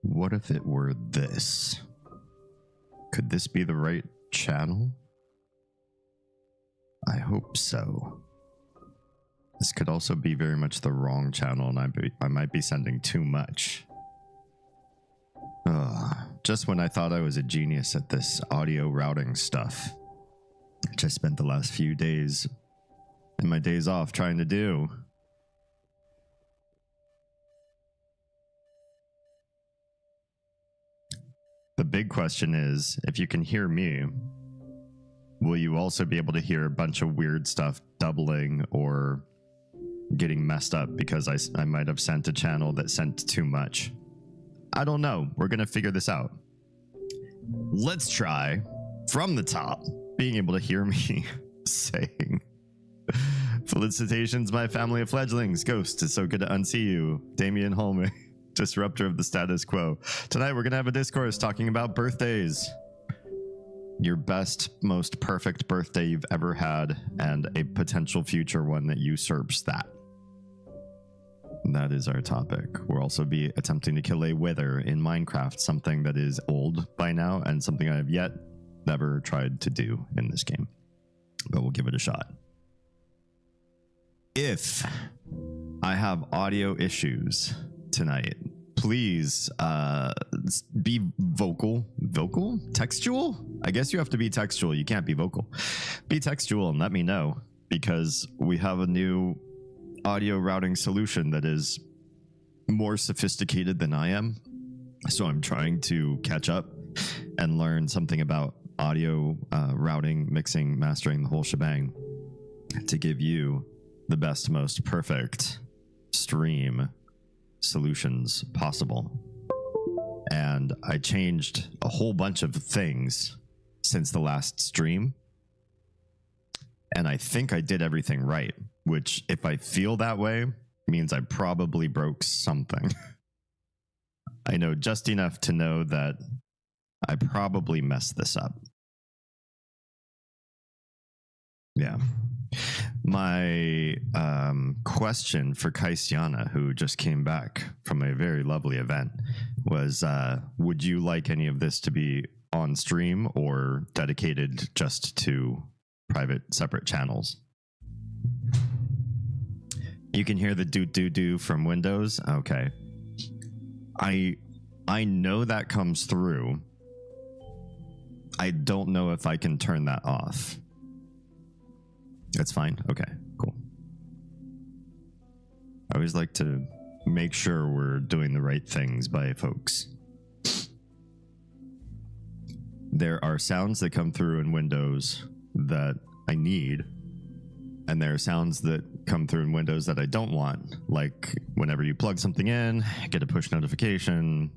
What if it were this? Could this be the right channel? I hope so. This could also be very much the wrong channel, and I might be sending too much. Just when I thought I was a genius at this audio routing stuff, which I spent the last few days and my days off trying to do. The big question is, if you can hear me, will you also be able to hear a bunch of weird stuff doubling or getting messed up because I might have sent a channel that sent too much? I don't know. We're going to figure this out. Let's try from the top being able to hear me saying, "Felicitations, my family of fledglings. Ghost, it's so good to unsee you. Damien Holme, disruptor of the status quo. Tonight we're going to have a discourse talking about birthdays. Your best, most perfect birthday you've ever had, and a potential future one that usurps that." That is our topic. We'll also be attempting to kill a wither in Minecraft, something that is old by now and something I have yet never tried to do in this game, but we'll give it a shot. If I have audio issues tonight, please be vocal, textual. I guess you have to be textual. You can't be vocal. Be textual and let me know, because we have a new audio routing solution that is more sophisticated than I am. So I'm trying to catch up and learn something about audio routing, mixing, mastering, the whole shebang, to give you the best, most perfect stream solutions possible. And I changed a whole bunch of things since the last stream, and I think I did everything right, which, if I feel that way, means I probably broke something. I know just enough to know that I probably messed this up. Yeah. My question for Kaisiana, who just came back from a very lovely event, was would you like any of this to be on stream or dedicated just to private, separate channels? You can hear the do from Windows. Okay. I know that comes through. I don't know if I can turn that off. That's fine. Okay, cool. I always like to make sure we're doing the right things by folks. There are sounds that come through in Windows that I need, and there are sounds that come through in Windows that I don't want, like whenever you plug something in, get a push notification,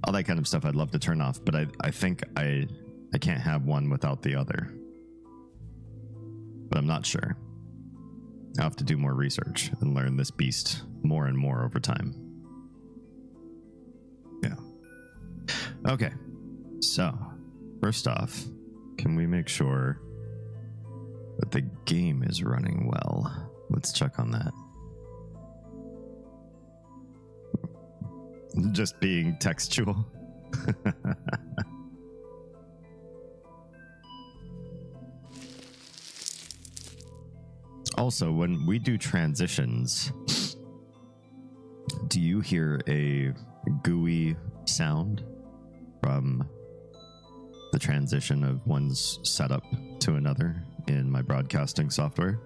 all that kind of stuff I'd love to turn off, but I think I I can't have one without the other. But I'm not sure. I'll have to do more research and learn this beast more and more over time. Yeah. Okay. So, first off, can we make sure that the game is running well? Let's check on that. Just being textual. Also, when we do transitions, do you hear a gooey sound from the transition of one's setup to another in my broadcasting software?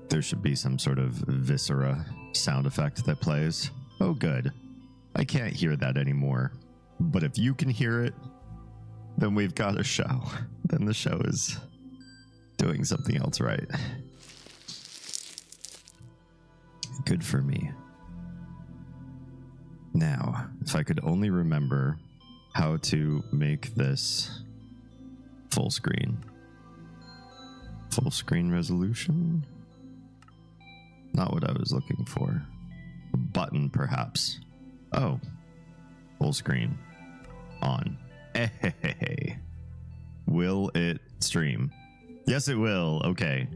There should be some sort of viscera sound effect that plays. Oh, good. I can't hear that anymore. But if you can hear it, then we've got a show. Then the show is doing something else right. Good for me. Now, if I could only remember how to make this full screen. Full screen resolution? Not what I was looking for. A button, perhaps. Oh. Full screen. On. Hey. Will it stream? Yes, it will. Okay.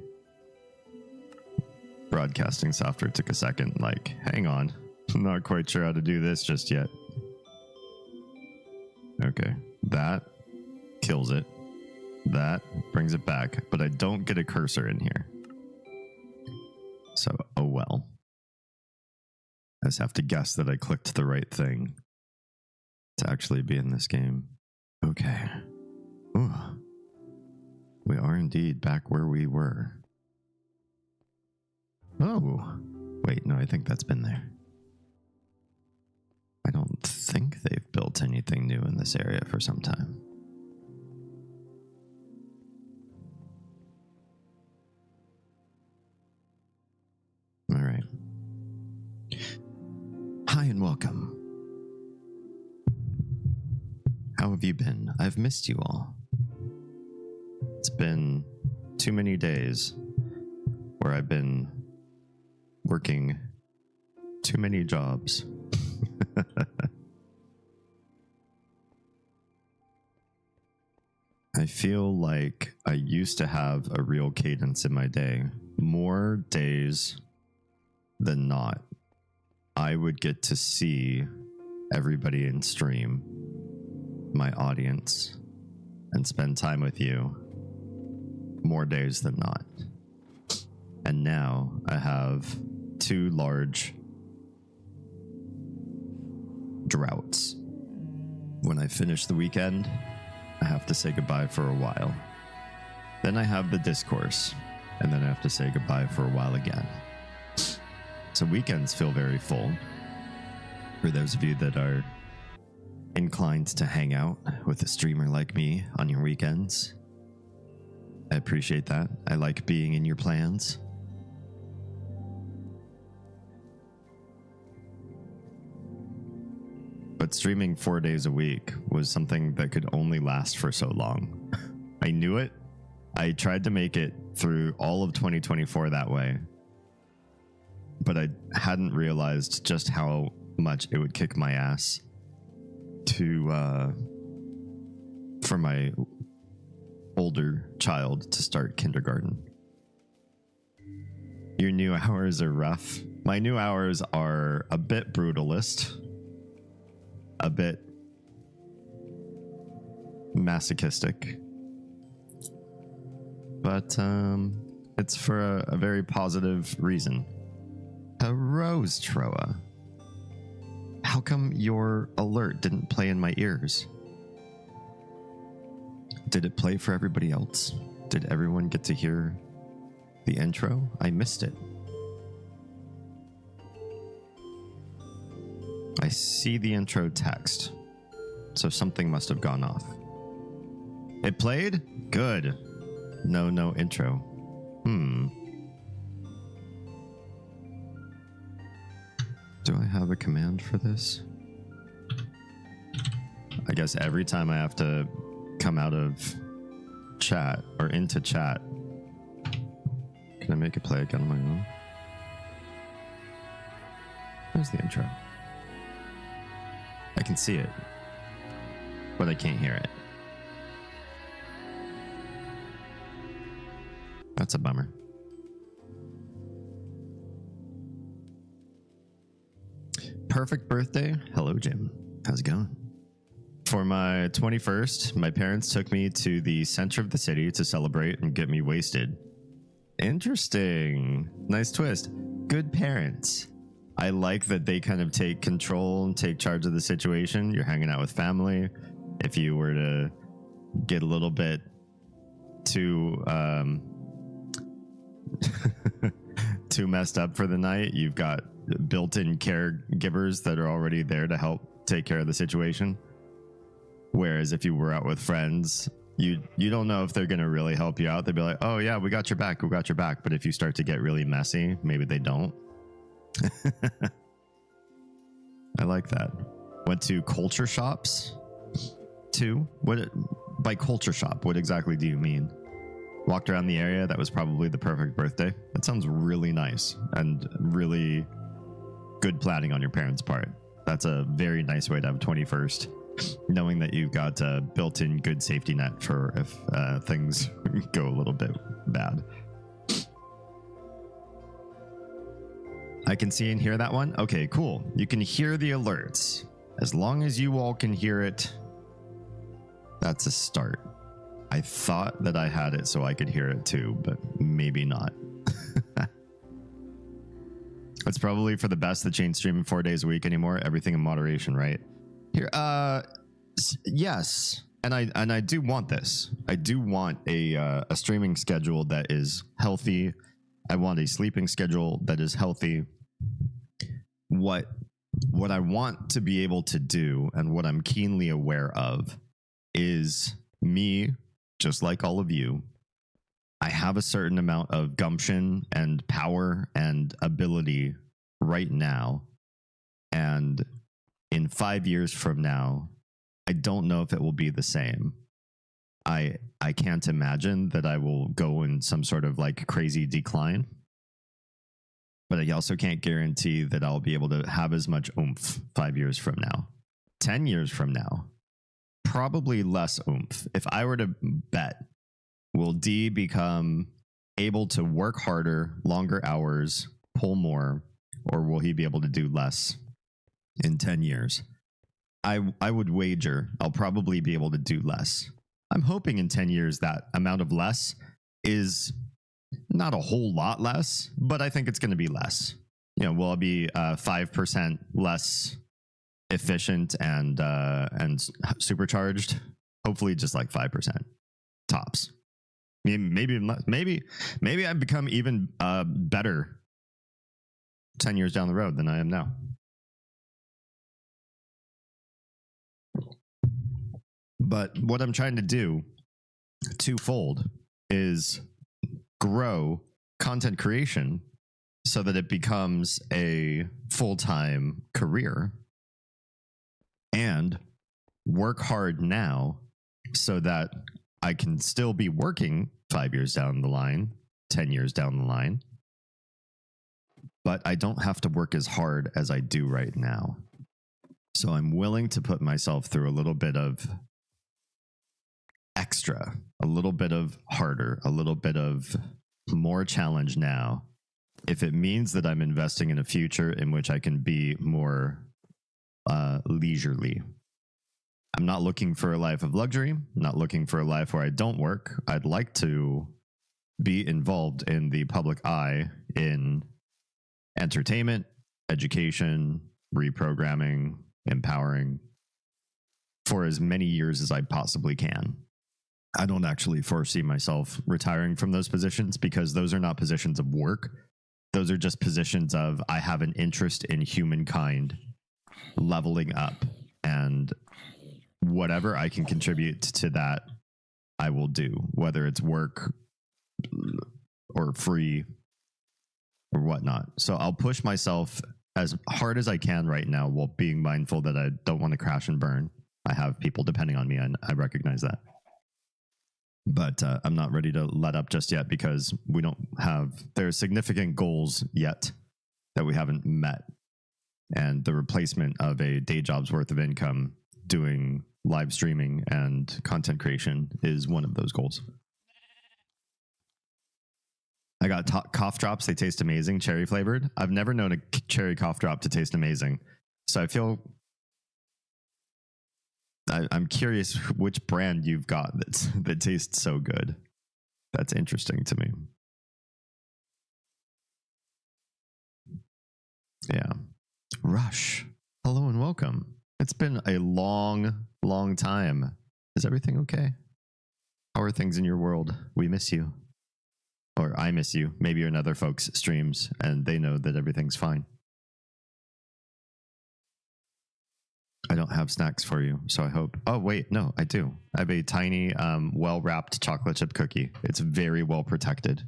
Broadcasting software took a second. Like, hang on. I'm not quite sure how to do this just yet. Okay. That kills it. That brings it back. But I don't get a cursor in here. So, oh well. I just have to guess that I clicked the right thing to actually be in this game. Okay. Ooh. We are indeed back where we were. Oh. Wait, no, I think that's been there. I don't think they've built anything new in this area for some time. All right. Hi and welcome. How have you been? I've missed you all. It's been too many days where I've been working too many jobs. I feel like I used to have a real cadence in my day. More days than not, I would get to see everybody in stream, my audience, and spend time with you more days than not. And now I have 2 large droughts. When I finish the weekend, I have to say goodbye for a while. Then I have the discourse, and then I have to say goodbye for a while again. So weekends feel very full. For those of you that are inclined to hang out with a streamer like me on your weekends, I appreciate that. I like being in your plans. But streaming 4 days a week was something that could only last for so long. I knew it. I tried to make it through all of 2024 that way. But I hadn't realized just how much it would kick my ass for my older child to start kindergarten. Your new hours are rough. My new hours are a bit brutalist, a bit masochistic, but it's for a very positive reason. A rose, Troa. How come your alert didn't play in my ears? Did it play for everybody else? Did everyone get to hear the intro? I missed it. I see the intro text, so something must have gone off. It played? Good. No intro. Do I have a command for this? I guess every time I have to come out of chat or into chat. Can I make it play again on my own? Where's the intro? I can see it, but I can't hear it. That's a bummer. Perfect birthday. Hello, Jim. How's it going? For my 21st, my parents took me to the center of the city to celebrate and get me wasted. Interesting. Nice twist. Good parents. I like that they kind of take control and take charge of the situation. You're hanging out with family. If you were to get a little bit too too messed up for the night, you've got built-in caregivers that are already there to help take care of the situation. Whereas if you were out with friends, you don't know if they're going to really help you out. They'd be like, oh yeah, we got your back. But if you start to get really messy, maybe they don't. I like that. Went to culture shops too. By culture shop, what exactly do you mean? Walked around the area. That was probably the perfect birthday. That sounds really nice and really good planning on your parents' part. That's a very nice way to have a 21st, knowing that you've got a built-in good safety net for if things go a little bit bad. I can see and hear that one. Okay, cool. You can hear the alerts. As long as you all can hear it, that's a start. I thought that I had it so I could hear it too, but maybe not. It's probably for the best that Shane's streaming 4 days a week anymore. Everything in moderation, right? Here, yes. And I do want this. I do want a streaming schedule that is healthy. I want a sleeping schedule that is healthy. What I want to be able to do, and what I'm keenly aware of, is me, just like all of you. I have a certain amount of gumption and power and ability right now. And in 5 years from now, I don't know if it will be the same. I can't imagine that I will go in some sort of like crazy decline. But I also can't guarantee that I'll be able to have as much oomph 5 years from now. 10 years from now, probably less oomph. If I were to bet, will D become able to work harder, longer hours, pull more, or will he be able to do less in 10 years? I would wager I'll probably be able to do less. I'm hoping in 10 years that amount of less is not a whole lot less, but I think it's going to be less. You know, will I be 5% less efficient and supercharged? Hopefully just like 5% tops. Maybe I've become even better 10 years down the road than I am now. But what I'm trying to do twofold is grow content creation so that it becomes a full-time career, and work hard now so that I can still be working 5 years down the line, 10 years down the line, but I don't have to work as hard as I do right now. So I'm willing to put myself through a little bit of extra, a little bit of harder, a little bit of more challenge now, if it means that I'm investing in a future in which I can be more leisurely. I'm not looking for a life of luxury. I'm not looking for a life where I don't work. I'd like to be involved in the public eye in entertainment, education, reprogramming, empowering for as many years as I possibly can. I don't actually foresee myself retiring from those positions, because those are not positions of work. Those are just positions of, I have an interest in humankind leveling up, and whatever I can contribute to that, I will do, whether it's work or free or whatnot. So I'll push myself as hard as I can right now, while being mindful that I don't want to crash and burn. I have people depending on me, and I recognize that. But I'm not ready to let up just yet because we don't have, there's significant goals yet that we haven't met. And the replacement of a day job's worth of income doing live streaming and content creation is one of those goals. I got cough drops. They taste amazing, cherry flavored. I've never known a cherry cough drop to taste amazing. So I feel, I'm curious which brand you've got that tastes so good. That's interesting to me. Yeah. Rush. Hello and welcome. It's been a long, long time. Is everything okay? How are things in your world? We miss you. Or I miss you. Maybe you're in other folks' streams and they know that everything's fine. I don't have snacks for you, so I hope. Oh, wait, no, I do. I have a tiny, well-wrapped chocolate chip cookie. It's very well protected.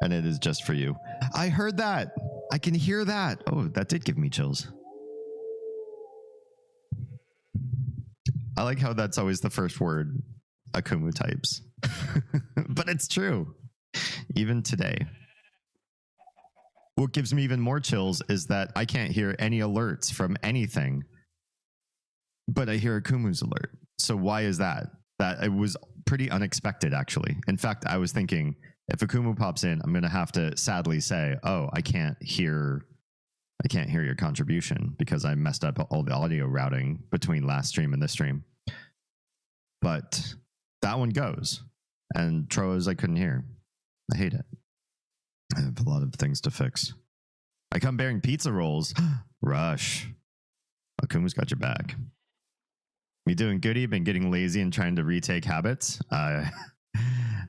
And it is just for you. I heard that. I can hear that. Oh, that did give me chills. I like how that's always the first word Akumu types. But it's true. Even today. What gives me even more chills is that I can't hear any alerts from anything. But I hear Akumu's alert. So why is that? That it was pretty unexpected, actually. In fact, I was thinking, if Akumu pops in, I'm going to have to sadly say, oh, I can't hear your contribution because I messed up all the audio routing between last stream and this stream. But that one goes. And Troas I couldn't hear. I hate it. I have a lot of things to fix. I come bearing pizza rolls. Rush. Akumu's got your back. You doing good? You've been getting lazy and trying to retake habits. I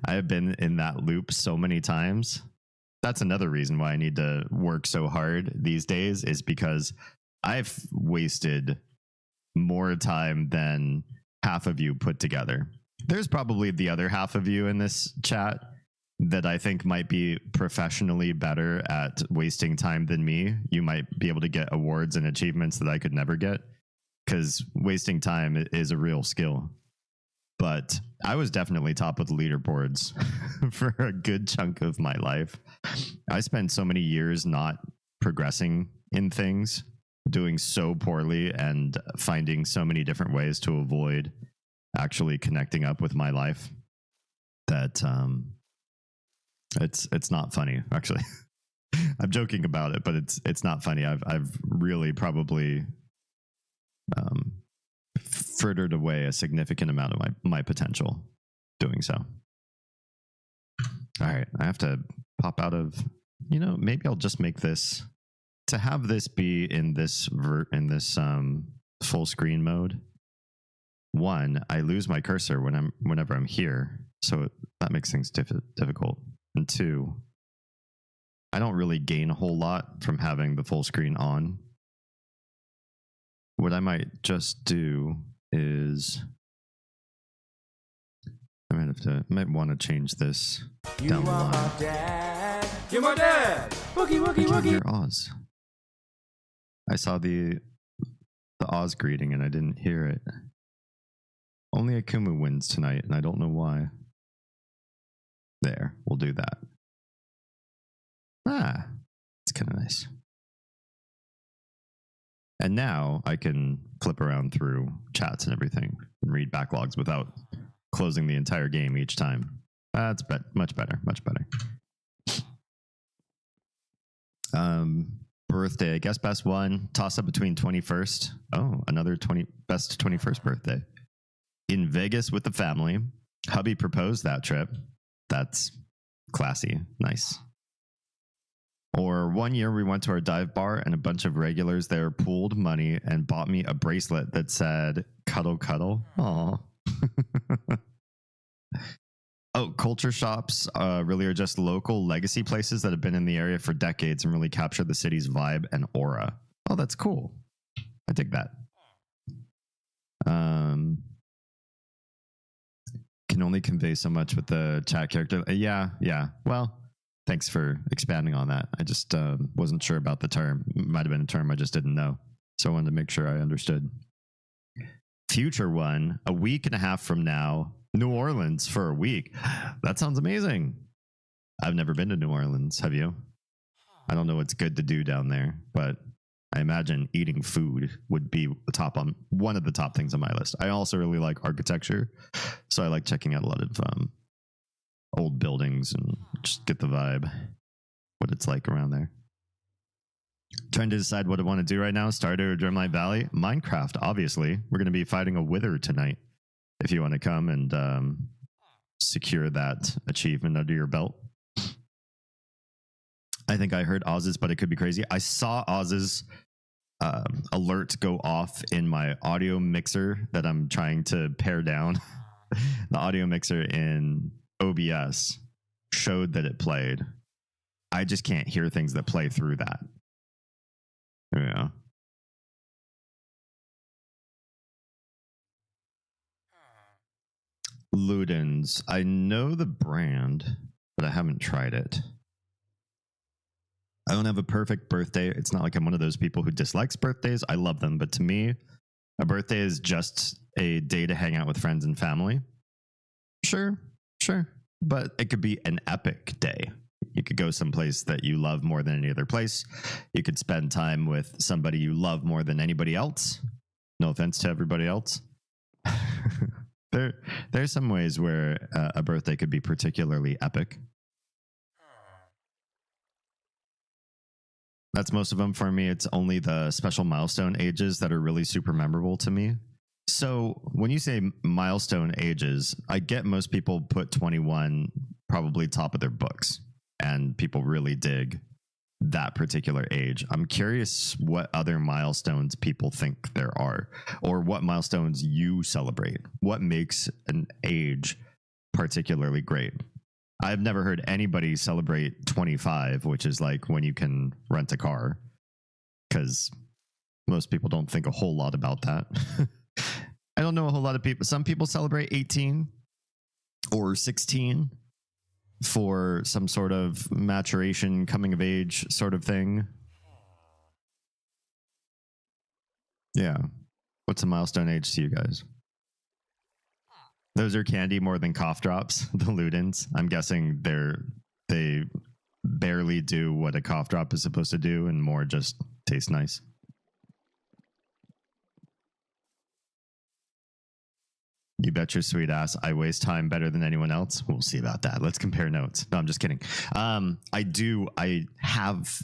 have been in that loop so many times. That's another reason why I need to work so hard these days, is because I've wasted more time than half of you put together. There's probably the other half of you in this chat that I think might be professionally better at wasting time than me. You might be able to get awards and achievements that I could never get, because wasting time is a real skill. But I was definitely top of the leaderboards for a good chunk of my life. I spent so many years not progressing in things, doing so poorly, and finding so many different ways to avoid actually connecting up with my life that it's not funny, actually. I'm joking about it, but it's not funny. I've really probably furthered away a significant amount of my potential doing so. All right, I have to pop out of, maybe I'll just make this, to have this be in this full screen mode. One, I lose my cursor whenever I'm here, so that makes things difficult. And two, I don't really gain a whole lot from having the full screen on. What I might just do is I might want to change this down the line. My dad. You're my dad. Boogie, boogie, boogie. I can't hear Oz. I saw the Oz greeting and I didn't hear it. Only Akumu wins tonight, and I don't know why. There, we'll do that. It's kind of nice. And now I can flip around through chats and everything and read backlogs without closing the entire game each time. That's much better, much better. Birthday, I guess best one. Toss up between 21st. Oh, another best 21st birthday. In Vegas with the family. Hubby proposed that trip. That's classy. Nice. Or one year we went to our dive bar and a bunch of regulars there pooled money and bought me a bracelet that said cuddle cuddle. Aw. Oh, culture shops really are just local legacy places that have been in the area for decades and really capture the city's vibe and aura. Oh, that's cool. I dig that. Can only convey so much with the chat character. Yeah. Well, thanks for expanding on that. I just wasn't sure about the term. It might have been a term I just didn't know. So I wanted to make sure I understood. future one, a week and a half from now, New Orleans for a week. That sounds amazing. I've never been to New Orleans. Have you? I don't know what's good to do down there, but I imagine eating food would be one of the top things on my list. I also really like architecture, so I like checking out a lot of old buildings and just get the vibe, what it's like around there. Trying to decide what I want to do right now. Starter or Drumlight Valley? Minecraft, obviously. We're going to be fighting a wither tonight. If you want to come and secure that achievement under your belt. I think I heard Oz's, but it could be crazy. I saw Oz's alert go off in my audio mixer that I'm trying to pare down. The audio mixer in OBS showed that it played. I just can't hear things that play through that. Yeah. Ludens. I know the brand, but I haven't tried it. I don't have a perfect birthday. It's not like I'm one of those people who dislikes birthdays. I love them, but to me, a birthday is just a day to hang out with friends and family. Sure. But it could be an epic day. You could go someplace that you love more than any other place. You could spend time with somebody you love more than anybody else. No offense to everybody else. There's some ways where a birthday could be particularly epic. That's most of them for me. It's only the special milestone ages that are really super memorable to me. So when you say milestone ages, I get most people put 21 probably top of their books, and people really dig that particular age. I'm curious what other milestones people think there are, or what milestones you celebrate. What makes an age particularly great? I've never heard anybody celebrate 25, which is like when you can rent a car, because most people don't think a whole lot about that. I don't know a whole lot of people. Some people celebrate 18 or 16 for some sort of maturation, coming of age sort of thing. Yeah. What's a milestone age to you guys? Those are candy more than cough drops, the Ludens. I'm guessing they barely do what a cough drop is supposed to do and more just taste nice. You bet your sweet ass I waste time better than anyone else. We'll see about that. Let's compare notes. No, I'm just kidding. I have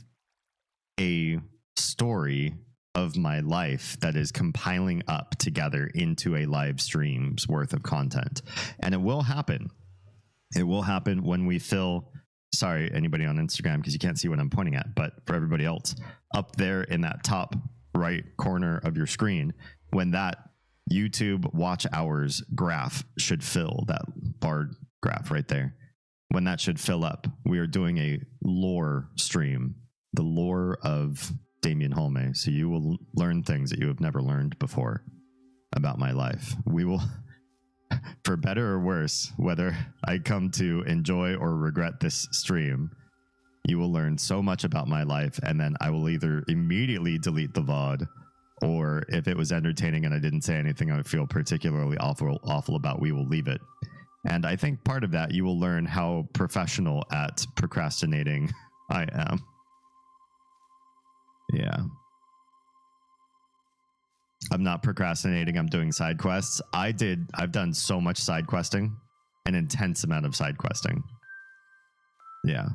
a story of my life that is compiling up together into a live stream's worth of content. And it will happen. It will happen when we fill, sorry, anybody on Instagram, because you can't see what I'm pointing at, but for everybody else, up there in that top right corner of your screen, when that YouTube watch hours graph should fill, that bar graph right there, when that should fill up, we are doing a lore stream, the lore of Damien Holme. So you will learn things that you have never learned before about my life. We will, for better or worse, whether I come to enjoy or regret this stream, you will learn so much about my life, and then I will either immediately delete the VOD, or if it was entertaining and I didn't say anything I would feel particularly awful about, we will leave it. And I think part of that, you will learn how professional at procrastinating I am. Yeah. I'm not procrastinating. I'm doing side quests. I've done so much side questing, an intense amount of side questing. Yeah.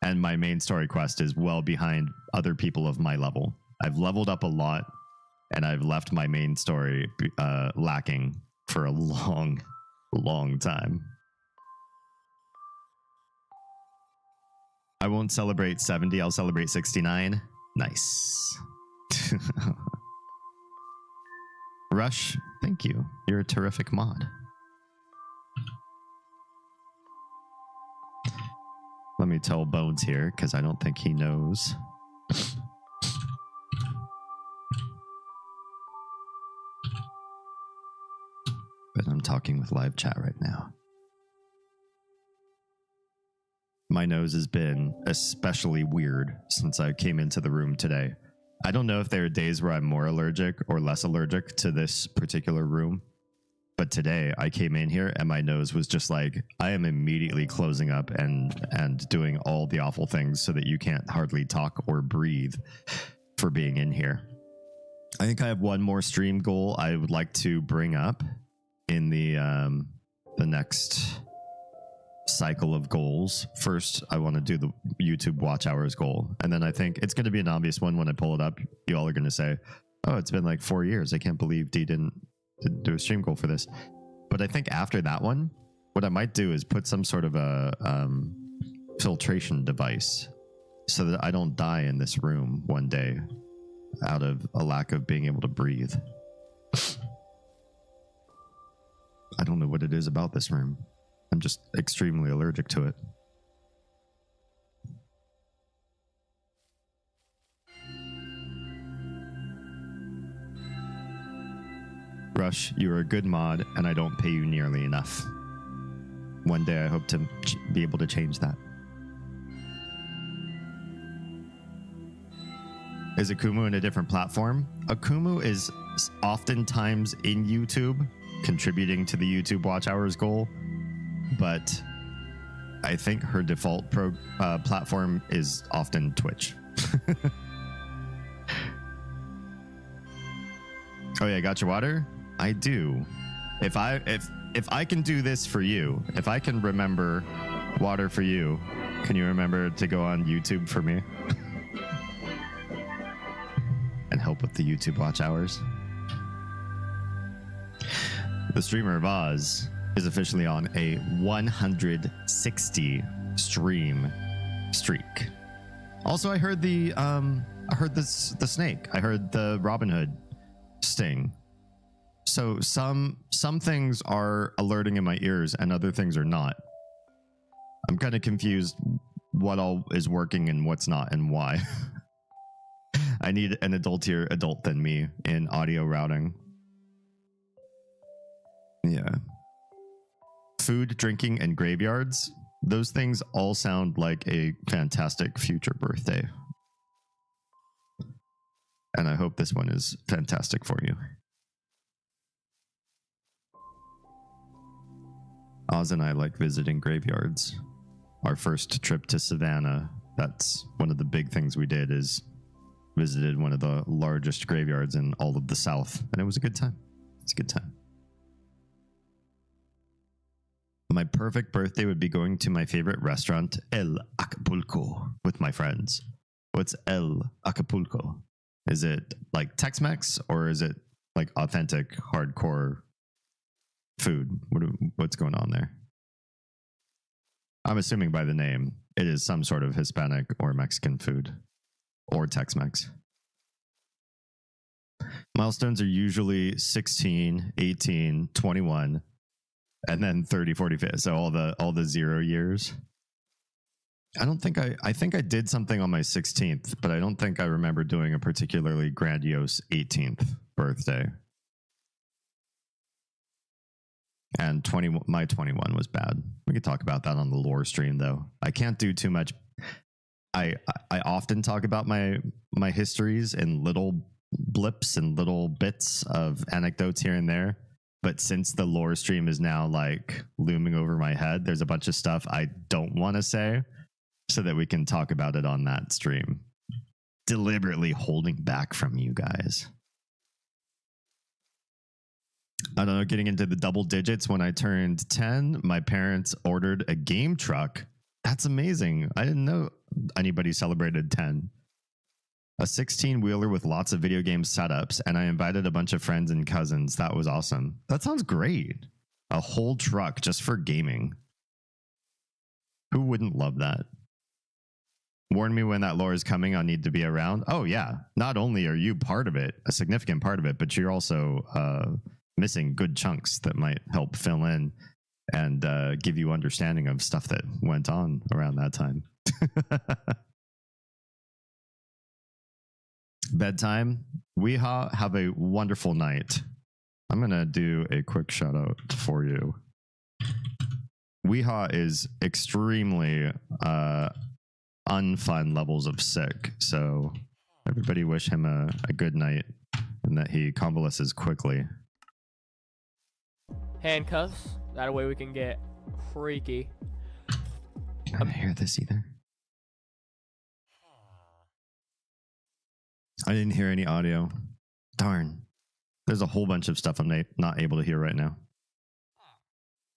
And my main story quest is well behind other people of my level. I've leveled up a lot, and I've left my main story lacking for a long time. I won't celebrate 70. I'll celebrate 69. Nice. Rush, thank you. You're a terrific mod. Let me tell Bones here, because I don't think he knows. But I'm talking with live chat right now. My nose has been especially weird since I came into the room today. I don't know if there are days where I'm more allergic or less allergic to this particular room, but today I came in here and my nose was just like, I am immediately closing up and doing all the awful things so that you can't hardly talk or breathe for being in here. I think I have one more stream goal I would like to bring up in the next cycle of goals. First, I want to do the YouTube watch hours goal, and then I think it's going to be an obvious one when I pull it up. You all are going to say, "Oh, it's been like 4 years. I can't believe D didn't do a stream goal for this." But I think after that one, what I might do is put some sort of a filtration device so that I don't die in this room one day out of a lack of being able to breathe. I don't know what it is about this room. I'm just extremely allergic to it. Rush, you are a good mod, and I don't pay you nearly enough. One day I hope to be able to change that. Is Akumu in a different platform? Akumu is oftentimes in YouTube, contributing to the YouTube watch hours goal, but I think her default platform is often Twitch. Oh yeah, got your water? I do. If I can do this for you, if I can remember water for you, can you remember to go on YouTube for me? And help with the YouTube watch hours. The streamer of Oz is officially on a 160 stream streak. Also, I heard the snake. I heard the Robin Hood sting. So some things are alerting in my ears and other things are not. I'm kind of confused what all is working and what's not and why. I need an adultier adult than me in audio routing. Yeah. Food, drinking, and graveyards. Those things all sound like a fantastic future birthday. And I hope this one is fantastic for you. Oz and I like visiting graveyards. Our first trip to Savannah, that's one of the big things we did, is visited one of the largest graveyards in all of the South, and it was a good time. It's a good time. My perfect birthday would be going to my favorite restaurant, El Acapulco, with my friends. What's El Acapulco? Is it like Tex-Mex or is it like authentic, hardcore food? What's going on there? I'm assuming by the name, it is some sort of Hispanic or Mexican food. Or Tex-Mex. Milestones are usually 16, 18, 21, and then 30, 40, 50. So all the 0 years. I think I did something on my 16th, but I don't think I remember doing a particularly grandiose 18th birthday. And my 21 was bad. We could talk about that on the lore stream though. I can't do too much. I often talk about my histories in little blips and little bits of anecdotes here and there. But since the lore stream is now like looming over my head, there's a bunch of stuff I don't want to say so that we can talk about it on that stream. Deliberately holding back from you guys. I don't know, getting into the double digits. When I turned 10, my parents ordered a game truck. That's amazing. I didn't know anybody celebrated 10. A 16-wheeler with lots of video game setups, and I invited a bunch of friends and cousins. That was awesome. That sounds great. A whole truck just for gaming. Who wouldn't love that? Warn me when that lore is coming. I'll need to be around. Oh, yeah. Not only are you part of it, a significant part of it, but you're also missing good chunks that might help fill in and give you understanding of stuff that went on around that time. Bedtime. Weehaw, have a wonderful night. I'm going to do a quick shout out for you. Weehaw is extremely unfun levels of sick. So Everybody wish him a good night and that he convalesces quickly. Handcuffs. That way we can get freaky. I don't hear this either. I didn't hear any audio. Darn. There's a whole bunch of stuff I'm not able to hear right now.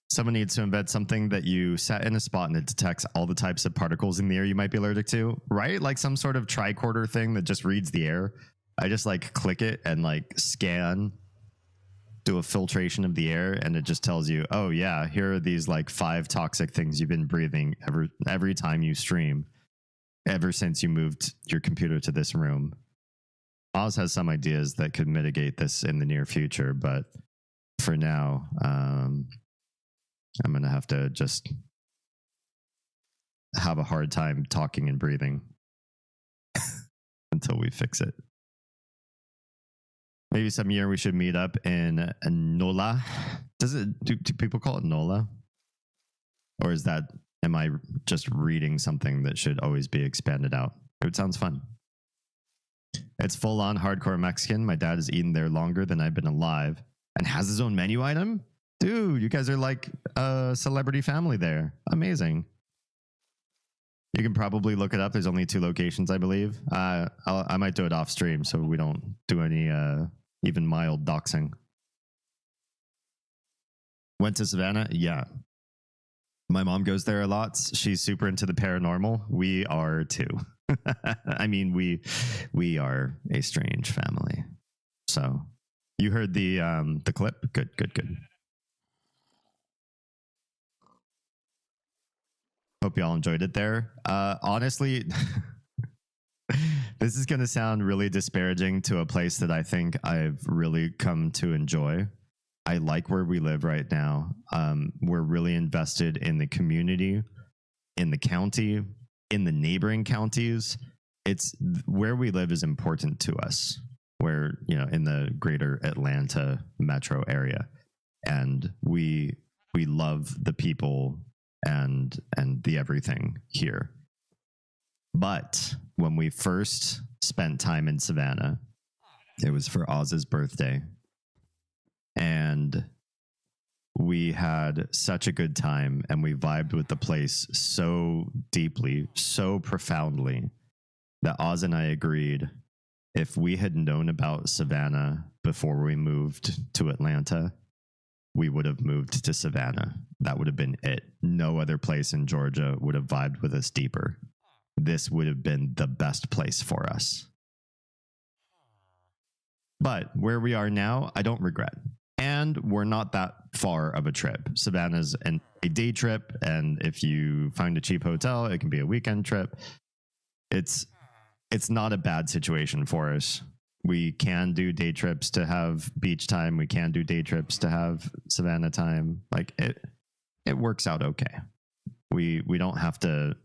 Someone needs to embed something that you set in a spot and it detects all the types of particles in the air you might be allergic to, right? Like some sort of tricorder thing that just reads the air. I just like click it and like scan, do a filtration of the air, and it just tells you, oh yeah, here are these like 5 toxic things you've been breathing every time you stream, ever since you moved your computer to this room. Oz has some ideas that could mitigate this in the near future, but for now, I'm going to have to just have a hard time talking and breathing until we fix it. Maybe some year we should meet up in NOLA. Do people call it NOLA? Or am I just reading something that should always be expanded out? It sounds fun. It's full on hardcore Mexican. My dad has eaten there longer than I've been alive and has his own menu item. Dude, you guys are like a celebrity family there. Amazing. You can probably look it up. There's only 2 locations, I believe. I might do it off stream so we don't do any even mild doxing. Went to Savannah? Yeah. My mom goes there a lot. She's super into the paranormal. We are too. I mean, we are a strange family. So you heard the clip? Good. Hope y'all enjoyed it there. Honestly, this is going to sound really disparaging to a place that I think I've really come to enjoy. I like where we live right now. We're really invested in the community, in the county, in the neighboring counties. It's where we live is important to us. We're, in the greater Atlanta metro area, and we love the people and the everything here. But when we first spent time in Savannah, it was for Oz's birthday, and we had such a good time, and we vibed with the place so deeply, so profoundly, that Oz and I agreed if we had known about Savannah before we moved to Atlanta, we would have moved to Savannah. That would have been it. No other place in Georgia would have vibed with us deeper. This would have been the best place for us. But where we are now, I don't regret. And we're not that far of a trip. Savannah's a day trip, and if you find a cheap hotel, it can be a weekend trip. It's not a bad situation for us. We can do day trips to have beach time. We can do day trips to have Savannah time. Like it works out okay. We don't have to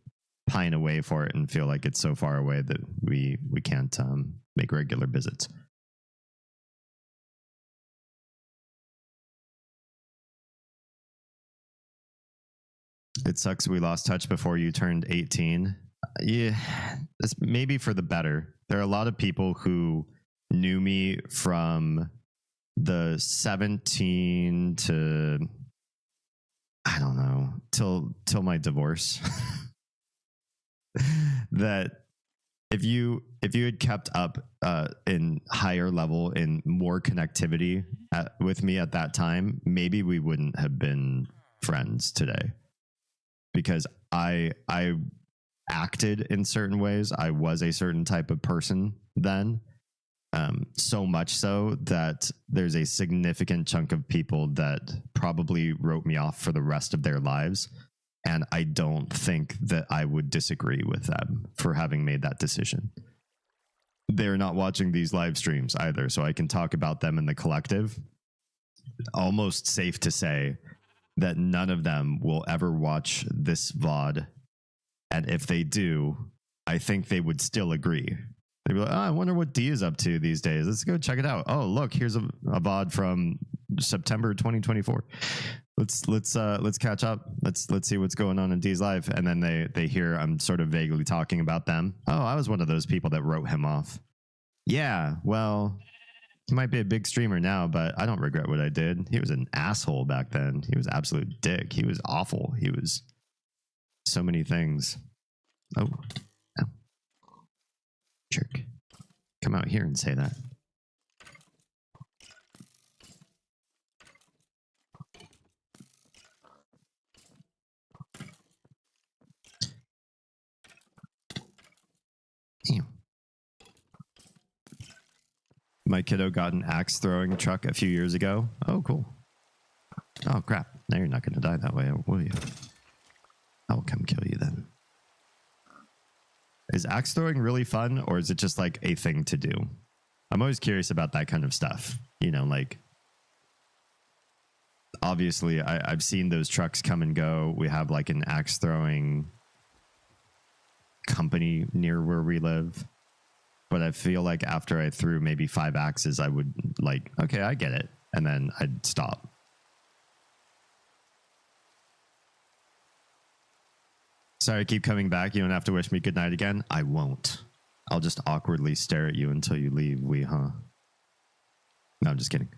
pine away for it and feel like it's so far away that we can't make regular visits. It sucks we lost touch before you turned 18. Yeah, it's maybe for the better. There are a lot of people who knew me from the 17 to, I don't know, till my divorce. That if you had kept up in higher level, in more connectivity with me at that time, maybe we wouldn't have been friends today. Because I acted in certain ways. I was a certain type of person then. So much so that there's a significant chunk of people that probably wrote me off for the rest of their lives. And I don't think that I would disagree with them for having made that decision. They're not watching these live streams either, so I can talk about them in the collective. Almost safe to say that none of them will ever watch this VOD. And if they do, I think they would still agree. They'd be like, oh, I wonder what D is up to these days. Let's go check it out. Oh, look, here's a VOD from September 2024. Let's catch up. Let's see what's going on in D's life. And then they hear I'm sort of vaguely talking about them. Oh, I was one of those people that wrote him off. Yeah, well, he might be a big streamer now, but I don't regret what I did. He was an asshole back then. He was an absolute dick. He was awful. He was so many things. Oh, oh. Jerk. Come out here and say that. Damn. My kiddo got an axe throwing truck a few years ago. Oh, cool. Oh, crap. Now you're not going to die that way, will you? I'll come kill you then. Is axe throwing really fun, or is it just like a thing to do? I'm always curious about that kind of stuff. You know, like, obviously, I've seen those trucks come and go. We have like an axe throwing company near where we live. But I feel like after I threw maybe 5 axes, I would like, okay, I get it. And then I'd stop. Sorry, I keep coming back. You don't have to wish me good night again. I won't. I'll just awkwardly stare at you until you leave, huh? No, I'm just kidding.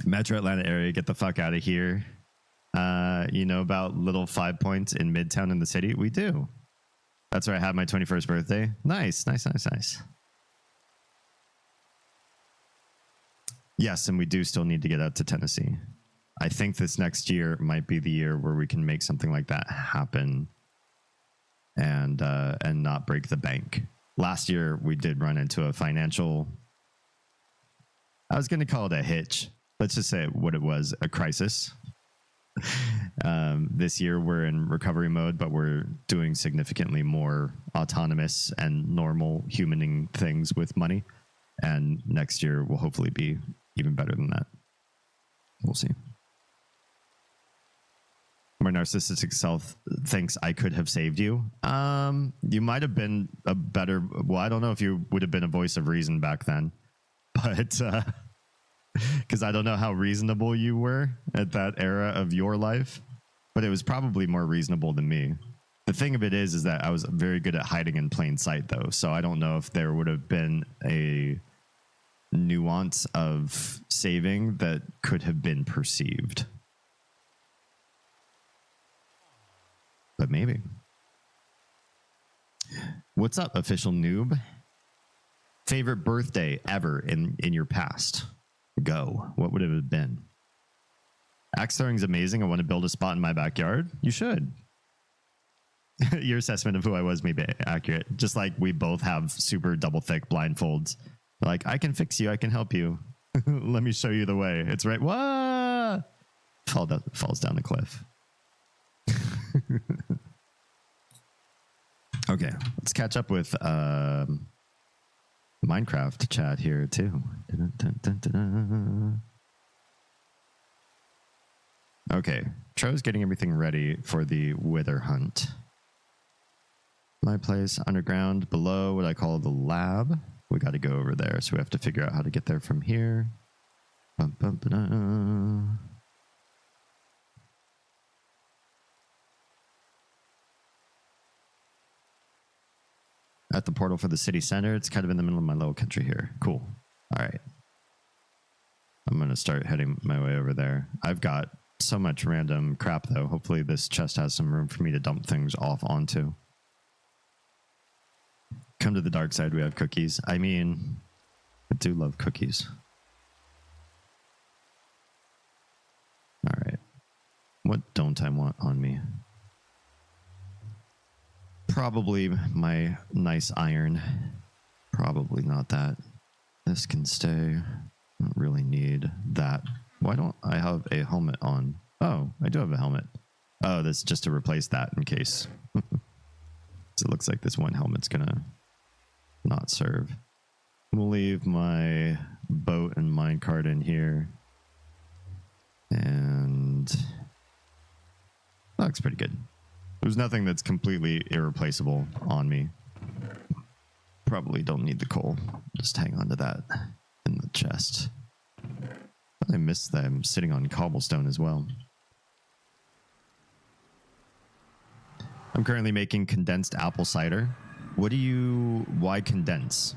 Metro Atlanta area, get the fuck out of here. You know about little 5 points in Midtown in the city? We do. That's where I had my 21st birthday. Nice, nice, nice, nice. Yes, and we do still need to get out to Tennessee. I think this next year might be the year where we can make something like that happen and not break the bank. Last year, we did run into a financial... I was going to call it a hitch. Let's just say what it was, a crisis. This year, we're in recovery mode, but we're doing significantly more autonomous and normal humaning things with money. And next year will hopefully be even better than that. We'll see. My narcissistic self thinks I could have saved you. You might have been a better... Well, I don't know if you would have been a voice of reason back then. But... because I don't know how reasonable you were at that era of your life. But it was probably more reasonable than me. The thing of it is that I was very good at hiding in plain sight, though. So I don't know if there would have been a nuance of saving that could have been perceived. But maybe. What's up, official noob? Favorite birthday ever in your past? Go. What would it have been? Axe throwing is amazing. I want to build a spot in my backyard. You should. Your assessment of who I was may be accurate. Just like we both have super double thick blindfolds. Like, I can fix you. I can help you. Let me show you the way. It's right. Whoa! Falls down the cliff. Okay, let's catch up with Minecraft chat here too. Dun, dun, dun, dun, dun. Okay, Tro's getting everything ready for the wither hunt. My place underground below what I call the lab. We got to go over there, so we have to figure out how to get there from here. Bum, bum, ba-da. At the portal for the city center. It's kind of in the middle of my little country here. Cool. All right. I'm going to start heading my way over there. I've got so much random crap, though. Hopefully this chest has some room for me to dump things off onto. Come to the dark side. We have cookies. I mean, I do love cookies. All right. What don't I want on me? Probably my nice iron. Probably not that. This can stay. I don't really need that. Why don't I have a helmet on? Oh, I do have a helmet. Oh, that's just to replace that in case. So it looks like this one helmet's gonna not serve. We'll leave my boat and minecart in here. And that looks pretty good. There's nothing that's completely irreplaceable on me. Probably don't need the coal. Just hang on to that in the chest. I miss them sitting on cobblestone as well. I'm currently making condensed apple cider. Why condense?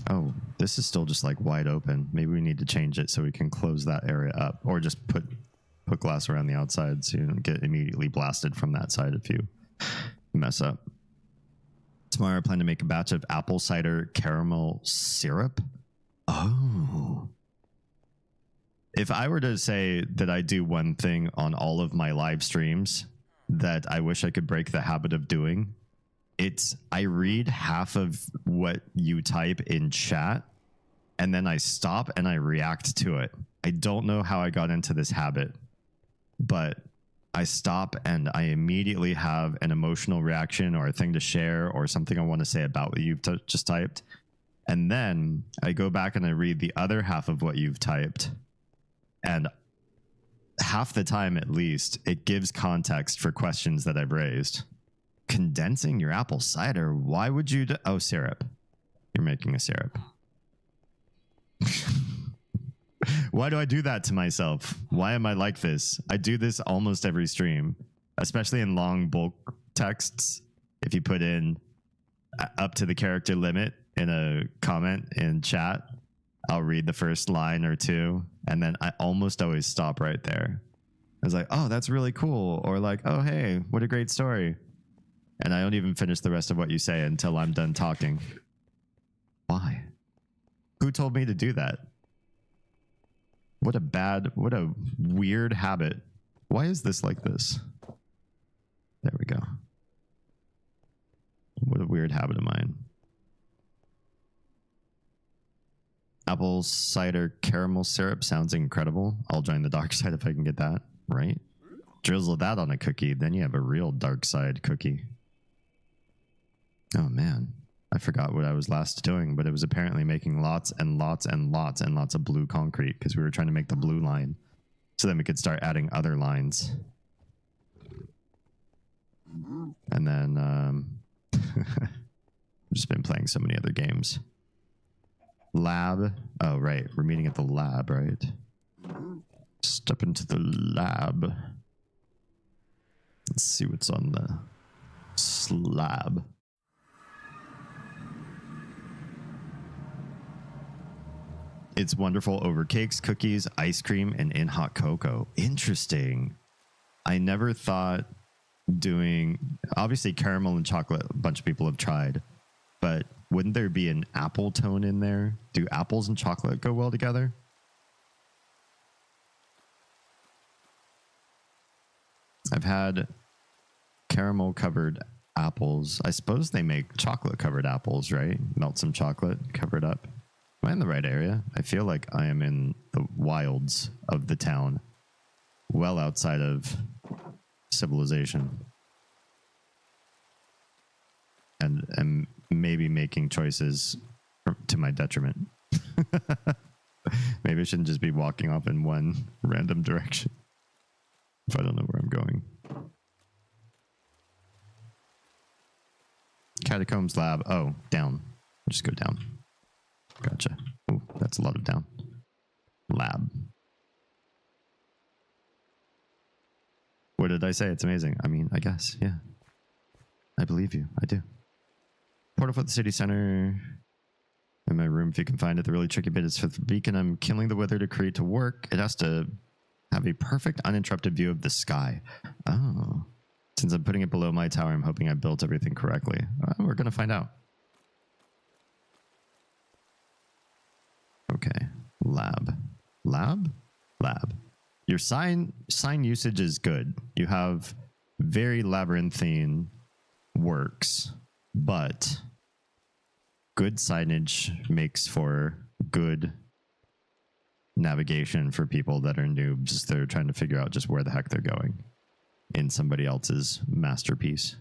Oh, this is still just like wide open. Maybe we need to change it so we can close that area up, or just put glass around the outside so you don't get immediately blasted from that side if you mess up. Tomorrow I plan to make a batch of apple cider caramel syrup. Oh. If I were to say that I do one thing on all of my live streams that I wish I could break the habit of doing, it's I read half of what you type in chat and then I stop and I react to it. I don't know how I got into this habit, but I stop and I immediately have an emotional reaction or a thing to share or something I want to say about what you've just typed. And then I go back and I read the other half of what you've typed. And half the time, at least, it gives context for questions that I've raised. Condensing your apple cider? Why would you oh, syrup. You're making a syrup. Why do I do that to myself? Why am I like this? I do this almost every stream, especially in long bulk texts. If you put in up to the character limit in a comment in chat, I'll read the first line or two, and then I almost always stop right there. I was like, oh, that's really cool. Or like, oh, hey, what a great story. And I don't even finish the rest of what you say until I'm done talking. Why? Who told me to do that? What a weird habit. Why is this like this? There we go. What a weird habit of mine. Apple cider caramel syrup sounds incredible. I'll join the dark side if I can get that, right? Drizzle that on a cookie, then you have a real dark side cookie. Oh man, I forgot what I was last doing, but it was apparently making lots and lots and lots and lots of blue concrete because we were trying to make the blue line so then we could start adding other lines. And then I've just been playing so many other games. Lab. Oh, right. We're meeting at the lab, right? Step into the lab. Let's see what's on the slab. It's wonderful over cakes, cookies, ice cream, and in hot cocoa. Interesting. I never thought doing... Obviously, caramel and chocolate, a bunch of people have tried. But wouldn't there be an apple tone in there? Do apples and chocolate go well together? I've had caramel covered apples. I suppose they make chocolate covered apples, right? Melt some chocolate, cover it up. Am I in the right area? I feel like I am in the wilds of the town, well outside of civilization. And maybe making choices to my detriment. Maybe I shouldn't just be walking off in one random direction if I don't know where I'm going. Catacombs lab. Oh, down. Just go down. Gotcha. Oh, that's a lot of down. Lab. What did I say? It's amazing. I mean, I guess, yeah. I believe you. I do. Portal for the city center. In my room, if you can find it. The really tricky bit is for the beacon I'm killing the weather to create to work. It has to have a perfect uninterrupted view of the sky. Oh. Since I'm putting it below my tower, I'm hoping I built everything correctly. We're going to find out. Okay. Lab. Lab? Lab. Your sign usage is good. You have very labyrinthine works, but good signage makes for good navigation for people that are noobs. They're trying to figure out just where the heck they're going in somebody else's masterpiece.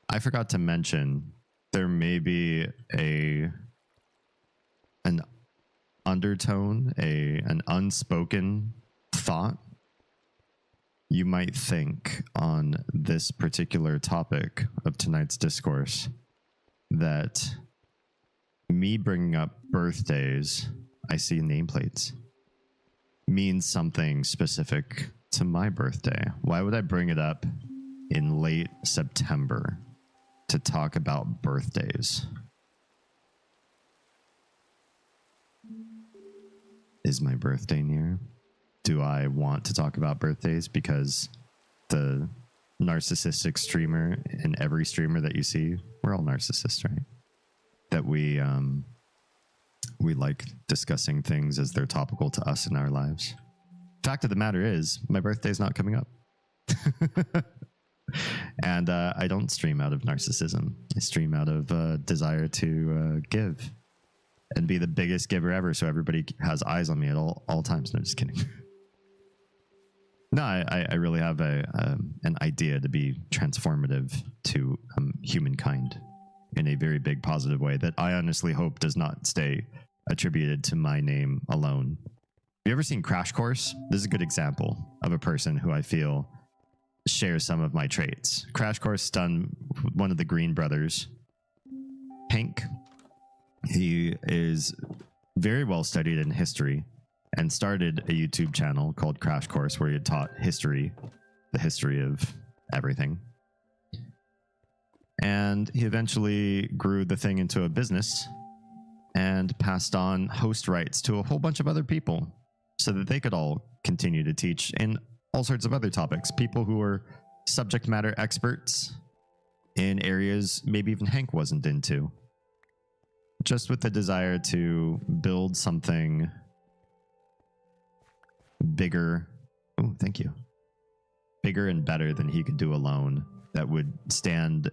I forgot to mention there may be an undertone, an unspoken thought you might think on this particular topic of tonight's discourse, that me bringing up birthdays, I see nameplates. means something specific to my birthday. Why would I bring it up in late September to talk about birthdays? Is my birthday near? Do I want to talk about birthdays because the narcissistic streamer and every streamer that you see, we're all narcissists, right? That we like discussing things as they're topical to us in our lives. Fact of the matter is, my birthday's not coming up. And I don't stream out of narcissism. I stream out of desire to give and be the biggest giver ever, so everybody has eyes on me at all times. No, just kidding. No, I really have an idea to be transformative to humankind in a very big positive way that I honestly hope does not stay attributed to my name alone. Have you ever seen Crash Course? This is a good example of a person who I feel shares some of my traits. Crash Course done one of the Green brothers, Hank. He is very well studied in history and started a YouTube channel called Crash Course where he taught history, the history of everything. And he eventually grew the thing into a business and passed on host rights to a whole bunch of other people so that they could all continue to teach in all sorts of other topics. People who were subject matter experts in areas maybe even Hank wasn't into. Just with the desire to build something bigger. Oh, thank you. Bigger and better than he could do alone, that would stand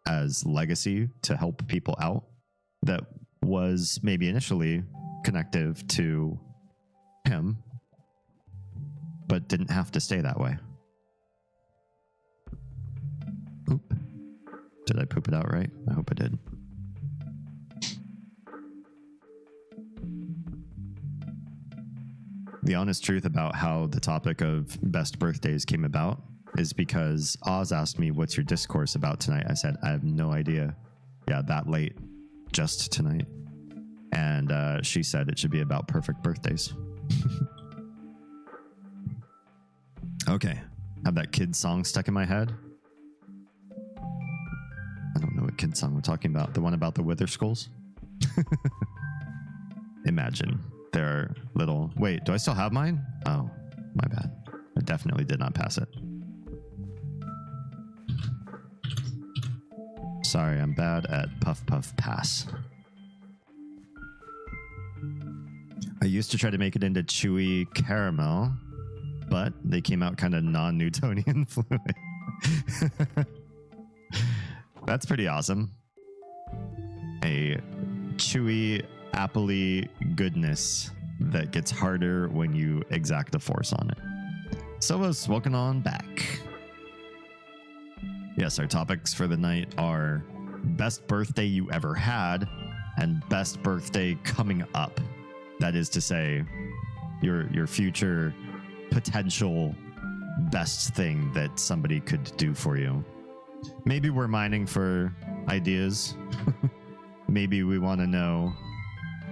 as legacy to help people out, that was maybe initially connective to him, but didn't have to stay that way. Poop. Did I poop it out right? I hope I did. The honest truth about how the topic of best birthdays came about is because Oz asked me, what's your discourse about tonight? I said, I have no idea. Yeah, that late, just tonight. And she said it should be about perfect birthdays. Okay, have that kid song stuck in my head. I don't know what kid song we're talking about. The one about the wither skulls? Imagine. There are little... Wait, do I still have mine? Oh, my bad. I definitely did not pass it. Sorry, I'm bad at puff puff pass. I used to try to make it into chewy caramel, but they came out kind of non-Newtonian fluid. That's pretty awesome. A chewy, appley goodness that gets harder when you exact a force on it. Silva's, welcome on back. Yes, our topics for the night are best birthday you ever had and best birthday coming up. That is to say, your future potential best thing that somebody could do for you. Maybe we're mining for ideas. Maybe we want to know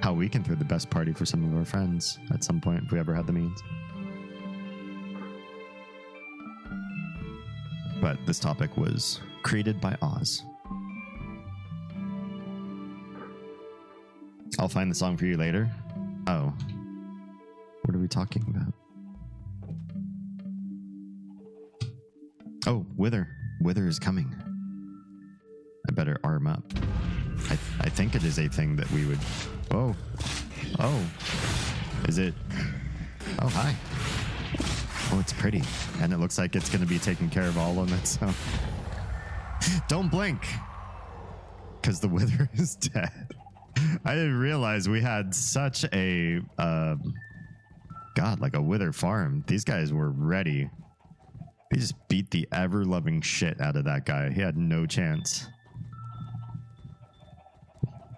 how we can throw the best party for some of our friends at some point if we ever had the means. But this topic was created by Oz. I'll find the song for you later. Oh. What are we talking about? Oh, Wither. Wither is coming. I better arm up. I think it is a thing that we would... Whoa. Oh. Is it... Oh, hi. Oh, it's pretty. And it looks like it's going to be taking care of all on itself. Don't blink. Because the Wither is dead. I didn't realize we had such a... God, like a Wither farm. These guys were ready. They just beat the ever-loving shit out of that guy. He had no chance.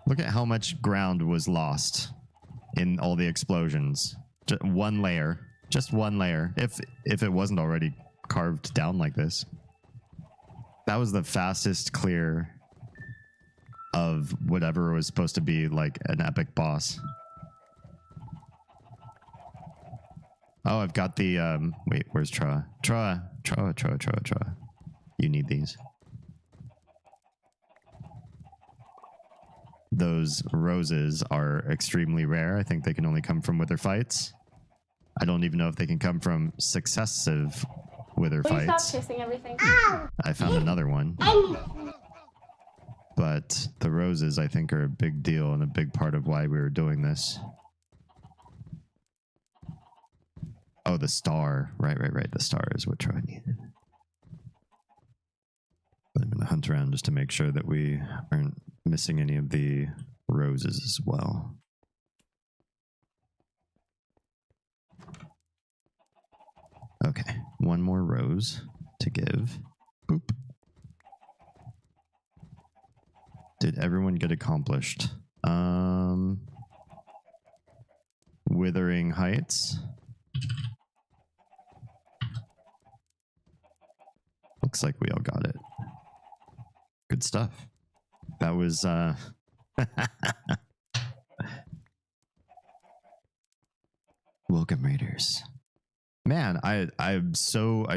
Look at how much ground was lost in all the explosions. Just one layer. Just one layer. If it wasn't already carved down like this. That was the fastest clear of whatever was supposed to be like an epic boss. Oh, I've got the wait, where's Troa? Troa. You need these. Those roses are extremely rare. I think they can only come from wither fights. I don't even know if they can come from successive wither Please fights. stop kissing everything. I found another one. But the roses, I think, are a big deal and a big part of why we were doing this. Oh, the star. Right. The star is what Troy needed. I'm going to hunt around just to make sure that we aren't missing any of the roses as well. Okay, one more rose to give. Boop. Did everyone get accomplished? Withering Heights. Looks like we all got it. Good stuff. That was welcome, Raiders. Man, I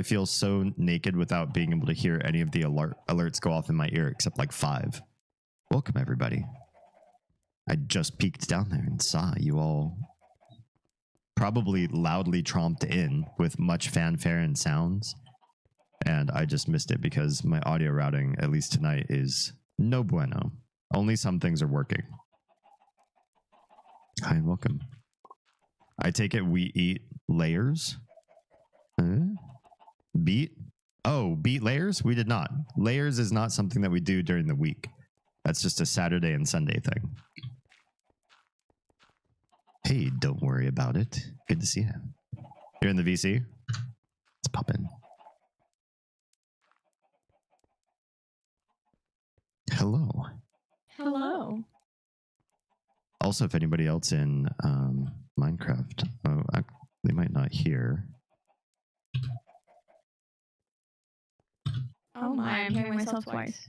feel so naked without being able to hear any of the alerts go off in my ear except like 5. Welcome, everybody. I just peeked down there and saw you all probably loudly tromped in with much fanfare and sounds. And I just missed it because my audio routing, at least tonight, is no bueno. Only some things are working. Hi and welcome. I take it we eat layers? Beat? Oh, beat layers? We did not. Layers is not something that we do during the week. That's just a Saturday and Sunday thing. Hey, don't worry about it. Good to see you. You're in the VC? Let's pop in. Hello. Hello. Also, if anybody else in Minecraft, they might not hear. Oh my, I'm hearing myself twice.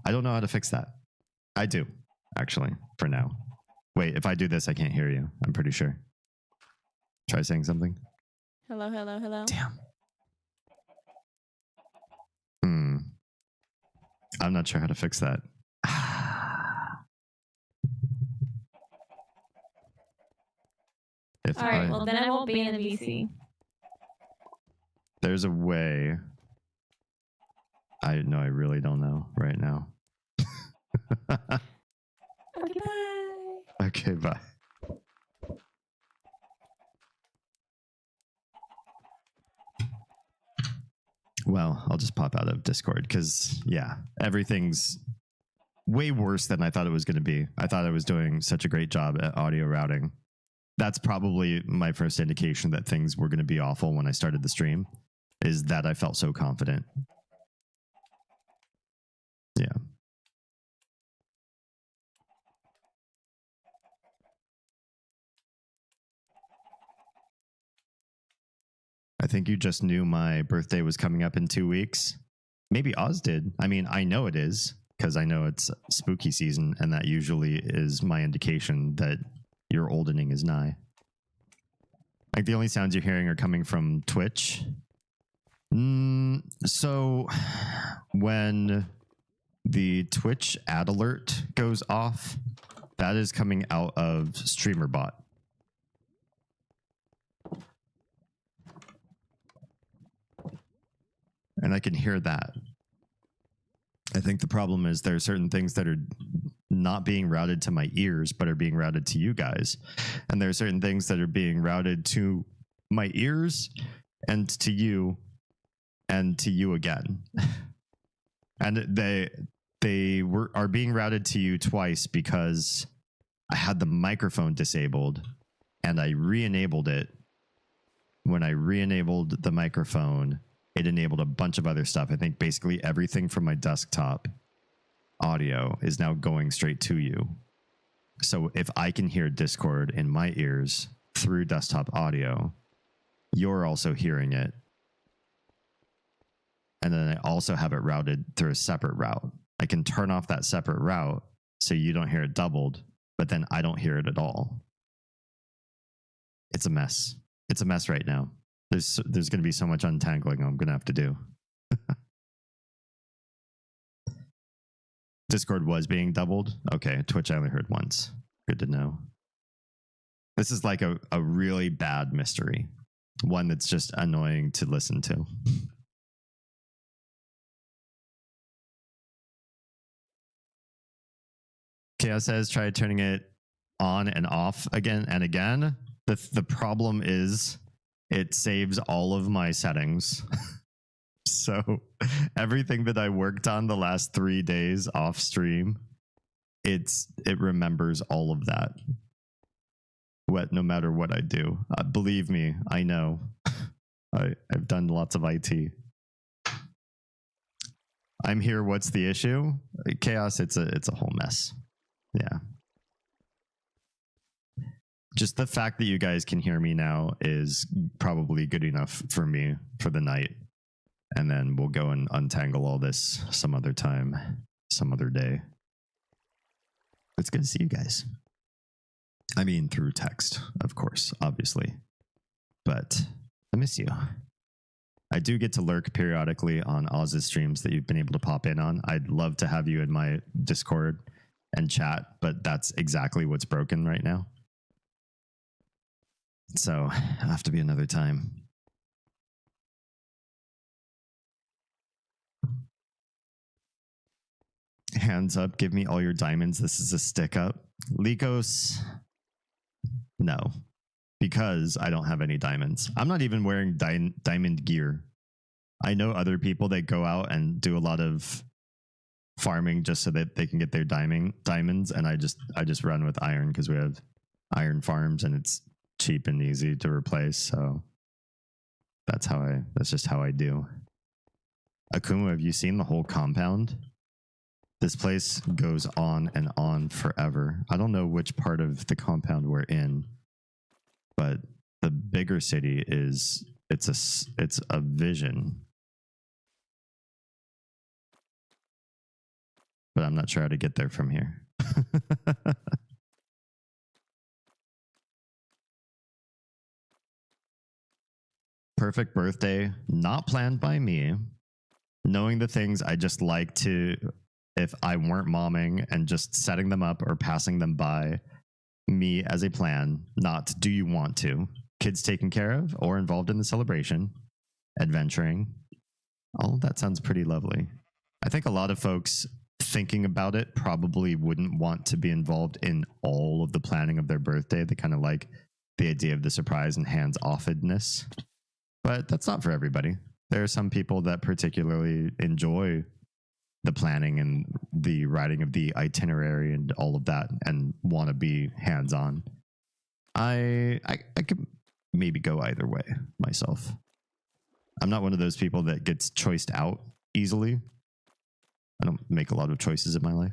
I don't know how to fix that. I do, actually, for now. Wait, if I do this, I can't hear you. I'm pretty sure. Try saying something. Hello. Damn. I'm not sure how to fix that. Alright, well then I won't be in the VC. There's a way. I really don't know right now. Okay, bye. Okay, bye. Well, I'll just pop out of Discord because, yeah, everything's way worse than I thought it was going to be. I thought I was doing such a great job at audio routing. That's probably my first indication that things were going to be awful when I started the stream, is that I felt so confident. Yeah. I think you just knew my birthday was coming up in 2 weeks. Maybe Oz did. I mean, I know it is because I know it's spooky season, and that usually is my indication that your oldening is nigh. Like the only sounds you're hearing are coming from Twitch. So when the Twitch ad alert goes off, that is coming out of StreamerBot. And I can hear that. I think the problem is there are certain things that are not being routed to my ears, but are being routed to you guys. And there are certain things that are being routed to my ears and to you again. And they are being routed to you twice because I had the microphone disabled and I re-enabled it. When I re-enabled the microphone, it enabled a bunch of other stuff. I think basically everything from my desktop audio is now going straight to you. So if I can hear Discord in my ears through desktop audio, you're also hearing it. And then I also have it routed through a separate route. I can turn off that separate route so you don't hear it doubled, but then I don't hear it at all. It's a mess. It's a mess right now. There's going to be so much untangling I'm going to have to do. Discord was being doubled. Okay, Twitch I only heard once. Good to know. This is like a really bad mystery. One that's just annoying to listen to. Chaos says try turning it on and off again and again. The problem is it saves all of my settings. So everything that I worked on the last 3 days off stream, it remembers all of that. No matter what I do. Believe me, I know. I've done lots of IT. I'm here. What's the issue? Chaos. It's a whole mess. Yeah. Just the fact that you guys can hear me now is probably good enough for me for the night. And then we'll go and untangle all this some other time, some other day. It's good to see you guys. I mean, through text, of course, obviously. But I miss you. I do get to lurk periodically on Oz's streams that you've been able to pop in on. I'd love to have you in my Discord and chat, but that's exactly what's broken right now. So, it'll have to be another time. Hands up, give me all your diamonds. This is a stick up. Lycos, no, because I don't have any diamonds. I'm not even wearing diamond gear. I know other people that go out and do a lot of farming just so that they can get their diamonds, and I just run with iron because we have iron farms and it's cheap and easy to replace. So that's just how I do. Akumu, have you seen the whole compound? This place goes on and on forever. I don't know which part of the compound we're in, but the bigger city it's a vision. But I'm not sure how to get there from here. Perfect birthday, not planned by me. Knowing the things I just like to, if I weren't momming and just setting them up or passing them by me as a plan, not do you want to. Kids taken care of or involved in the celebration, adventuring. All of that sounds pretty lovely. I think a lot of folks thinking about it probably wouldn't want to be involved in all of the planning of their birthday. They kind of like the idea of the surprise and hands-offedness. But that's not for everybody. There are some people that particularly enjoy the planning and the writing of the itinerary and all of that and want to be hands-on. I could maybe go either way myself. I'm not one of those people that gets choiced out easily. I don't make a lot of choices in my life.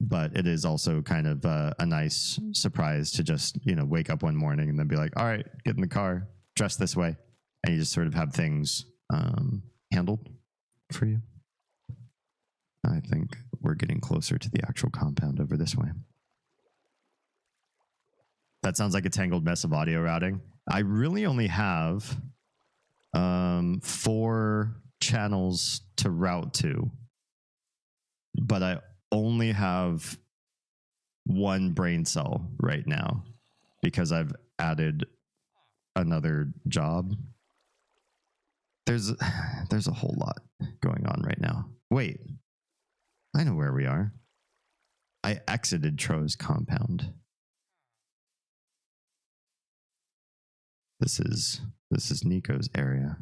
But it is also kind of a nice surprise to just, wake up one morning and then be like, all right, get in the car, dress this way. And you just sort of have things handled for you. I think we're getting closer to the actual compound over this way. That sounds like a tangled mess of audio routing. I really only have 4 channels to route to, but I only have 1 brain cell right now because I've added another job. There's a whole lot going on right now. Wait, I know where we are. I exited Tro's compound. This is Nico's area.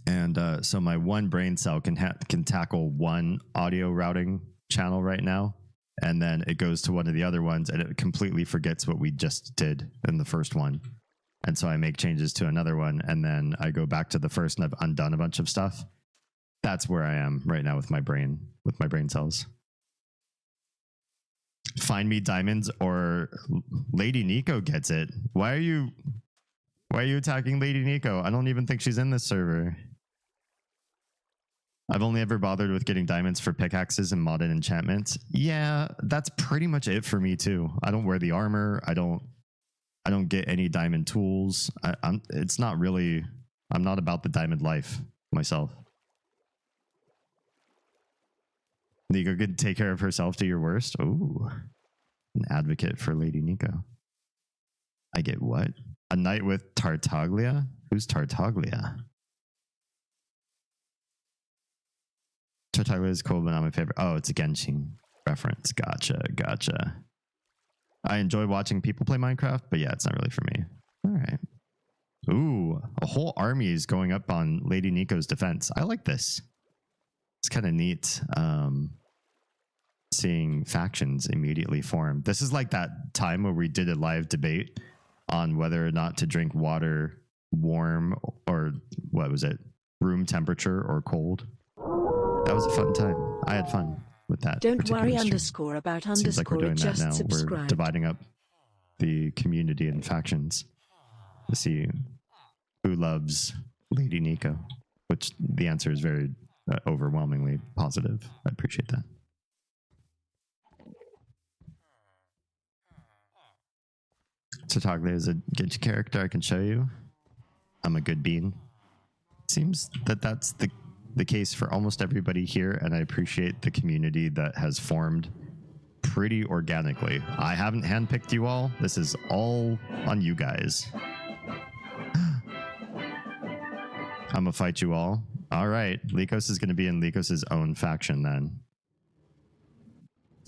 And so my 1 brain cell can tackle 1 audio routing channel right now, and then it goes to one of the other ones and it completely forgets what we just did in the first one. And so I make changes to another one, and then I go back to the first and I've undone a bunch of stuff. That's where I am right now with my brain cells. Find me diamonds or Lady Nico gets it. Why are you attacking Lady Nico? I don't even think she's in this server. I've only ever bothered with getting diamonds for pickaxes and modded enchantments. Yeah, that's pretty much it for me too. I don't wear the armor. I don't get any diamond tools. It's not really, I'm not about the diamond life myself. Nico could take care of herself to your worst. Ooh, an advocate for Lady Nico. I get what? A night with Tartaglia? Who's Tartaglia? Tartaglia is cool, but not my favorite. Oh, it's a Genshin reference. Gotcha. I enjoy watching people play Minecraft, but yeah, it's not really for me. All right. Ooh, a whole army is going up on Lady Nico's defense. I like this. It's kind of neat. Seeing factions immediately form. This is like that time where we did a live debate on whether or not to drink water warm or what was it? Room temperature or cold. That was a fun time. I had fun with that. Don't worry, underscore about underscore. Seems like we're doing that now. Subscribe. We're dividing up the community in factions to see who loves Lady Nico, which the answer is very overwhelmingly positive. I appreciate that. Tartaglia is a good character. I can show you. I'm a good bean. Seems that that's the case for almost everybody here, and I appreciate the community that has formed pretty organically. I haven't handpicked you all. This is all on you guys. I'm gonna fight you all. All right, Lycos is gonna be in Lycos's own faction then.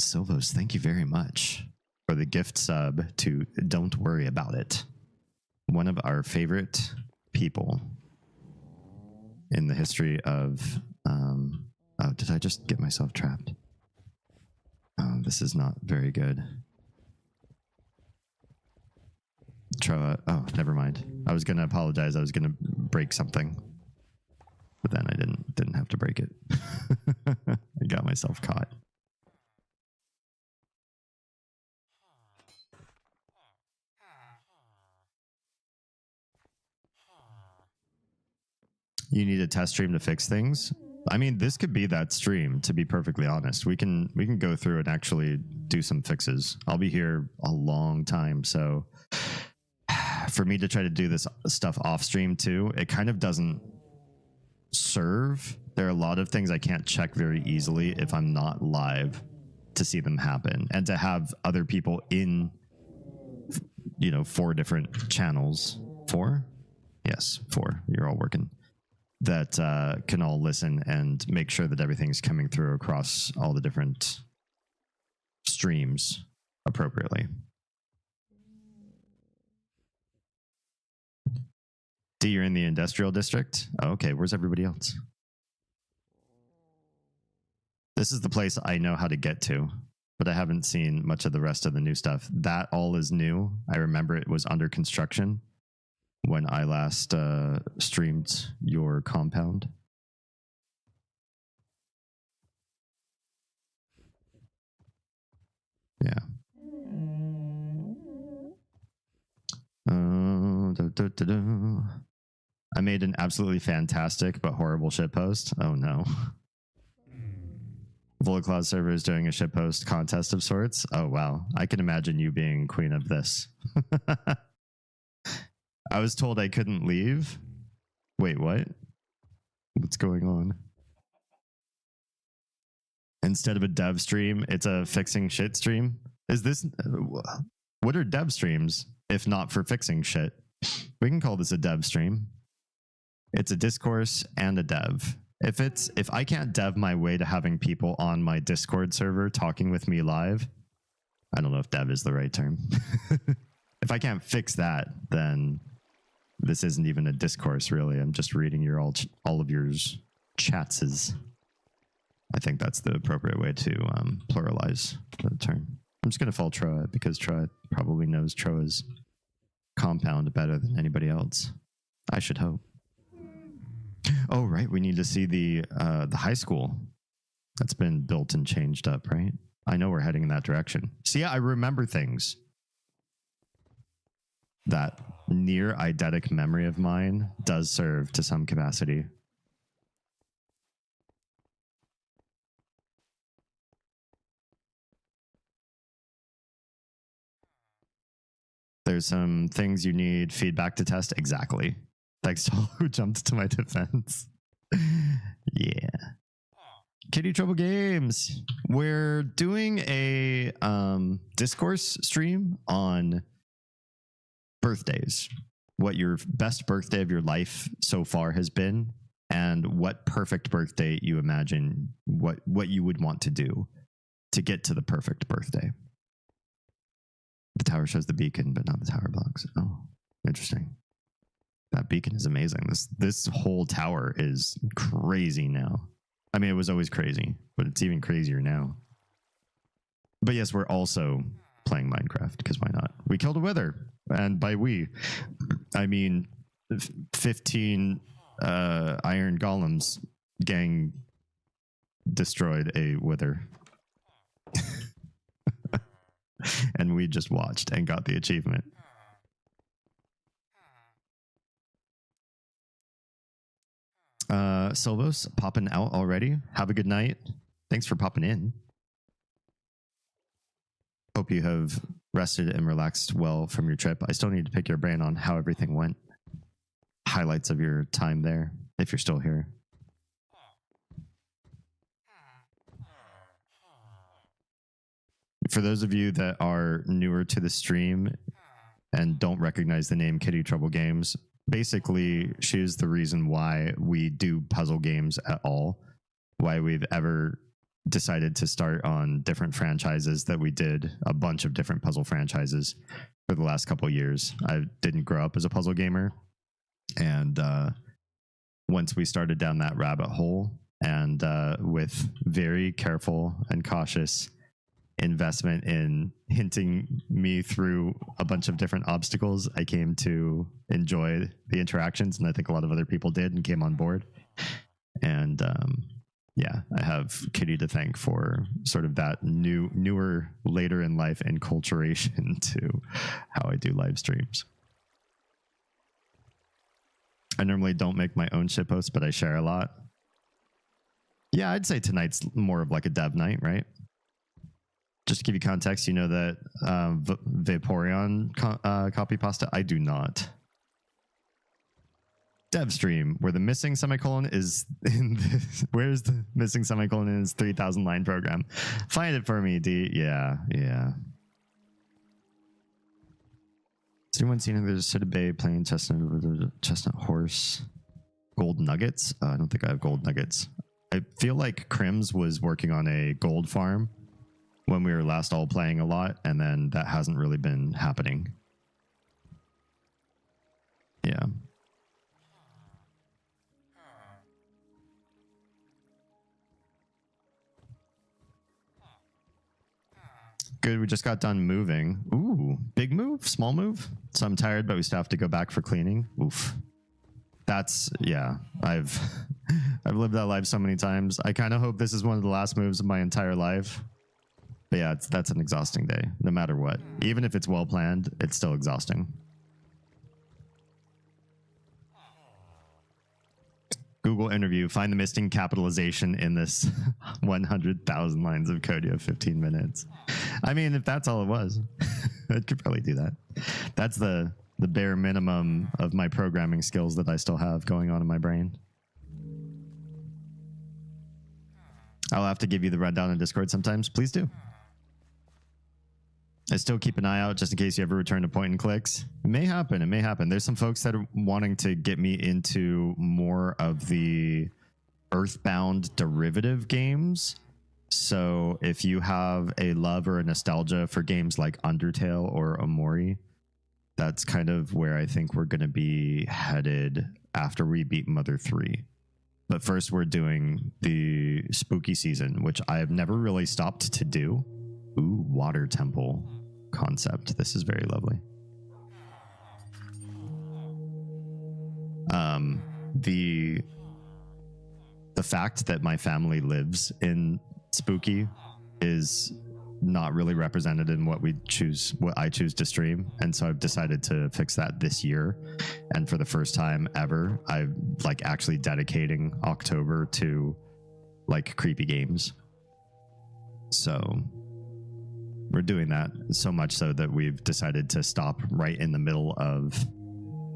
Silvos, thank you very much for the gift sub to Don't Worry About It. One of our favorite people in the history of oh, did I just get myself trapped? Oh, this is not very good. Troa, oh, never mind. I was gonna apologize. I was gonna break something, but then I didn't have to break it. I got myself caught. You need a test stream to fix things. I mean, this could be that stream, to be perfectly honest. We can go through and actually do some fixes. I'll be here a long time, so for me to try to do this stuff off stream too, it kind of doesn't serve. There are a lot of things I can't check very easily if I'm not live to see them happen, and to have other people in, you know, 4 different channels. 4? Yes, 4. You're all working. That can all listen and make sure that everything's coming through across all the different streams appropriately. D, you're in the industrial district? Oh, okay, where's everybody else? This is the place I know how to get to, but I haven't seen much of the rest of the new stuff. That all is new. I remember it was under construction when I last streamed your compound. Yeah. I made an absolutely fantastic but horrible shitpost. Oh no. Volaclaw server is doing a shitpost contest of sorts. Oh wow. I can imagine you being queen of this. I was told I couldn't leave. Wait, what? What's going on? Instead of a dev stream, it's a fixing shit stream? Is this... What are dev streams, if not for fixing shit? We can call this a dev stream. It's a discourse and a dev. If I can't dev my way to having people on my Discord server talking with me live, I don't know if dev is the right term. If I can't fix that, then this isn't even a discourse, really. I'm just reading your all of your chatses. I think that's the appropriate way to pluralize the term. I'm just going to follow Troa because Troa probably knows Troa's compound better than anybody else. I should hope. Oh, right. We need to see the high school that's been built and changed up, right? I know we're heading in that direction. See, I remember things. That near eidetic memory of mine does serve to some capacity. There's some things you need feedback to test. Exactly. Thanks to all who jumped to my defense. Yeah. Kitty Trouble Games. We're doing a discourse stream on birthdays. What your best birthday of your life so far has been, and what perfect birthday you imagine, what you would want to do to get to the perfect birthday. The tower shows the beacon, but not the tower blocks. Oh, interesting. That beacon is amazing. This whole tower is crazy now. I mean, it was always crazy, but it's even crazier now. But yes, we're also playing Minecraft, because why not? We killed a wither, and by we, I mean 15 iron golems gang destroyed a wither. And we just watched and got the achievement. Silvos popping out already. Have a good night. Thanks for popping in. Hope you have rested and relaxed well from your trip. I still need to pick your brain on how everything went. Highlights of your time there, if you're still here. For those of you that are newer to the stream and don't recognize the name Kitty Trouble Games, basically she is the reason why we do puzzle games at all, why we've ever decided to start on different franchises that we did, a bunch of different puzzle franchises for the last couple of years. I didn't grow up as a puzzle gamer, and once we started down that rabbit hole, and with very careful and cautious investment in hinting me through a bunch of different obstacles, I came to enjoy the interactions, and I think a lot of other people did and came on board. And yeah, I have Kitty to thank for sort of that newer, later in life enculturation to how I do live streams. I normally don't make my own shitposts, but I share a lot. Yeah, I'd say tonight's more of like a dev night, right? Just to give you context, you know that Vaporeon copy pasta? I do not. Dev stream, where the missing semicolon is in this. Where's the missing semicolon in his 3,000 line program? Find it for me, D. Yeah. Has anyone seen another City Bay playing chestnut horse? Gold nuggets? I don't think I have gold nuggets. I feel like Crims was working on a gold farm when we were last all playing a lot, and then that hasn't really been happening. Yeah. Good, we just got done moving. Ooh, big move, small move. So I'm tired, but we still have to go back for cleaning. Oof. That's, yeah, I've lived that life so many times. I kind of hope this is one of the last moves of my entire life. But yeah, that's an exhausting day, no matter what. Even if it's well planned, it's still exhausting. Google interview, find the missing capitalization in this 100,000 lines of code. You have 15 minutes. I mean, if that's all it was, I could probably do that. That's the bare minimum of my programming skills that I still have going on in my brain. I'll have to give you the rundown in Discord sometimes. Please do. I still keep an eye out just in case you ever return to point and clicks. It may happen. It may happen. There's some folks that are wanting to get me into more of the Earthbound derivative games. So if you have a love or a nostalgia for games like Undertale or Omori, that's kind of where I think we're going to be headed after we beat Mother 3. But first we're doing the spooky season, which I've never really stopped to do. Ooh, water temple concept. This is very lovely. The fact that my family lives in spooky is not really represented in what I choose to stream, and so I've decided to fix that this year. And for the first time ever, I'm like actually dedicating October to like creepy games. So we're doing that, so much so that we've decided to stop right in the middle of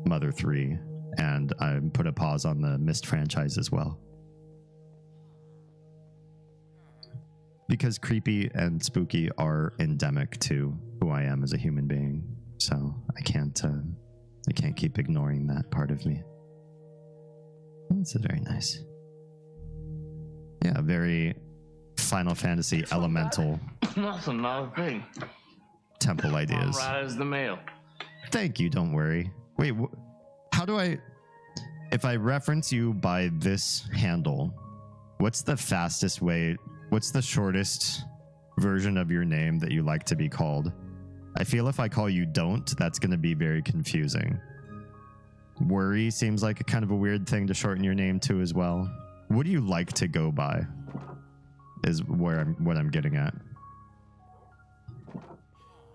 Mother 3, and I put a pause on the Myst franchise as well. Because creepy and spooky are endemic to who I am as a human being, so I can't keep ignoring that part of me. Oh, this is very nice. Yeah, very Final Fantasy elemental. That's another thing. Temple ideas. Right as the mail. Thank you. Don't worry. Wait, how do I? If I reference you by this handle, what's the fastest way? What's the shortest version of your name that you like to be called? I feel if I call you Don't, that's going to be very confusing. Worry seems like a kind of a weird thing to shorten your name to as well. What do you like to go by? Is what I'm getting at.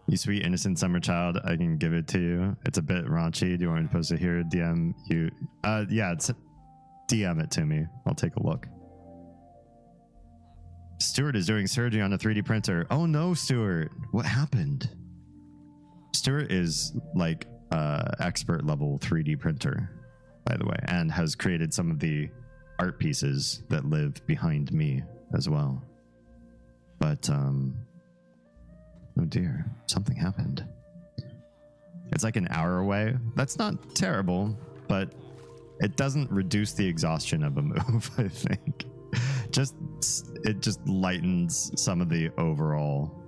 You sweet innocent summer child, I can give it to you. It's a bit raunchy. Do you want me to post it here? DM you? Yeah, it's DM it to me. I'll take a look. Stuart is doing surgery on a 3D printer. Oh no, Stuart! What happened? Stuart is like expert level 3D printer, by the way, and has created some of the art pieces that live behind me as well. But oh dear, something happened. It's like an hour away. That's not terrible, but it doesn't reduce the exhaustion of a move, I think. It just lightens some of the overall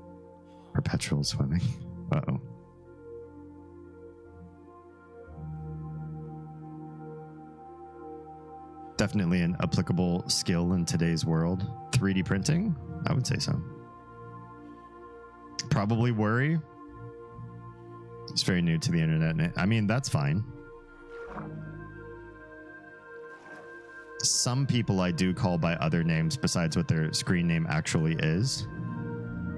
perpetual swimming. Uh-oh. Definitely an applicable skill in today's world. 3D printing? I would say so. Probably worry. It's very new to the internet. I mean, that's fine. Some people I do call by other names besides what their screen name actually is.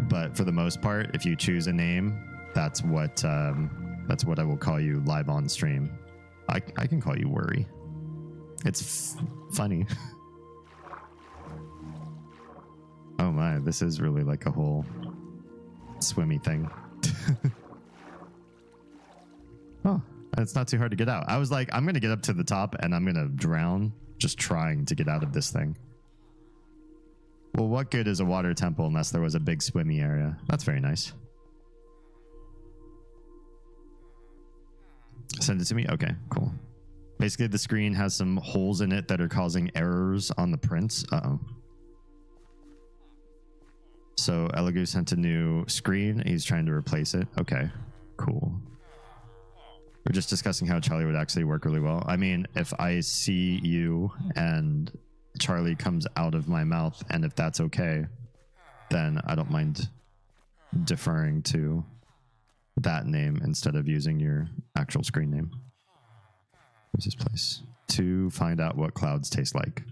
But for the most part, if you choose a name, that's what I will call you live on stream. I can call you Worry. It's funny. Oh my, this is really like a whole swimmy thing. Oh, it's not too hard to get out. I was like, I'm going to get up to the top and I'm going to drown just trying to get out of this thing. Well, what good is a water temple unless there was a big swimmy area? That's very nice. Send it to me? Okay, cool. Basically, the screen has some holes in it that are causing errors on the prints. Uh-oh. So Elegoo sent a new screen. He's trying to replace it. Okay, cool. We're just discussing how Charlie would actually work really well. I mean, if I see you and Charlie comes out of my mouth, and if that's okay, then I don't mind deferring to that name instead of using your actual screen name. Where's this place? To find out what clouds taste like.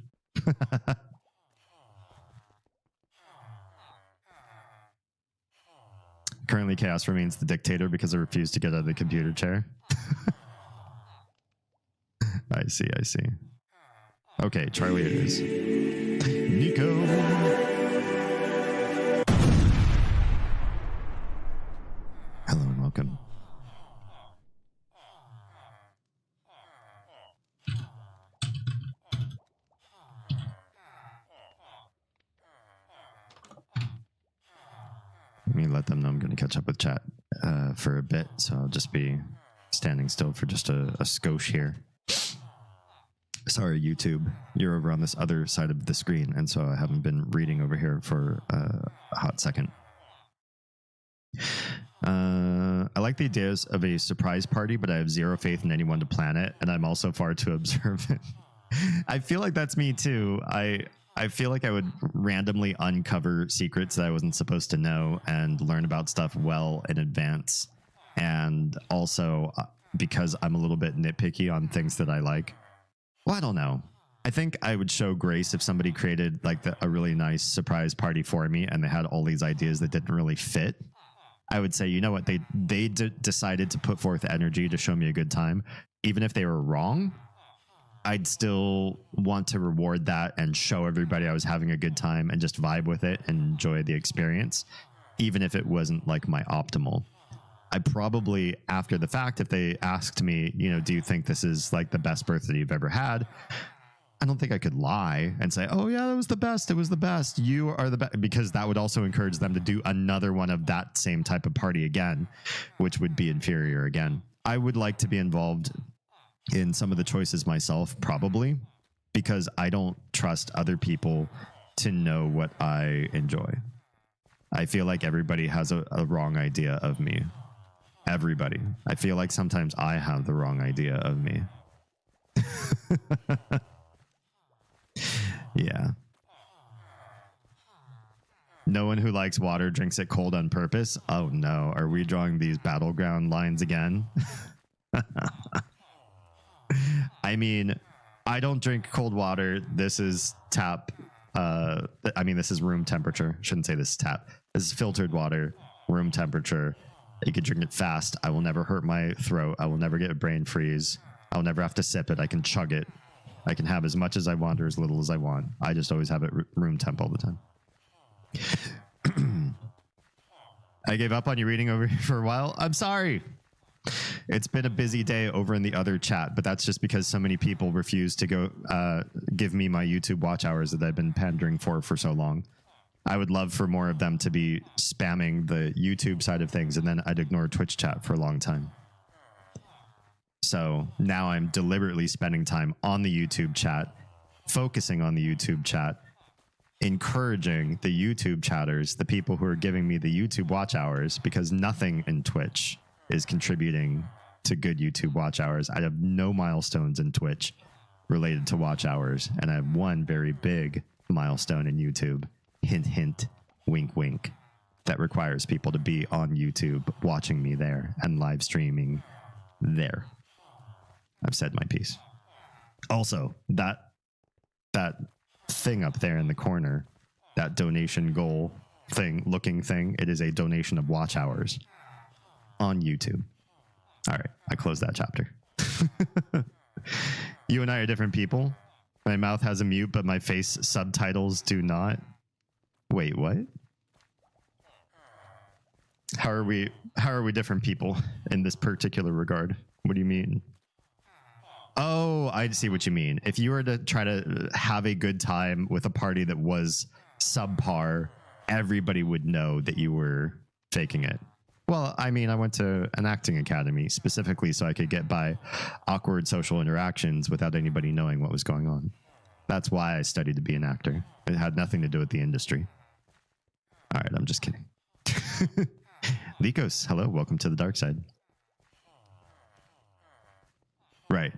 Currently, Chaos remains the dictator because I refuse to get out of the computer chair. I see, I see. Okay, Charlie it is. Nico! Hello and welcome. Let me let them know I'm going to catch up with chat for a bit, so I'll just be standing still for just a skosh here. Sorry, YouTube. You're over on this other side of the screen, and so I haven't been reading over here for a hot second. I like the ideas of a surprise party, but I have zero faith in anyone to plan it, and I'm also far too observant. I feel like that's me too. I feel like I would randomly uncover secrets that I wasn't supposed to know and learn about stuff well in advance. And also, because I'm a little bit nitpicky on things that I like, well, I don't know. I think I would show grace if somebody created like a really nice surprise party for me and they had all these ideas that didn't really fit. I would say, you know what, they decided to put forth energy to show me a good time. Even if they were wrong, I'd still want to reward that and show everybody I was having a good time and just vibe with it and enjoy the experience. even if it wasn't like my optimal. I probably, after the fact, if they asked me, you know, do you think this is like the best birthday you've ever had? I don't think I could lie and say, oh yeah, it was the best. It was the best. You are the best, because that would also encourage them to do another one of that same type of party again, which would be inferior again. I would like to be involved in some of the choices myself, probably, because I don't trust other people to know what I enjoy. I feel like everybody has a wrong idea of me. Everybody. I feel like sometimes I have the wrong idea of me. Yeah. No one who likes water drinks it cold on purpose. Oh no. Are we drawing these battleground lines again? I mean, I don't drink cold water. This is tap. This is room temperature. Shouldn't say this is tap. This is filtered water, room temperature. You can drink it fast. I will never hurt my throat. I will never get a brain freeze. I'll never have to sip it. I can chug it. I can have as much as I want or as little as I want. I just always have it room temp all the time. I gave up on you reading over here for a while. I'm sorry. It's been a busy day over in the other chat, but that's just because so many people refuse to go give me my YouTube watch hours that I've been pandering for so long. I would love for more of them to be spamming the YouTube side of things, and then I'd ignore Twitch chat for a long time. So now I'm deliberately spending time on the YouTube chat, focusing on the YouTube chat, encouraging the YouTube chatters, the people who are giving me the YouTube watch hours, because nothing in Twitch is contributing to good YouTube watch hours. I have no milestones in Twitch related to watch hours, and I have one very big milestone in YouTube, hint, hint, wink, wink, that requires people to be on YouTube watching me there and live streaming there. I've said my piece. Also, that thing up there in the corner, that donation goal thing, looking thing, it is a donation of watch hours on YouTube. All right, I closed that chapter. You and I are different people. My mouth has a mute, but my face subtitles do not. Wait, what? How are we different people in this particular regard? What do you mean? Oh, I see what you mean. If you were to try to have a good time with a party that was subpar, everybody would know that you were faking it. Well, I mean, I went to an acting academy specifically so I could get by awkward social interactions without anybody knowing what was going on. That's why I studied to be an actor. It had nothing to do with the industry. All right, I'm just kidding. Likos, hello, welcome to the dark side. Right.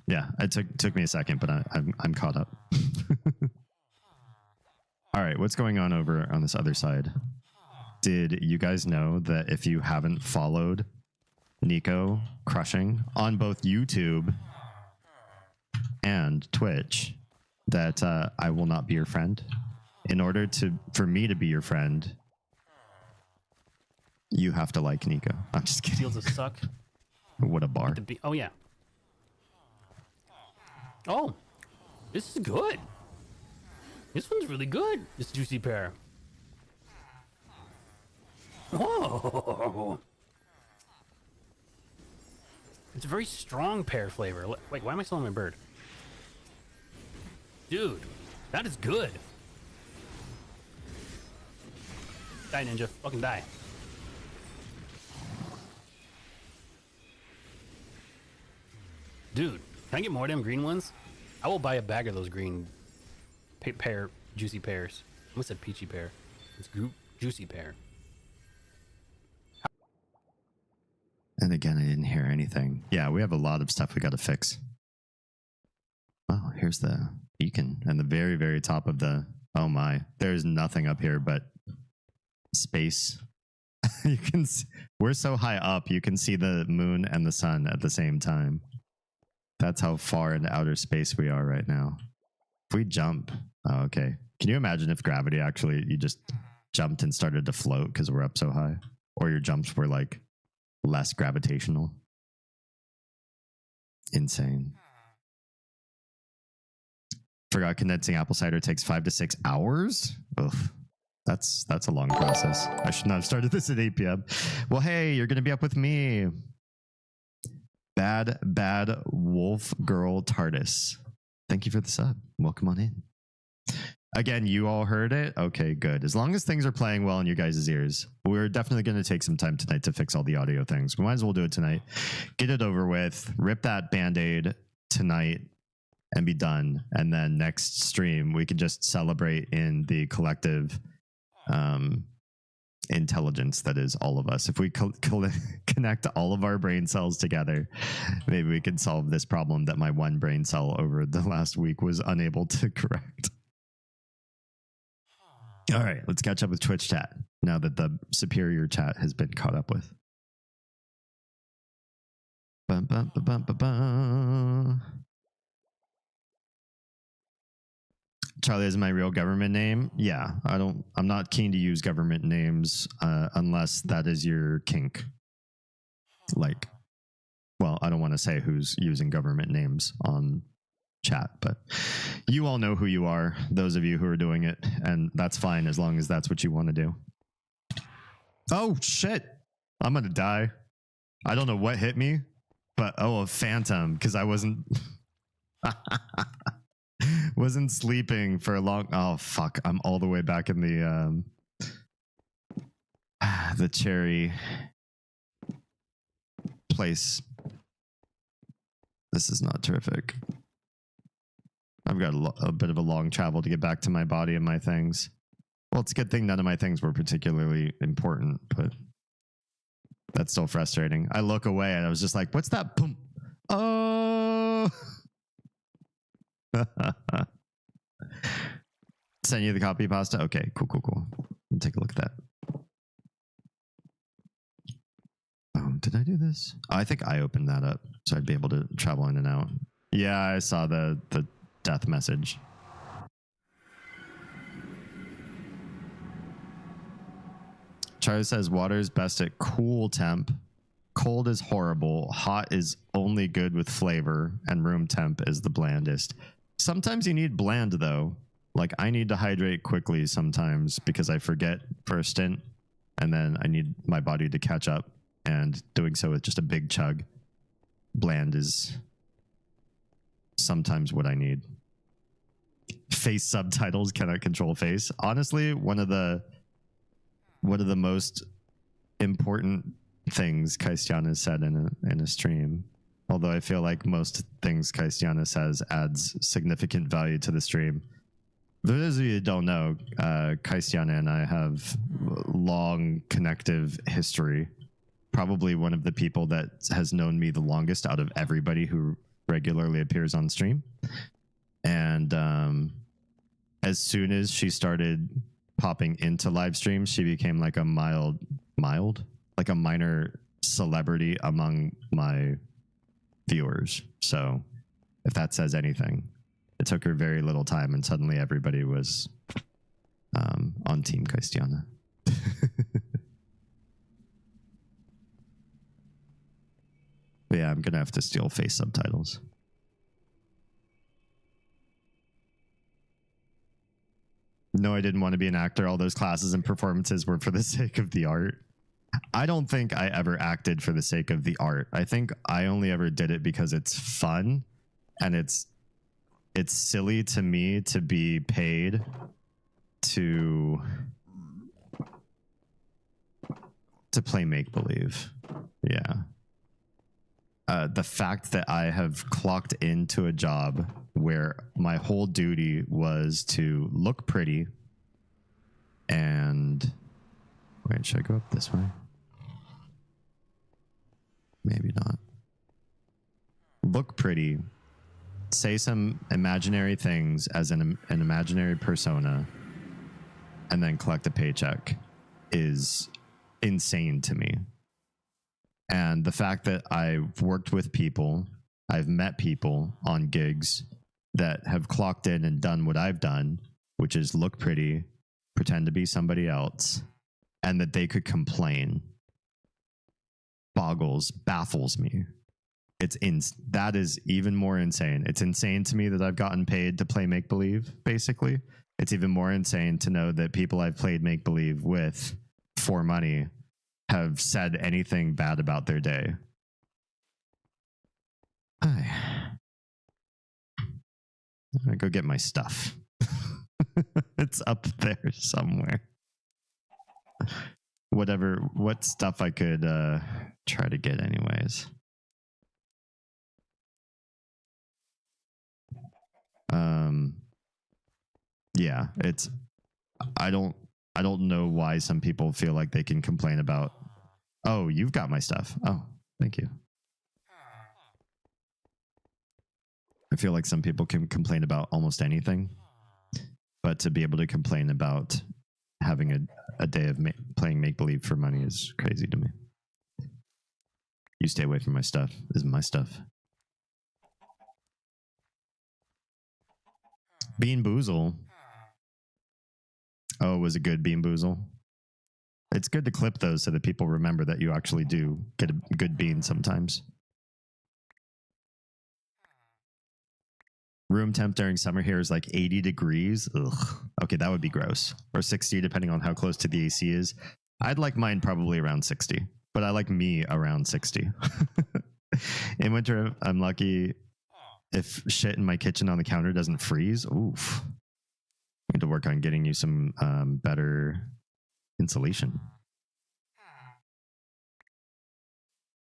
Yeah, it took me a second, but I'm caught up. All right, what's going on over on this other side? Did you guys know that if you haven't followed Nico Crushing on both YouTube and Twitch, that I will not be your friend? In order for me to be your friend, you have to like Nico. I'm just kidding. Fields of suck. What a bar. Oh, yeah. Oh, this is good. This one's really good, this juicy pear. Oh, it's a very strong pear flavor. Wait, why am I still on my bird? Dude, that is good. Die, ninja. Fucking die. Dude, can I get more of them green ones? I will buy a bag of those green juicy pears. I almost said peachy pear. It's juicy pear. And again, I didn't hear anything. Yeah, we have a lot of stuff we got to fix. Oh, here's the beacon. And the very, very top of the... Oh my. There's nothing up here but space. You can see, we're so high up, you can see the moon and the sun at the same time. That's how far into outer space we are right now. If we jump... Oh, okay. Can you imagine if gravity actually... You just jumped and started to float because we're up so high? Or your jumps were like... less gravitational. Insane. Forgot condensing apple cider takes 5 to 6 hours. Ugh, That's a long process. I should not have started this at 8 p.m. Well, hey, you're gonna be up with me. Bad wolf girl TARDIS. Thank you for the sub. Welcome on in. Again, you all heard it? Okay, good. As long as things are playing well in your guys' ears. We're definitely going to take some time tonight to fix all the audio things. We might as well do it tonight. Get it over with. Rip that Band-Aid tonight and be done. And then next stream, we can just celebrate in the collective intelligence that is all of us. If we connect all of our brain cells together, maybe we can solve this problem that my one brain cell over the last week was unable to correct. All right, let's catch up with Twitch chat now that the superior chat has been caught up with. Bum, bum, ba, bum, ba, bum. Charlie is my real government name. Yeah, I'm not keen to use government names unless that is your kink. Like, well, I don't want to say who's using government names on chat, but you all know who you are, those of you who are doing it, and that's fine as long as that's what you want to do. Oh shit, I'm gonna die. I don't know what hit me, but a phantom, because I wasn't sleeping for a long. Oh fuck, I'm all the way back in the cherry place. This is not terrific. I've got a bit of a long travel to get back to my body and my things. Well, it's a good thing none of my things were particularly important, but that's still frustrating. I look away and I was just like, what's that? Boom. Oh. Send you the copy pasta? Okay, cool. I'll take a look at that. Oh, did I do this? Oh, I think I opened that up so I'd be able to travel in and out. Yeah, I saw the death message. Charlie says water is best at cool temp. Cold is horrible. Hot is only good with flavor, and room temp is the blandest. Sometimes you need bland though. Like I need to hydrate quickly sometimes because I forget for a stint, and then I need my body to catch up, and doing so with just a big chug. Bland is sometimes what I need. Face subtitles, cannot control face. Honestly, one of the most important things Kaistiana said in a stream. Although I feel like most things Kaistiana says adds significant value to the stream. For those of you that don't know, Kaistiana and I have long connective history. Probably one of the people that has known me the longest out of everybody who regularly appears on stream. And as soon as she started popping into live streams, she became like a like a minor celebrity among my viewers. So if that says anything, it took her very little time and suddenly everybody was on Team Kaistiana. But yeah, I'm gonna have to steal face subtitles. No, I didn't want to be an actor. All those classes and performances were for the sake of the art. I don't think I ever acted for the sake of the art. I think I only ever did it because it's fun, and it's silly to me to be paid to play make-believe. Yeah. The fact that I have clocked into a job where my whole duty was to look pretty and wait, should I go up this way? Maybe not. Look pretty, say some imaginary things as an imaginary persona, and then collect a paycheck is insane to me. And the fact that I've worked with people, I've met people on gigs that have clocked in and done what I've done, which is look pretty, pretend to be somebody else, and that they could complain, baffles me. That is even more insane. It's insane to me that I've gotten paid to play make believe. Basically, it's even more insane to know that people I've played make believe with for money have said anything bad about their day. I'm gonna go get my stuff. It's up there somewhere. What stuff I could try to get anyways. Yeah, I don't know why some people feel like they can complain about, oh, you've got my stuff. Oh, thank you. I feel like some people can complain about almost anything, but to be able to complain about having a day of playing make-believe for money is crazy to me. You stay away from my stuff. This is my stuff. Bean Boozle. Oh, it was a good Bean Boozle. It's good to clip those so that people remember that you actually do get a good bean sometimes. Room temp during summer here is like 80 degrees. Ugh. Okay, that would be gross. Or 60, depending on how close to the AC is. I'd like mine probably around 60, but I like me around 60. In winter, I'm lucky if shit in my kitchen on the counter doesn't freeze. Oof. I need to work on getting you some better insulation.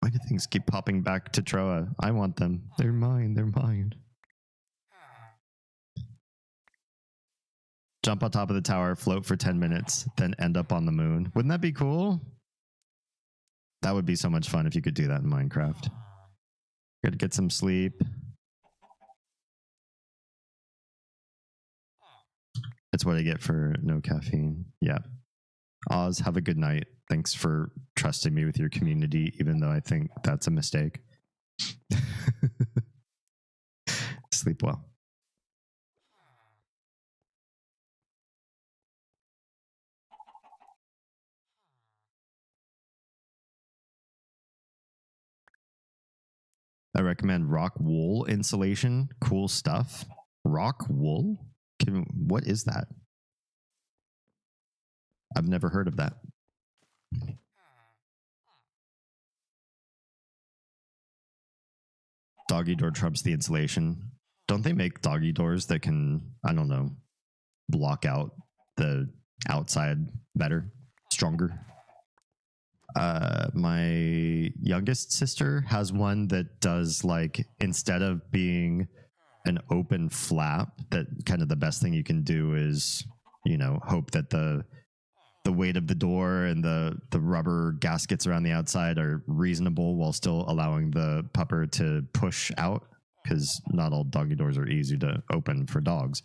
Why do things keep popping back to Troa? I want them. They're mine. They're mine. Jump on top of the tower, float for 10 minutes, then end up on the moon. Wouldn't that be cool? That would be so much fun if you could do that in Minecraft. Gotta get some sleep. That's what I get for no caffeine. Yeah. Oz, have a good night. Thanks for trusting me with your community, even though I think that's a mistake. Sleep well. I recommend rock wool insulation. Cool stuff. Rock wool? What is that? I've never heard of that. Doggy door trumps the insulation. Don't they make doggy doors that can, I don't know, block out the outside better, stronger? My youngest sister has one that does, like, instead of being an open flap, that kind of the best thing you can do is, you know, hope that the weight of the door and the rubber gaskets around the outside are reasonable while still allowing the pupper to push out, because not all doggy doors are easy to open for dogs.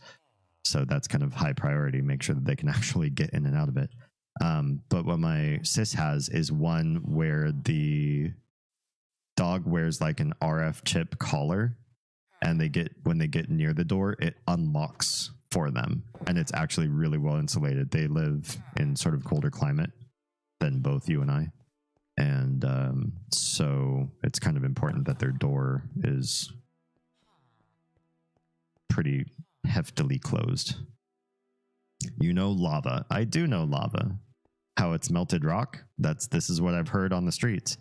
So that's kind of high priority. Make sure that they can actually get in and out of it. But what my sis has is one where the dog wears like an RF chip collar, and when they get near the door, it unlocks for them, and it's actually really well insulated. They live in sort of colder climate than both you and I, and so it's kind of important that their door is pretty heftily closed. You know lava. I do know lava. How it's melted rock? This is what I've heard on the streets.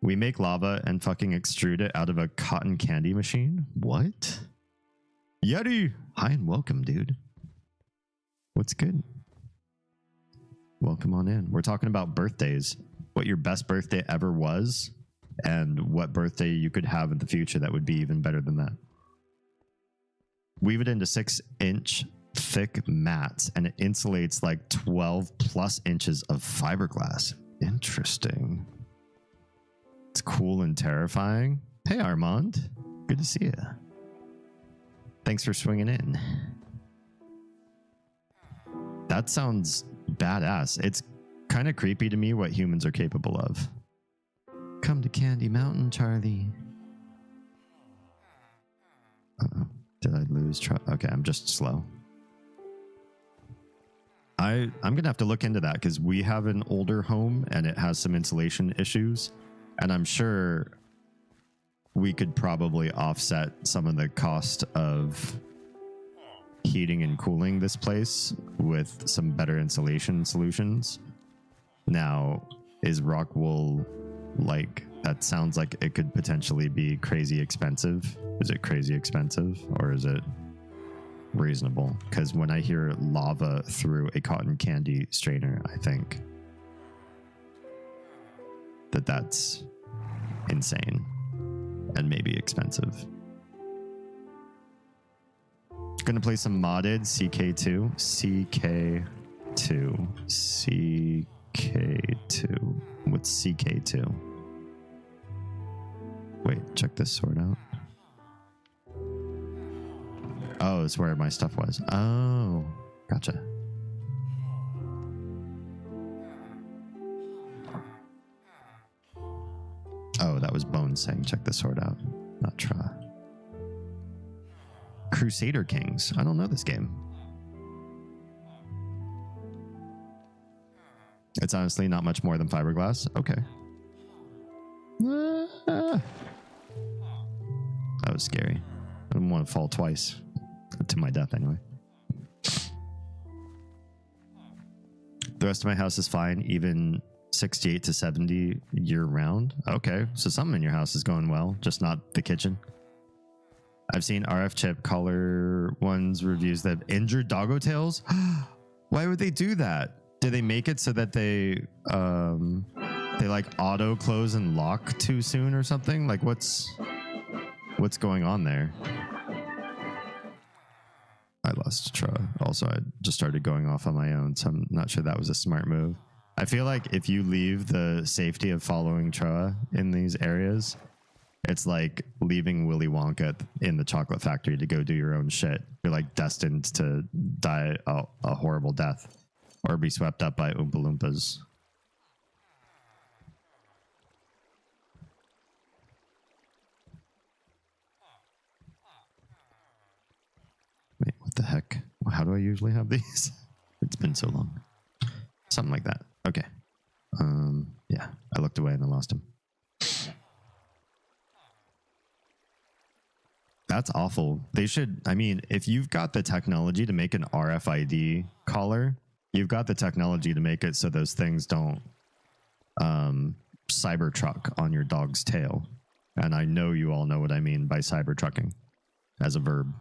We make lava and fucking extrude it out of a cotton candy machine? What? Yeti! Hi and welcome, dude. What's good? Welcome on in. We're talking about birthdays. What your best birthday ever was, and what birthday you could have in the future that would be even better than that. Weave it into 6-inch thick mats, and it insulates like 12 plus inches of fiberglass. Interesting. It's cool and terrifying. Hey, Armand. Good to see you. Thanks for swinging in. That sounds badass. It's kind of creepy to me what humans are capable of. Come to Candy Mountain, Charlie. Uh-oh. Did I lose track? Okay, I'm just slow. I'm going to have to look into that, because we have an older home and it has some insulation issues. And I'm sure we could probably offset some of the cost of heating and cooling this place with some better insulation solutions. Now, is rock wool like, that sounds like it could potentially be crazy expensive. Is it crazy expensive or is it reasonable? Because when I hear lava through a cotton candy strainer, I think that that's insane and maybe expensive. Gonna play some modded CK2. CK2. What's CK2? Wait, check this sword out. Oh, it's where my stuff was. Oh, gotcha. Oh, that was Bones saying check the sword out, not Tra. Crusader Kings. I don't know this game. It's honestly not much more than fiberglass. Okay. That was scary. I didn't want to fall twice. To my death, anyway. The rest of my house is fine, even 68 to 70 year round. Okay, so something in your house is going well, just not the kitchen. I've seen RF chip color ones reviews that have injured doggo tails. Why would they do that? Did they make it so that they like auto close and lock too soon or something? Like what's going on there? I lost Tra. Also, I just started going off on my own, so I'm not sure that was a smart move. I feel like if you leave the safety of following Tra in these areas, it's like leaving Willy Wonka in the chocolate factory to go do your own shit. You're like destined to die a horrible death or be swept up by Oompa Loompas. Wait, what the heck? How do I usually have these? It's been so long. Something like that. Okay. Yeah, I looked away and I lost him. That's awful. They should, I mean, if you've got the technology to make an RFID collar, you've got the technology to make it so those things don't Cybertruck on your dog's tail. And I know you all know what I mean by Cybertrucking as a verb.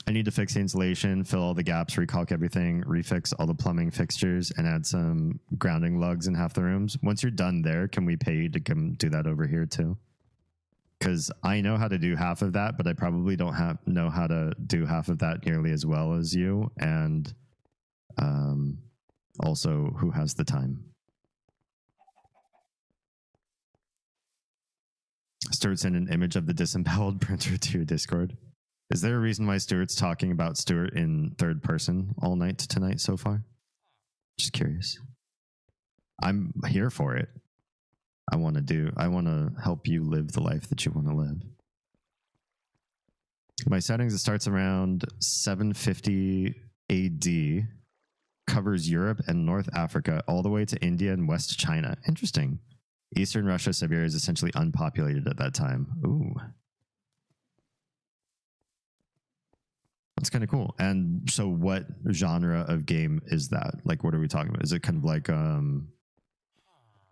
I need to fix the insulation, fill all the gaps, recalc everything, refix all the plumbing fixtures, and add some grounding lugs in half the rooms. Once you're done there, can we pay you to come do that over here too? Because I know how to do half of that, but I probably don't know how to do half of that nearly as well as you. And also, who has the time? Stuart sent an image of the disemboweled printer to your Discord. Is there a reason why Stuart's talking about Stuart in third person all night tonight so far? Just curious. I'm here for it. I want to help you live the life that you want to live. My settings, it starts around 750 AD, covers Europe and North Africa, all the way to India and West China. Interesting. Eastern Russia, Siberia is essentially unpopulated at that time. Ooh. That's kind of cool. And so what genre of game is that? Like, what are we talking about? Is it kind of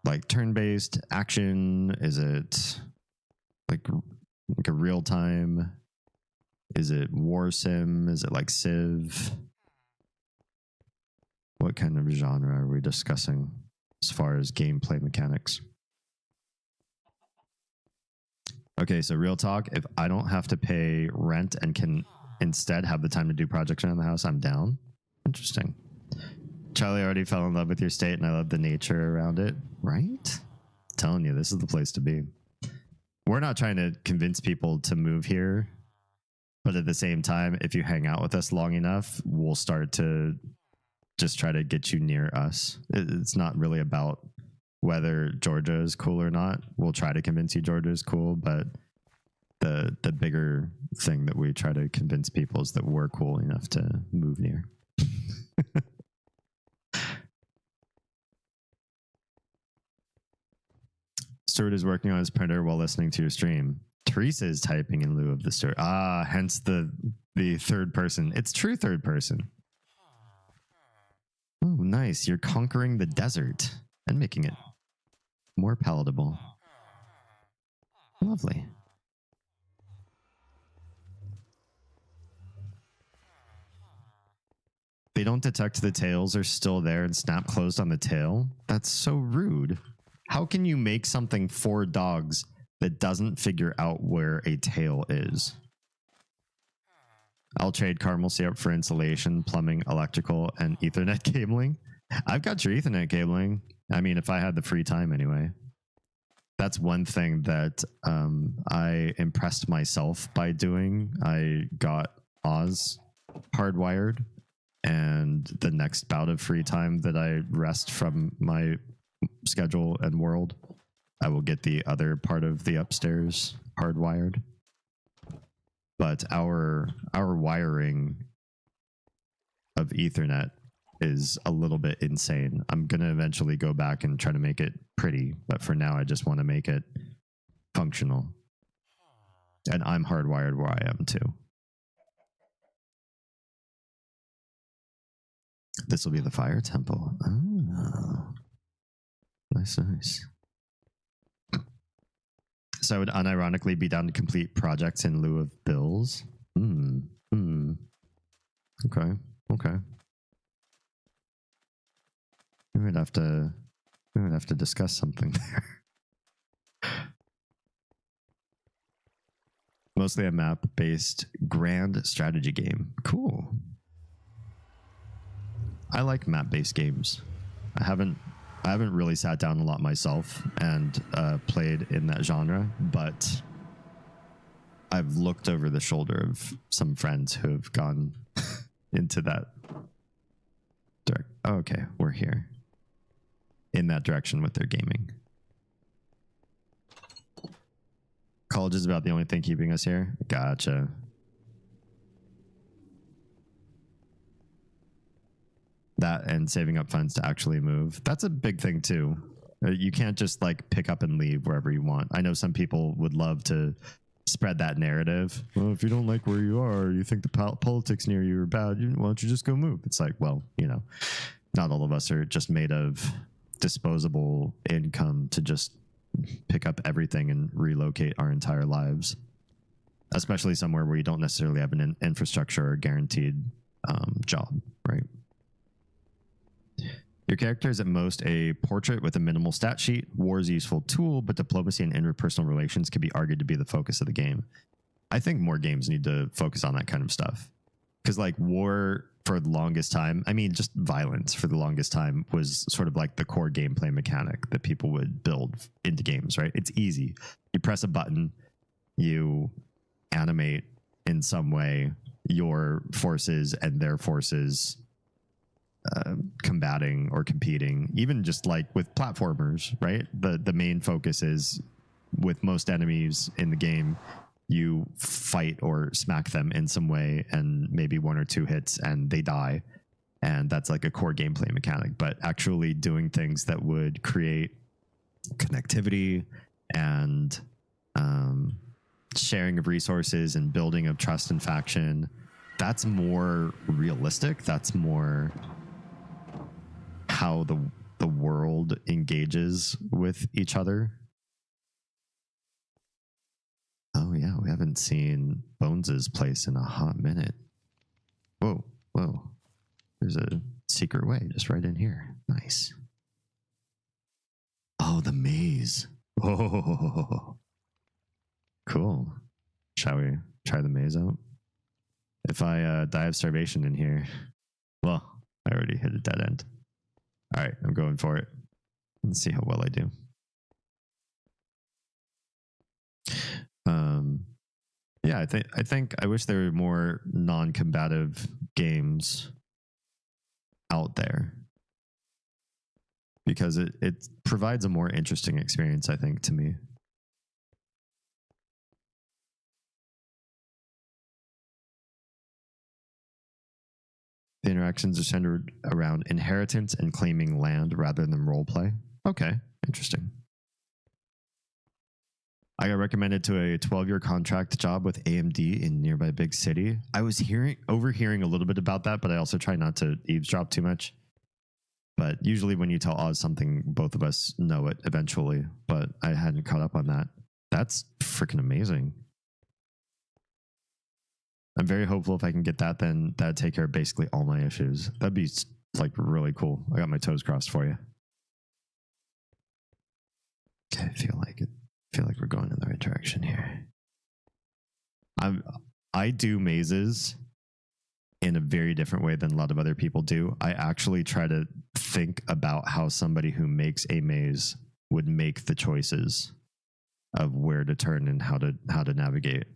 like turn-based action? Is it like a real time? Is it war sim? Is it like Civ? What kind of genre are we discussing as far as gameplay mechanics? Okay, so real talk, if I don't have to pay rent and can instead have the time to do projects around the house, I'm down. Interesting. Charlie already fell in love with your state and I love the nature around it. Right? I'm telling you, this is the place to be. We're not trying to convince people to move here, but at the same time, if you hang out with us long enough, we'll start to just try to get you near us. It's not really about whether Georgia is cool or not. We'll try to convince you Georgia is cool, but the bigger thing that we try to convince people is that we're cool enough to move near. Stuart is working on his printer while listening to your stream. Teresa is typing in lieu of the Stuart. Ah, hence the third person. It's true third person. Oh, nice. You're conquering the desert and making it more palatable. Lovely. They don't detect the tails are still there and snap closed on the tail. That's so rude. How can you make something for dogs that doesn't figure out where a tail is? I'll trade caramel syrup for insulation, plumbing, electrical, and Ethernet cabling. I've got your Ethernet cabling. I mean, if I had the free time anyway. That's one thing that I impressed myself by doing. I got Oz hardwired, and the next bout of free time that I rest from my schedule and world, I will get the other part of the upstairs hardwired. But our wiring of Ethernet is a little bit insane. I'm going to eventually go back and try to make it pretty, but for now I just want to make it functional. And I'm hardwired where I am too. This will be the fire temple. Oh. Nice, nice. So I would unironically be down to complete projects in lieu of bills. Okay, okay. We would have to discuss something there. Mostly a map-based grand strategy game. Cool. I like map-based games. I haven't really sat down a lot myself and played in that genre, but I've looked over the shoulder of some friends who have gone into that direct. Oh, okay, we're here. In that direction with their gaming. College is about the only thing keeping us here. Gotcha. That and saving up funds to actually move. That's a big thing too. You can't just like pick up and leave wherever you want. I know some people would love to spread that narrative. Well, if you don't like where you are, you think the politics near you are bad, why don't you just go move? It's like, well, you know, not all of us are just made of disposable income to just pick up everything and relocate our entire lives, especially somewhere where you don't necessarily have an infrastructure or guaranteed job, right? Your character is at most a portrait with a minimal stat sheet. War is a useful tool, but diplomacy and interpersonal relations can be argued to be the focus of the game. I think more games need to focus on that kind of stuff. Because like war for the longest time, I mean, just violence for the longest time was sort of like the core gameplay mechanic that people would build into games, right? It's easy. You press a button, you animate in some way your forces and their forces combating or competing, even just like with platformers, right? The main focus is with most enemies in the game, you fight or smack them in some way and maybe one or two hits and they die. And that's like a core gameplay mechanic, but actually doing things that would create connectivity and sharing of resources and building of trust and faction, that's more realistic. That's more how the world engages with each other. Oh yeah, we haven't seen Bones's place in a hot minute. Whoa, whoa. There's a secret way just right in here. Nice. Oh, the maze. Oh, cool. Shall we try the maze out? If I die of starvation in here, well, I already hit a dead end. All right, I'm going for it. Let's see how well I do. Yeah, I think I wish there were more non-combative games out there because it provides a more interesting experience, I think, to me. The interactions are centered around inheritance and claiming land rather than role play. Okay, interesting. I got recommended to a 12-year contract job with AMD in nearby big city. I was overhearing a little bit about that, but I also try not to eavesdrop too much. But usually when you tell Oz something, both of us know it eventually, but I hadn't caught up on that. That's freaking amazing. I'm very hopeful if I can get that, then that'd take care of basically all my issues. That'd be like really cool. I got my toes crossed for you. Okay, I feel like it. Feel like we're going in the right direction here. I do mazes in a very different way than a lot of other people do. I actually try to think about how somebody who makes a maze would make the choices of where to turn and how to navigate.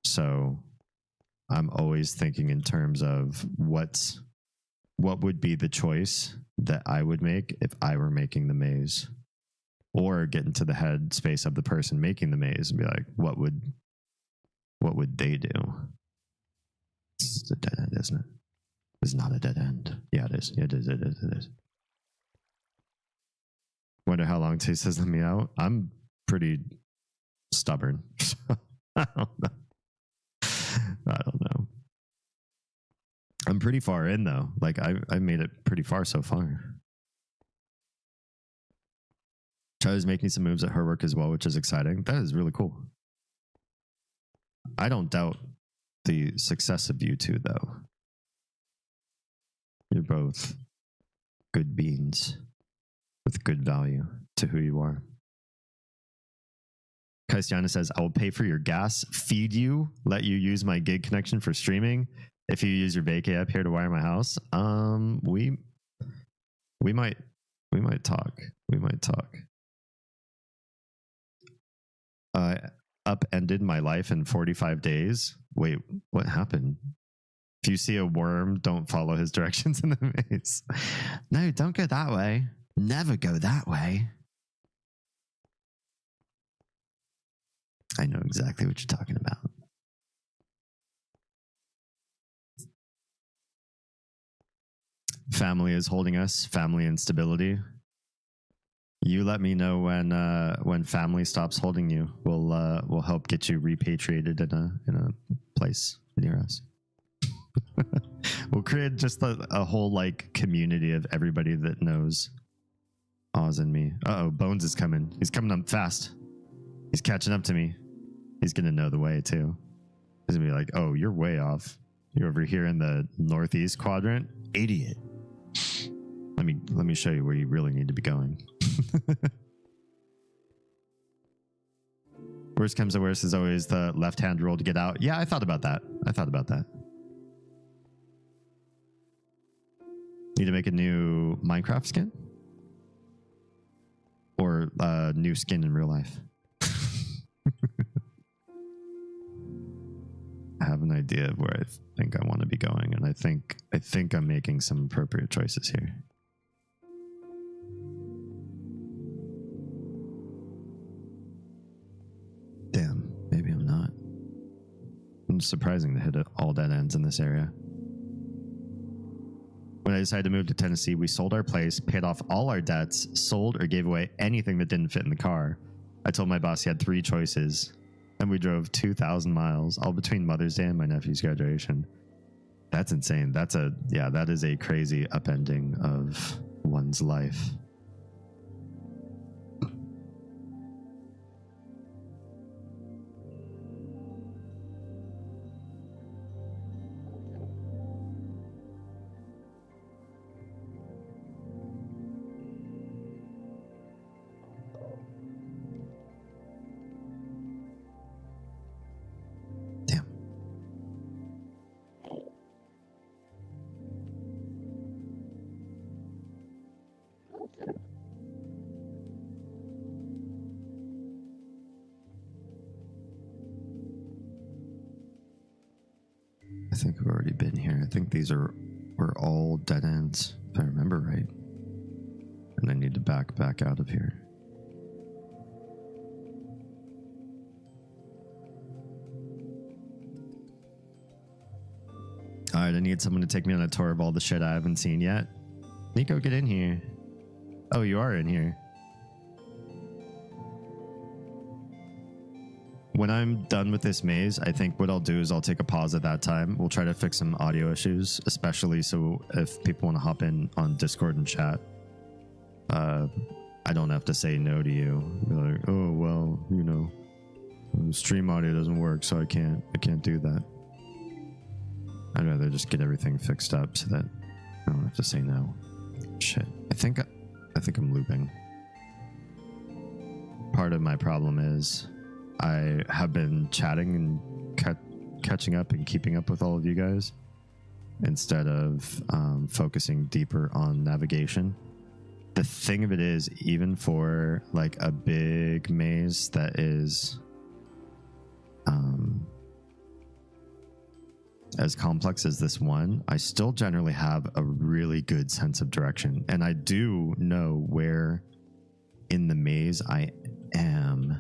So I'm always thinking in terms of what would be the choice that I would make if I were making the maze. Or get into the head space of the person making the maze and be like, what would they do? This is a dead end, isn't it? It's not a dead end. Yeah, it is. It is. Wonder how long till he says let me out. I'm pretty stubborn. So I don't know. I'm pretty far in though. Like I made it pretty far so far. Charlie's making some moves at her work as well, which is exciting. That is really cool. I don't doubt the success of you two, though. You're both good beings with good value to who you are. Christiana says, I will pay for your gas, feed you, let you use my gig connection for streaming. If you use your vacay app here to wire my house, we might talk. We might talk. Upended my life in 45 days. Wait, what happened? If you see a worm, don't follow his directions in the maze. No, don't go that way. Never go that way. I know exactly what you're talking about. Family is holding us. Family instability. You let me know when family stops holding you. We'll help get you repatriated in a place near us. We'll create just a whole like community of everybody that knows Oz and me. Uh-oh, Bones is coming. He's coming up fast. He's catching up to me. He's gonna know the way too. He's gonna be like, oh, you're way off. You're over here in the northeast quadrant. Idiot. Let me show you where you really need to be going. Worst comes to worst is always the left-hand roll to get out. Yeah, I thought about that. Need to make a new Minecraft skin? Or a new skin in real life? I have an idea of where I think I want to be going, and I think I'm making some appropriate choices here. Damn, maybe I'm not. It's surprising to hit all dead ends in this area. When I decided to move to Tennessee, we sold our place, paid off all our debts, sold or gave away anything that didn't fit in the car. I told my boss he had 3 choices, and we drove 2,000 miles, all between Mother's Day and my nephew's graduation. That's insane. That is a crazy upending of one's life. I think we've already been here. I think these were all dead ends, if I remember right. And I need to back out of here. Alright, I need someone to take me on a tour of all the shit I haven't seen yet. Nico, get in here. Oh, you are in here. when I'm done with this maze, I think what I'll do is I'll take a pause at that time. We'll try to fix some audio issues, especially so if people want to hop in on Discord and chat, I don't have to say no to you. Be like, oh well, you know, stream audio doesn't work, so I can't do that. I'd rather just get everything fixed up so that I don't have to say no. Shit. I think I'm looping. Part of my problem is I have been chatting and catching up and keeping up with all of you guys instead of focusing deeper on navigation. The thing of it is, even for like a big maze that is as complex as this one, I still generally have a really good sense of direction, and I do know where in the maze I am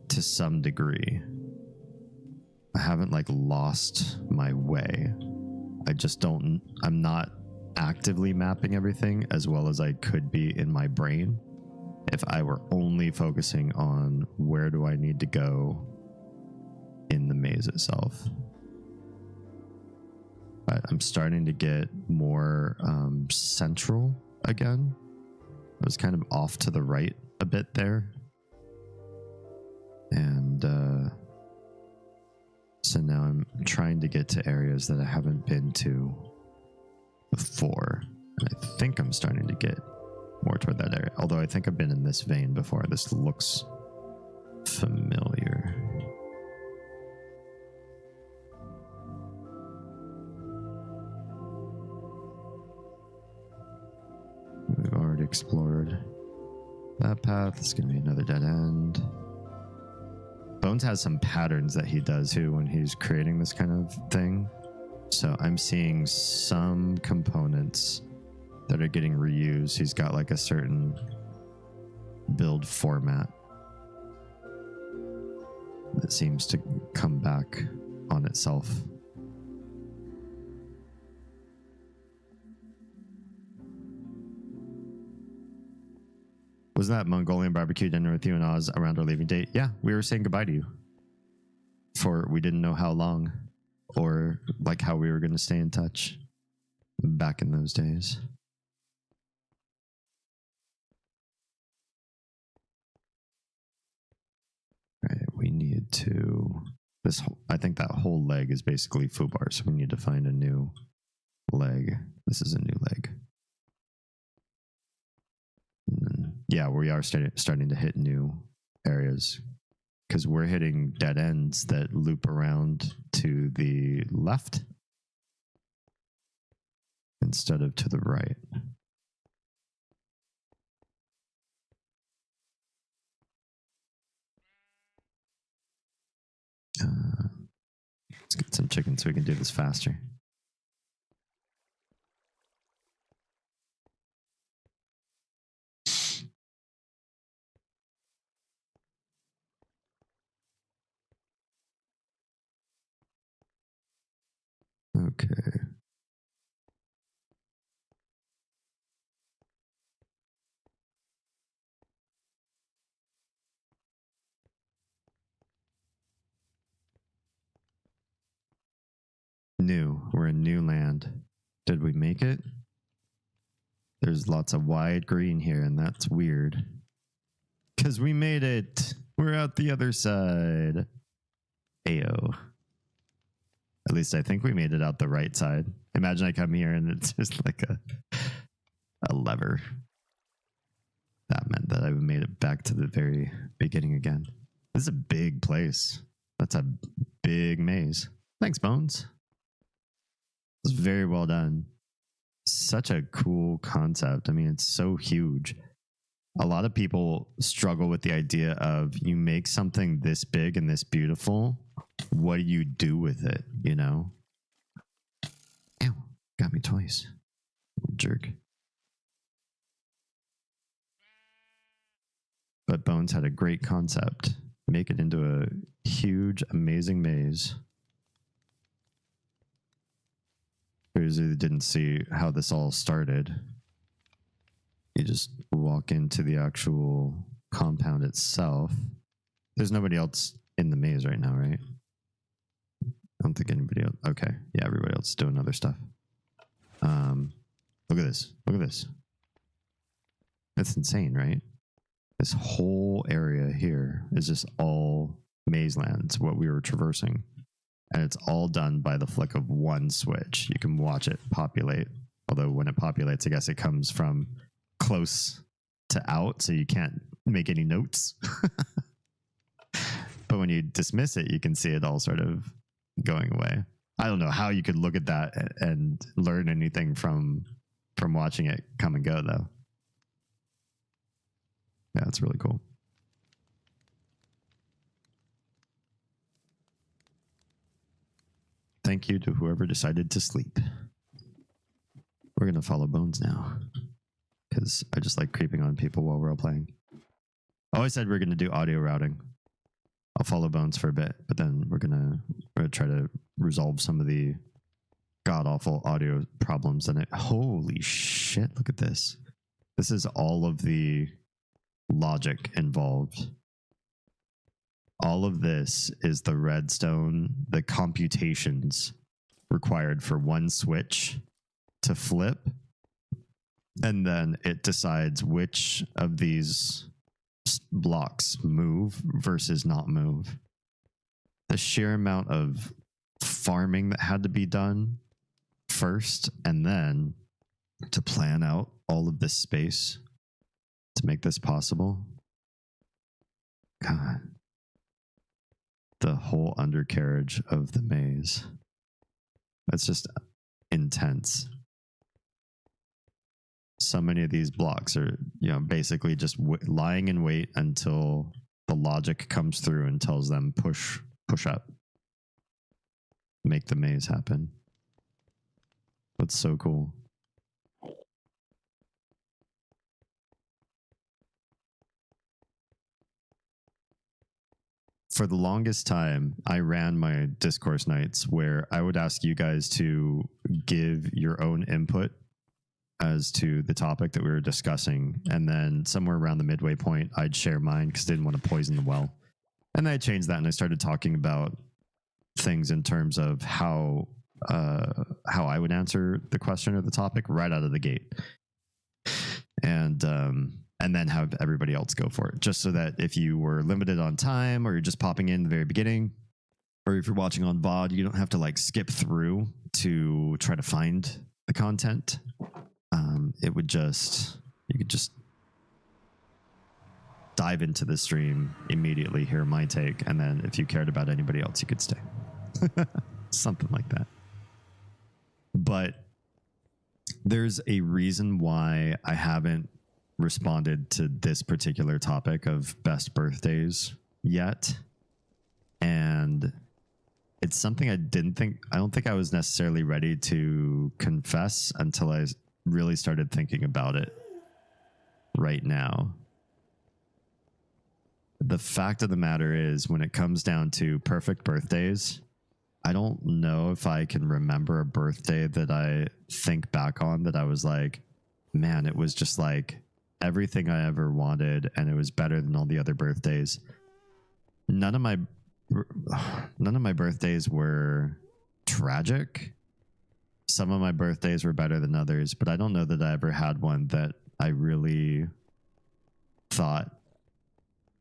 to some degree. I haven't like lost my way. I'm not actively mapping everything as well as I could be in my brain if I were only focusing on where do I need to go in the maze itself. But I'm starting to get more central again. I was kind of off to the right a bit there. And so now I'm trying to get to areas that I haven't been to before. And I think I'm starting to get more toward that area. Although I think I've been in this vein before. This looks familiar. We've already explored that path. It's going to be another dead end. Bones has some patterns that he does too when he's creating this kind of thing. So I'm seeing some components that are getting reused. He's got like a certain build format that seems to come back on itself. Was that Mongolian barbecue dinner with you and Oz around our leaving date? Yeah, we were saying goodbye to you for we didn't know how long or like how we were going to stay in touch back in those days. Right, we need to I think that whole leg is basically foobar, so we need to find a new leg. This is a new leg. Yeah, we are starting to hit new areas because we're hitting dead ends that loop around to the left instead of to the right. Let's get some chicken so we can do this faster. Okay. We're in new land. Did we make it? There's lots of wide green here, and that's weird. Because we made it. We're out the other side. Ayo. At least I think we made it out the right side. Imagine I come here and it's just like a lever. That meant that I made it back to the very beginning again. This is a big place. That's a big maze. Thanks, Bones. It's very well done. Such a cool concept. I mean, it's so huge. A lot of people struggle with the idea of you make something this big and this beautiful. What do you do with it? You know? Ew, got me twice. Jerk. But Bones had a great concept. Make it into a huge, amazing maze. For those who didn't see how this all started, you just walk into the actual compound itself. There's nobody else in the maze right now, right? I don't think anybody else. Okay. Yeah, everybody else is doing other stuff. Look at this. Look at this. That's insane, right? This whole area here is just all maze land. It's what we were traversing. And it's all done by the flick of one switch. You can watch it populate. Although when it populates, I guess it comes from close to out, so you can't make any notes. But when you dismiss it, you can see it all sort of going away. I don't know how you could look at that and learn anything from watching it come and go, though. Yeah, it's really cool. Thank you to whoever decided to sleep. We're going to follow Bones now, because I just like creeping on people while we're all playing. Oh, I said we're going to do audio routing. I'll follow Bones for a bit, but then we're gonna try to resolve some of the god-awful audio problems. And holy shit, look at this. This is all of the logic involved. All of this is the redstone, the computations required for one switch to flip, and then it decides which of these blocks move versus not move. The sheer amount of farming that had to be done first, and then to plan out all of this space to make this possible. God. The whole undercarriage of the maze. That's just intense. So many of these blocks are, basically just lying in wait until the logic comes through and tells them push up. Make the maze happen. That's so cool. For the longest time, I ran my discourse nights where I would ask you guys to give your own input as to the topic that we were discussing. And then somewhere around the midway point, I'd share mine because I didn't want to poison the well. And then I changed that and I started talking about things in terms of how I would answer the question or the topic right out of the gate. And then have everybody else go for it, just so that if you were limited on time or you're just popping in the very beginning, or if you're watching on VOD, you don't have to like skip through to try to find the content. You could just dive into the stream immediately, hear my take, and then if you cared about anybody else, you could stay. Something like that. But there's a reason why I haven't responded to this particular topic of best birthdays yet. And it's something I don't think I was necessarily ready to confess until I really started thinking about it right now. The fact of the matter is, when it comes down to perfect birthdays, I don't know if I can remember a birthday that I think back on that I was like, man, it was just like everything I ever wanted and it was better than all the other birthdays. None of my birthdays were tragic. Some of my birthdays were better than others, but I don't know that I ever had one that I really thought,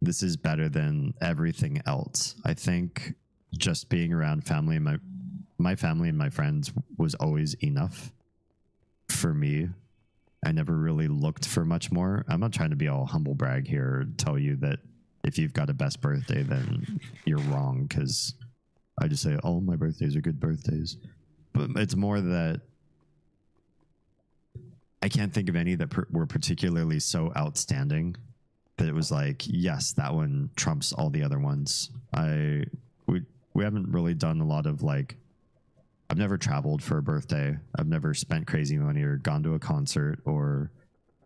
this is better than everything else. I think just being around family and my family and my friends was always enough for me. I never really looked for much more. I'm not trying to be all humble brag here, tell you that if you've got a best birthday, then you're wrong, because I just say all my birthdays are good birthdays. But it's more that I can't think of any that were particularly so outstanding that it was like, yes, that one trumps all the other ones. We haven't really done a lot of like, I've never traveled for a birthday. I've never spent crazy money or gone to a concert or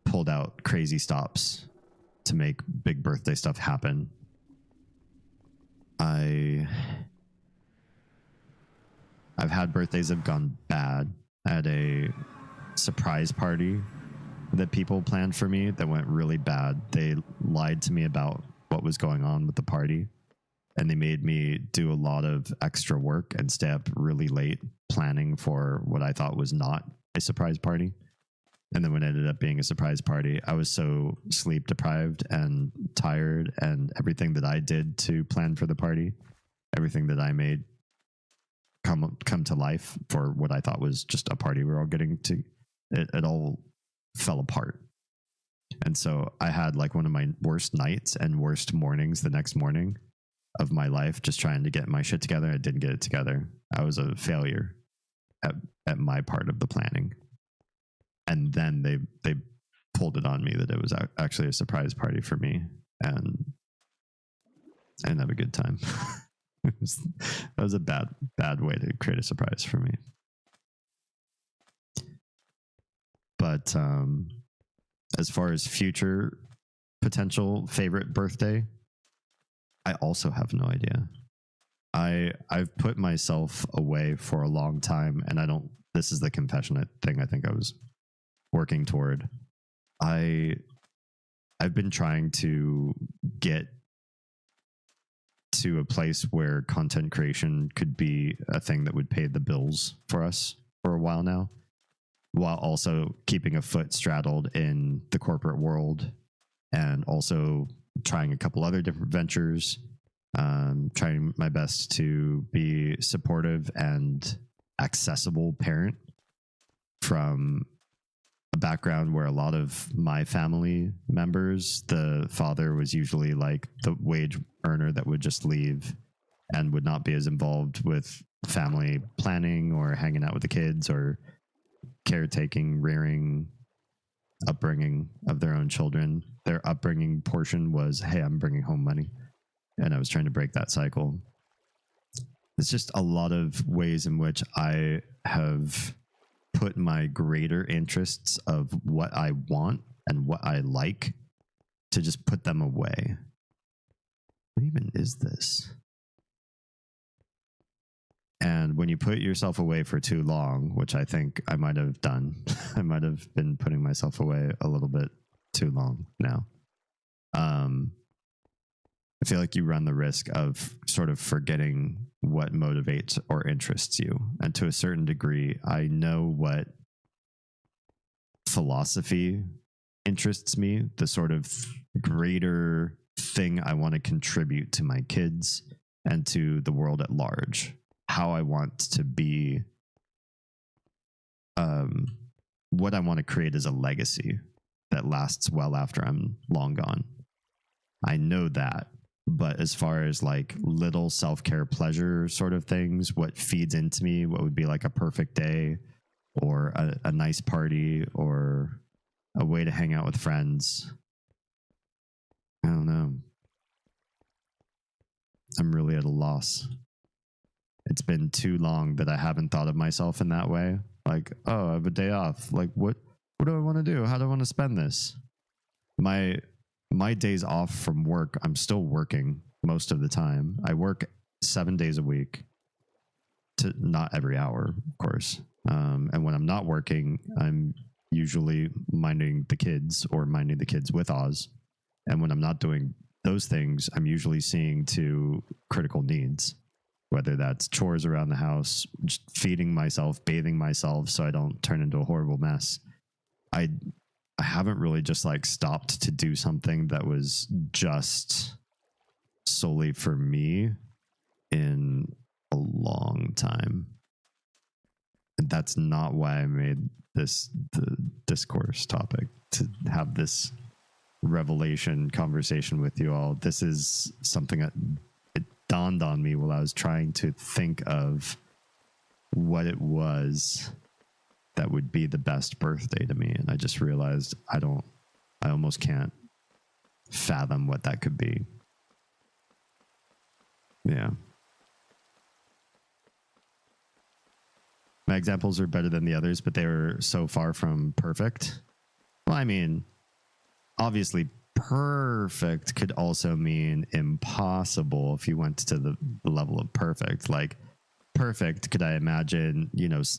pulled out crazy stops to make big birthday stuff happen. I've had birthdays that have gone bad. I had a surprise party that people planned for me that went really bad. They lied to me about what was going on with the party. and they made me do a lot of extra work and stay up really late planning for what I thought was not a surprise party. And then when it ended up being a surprise party, I was so sleep deprived and tired, and everything that I did to plan for the party, everything that I made come to life for what I thought was just a party we're all getting to, it all fell apart. And so I had like one of my worst nights and worst mornings the next morning of my life, just trying to get my shit together. I didn't get it together. I was a failure at my part of the planning. And then they pulled it on me that it was actually a surprise party for me, and I didn't have a good time. That was a bad way to create a surprise for me. But as far as future potential favorite birthday, I also have no idea. I've put myself away for a long time, and this is the confession thing I think I was working toward. I've been trying to get to a place where content creation could be a thing that would pay the bills for us for a while now, while also keeping a foot straddled in the corporate world, and also trying a couple other different ventures, trying my best to be supportive and accessible parent from a background where a lot of my family members, the father was usually like the wage earner that would just leave and would not be as involved with family planning or hanging out with the kids or caretaking, rearing, upbringing of their own children. Their upbringing portion was, hey, I'm bringing home money. And I was trying to break that cycle. It's just a lot of ways in which I have put my greater interests of what I want and what I like to just put them away. What even is this? And when you put yourself away for too long, which I think I might have done, I might have been putting myself away a little bit too long now. I feel like you run the risk of sort of forgetting what motivates or interests you. And to a certain degree, I know what philosophy interests me, the sort of greater thing I want to contribute to my kids and to the world at large. How I want to be, what I want to create as a legacy that lasts well after I'm long gone. I know that. But as far as like little self-care pleasure sort of things, what feeds into me, what would be like a perfect day or a nice party or a way to hang out with friends, I don't know. I'm really at a loss. It's been too long that I haven't thought of myself in that way. Like, oh, I have a day off. Like, what do I want to do? How do I want to spend this? My days off from work, I'm still working most of the time. I work 7 days a week, to not every hour, of course. And when I'm not working, I'm usually minding the kids or minding the kids with Oz. And when I'm not doing those things, I'm usually seeing to critical needs, whether that's chores around the house, just feeding myself, bathing myself so I don't turn into a horrible mess. I haven't really just like stopped to do something that was just solely for me in a long time. And that's not why I made this the discourse topic, to have this revelation conversation with you all. This is something that it dawned on me while I was trying to think of what it was that would be the best birthday to me. And I just realized I almost can't fathom what that could be. Yeah. My examples are better than the others, but they were so far from perfect. Well, I mean, obviously perfect could also mean impossible if you went to the level of perfect. Like, perfect, could I imagine,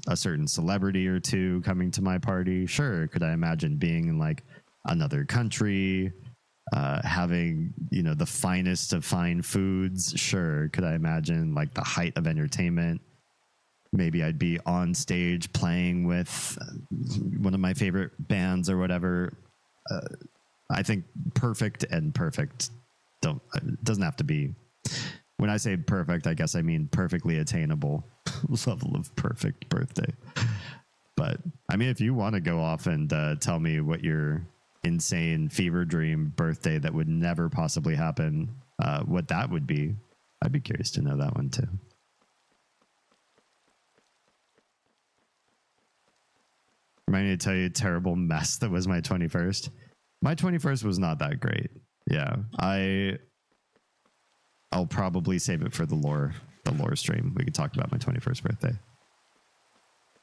a certain celebrity or two coming to my party? Sure. Could I imagine being in like another country, Having, you know, the finest of fine foods, sure. Could I imagine like the height of entertainment? Maybe I'd be on stage playing with one of my favorite bands or whatever. I think perfect doesn't have to be. When I say perfect, I guess I mean perfectly attainable level of perfect birthday. But I mean, if you want to go off and tell me what your insane fever dream birthday that would never possibly happen, what that would be, I'd be curious to know that one too. Remind me to tell you a terrible mess that was my 21st. My 21st was not that great. Yeah, I'll probably save it for the lore stream. We could talk about my 21st birthday.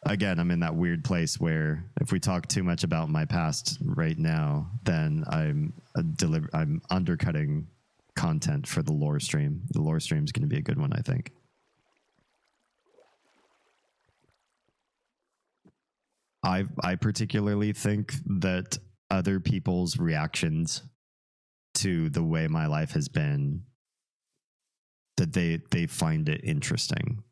Again, I'm in that weird place where if we talk too much about my past right now, then I'm undercutting content for the lore stream. The lore stream is going to be a good one, I think. I particularly think that other people's reactions to the way my life has been, that they find it interesting.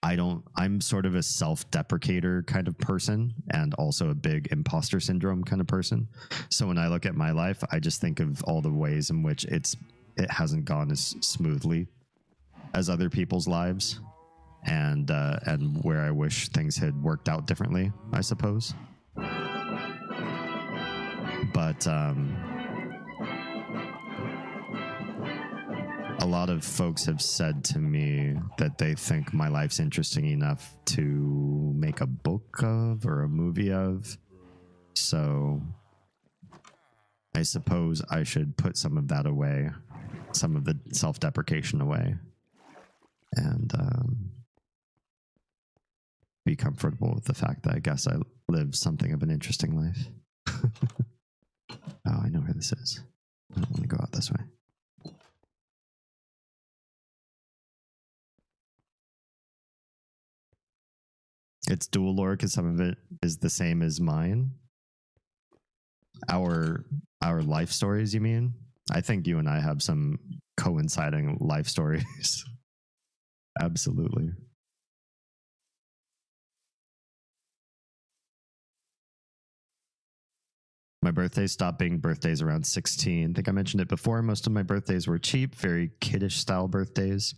I'm sort of a self-deprecator kind of person, and also a big imposter syndrome kind of person. So when I look at my life, I just think of all the ways in which it hasn't gone as smoothly as other people's lives, and where I wish things had worked out differently, I suppose. But a lot of folks have said to me that they think my life's interesting enough to make a book of or a movie of. So I suppose I should put some of that away, some of the self-deprecation away, and be comfortable with the fact that I guess I live something of an interesting life. Oh, I know where this is. I don't want to go out this way. It's dual lore because some of it is the same as mine. Our life stories, you mean? I think you and I have some coinciding life stories. Absolutely. My birthday stopped being birthdays around 16. I think I mentioned it before. Most of my birthdays were cheap, very kiddish style birthdays.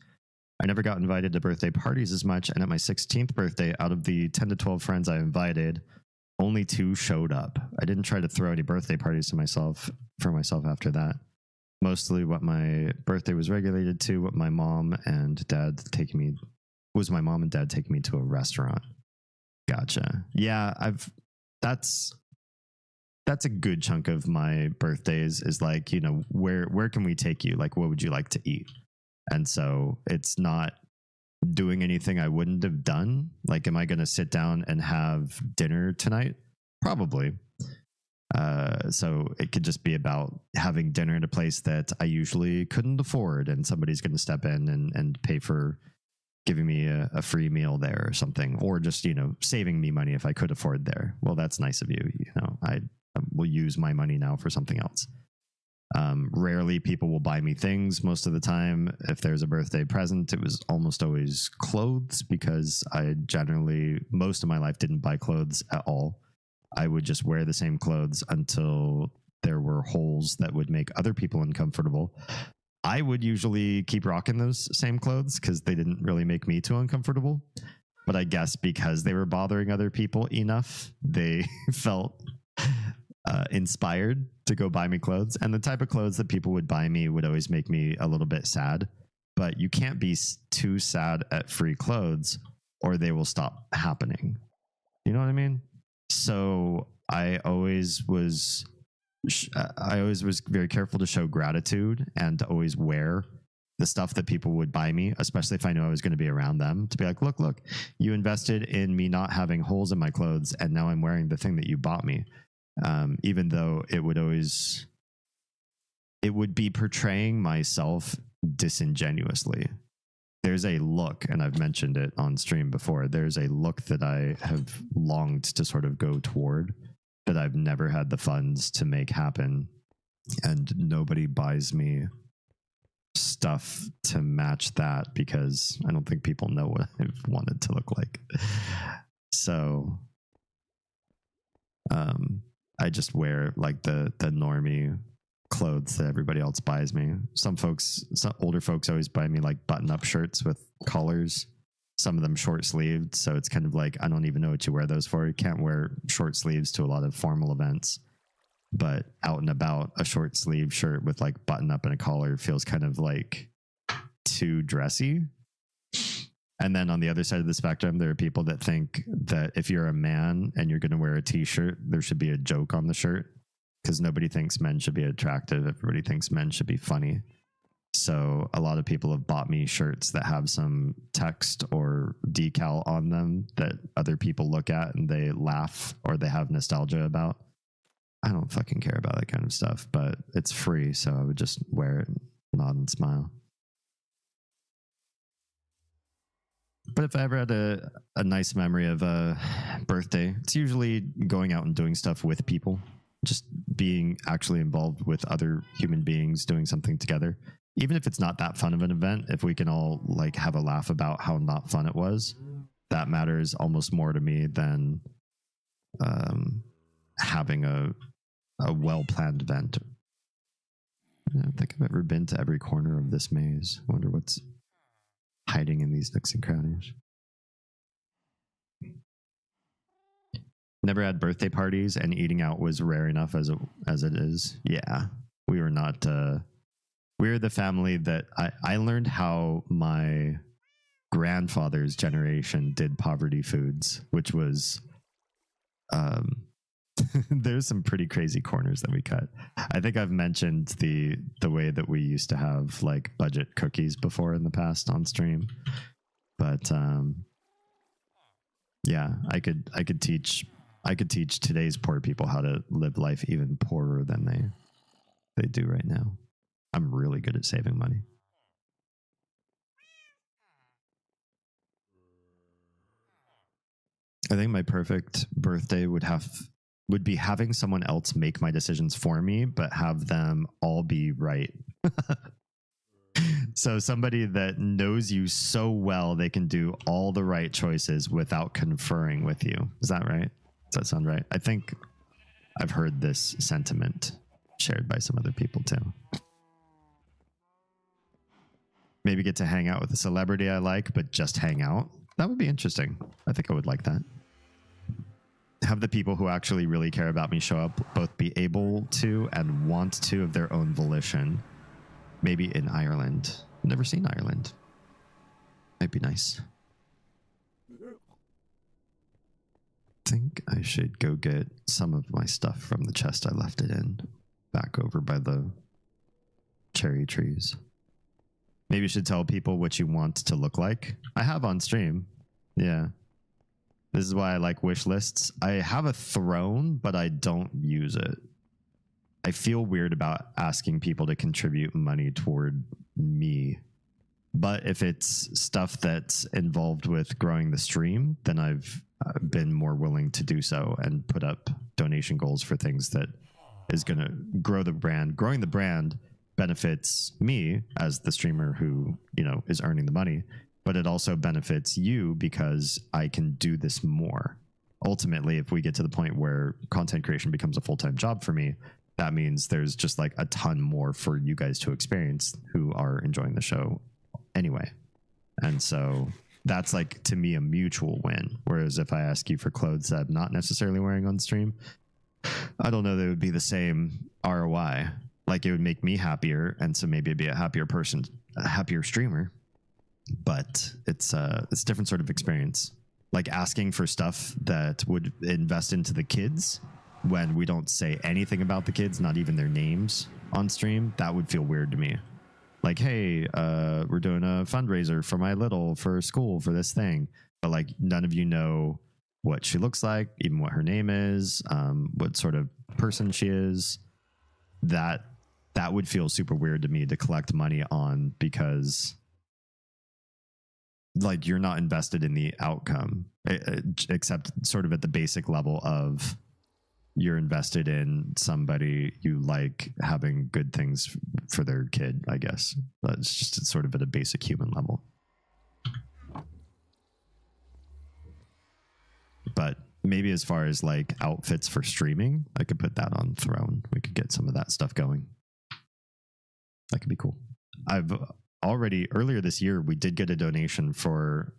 I never got invited to birthday parties as much, and at my 16th birthday, out of the 10 to 12 friends I invited, only 2 showed up. I didn't try to throw any birthday parties for myself after that. Mostly what my birthday was regulated to, what my mom and dad taking me to a restaurant. Gotcha. Yeah, that's a good chunk of my birthdays is like, you know, where can we take you? Like, what would you like to eat? And so it's not doing anything I wouldn't have done. Like, am I going to sit down and have dinner tonight? Probably. So it could just be about having dinner at a place that I usually couldn't afford, and somebody's going to step in and pay for giving me a free meal there or something, or just, you know, saving me money if I could afford there. Well, that's nice of you. You know, I will use my money now for something else. Rarely people will buy me things. Most of the time, if there's a birthday present, it was almost always clothes, because I generally, most of my life, didn't buy clothes at all. I would just wear the same clothes until there were holes that would make other people uncomfortable. I would usually keep rocking those same clothes because they didn't really make me too uncomfortable. But I guess because they were bothering other people enough, they felt inspired to go buy me clothes. And the type of clothes that people would buy me would always make me a little bit sad. But you can't be too sad at free clothes or they will stop happening. You know what I mean? So I always was very careful to show gratitude and to always wear the stuff that people would buy me, especially if I knew I was going to be around them, to be like, look, you invested in me not having holes in my clothes, and now I'm wearing the thing that you bought me. Even though it would be portraying myself disingenuously. There's a look, and I've mentioned it on stream before, there's a look that I have longed to sort of go toward that I've never had the funds to make happen. and nobody buys me stuff to match that because I don't think people know what I want it to look like. So I just wear like the normie clothes that everybody else buys me. Some older folks always buy me like button-up shirts with collars, some of them short-sleeved, so it's kind of like, I don't even know what you wear those for. You can't wear short sleeves to a lot of formal events, but out and about, a short sleeve shirt with like button-up and a collar feels kind of like too dressy. And then on the other side of the spectrum, there are people that think that if you're a man and you're going to wear a t-shirt, there should be a joke on the shirt, because nobody thinks men should be attractive. Everybody thinks men should be funny. So a lot of people have bought me shirts that have some text or decal on them that other people look at and they laugh or they have nostalgia about. I don't fucking care about that kind of stuff, but it's free, so I would just wear it, nod and smile. But if I ever had a nice memory of a birthday, it's usually going out and doing stuff with people, just being actually involved with other human beings, doing something together. Even if it's not that fun of an event, if we can all like have a laugh about how not fun it was, that matters almost more to me than having a well-planned event. I don't think I've ever been to every corner of this maze. I wonder what's hiding in these nooks and crannies. Never had birthday parties, and eating out was rare enough as it is. Yeah, we were not. We were the family that I learned how my grandfather's generation did poverty foods, which was there's some pretty crazy corners that we cut. I think I've mentioned the way that we used to have like budget cookies before in the past on stream, but yeah, I could teach today's poor people how to live life even poorer than they do right now. I'm really good at saving money. I think my perfect birthday would be having someone else make my decisions for me, but have them all be right. So somebody that knows you so well, they can do all the right choices without conferring with you. Is that right? Does that sound right? I think I've heard this sentiment shared by some other people too. Maybe get to hang out with a celebrity I like, but just hang out. That would be interesting. I think I would like that. Have the people who actually really care about me show up, both be able to and want to of their own volition. Maybe in Ireland. I've never seen Ireland. Might be nice. I think I should go get some of my stuff from the chest I left it in, back over by the cherry trees. Maybe you should tell people what you want to look like. I have on stream. Yeah. This is why I like wish lists. I have a throne, but I don't use it. I feel weird about asking people to contribute money toward me. But if it's stuff that's involved with growing the stream, then I've been more willing to do so and put up donation goals for things that is going to grow the brand. Growing the brand benefits me as the streamer who, is earning the money, but it also benefits you because I can do this more. Ultimately, if we get to the point where content creation becomes a full-time job for me, that means there's just like a ton more for you guys to experience who are enjoying the show anyway. And so that's like, to me, a mutual win. Whereas if I ask you for clothes that I'm not necessarily wearing on stream, I don't know that it would be the same ROI. Like, it would make me happier, and so maybe I'd be a happier person, a happier streamer. But it's a different sort of experience. Like asking for stuff that would invest into the kids when we don't say anything about the kids, not even their names on stream, that would feel weird to me. Like, hey, we're doing a fundraiser for my little for school for this thing, but like none of you know what she looks like, even what her name is, what sort of person she is. That would feel super weird to me to collect money on, because like you're not invested in the outcome, except sort of at the basic level of you're invested in somebody, you like having good things for their kid, I guess. That's just sort of at a basic human level. But maybe as far as like outfits for streaming, I could put that on Throne. We could get some of that stuff going. That could be cool. I've already, earlier this year, we did get a donation for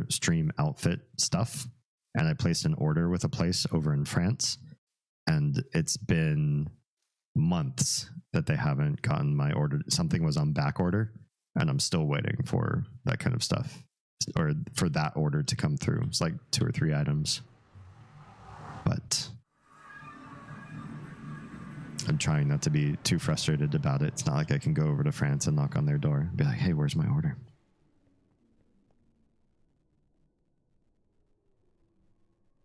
stream outfit stuff. And I placed an order with a place over in France. And it's been months that they haven't gotten my order. Something was on back order, and I'm still waiting for that kind of stuff, or for that order to come through. It's like 2 or 3 items. But I'm trying not to be too frustrated about it. It's not like I can go over to France and knock on their door and be like, hey, where's my order?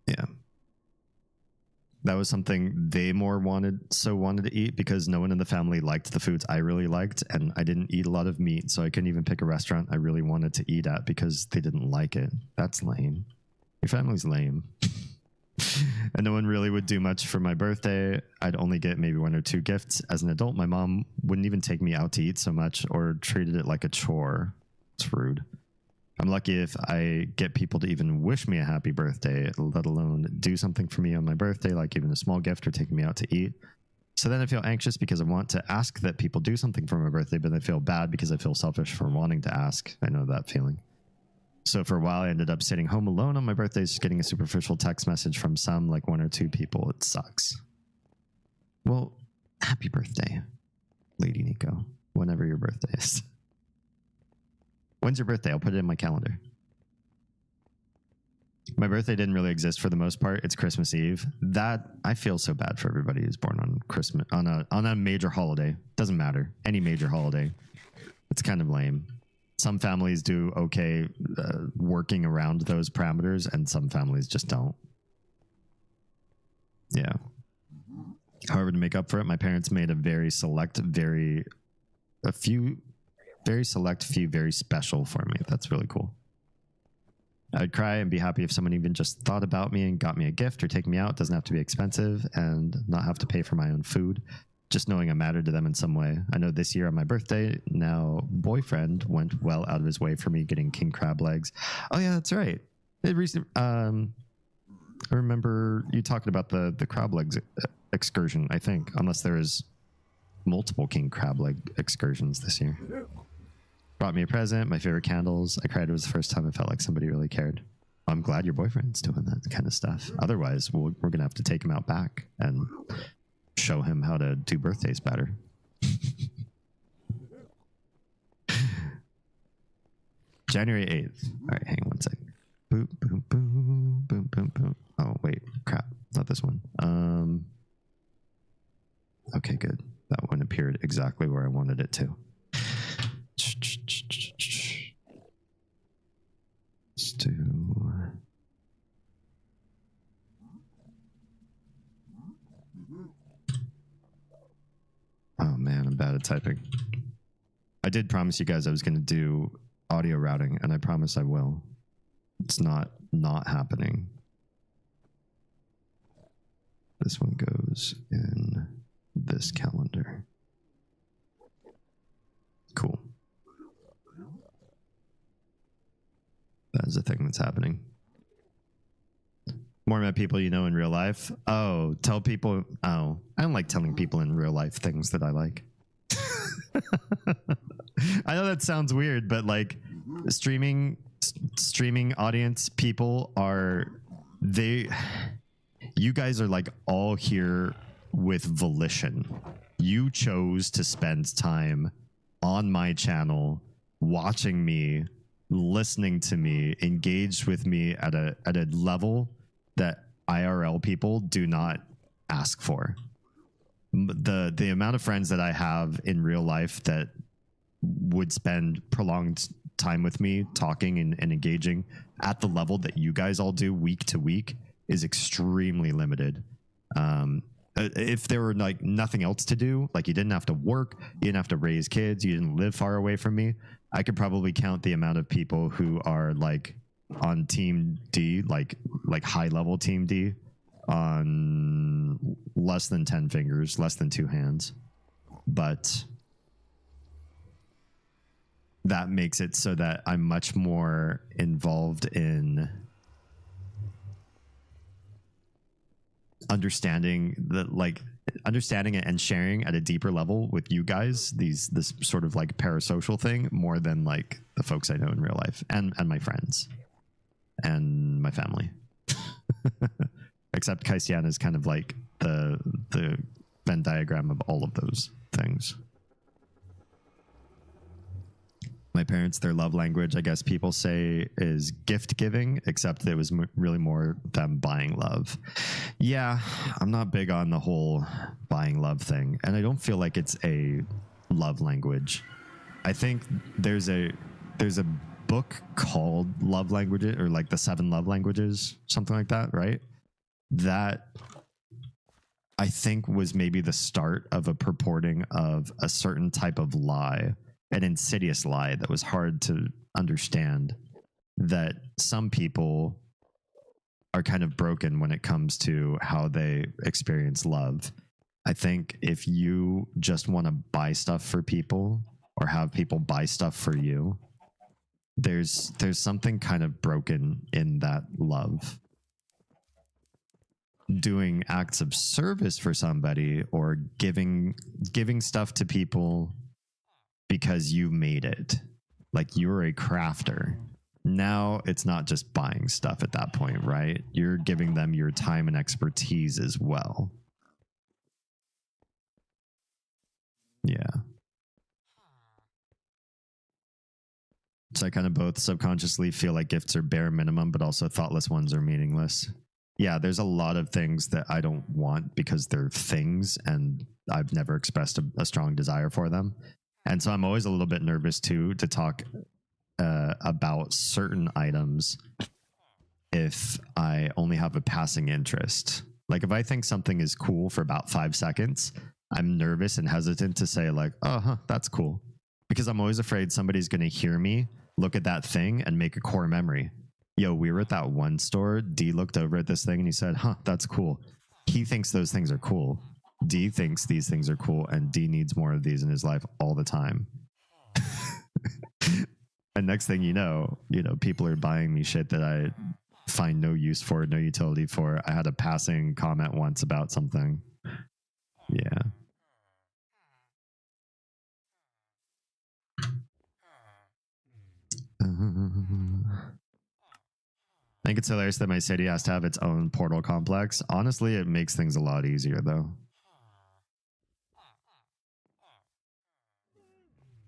Yeah. That was something they more wanted to eat, because no one in the family liked the foods I really liked, and I didn't eat a lot of meat, so I couldn't even pick a restaurant I really wanted to eat at because they didn't like it. That's lame. Your family's lame. And no one really would do much for my birthday. I'd only get maybe 1 or 2 gifts. As an adult, my mom wouldn't even take me out to eat so much, or treated it like a chore. It's rude. I'm lucky if I get people to even wish me a happy birthday, let alone do something for me on my birthday, like even a small gift or taking me out to eat. So then I feel anxious because I want to ask that people do something for my birthday, but I feel bad because I feel selfish for wanting to ask. I know that feeling. So for a while, I ended up sitting home alone on my birthday, just getting a superficial text message from some, like 1 or 2 people. It sucks. Well, happy birthday, Lady Nico, whenever your birthday is. When's your birthday? I'll put it in my calendar. My birthday didn't really exist for the most part. It's Christmas Eve. That, I feel so bad for everybody who's born on Christmas, on a major holiday. Doesn't matter. Any major holiday. It's kind of lame. Some families do okay working around those parameters, and some families just don't. Yeah. However, to make up for it, my parents made a very select, very special for me. That's really cool. I'd cry and be happy if someone even just thought about me and got me a gift or take me out. It doesn't have to be expensive and not have to pay for my own food. Just knowing I mattered to them in some way. I know this year on my birthday, now boyfriend went well out of his way for me getting king crab legs. Oh yeah, that's right. I remember you talking about the crab legs excursion, I think, unless there is multiple king crab leg excursions this year. Brought me a present, my favorite candles. I cried. It was the first time I felt like somebody really cared. I'm glad your boyfriend's doing that kind of stuff. Otherwise, we're going to have to take him out back and show him how to do birthdays better. January 8th. All right, hang on one sec. Boom, boom, boom, boom, boom, boom. Oh, wait, crap. Not this one. Okay, good. That one appeared exactly where I wanted it to. Let's do... Oh man, I'm bad at typing. I did promise you guys I was going to do audio routing, and I promise I will. It's not happening. This one goes in this calendar. Cool. That is a thing that's happening. More about people you know in real life. Oh, tell people. Oh, I don't like telling people in real life things that I like. I know that sounds weird, but like streaming audience people you guys are like all here with volition. You chose to spend time on my channel, watching me, listening to me, engaged with me at a level that IRL people do not ask for. The amount of friends that I have in real life that would spend prolonged time with me talking and engaging at the level that you guys all do week to week is extremely limited. If there were like nothing else to do, like you didn't have to work, you didn't have to raise kids, you didn't live far away from me, I could probably count the amount of people who are like on Team D, like high level Team D, on less than 10 fingers, less than 2 hands. But that makes it so that I'm much more involved in understanding it and sharing at a deeper level with you guys, this sort of like parasocial thing, more than like the folks I know in real life and my friends and my family. Except Kaisian is kind of like the Venn diagram of all of those things. My parents, their love language, I guess people say, is gift giving, except it was really more them buying love. Yeah, I'm not big on the whole buying love thing, and I don't feel like it's a love language. I think there's a book called Love Languages, or like the 7 Love Languages, something like that, right? That I think was maybe the start of a purporting of a certain type of lie, an insidious lie that was hard to understand, that some people are kind of broken when it comes to how they experience love. I think if you just want to buy stuff for people or have people buy stuff for you, there's something kind of broken in that love. Doing acts of service for somebody or giving stuff to people because you made it, like you're a crafter. Now it's not just buying stuff at that point, right? You're giving them your time and expertise as well. Yeah. So I kind of both subconsciously feel like gifts are bare minimum, but also thoughtless ones are meaningless. Yeah, there's a lot of things that I don't want because they're things and I've never expressed a strong desire for them. And so I'm always a little bit nervous too to talk about certain items if I only have a passing interest. Like if I think something is cool for about 5 seconds, I'm nervous and hesitant to say like, oh, huh, that's cool. Because I'm always afraid somebody's going to hear me, look at that thing and make a core memory. Yo, we were at that one store. D looked over at this thing and he said, huh, that's cool. He thinks those things are cool. D thinks these things are cool and D needs more of these in his life all the time. And next thing you know, people are buying me shit that I find no use for, no utility for. I had a passing comment once about something. Yeah. I think it's hilarious that my city has to have its own portal complex. Honestly, it makes things a lot easier though.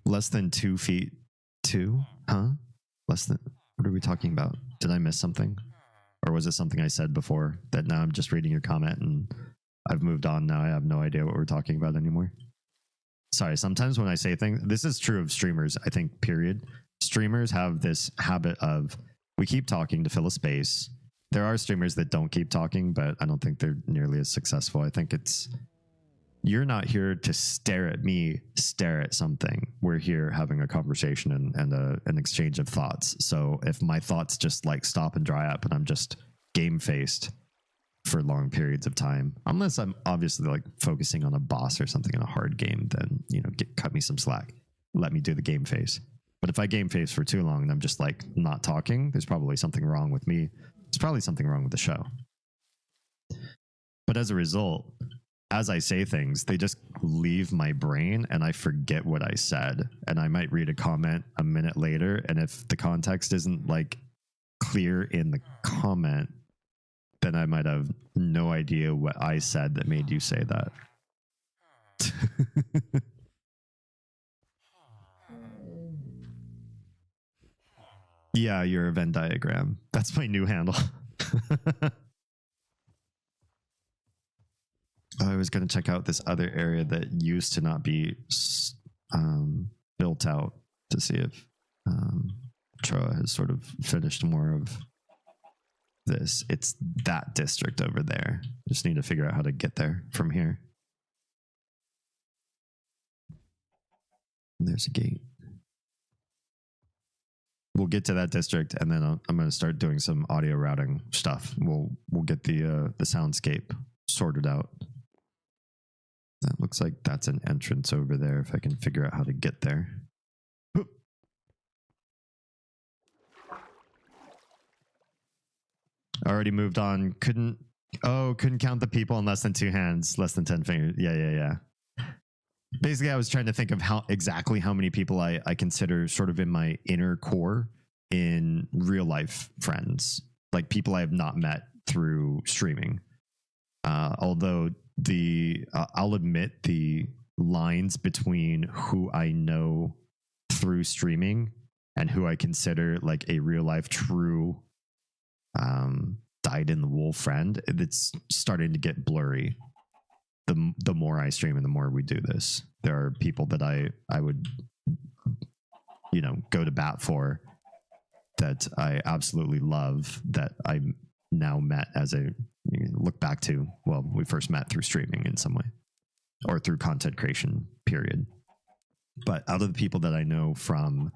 Less than 2 feet 2? Huh? Less than, what are we talking about? Did I miss something? Or was it something I said before that now I'm just reading your comment and I've moved on now? I have no idea what we're talking about anymore. Sorry, sometimes when I say things, this is true of streamers, I think, period. Streamers have this habit of, we keep talking to fill a space. There are streamers that don't keep talking, but I don't think they're nearly as successful. I think it's, you're not here to stare at me, stare at something. We're here having a conversation and an exchange of thoughts. So if my thoughts just like stop and dry up and I'm just game faced for long periods of time, unless I'm obviously like focusing on a boss or something in a hard game, then, cut me some slack. Let me do the game face. But if I game face for too long and I'm just like not talking, there's probably something wrong with me. There's probably something wrong with the show. But as a result, as I say things, they just leave my brain and I forget what I said. And I might read a comment a minute later. And if the context isn't like clear in the comment, then I might have no idea what I said that made you say that. Yeah, you're a Venn diagram. That's my new handle. I was going to check out this other area that used to not be built out to see if Troa has sort of finished more of this. It's that district over there. Just need to figure out how to get there from here. There's a gate. we'll get to that district, and then I'm going to start doing some audio routing stuff. We'll get the soundscape sorted out. That looks like that's an entrance over there. If I can figure out how to get there. Already moved on. Couldn't count the people in less than 2 hands, less than 10 fingers. Yeah. Basically, I was trying to think of exactly how many people I consider sort of in my inner core in real life friends, like people I have not met through streaming. Although I'll admit the lines between who I know through streaming and who I consider like a real life true dyed in the wool friend, it's starting to get blurry. The more I stream and the more we do this, there are people that I would, go to bat for, that I absolutely love, that I now met as look back to, well, we first met through streaming in some way, or through content creation, period. But out of the people that I know from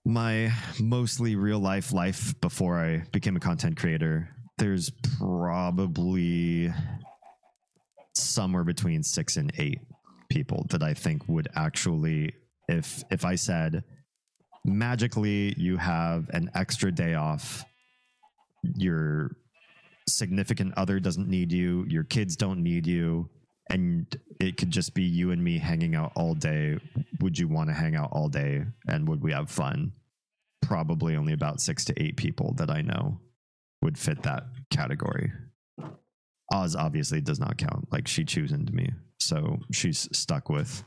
my mostly real life before I became a content creator, there's probably somewhere between 6 and 8 people that I think would actually, if I said magically you have an extra day off, your significant other doesn't need you, your kids don't need you, and it could just be you and me hanging out all day, would you want to hang out all day and would we have fun? Probably only about 6 to 8 people that I know would fit that category. Oz obviously does not count. Like, she chews into me, so she's stuck with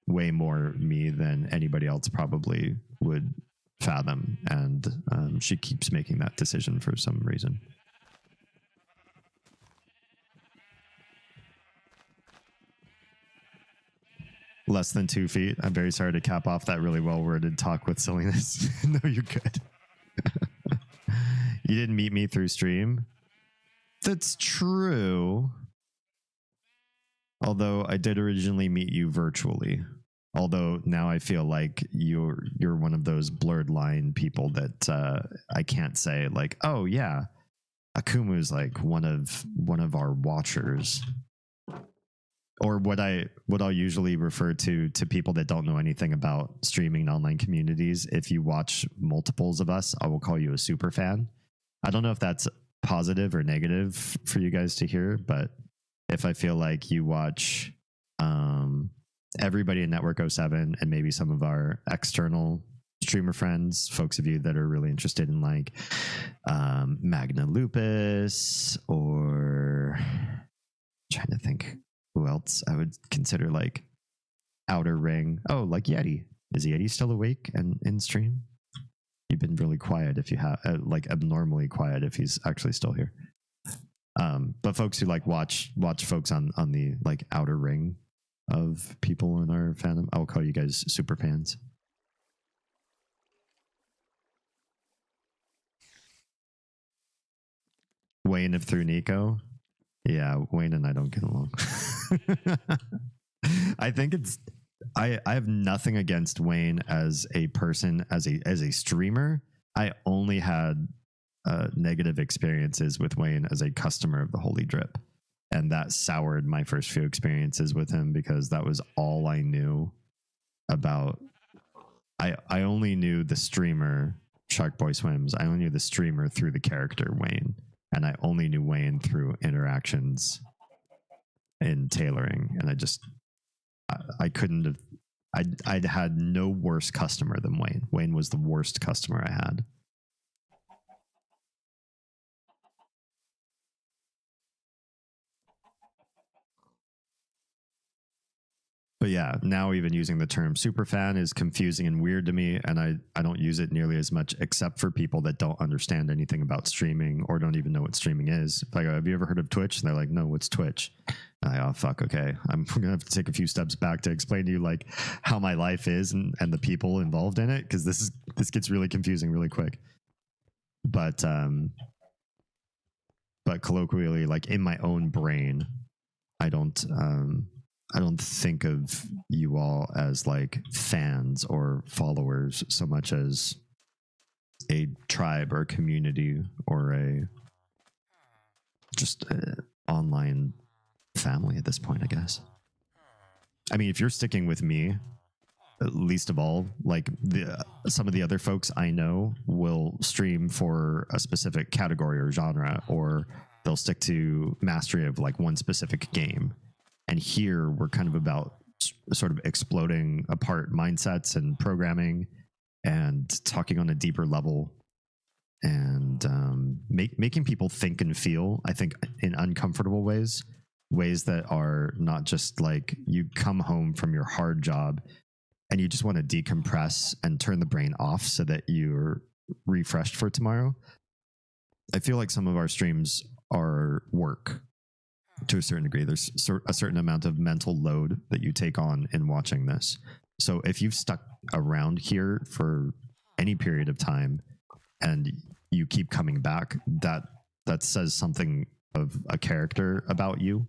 way more me than anybody else probably would fathom, and she keeps making that decision for some reason. Less than 2 feet. I'm very sorry to cap off that really well-worded talk with silliness. No, you're good. You didn't meet me through stream. That's true. Although I did originally meet you virtually. Although now I feel like you're one of those blurred line people that I can't say like, oh yeah, Akumu's like one of our watchers. Or what I'll usually refer to people that don't know anything about streaming and online communities. If you watch multiples of us, I will call you a super fan. I don't know if that's positive or negative for you guys to hear, but if I feel like you watch everybody in Network 07 and maybe some of our external streamer friends, folks of you that are really interested in like Magna Lupus, or I'm trying to think who else I would consider like Outer Ring. Oh, like Yeti. Is Yeti still awake and in stream? You've been really quiet if you have, like abnormally quiet if he's actually still here. But folks who like watch folks on the like outer ring of people in our fandom, I'll call you guys super fans. Wayne of Through Nico. Yeah, Wayne and I don't get along. I think I have nothing against Wayne as a person, as a streamer. I only had negative experiences with Wayne as a customer of the Holy Drip, and that soured my first few experiences with him because that was all I knew about. I only knew the streamer Shark Boy Swims. I only knew the streamer through the character Wayne, and I only knew Wayne through interactions in tailoring, and I couldn't have. I'd had no worse customer than Wayne. Wayne was the worst customer I had. But yeah, now even using the term superfan is confusing and weird to me, and I don't use it nearly as much, except for people that don't understand anything about streaming or don't even know what streaming is. If I go, have you ever heard of Twitch? And they're like, no, what's Twitch? Oh, fuck, okay. I'm going to have to take a few steps back to explain to you like how my life is and the people involved in it, because this gets really confusing really quick. But colloquially, like in my own brain, I don't think of you all as like fans or followers so much as a tribe or a community or a just a online family at this point, I guess. I mean, if you're sticking with me, least of all, like some of the other folks I know will stream for a specific category or genre, or they'll stick to mastery of like one specific game. And here we're kind of about sort of exploding apart mindsets and programming and talking on a deeper level and making people think and feel, I think, in uncomfortable ways that are not just like you come home from your hard job and you just want to decompress and turn the brain off so that you're refreshed for tomorrow. I feel like some of our streams are work to a certain degree. There's a certain amount of mental load that you take on in watching this. So if you've stuck around here for any period of time and you keep coming back, that says something of a character about you.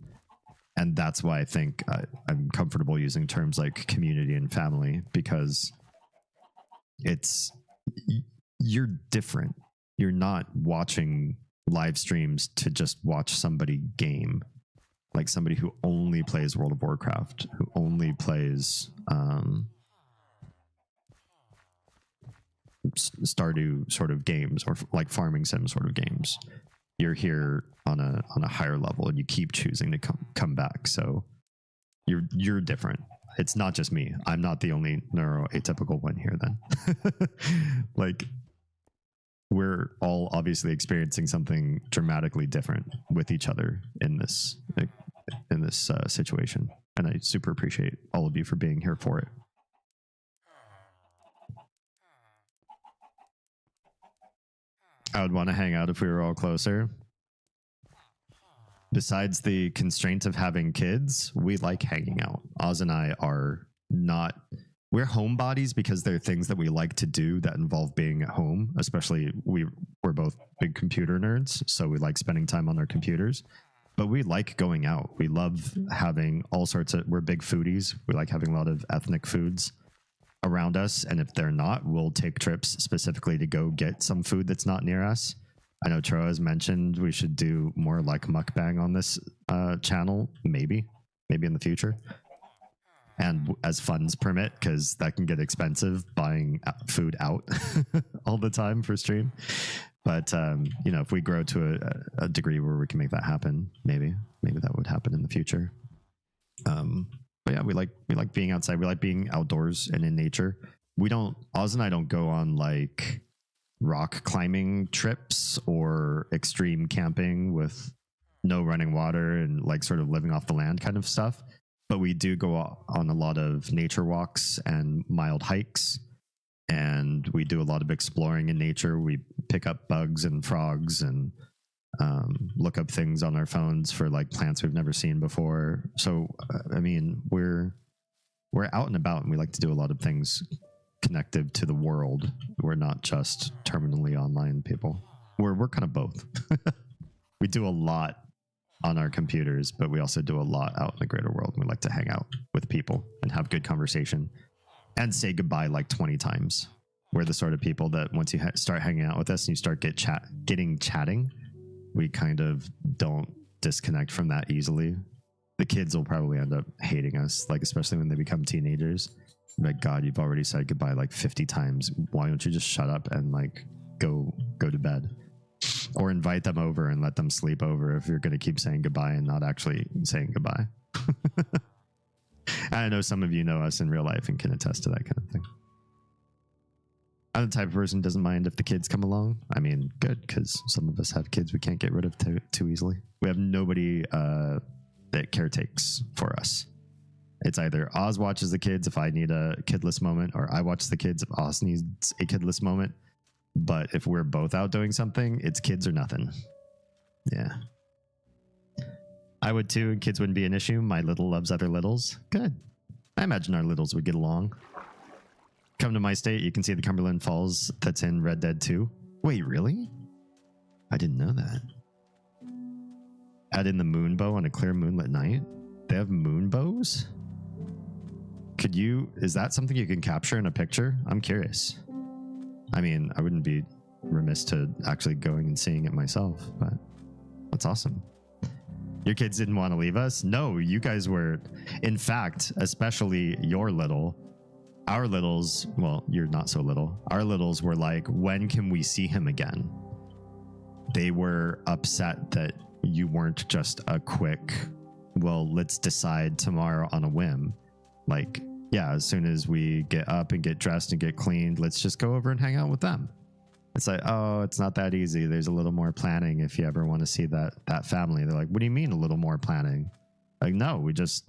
And that's why I think I'm comfortable using terms like community and family, because you're different. You're not watching live streams to just watch somebody game, like somebody who only plays World of Warcraft, who only plays Stardew sort of games, or like farming sim sort of games. You're here on a higher level, and you keep choosing to come back. So you're different. It's not just me. I'm not the only neuroatypical one here. Then, like, we're all obviously experiencing something dramatically different with each other in this situation, and I super appreciate all of you for being here for it. I would want to hang out if we were all closer. Besides the constraint of having kids, we like hanging out. Oz and I are not... We're homebodies because there are things that we like to do that involve being at home. Especially, we're both big computer nerds, so we like spending time on our computers. But we like going out. We love having all sorts of... We're big foodies. We like having a lot of ethnic foods around us, and if they're not, we'll take trips specifically to go get some food that's not near us. I know Tro has mentioned we should do more like mukbang on this channel, maybe in the future, and as funds permit, because that can get expensive buying food out all the time for stream. But you know, if we grow to a degree where we can make that happen, maybe that would happen in the future. But yeah, we like being outside. We like being outdoors and in nature. Oz and I don't go on like rock climbing trips or extreme camping with no running water and like sort of living off the land kind of stuff. But we do go on a lot of nature walks and mild hikes. And we do a lot of exploring in nature. We pick up bugs and frogs and look up things on our phones for like plants we've never seen before. So I mean, we're out and about, and we like to do a lot of things connective to the world. We're not just terminally online people. We're kind of both. We do a lot on our computers, but we also do a lot out in the greater world. We like to hang out with people and have good conversation and say goodbye like 20 times. We're the sort of people that once you start hanging out with us and you start chatting, we kind of don't disconnect from that easily. The kids will probably end up hating us, like especially when they become teenagers. Like, God, you've already said goodbye like 50 times. Why don't you just shut up and like go to bed? Or invite them over and let them sleep over if you're going to keep saying goodbye and not actually saying goodbye. I know some of you know us in real life and can attest to that kind of thing. I'm the type of person who doesn't mind if the kids come along. I mean, good, because some of us have kids we can't get rid of too easily. We have nobody that caretakes for us. It's either Oz watches the kids if I need a kidless moment, or I watch the kids if Oz needs a kidless moment. But if we're both out doing something, it's kids or nothing. Yeah. I would too, and kids wouldn't be an issue. My little loves other littles. Good. I imagine our littles would get along. Come to my state, you can see the Cumberland Falls that's in Red Dead 2. Wait, really? I didn't know that. Add in the moon bow on a clear moonlit night. They have moon bows? Is that something you can capture in a picture? I'm curious. I mean, I wouldn't be remiss to actually going and seeing it myself, but that's awesome. Your kids didn't want to leave us? No, you guys were, in fact, especially your little, our littles, well, you're not so little. Our littles were like, when can we see him again? They were upset that you weren't just a quick, well, let's decide tomorrow on a whim. Like, yeah, as soon as we get up and get dressed and get cleaned, let's just go over and hang out with them. It's like, oh, it's not that easy. There's a little more planning if you ever want to see that family. They're like, what do you mean a little more planning? Like, no, we just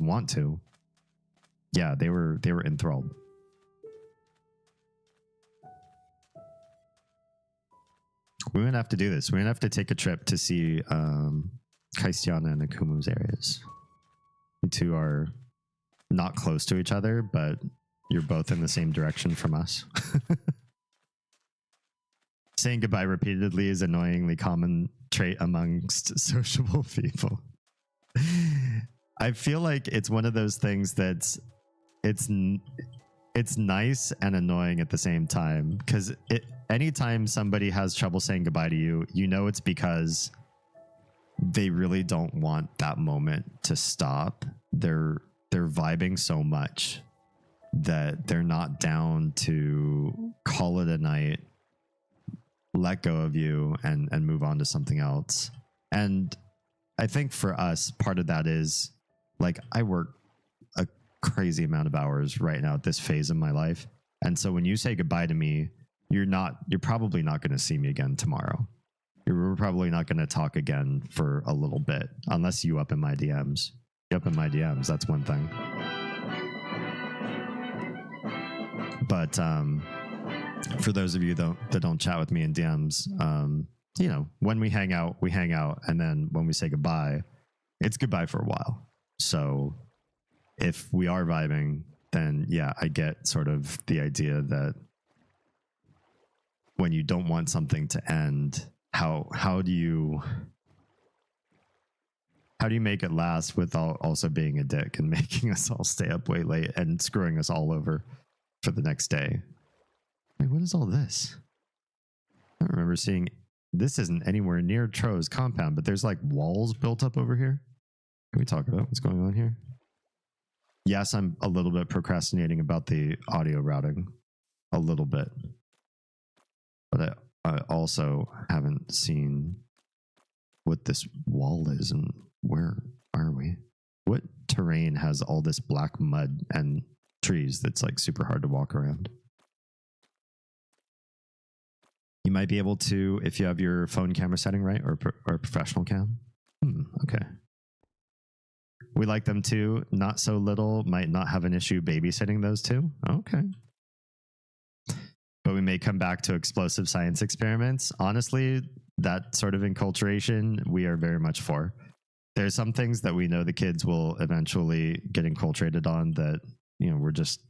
want to. Yeah, they were enthralled. We're gonna have to do this. We're gonna have to take a trip to see Kaistiana and Akumu's areas. You two are not close to each other, but you're both in the same direction from us. Saying goodbye repeatedly is annoyingly common trait amongst sociable people. I feel like it's one of those things that's it's nice and annoying at the same time, because anytime somebody has trouble saying goodbye to you, you know it's because they really don't want that moment to stop. They're vibing so much that they're not down to call it a night, let go of you, and move on to something else. And I think for us, part of that is, like, I work a crazy amount of hours right now at this phase of my life. And so when you say goodbye to me, you're probably not going to see me again tomorrow. We're probably not going to talk again for a little bit, unless you up in my DMs. You up in my DMs, that's one thing. But for those of you that don't chat with me in DMs, you know, when we hang out, and then when we say goodbye, it's goodbye for a while. So if we are vibing, then yeah, I get sort of the idea that when you don't want something to end, how do you make it last without also being a dick and making us all stay up way late and screwing us all over for the next day? Wait, what is all this? I don't remember seeing. This isn't anywhere near Tro's compound, but there's like walls built up over here. Can we talk about what's going on here? Yes, I'm a little bit procrastinating about the audio routing. A little bit. But I also haven't seen what this wall is and where are we? What terrain has all this black mud and trees that's like super hard to walk around? You might be able to, if you have your phone camera setting right, or professional cam. Okay. We like them too. Not so little might not have an issue babysitting those two. Okay. But we may come back to explosive science experiments. Honestly, that sort of enculturation we are very much for. There's some things that we know the kids will eventually get enculturated on that, you know, we're just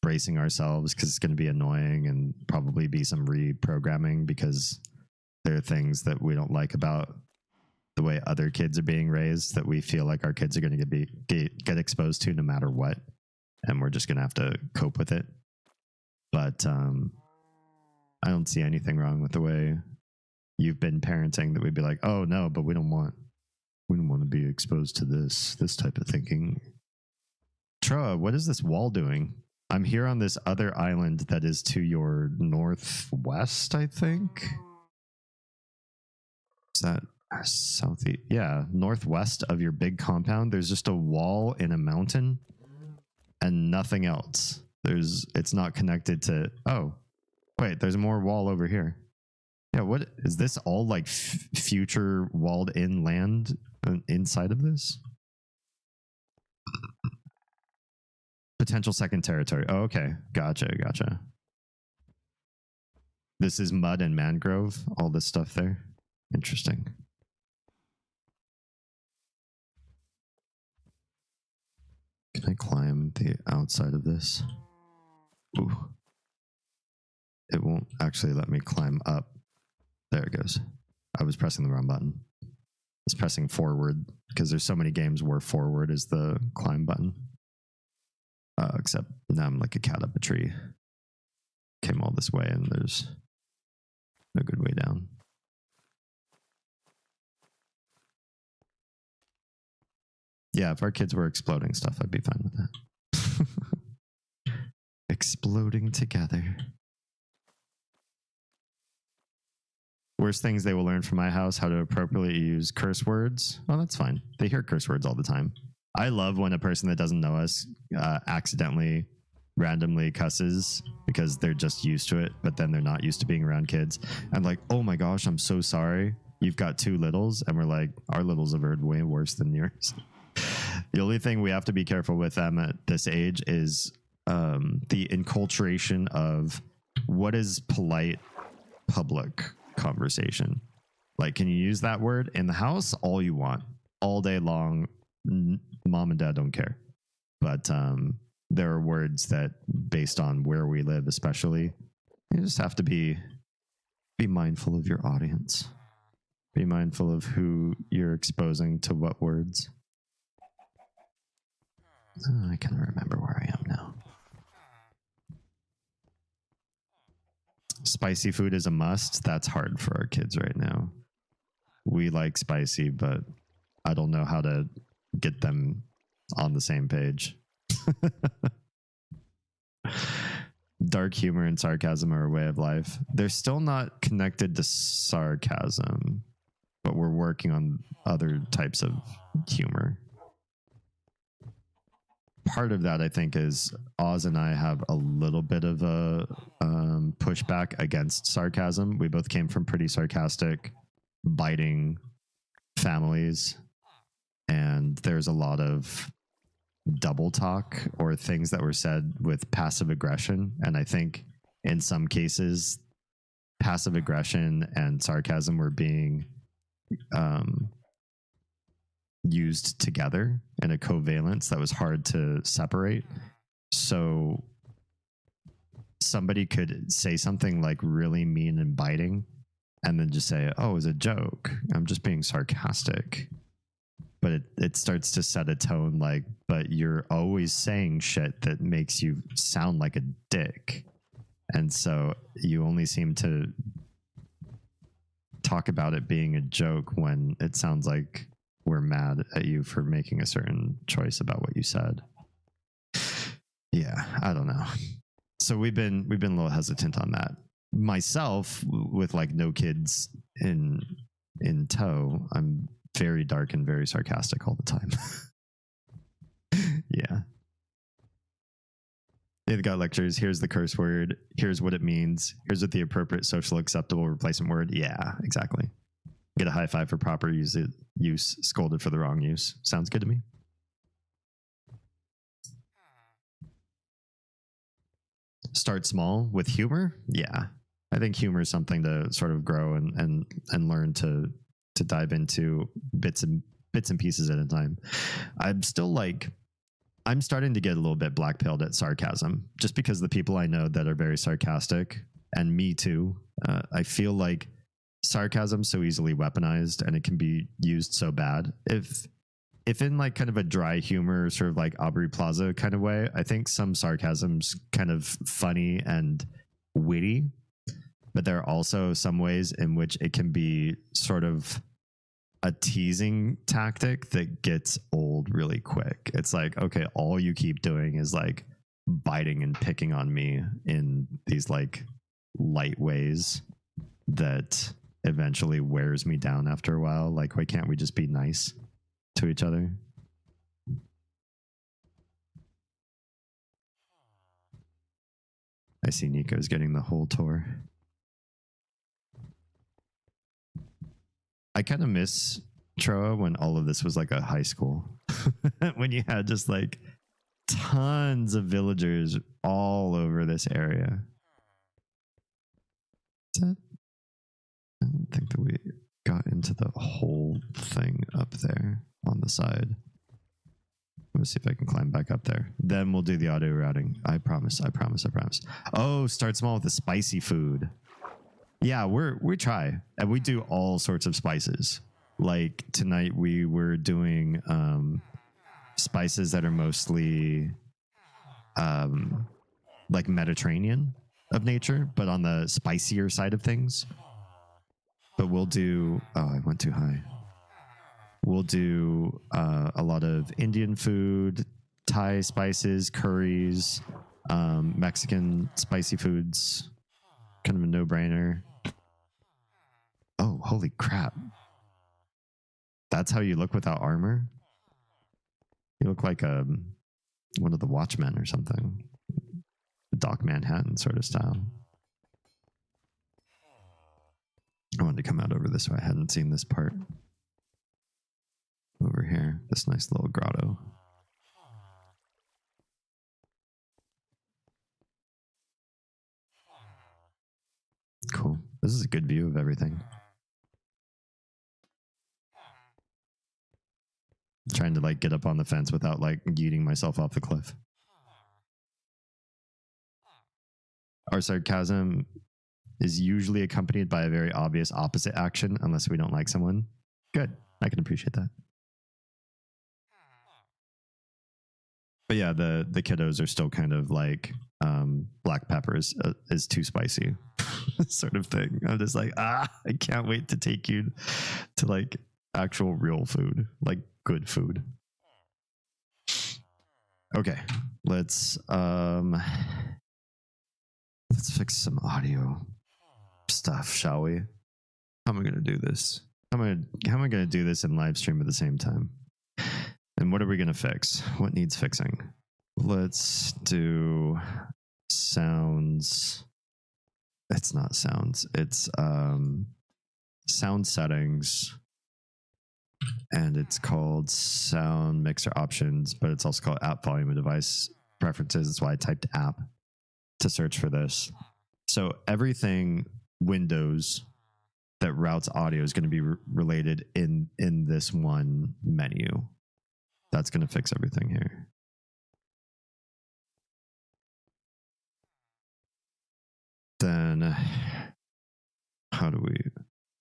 bracing ourselves because it's going to be annoying and probably be some reprogramming because there are things that we don't like about the way other kids are being raised that we feel like our kids are going to get exposed to no matter what, and we're just going to have to cope with it. But I don't see anything wrong with the way you've been parenting that we'd be like, oh no, but we don't want to be exposed to this type of thinking. Troa, what is this wall doing? I'm here on this other island that is to your northwest, I think. Is that southeast? Yeah, northwest of your big compound. There's just a wall in a mountain and nothing else. It's not connected to. Oh, wait, there's more wall over here. Yeah, what is this all like future walled in land inside of this? Potential second territory. Oh, okay. Gotcha. This is mud and mangrove, all this stuff there. Interesting. Can I climb the outside of this? Ooh. It won't actually let me climb up. There it goes. I was pressing the wrong button. It's pressing forward because there's so many games where forward is the climb button. Except now I'm like a cat up a tree. Came all this way and there's Yeah, if our kids were exploding stuff, I'd be fine with that. Exploding together. Worst things they will learn from my house: how to appropriately use curse words. Oh, that's fine. They hear curse words all the time. I love when a person that doesn't know us accidentally, randomly cusses because they're just used to it, but then they're not used to being around kids. I'm like, oh my gosh, I'm so sorry. You've got 2 littles. And we're like, our littles have heard way worse than yours. The only thing we have to be careful with them at this age is the enculturation of what is polite public conversation. Like, can you use that word in the house all you want, all day long? Mom and dad don't care. But there are words that, based on where we live especially, you just have to be mindful of your audience. Be mindful of who you're exposing to what words. Oh, I can't remember where I am now. Spicy food is a must. That's hard for our kids right now. We like spicy, but I don't know how to get them on the same page. Dark humor and sarcasm are a way of life. They're still not connected to sarcasm, but we're working on other types of humor. Part of that, I think, is Oz and I have a little bit of a pushback against sarcasm. We both came from pretty sarcastic, biting families, and there's a lot of double talk or things that were said with passive aggression. And I think in some cases, passive aggression and sarcasm were being used together in a covalence that was hard to separate. So somebody could say something like really mean and biting and then just say, oh, it's a joke, I'm just being sarcastic. But it starts to set a tone like, but you're always saying shit that makes you sound like a dick. And so you only seem to talk about it being a joke when it sounds like we're mad at you for making a certain choice about what you said. Yeah, I don't know. So we've been a little hesitant on that. Myself, with like no kids in tow, I'm very dark and very sarcastic all the time. Yeah. They've got lectures. Here's the curse word. Here's what it means. Here's what the appropriate social acceptable replacement word. Yeah, exactly. Get a high five for proper use, scolded for the wrong use. Sounds good to me. Start small with humor. Yeah. I think humor is something to sort of grow and learn to dive into bits and pieces at a time. I'm starting to get a little bit black-pilled at sarcasm, just because the people I know that are very sarcastic, and me too, I feel like sarcasm so easily weaponized, and it can be used so bad. If in like kind of a dry humor, sort of like Aubrey Plaza kind of way, I think some sarcasm's kind of funny and witty, but there are also some ways in which it can be sort of a teasing tactic that gets old really quick. It's like, okay, all you keep doing is like biting and picking on me in these like light ways that eventually wears me down after a while. Like, why can't we just be nice to each other? I see Nico's getting the whole tour. I kind of miss Troa when all of this was like a high school. When you had just like tons of villagers all over this area. I don't think that we got into the whole thing up there on the side. Let me see if I can climb back up there. Then we'll do the audio routing. I promise. Oh, start small with the spicy food. Yeah, we try, and we do all sorts of spices. Like tonight we were doing spices that are mostly like Mediterranean of nature, but on the spicier side of things. But we'll do, oh, I went too high. We'll do a lot of Indian food, Thai spices, curries, Mexican spicy foods. Kind of a no-brainer. Oh, holy crap. That's how you look without armor? You look like one of the Watchmen or something. Doc Manhattan sort of style. I wanted to come out over this way. I hadn't seen this part. Over here, this nice little grotto. Cool. This is a good view of everything. Trying to like get up on the fence without like yeeting myself off the cliff. Our sarcasm is usually accompanied by a very obvious opposite action unless we don't like someone. Good. I can appreciate that. But yeah, the kiddos are still kind of like black pepper is too spicy sort of thing. I'm just like, I can't wait to take you to like actual real food, like good food. Okay, let's fix some audio stuff, shall we? How am I gonna do this? How am I gonna do this in live stream at the same time? And what are we gonna fix? What needs fixing? Let's do sounds. It's not sounds. It's sound settings. And it's called sound mixer options, but it's also called app volume and device preferences. That's why I typed app to search for this. So everything Windows that routes audio is going to be related in this one menu. That's going to fix everything here. Then how do we...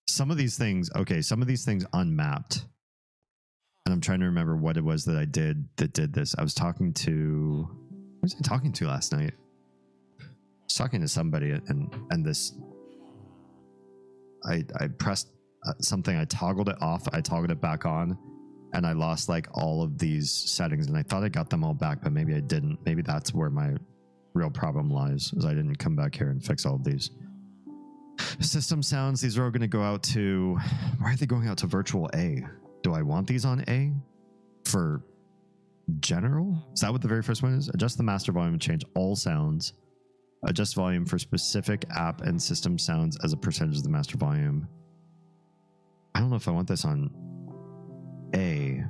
Some of these things, okay, some of these things unmapped. And I'm trying to remember what it was that I did that did this. I was talking to... Who was I talking to last night? I was talking to somebody and this... I pressed something, I toggled it off, I toggled it back on, and I lost like all of these settings, and I thought I got them all back, but maybe I didn't. Maybe that's where my real problem lies, is I didn't come back here and fix all of these. System sounds, these are all going to go out to... Why are they going out to virtual A? Do I want these on A? For general? Is that what the very first one is? Adjust the master volume and change all sounds. Adjust volume for specific app and system sounds as a percentage of the master volume. I don't know if I want this on A.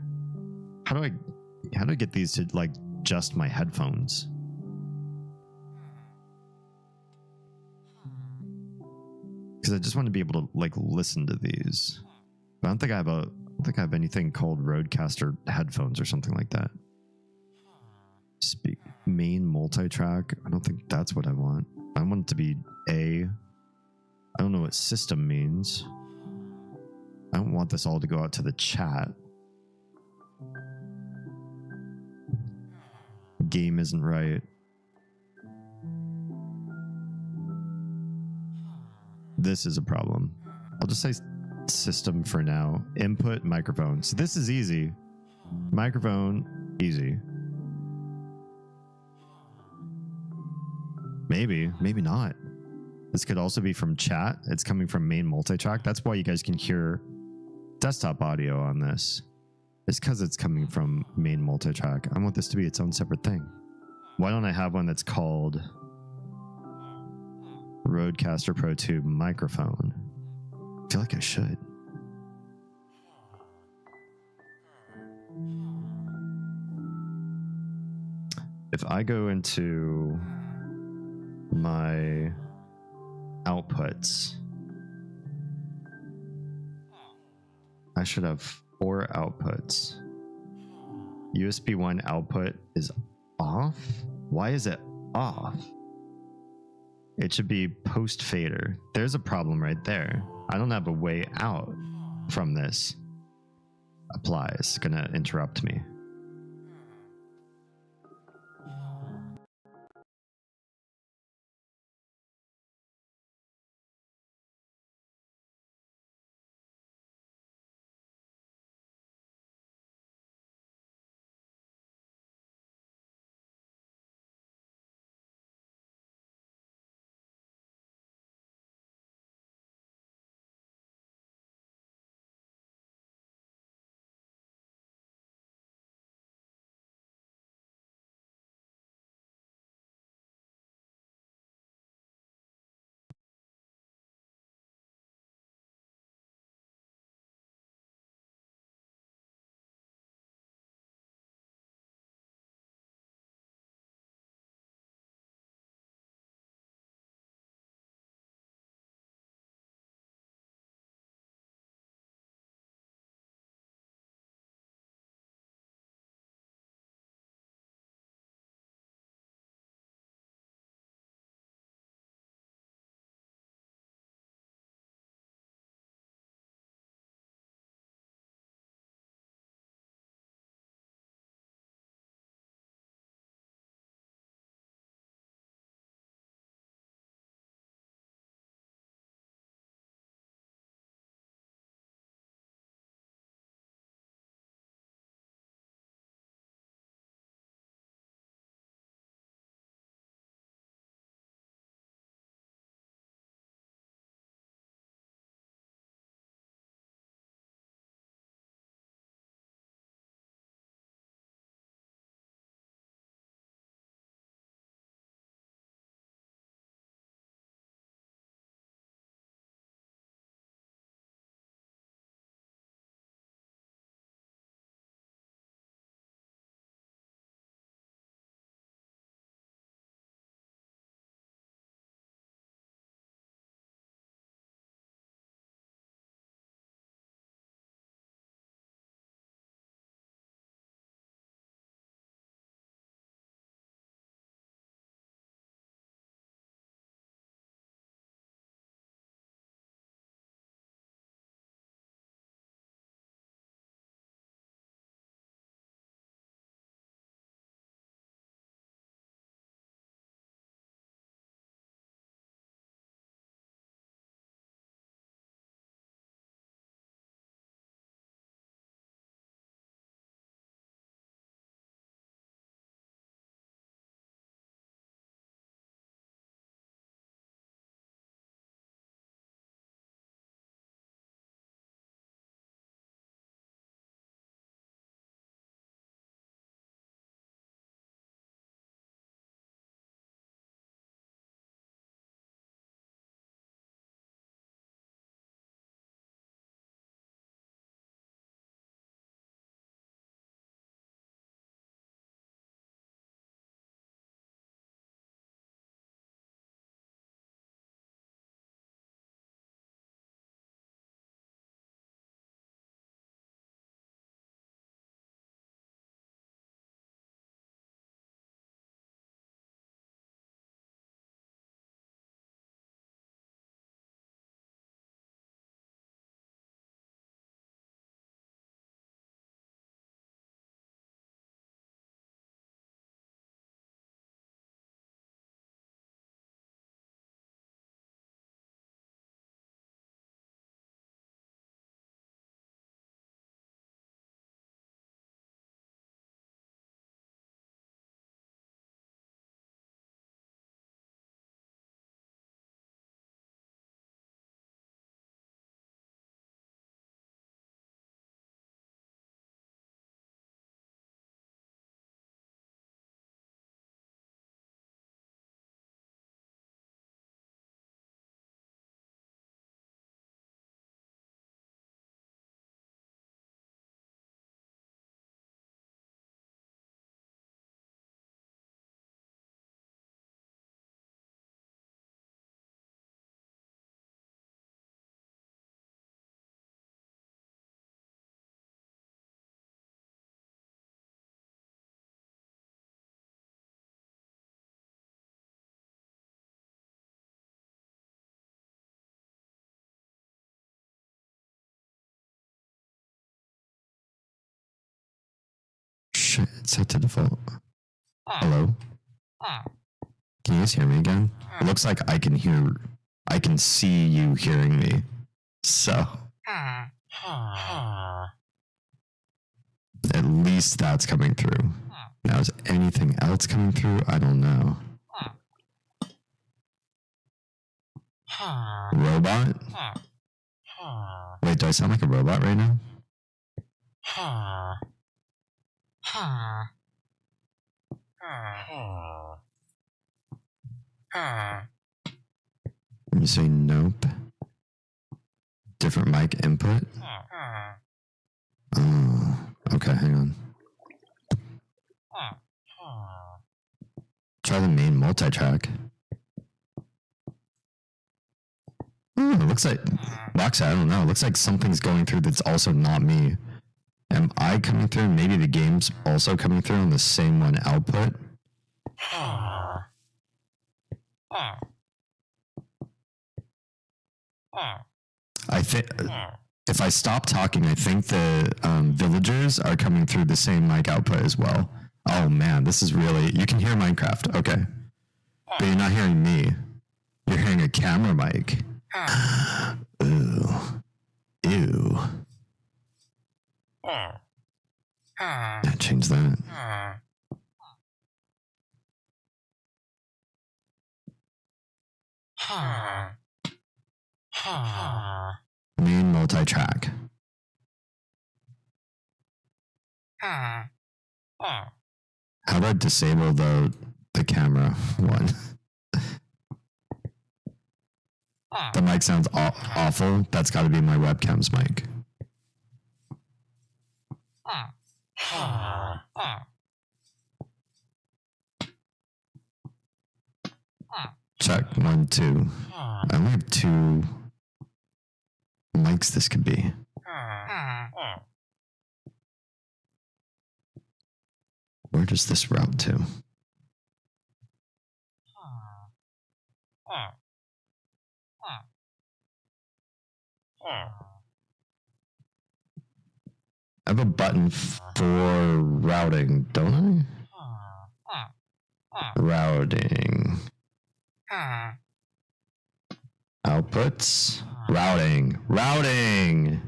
How do I get these to like just my headphones? Because I just want to be able to like listen to these. But I don't think I have anything called Rodecaster headphones or something like that. Speak main multi-track. I don't think that's what I want. I want it to be A. I don't know what system means. I don't want this all to go out to the chat. Game isn't right. This is a problem. I'll just say system for now. Input microphone. So this is easy. Microphone, easy. Maybe, maybe not. This could also be from chat. It's coming from main multi-track. That's why you guys can hear desktop audio on this. It's because it's coming from main multi-track. I want this to be its own separate thing. Why don't I have one that's called Rodecaster Pro 2 microphone? I feel like I should. If I go into my outputs, I should have 4 outputs. USB 1 output is off? Why is it off? It should be post fader. There's a problem right there. I don't have a way out from this. Apply. It's gonna interrupt me. Set to default. Hello? Can you guys hear me again? It looks like I can see you hearing me. So. At least that's coming through. Now, is anything else coming through? I don't know. Robot? Wait, do I sound like a robot right now? You say nope. Different mic input. Oh, okay, hang on. Try the main multi-track. Oh, it looks like, Box, I don't know. It looks like something's going through that's also not me. Am I coming through? Maybe the game's also coming through on the same one output. I think if I stop talking, I think the villagers are coming through the same mic output as well. Oh man, this is really, you can hear Minecraft, okay. But you're not hearing me. You're hearing a camera mic. Ooh. Ew. Yeah, change that. Main multi-track. How about disable the camera one? The mic sounds awful. That's got to be my webcam's mic. Check 1, 2. I only have 2 mics this could be. Where does this route to? I have a button for routing, don't I? Routing. Outputs. Routing. Routing.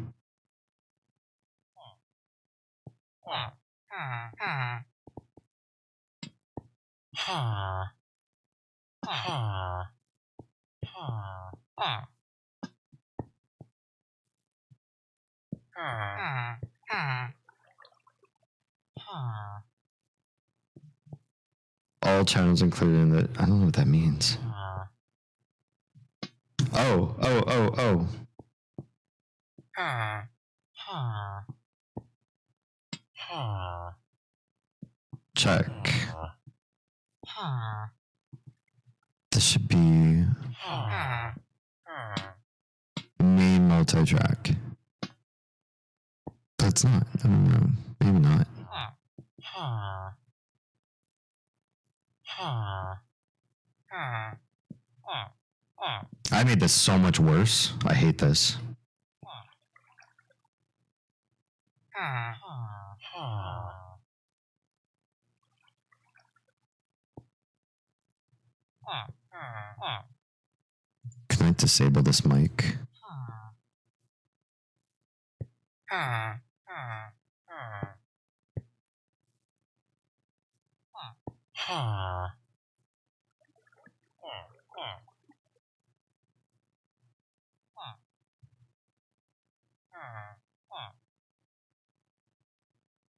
All channels included in the, I don't know what that means. Oh. Check. This should be main multi-track. That's not, I don't know, maybe not. I made this so much worse. I hate this. Can I disable this mic?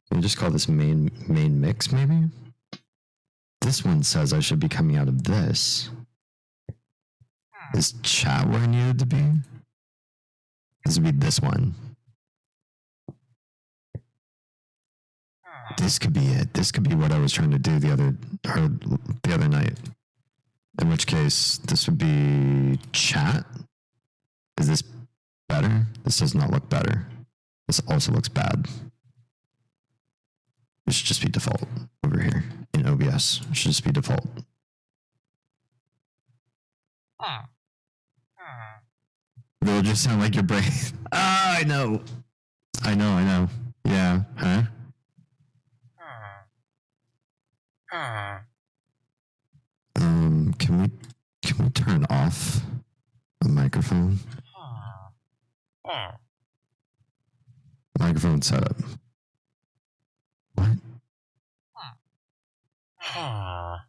Can we just call this main mix, maybe? This one says I should be coming out of this. Is chat where I needed to be? This would be this one. This could be it. This could be what I was trying to do the other night. In which case, this would be chat. Is this better? This does not look better. This also looks bad. It should just be default over here in OBS. It should just be default. It'll just sound like your brain. Ah, I know. Yeah, huh? Can we turn off the microphone? Microphone setup. What? I'm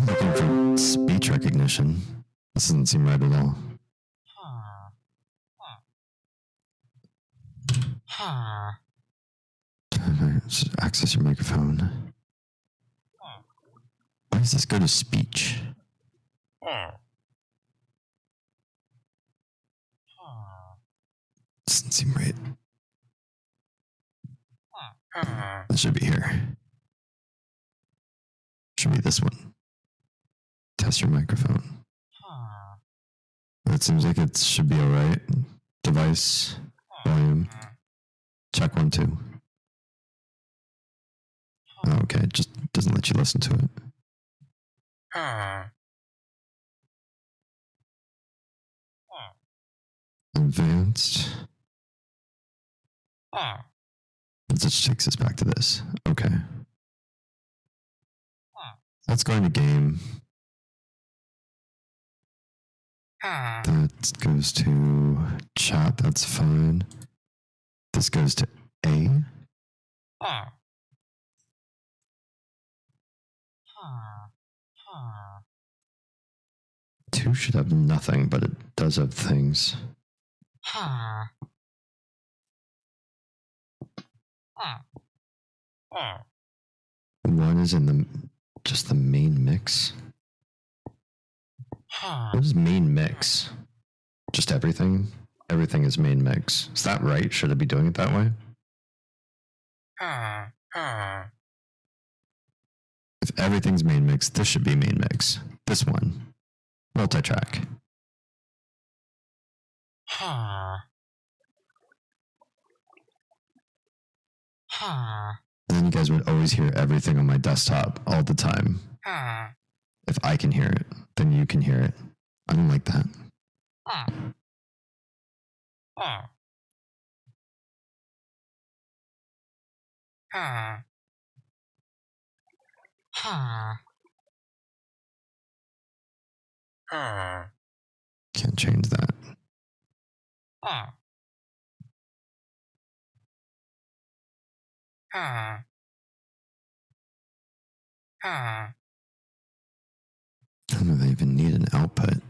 looking for speech recognition. This doesn't seem right at all. Access your microphone. Why does this go to speech? Doesn't seem right. It should be here. Should be this one. Test your microphone. It seems like it should be alright. Device, volume. Check 1, 2. Oh, okay, it just doesn't let you listen to it. Advanced. It just takes us back to this. Okay. Let's go into game. That goes to chat, that's fine. This goes to A. Two should have nothing, but it does have things. One is in just the main mix. What is main mix? Just everything? Everything is main mix. Is that right? Should I be doing it that way? If everything's main mix, this should be main mix. This one. Multi-track. Then you guys would always hear everything on my desktop all the time. If I can hear it, then you can hear it. I don't like that. Can't change that. I don't know if they even need an output.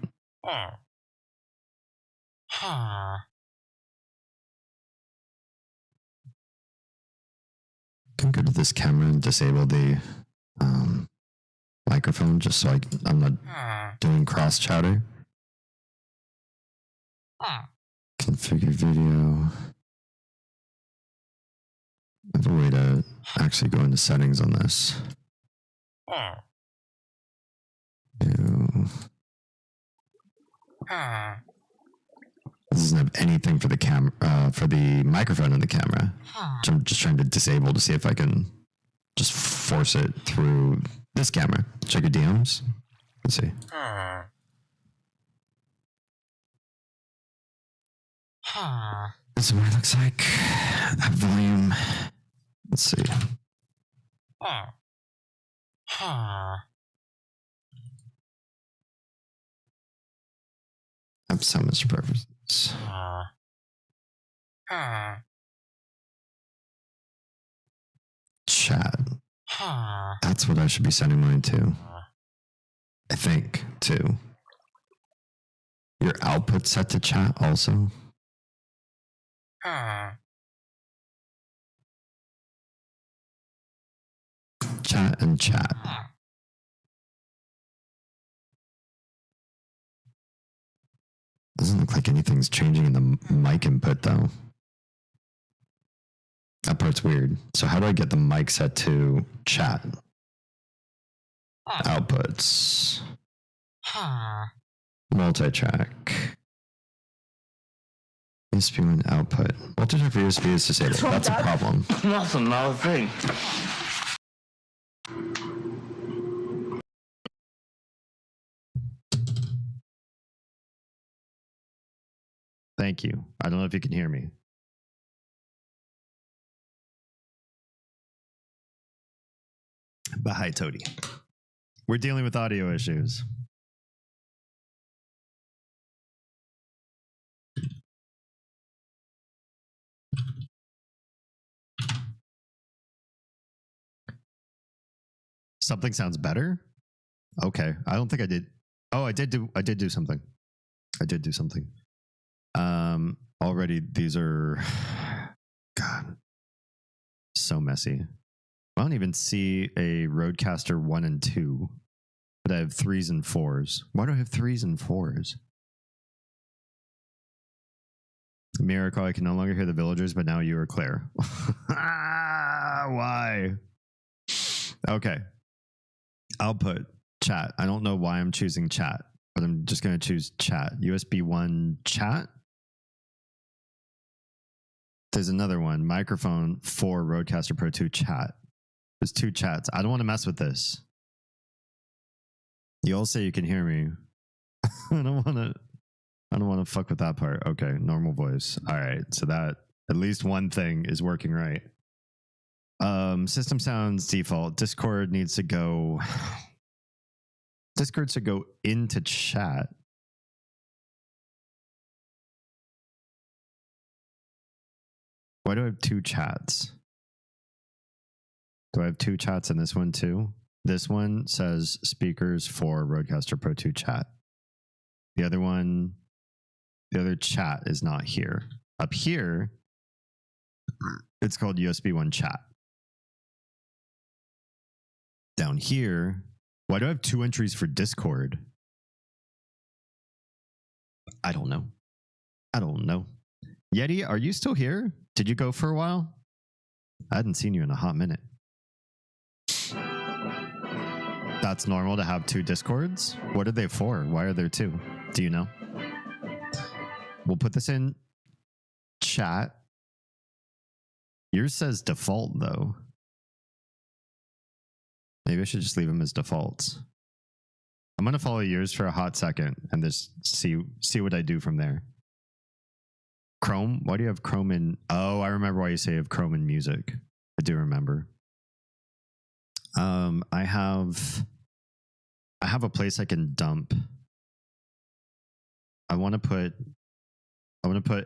Can go to this camera and disable the microphone just so I'm not doing cross chatter. Configure video. I have a way to actually go into settings on this. This doesn't have anything for the camera, for the microphone in the camera. So I'm just trying to disable to see if I can just force it through this camera. Check your DMs. Let's see. This is what it looks like. That volume. Let's see. Have so much preferences. Chat. That's what I should be sending mine to. I think, too. Your output set to chat also? Chat and chat. Doesn't look like anything's changing in the mic input though. That part's weird. So how do I get the mic set to chat? Outputs. Multi-track. USB and output. Multi-track for USB is disabled. That's a problem. That's another thing. Thank you. I don't know if you can hear me. But hi, Toady. We're dealing with audio issues. Something sounds better? Okay. I don't think I did. Oh, I did do something. I did do something. Already these are God. So messy. I don't even see a Rodecaster 1 and 2, but I have 3s and 4s. Why do I have 3s and 4s? Miracle, I can no longer hear the villagers, but now you are clear. Why? Okay. I'll put chat. I don't know why I'm choosing chat, but I'm just going to choose chat. USB 1 chat. There's another one. Microphone 4 Rodecaster Pro 2 chat. There's 2 chats. I don't want to mess with this. You all say you can hear me. I don't want to fuck with that part. Okay, normal voice. All right, so that at least one thing is working right. System sounds default. Discord needs to go. Discord should go into chat. Why do I have 2 chats? Do I have 2 chats in this one too? This one says speakers for Rodecaster Pro 2 chat. The other one, the other chat is not here. Up here, it's called USB 1 chat. Down here, why do I have 2 entries for Discord? I don't know. I don't know. Yeti, are you still here? Did you go for a while? I hadn't seen you in a hot minute. That's normal to have 2 Discords? What are they for? Why are there 2? Do you know? We'll put this in chat. Yours says default, though. Maybe I should just leave them as defaults. I'm going to follow yours for a hot second and just see what I do from there. Chrome? Why do you have Chrome in? Oh, I remember why you say you have Chrome in music. I do remember. I have a place I can dump. I want to put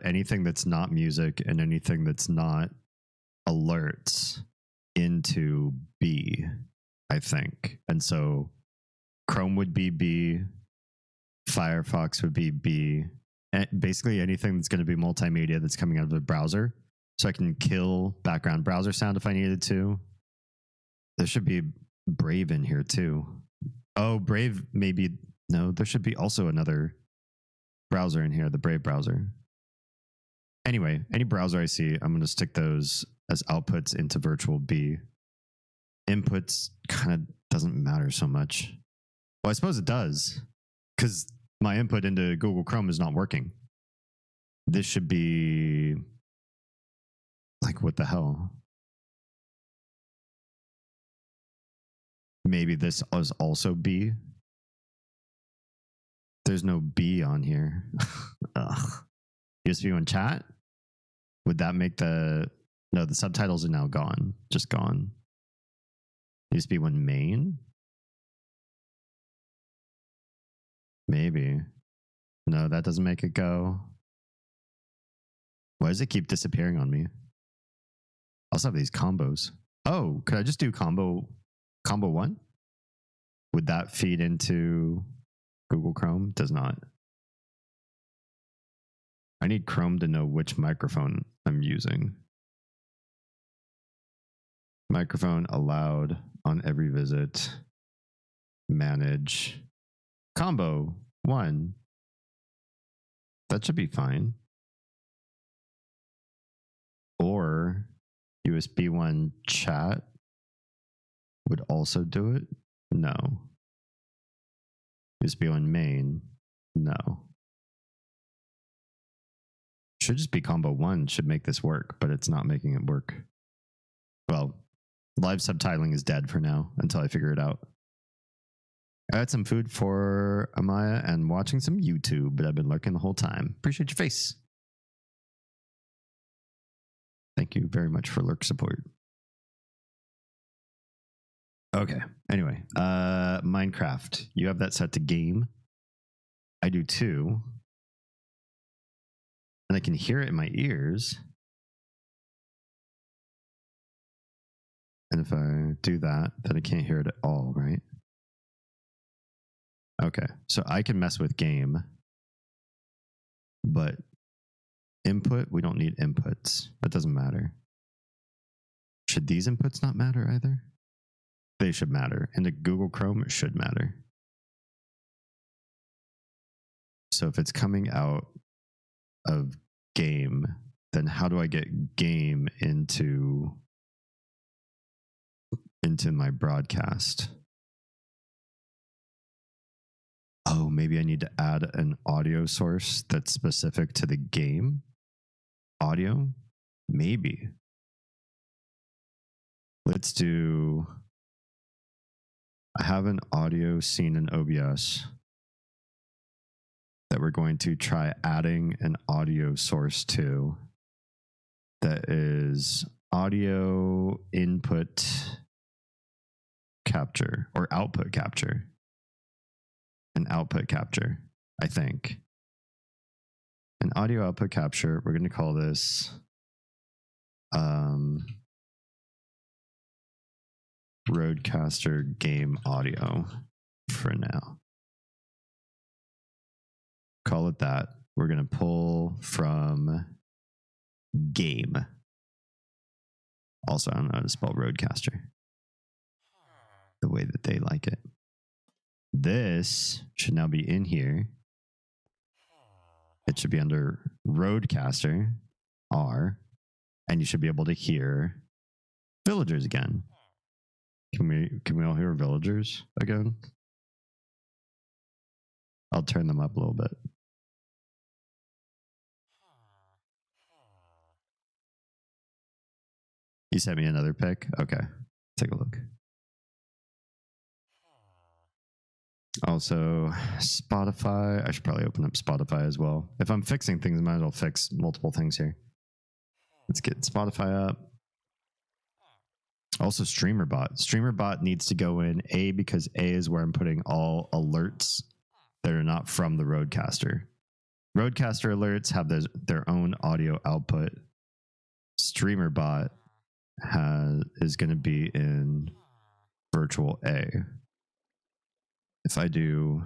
anything that's not music and anything that's not alerts into B, I think. And so Chrome would be B, Firefox would be B, and basically anything that's going to be multimedia that's coming out of the browser. So I can kill background browser sound if I needed to. There should be Brave in here too. Oh, Brave maybe. No, there should be also another browser in here, the Brave browser. Anyway, any browser I see, I'm going to stick those as outputs into virtual B. Inputs kind of doesn't matter so much. Well, I suppose it does, because my input into Google Chrome is not working. This should be like, what the hell? Maybe this is also B. There's no B on here. Ugh. USB 1 chat? Would that make the... No, the subtitles are now gone. Just gone. USB 1 main? Maybe. No, that doesn't make it go. Why does it keep disappearing on me? I also have these combos. Oh, could I just do combo 1? Would that feed into Google Chrome? Does not. I need Chrome to know which microphone I'm using. Microphone allowed on every visit. Manage. Combo 1. That should be fine. Or USB 1 chat would also do it? No. USB 1 main? No. Should just be combo 1, should make this work, but it's not making it work. Well, live subtitling is dead for now until I figure it out. I had some food for Amaya and watching some YouTube, but I've been lurking the whole time. Appreciate your face. Thank you very much for lurk support. Okay. Anyway, Minecraft. You have that set to game. I do too. And I can hear it in my ears. And if I do that, then I can't hear it at all, right? Okay. So I can mess with game. But input, we don't need inputs. That doesn't matter. Should these inputs not matter either? They should matter. In the Google Chrome, it should matter. So if it's coming out of game, then how do I get game into my broadcast? Oh, maybe I need to add an audio source that's specific to the game audio? Maybe. Let's do, I have an audio scene in OBS that we're going to try adding an audio source to that is audio input capture or output capture. An output capture, I think. An audio output capture, we're going to call this Roadcaster game audio for now. Call it that. We're going to pull from game. Also, I don't know how to spell Roadcaster the way that they like it. This should now be in here. It should be under Roadcaster R, and you should be able to hear villagers again. Can we all hear villagers again? I'll turn them up a little bit. You sent me another pic? Okay, take a look. Also, Spotify. I should probably open up Spotify as well. If I'm fixing things, I might as well fix multiple things here. Let's get Spotify up. Also, StreamerBot. StreamerBot needs to go in A because A is where I'm putting all alerts that are not from the Roadcaster. Roadcaster alerts have their own audio output. StreamerBot is going to be in Virtual A. If I do,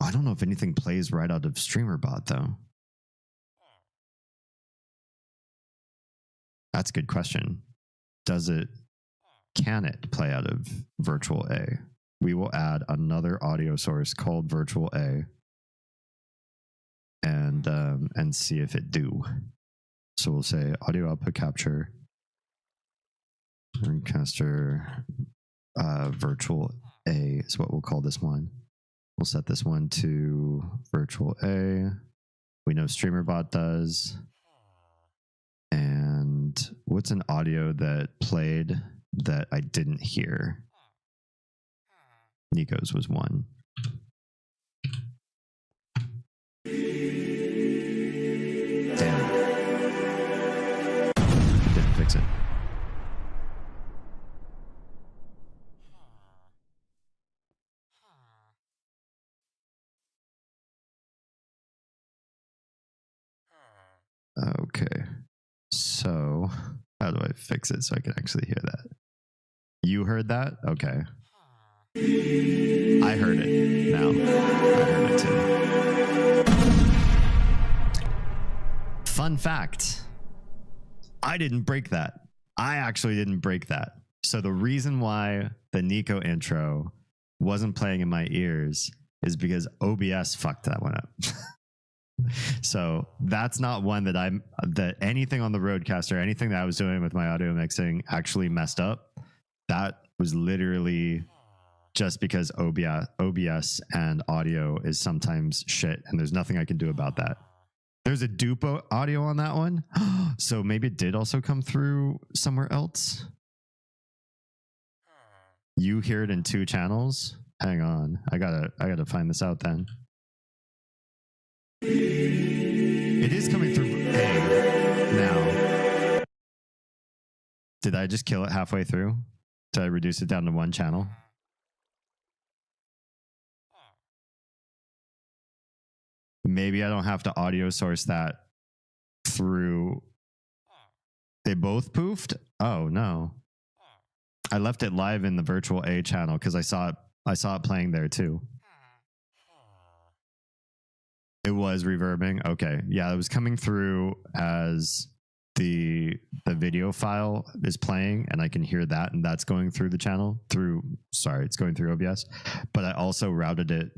I don't know if anything plays right out of StreamerBot though. That's a good question. Can it play out of Virtual A? We will add another audio source called Virtual A and see if it do. So we'll say audio output capture, Roadcaster, Virtual A is what we'll call this one. We'll set this one to Virtual A. We know StreamerBot does. And what's an audio that played that I didn't hear? Nico's was one. Damn. Didn't fix it. Okay. So, how do I fix it so I can actually hear that? You heard that? Okay. I heard it now. I heard it too. Fun fact. I didn't break that. I actually didn't break that. So the reason why the Nico intro wasn't playing in my ears is because OBS fucked that one up. So that's not one that anything on the Roadcaster, anything that I was doing with my audio mixing actually messed up. That was literally just because OBS and audio is sometimes shit, and there's nothing I can do about that. There's a dupe audio on that one. So maybe it did also come through somewhere else. You hear it in 2 channels. Hang on. I gotta find this out then. It is coming through A now. Did I just kill it halfway through? Did I reduce it down to 1 channel? Maybe I don't have to audio source that through. They both poofed? Oh no. I left it live in the virtual A channel because I saw it playing there too. It was reverbing. Okay. Yeah, it was coming through as the video file is playing, and I can hear that, and that's going through the channel it's going through OBS. But I also routed it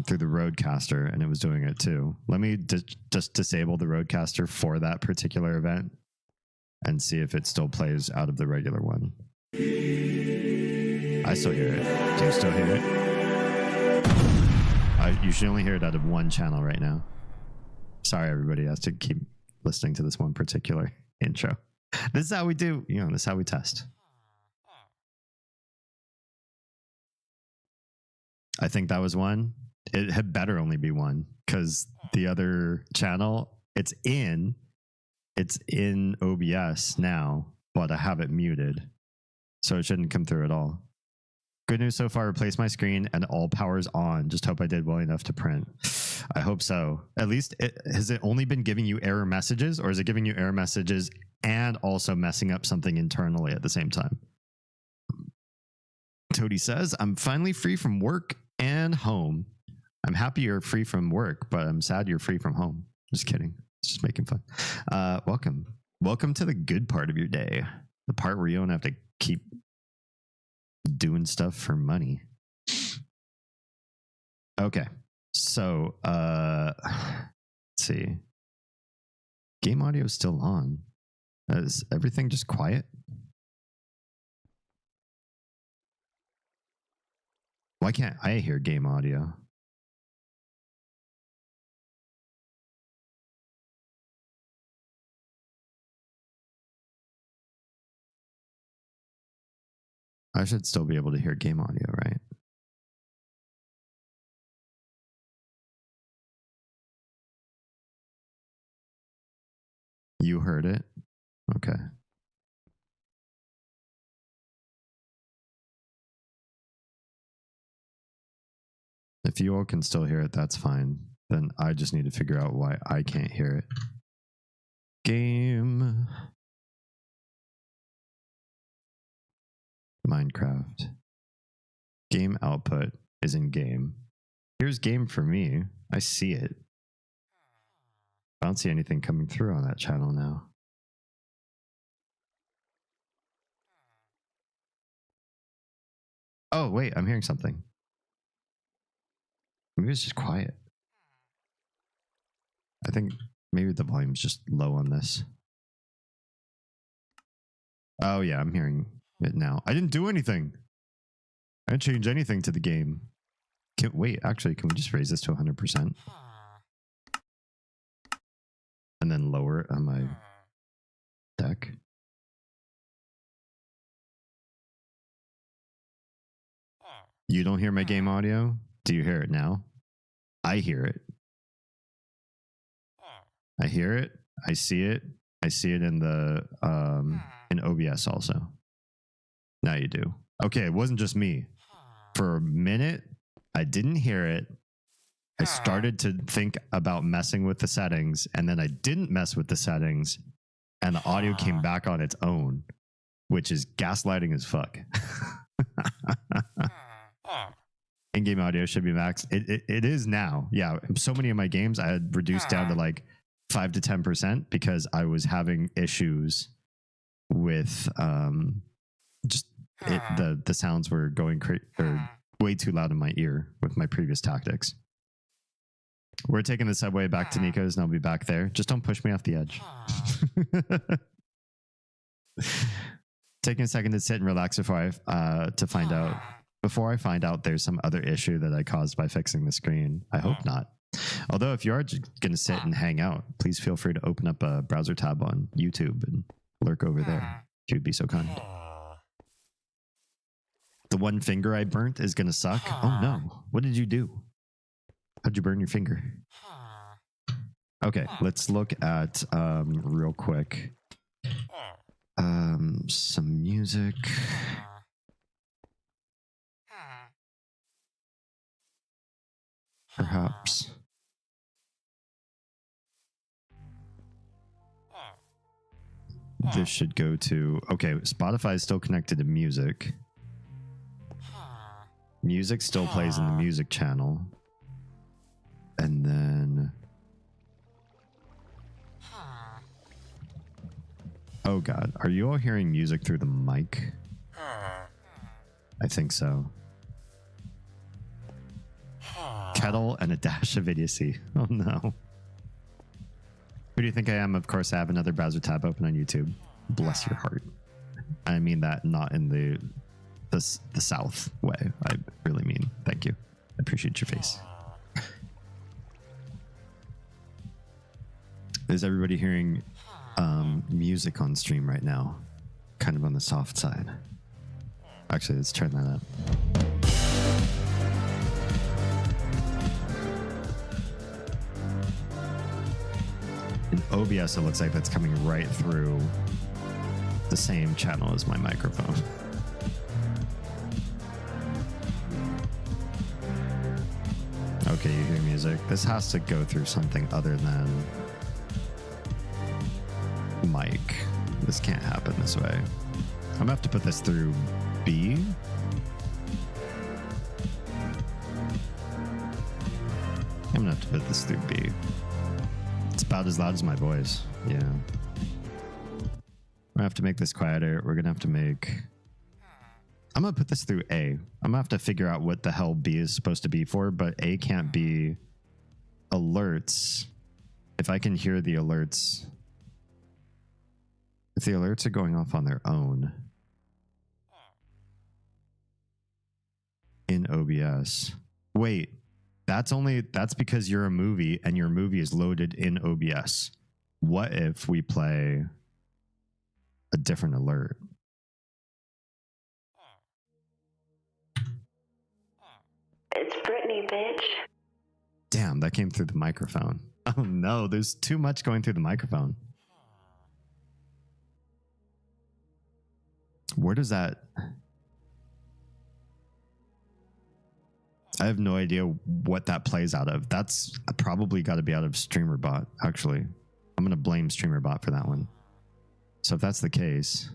through the Roadcaster, and it was doing it too. Let me just disable the Roadcaster for that particular event and see if it still plays out of the regular one. I still hear it. Do you still hear it? You should only hear it out of one channel right now. Sorry, everybody has to keep listening to this one particular intro. This is how we do, this is how we test. I think that was one. It had better only be one because the other channel, it's in OBS now, but I have it muted, so it shouldn't come through at all. Good news so far, replace my screen and all power's on. Just hope I did well enough to print. I hope so. At least, has it only been giving you error messages, or is it giving you error messages and also messing up something internally at the same time? Toady says, I'm finally free from work and home. I'm happy you're free from work, but I'm sad you're free from home. Just kidding. Just making fun. Welcome to the good part of your day. The part where you don't have to keep doing stuff for money. Okay. So, let's see. Game audio is still on. Is everything just quiet? Why can't I hear game audio? I should still be able to hear game audio, right? You heard it? Okay. If you all can still hear it, that's fine. Then I just need to figure out why I can't hear it. Game. Minecraft. Game output is in game. Here's game for me. I see it. I don't see anything coming through on that channel now. Oh, wait, I'm hearing something. Maybe it's just quiet. I think maybe the volume's just low on this. Oh yeah, I'm hearing it now. I didn't do anything. I didn't change anything to the game. Wait, actually, can we just raise this to 100%? And then lower it on my deck? You don't hear my game audio? Do you hear it now? I hear it. I hear it. I see it. I see it in the in OBS also. Now you do. Okay, it wasn't just me. For a minute, I didn't hear it. I started to think about messing with the settings, and then I didn't mess with the settings, and the audio came back on its own, which is gaslighting as fuck. In-game audio should be max. It is now. Yeah, so many of my games I had reduced down to like 5 to 10% because I was having issues with the sounds were going way too loud in my ear with my previous tactics. We're taking the subway back to Nico's, and I'll be back there. Just don't push me off the edge. Taking a second to sit and relax before I find out there's some other issue that I caused by fixing the screen. I hope not. Although if you are just going to sit and hang out, please feel free to open up a browser tab on YouTube and lurk over there if you'd be so kind. The one finger I burnt is going to suck. Oh no. What did you do? How'd you burn your finger? Okay, let's look at real quick. Some music. perhaps. This should go to... Okay, Spotify is still connected to music. Music still plays in the music channel. And then... Oh god, are you all hearing music through the mic? I think so. Kettle and a dash of idiocy. Oh no. Who do you think I am? Of course, I have another browser tab open on YouTube. Bless your heart. I mean that not in the South way. I really mean thank you. I appreciate your face. Is everybody hearing music on stream right now? Kind of on the soft side. Actually, let's turn that up. In OBS, it looks like that's coming right through the same channel as my microphone. Okay, you hear music. This has to go through something other than mic. This can't happen this way. I'm gonna have to put this through B. I'm gonna have to put this through B. It's about as loud as my voice. Yeah. We're gonna have to make this quieter. We're gonna have to make... I'm gonna put this through A. I'm gonna have to figure out what the hell B is supposed to be for, but A can't be alerts. If I can hear the alerts... If the alerts are going off on their own in OBS. Wait, that's because you're a movie and your movie is loaded in OBS. What if we play a different alert? It's Brittany, bitch. Damn, that came through the microphone. Oh no, there's too much going through the microphone. Where does that... I have no idea what that plays out of. That's probably got to be out of StreamerBot, actually. I'm going to blame StreamerBot for that one. So if that's the case,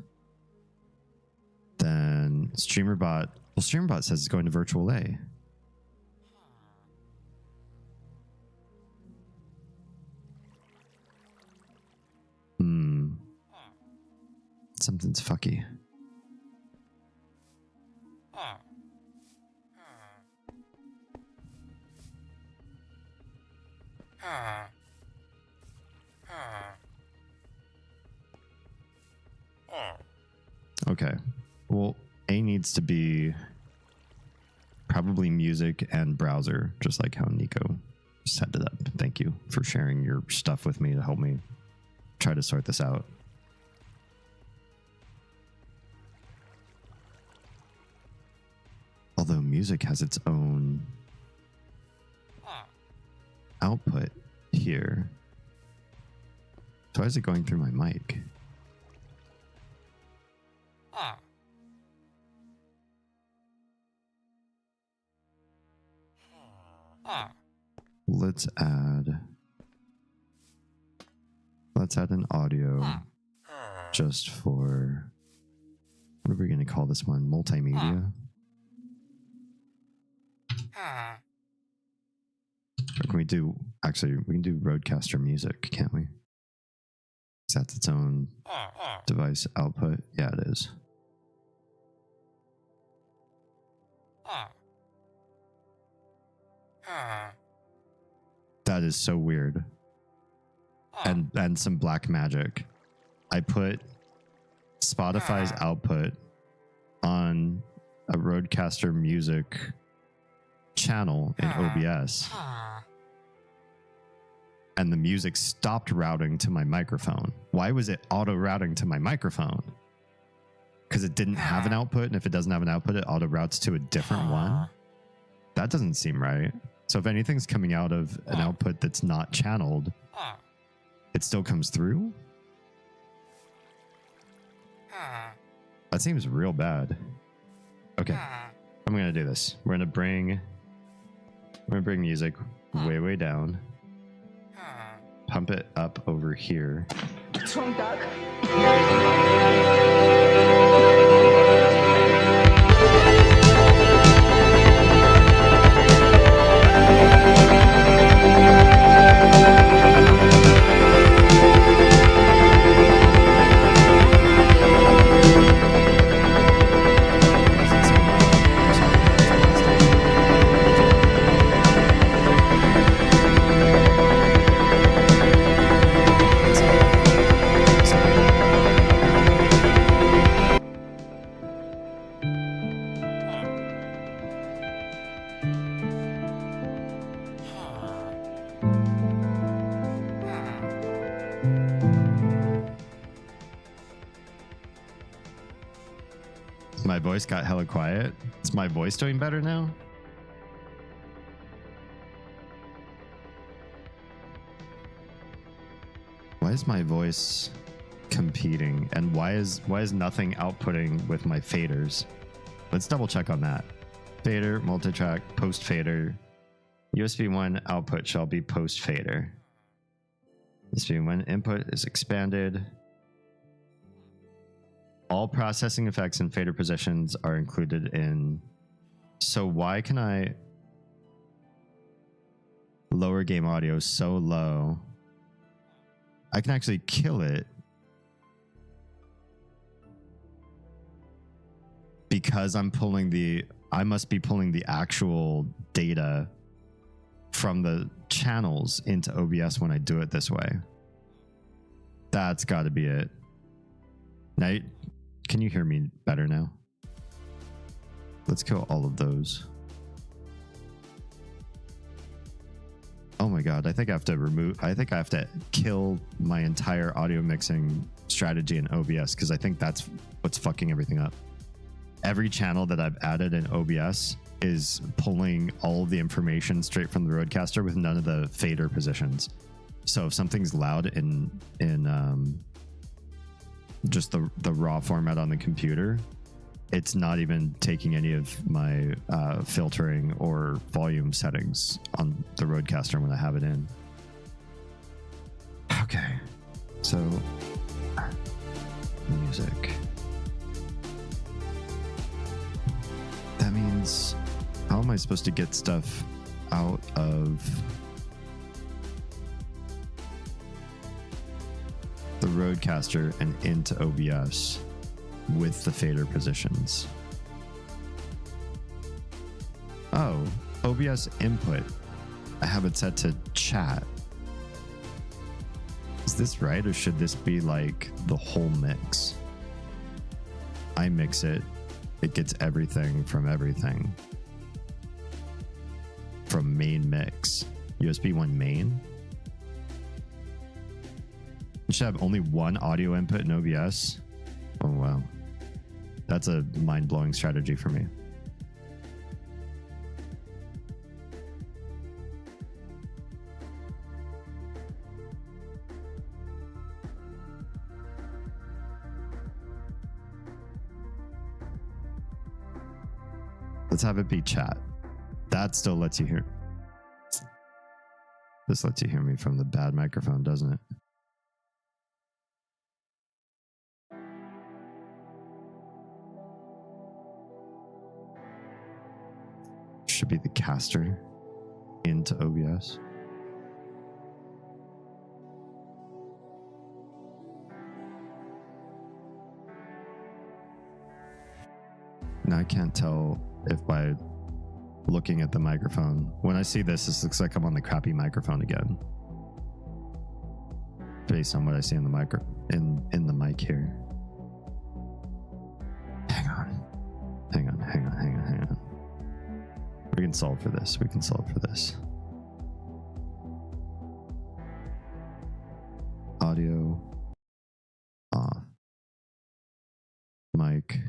then StreamerBot... Well, StreamerBot says it's going to virtual A. Something's fucky. Okay. Well, A needs to be probably music and browser, just like how Nico set it up. Thank you for sharing your stuff with me to help me try to sort this out. Although music has its own output here. So why is it going through my mic? Let's add an audio just for, what are we going to call this one? Multimedia? Or can we do, actually, we can do Rodecaster music, can't we? Is that its own device output? Yeah, it is. That is so weird. And some black magic. I put Spotify's output on a Rodecaster music channel in OBS. And the music stopped routing to my microphone. Why was it auto routing to my microphone? Because it didn't have an output, and if it doesn't have an output, it auto routes to a different one. That doesn't seem right. So if anything's coming out of an output that's not channeled, it still comes through? That seems real bad. Okay, I'm gonna do this. We're gonna bring I'm gonna bring music way down. Pump it up over here. What's wrong, Doug? My voice got hella quiet. Is my voice doing better now? Why is my voice competing? And why is nothing outputting with my faders? Let's double check on that. Fader, multitrack, post fader. USB 1 output shall be post fader. USB 1 input is expanded. All processing effects and fader positions are included in. So why can I lower game audio so low? I can actually kill it because I'm pulling I must be pulling the actual data from the channels into OBS when I do it this way. That's got to be it. Now, can you hear me better now? Let's kill all of those. Oh my god, I think I have to kill my entire audio mixing strategy in OBS because I think that's what's fucking everything up. Every channel that I've added in OBS is pulling all of the information straight from the Rodecaster with none of the fader positions. So if something's loud in just the raw format on the computer, it's not even taking any of my filtering or volume settings on the Rodecaster when I have it in. Okay, so music. That means, how am I supposed to get stuff out of the Rodecaster and into OBS with the fader positions? Oh, OBS input. I have it set to chat. Is this right, or should this be like the whole mix? I mix it. It gets everything from main mix. USB 1 main. You should have only one audio input in OBS. Oh wow. That's a mind-blowing strategy for me. Let's have it be chat. That still lets you hear. This lets you hear me from the bad microphone, doesn't it? Should be the caster into OBS. Now I can't tell if by looking at the microphone. When I see this, this looks like I'm on the crappy microphone again. Based on what I see in the in the mic here. Hang on. We can solve for this. Audio off. Mic.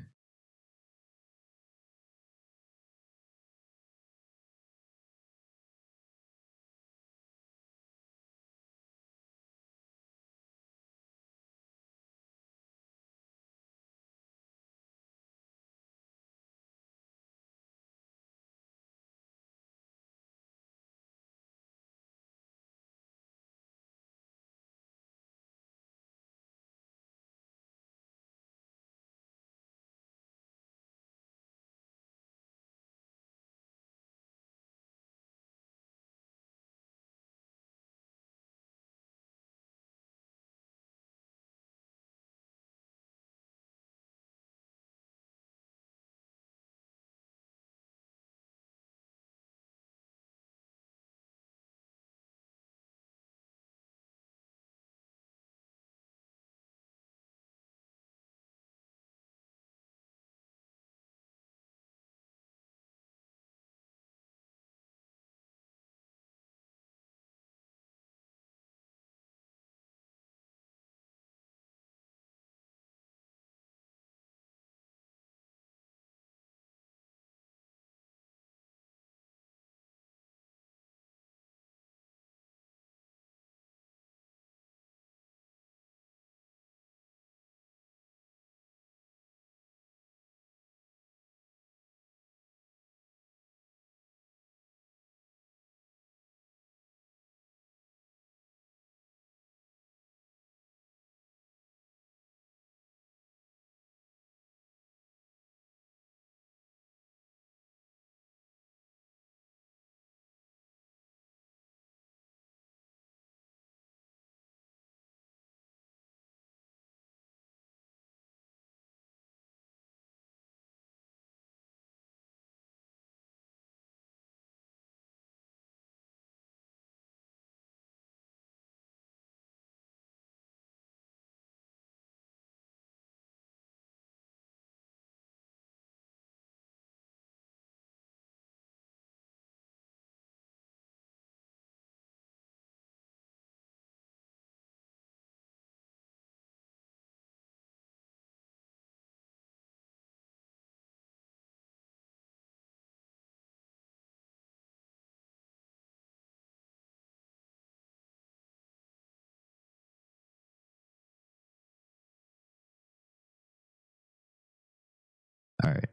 All right.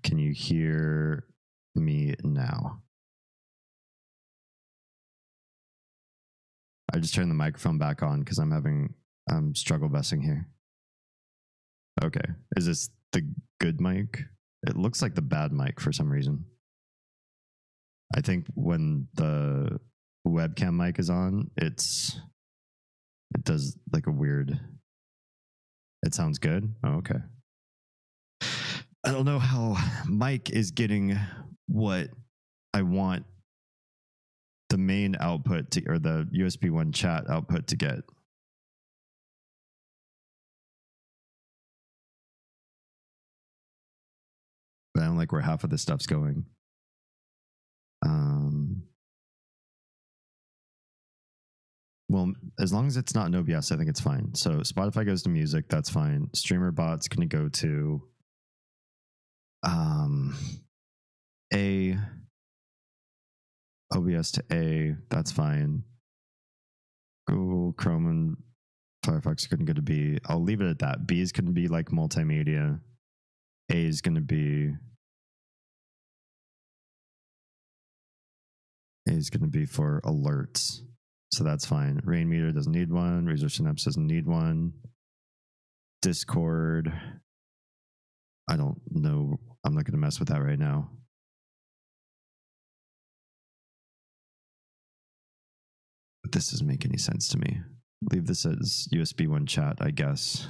Can you hear me now? I just turned the microphone back on because I'm struggle busing here. Okay. Is this the good mic? It looks like the bad mic for some reason. I think when the webcam mic is on, it does like a weird. It sounds good. Oh, okay. I don't know how Mike is getting what I want the main output to, or the USB 1 chat output to get. But I don't like where half of this stuff's going. Well, as long as it's not an OBS, I think it's fine. So Spotify goes to music, that's fine. Streamer bot's gonna go to A, OBS to A, that's fine. Google, Chrome, and Firefox are gonna go to B. I'll leave it at that. B is gonna be like multimedia. A is gonna be for alerts. So that's fine. Rain meter doesn't need one. Razor Synapse doesn't need one. Discord. I don't know. I'm not going to mess with that right now. But this doesn't make any sense to me. Leave this as USB 1 chat, I guess.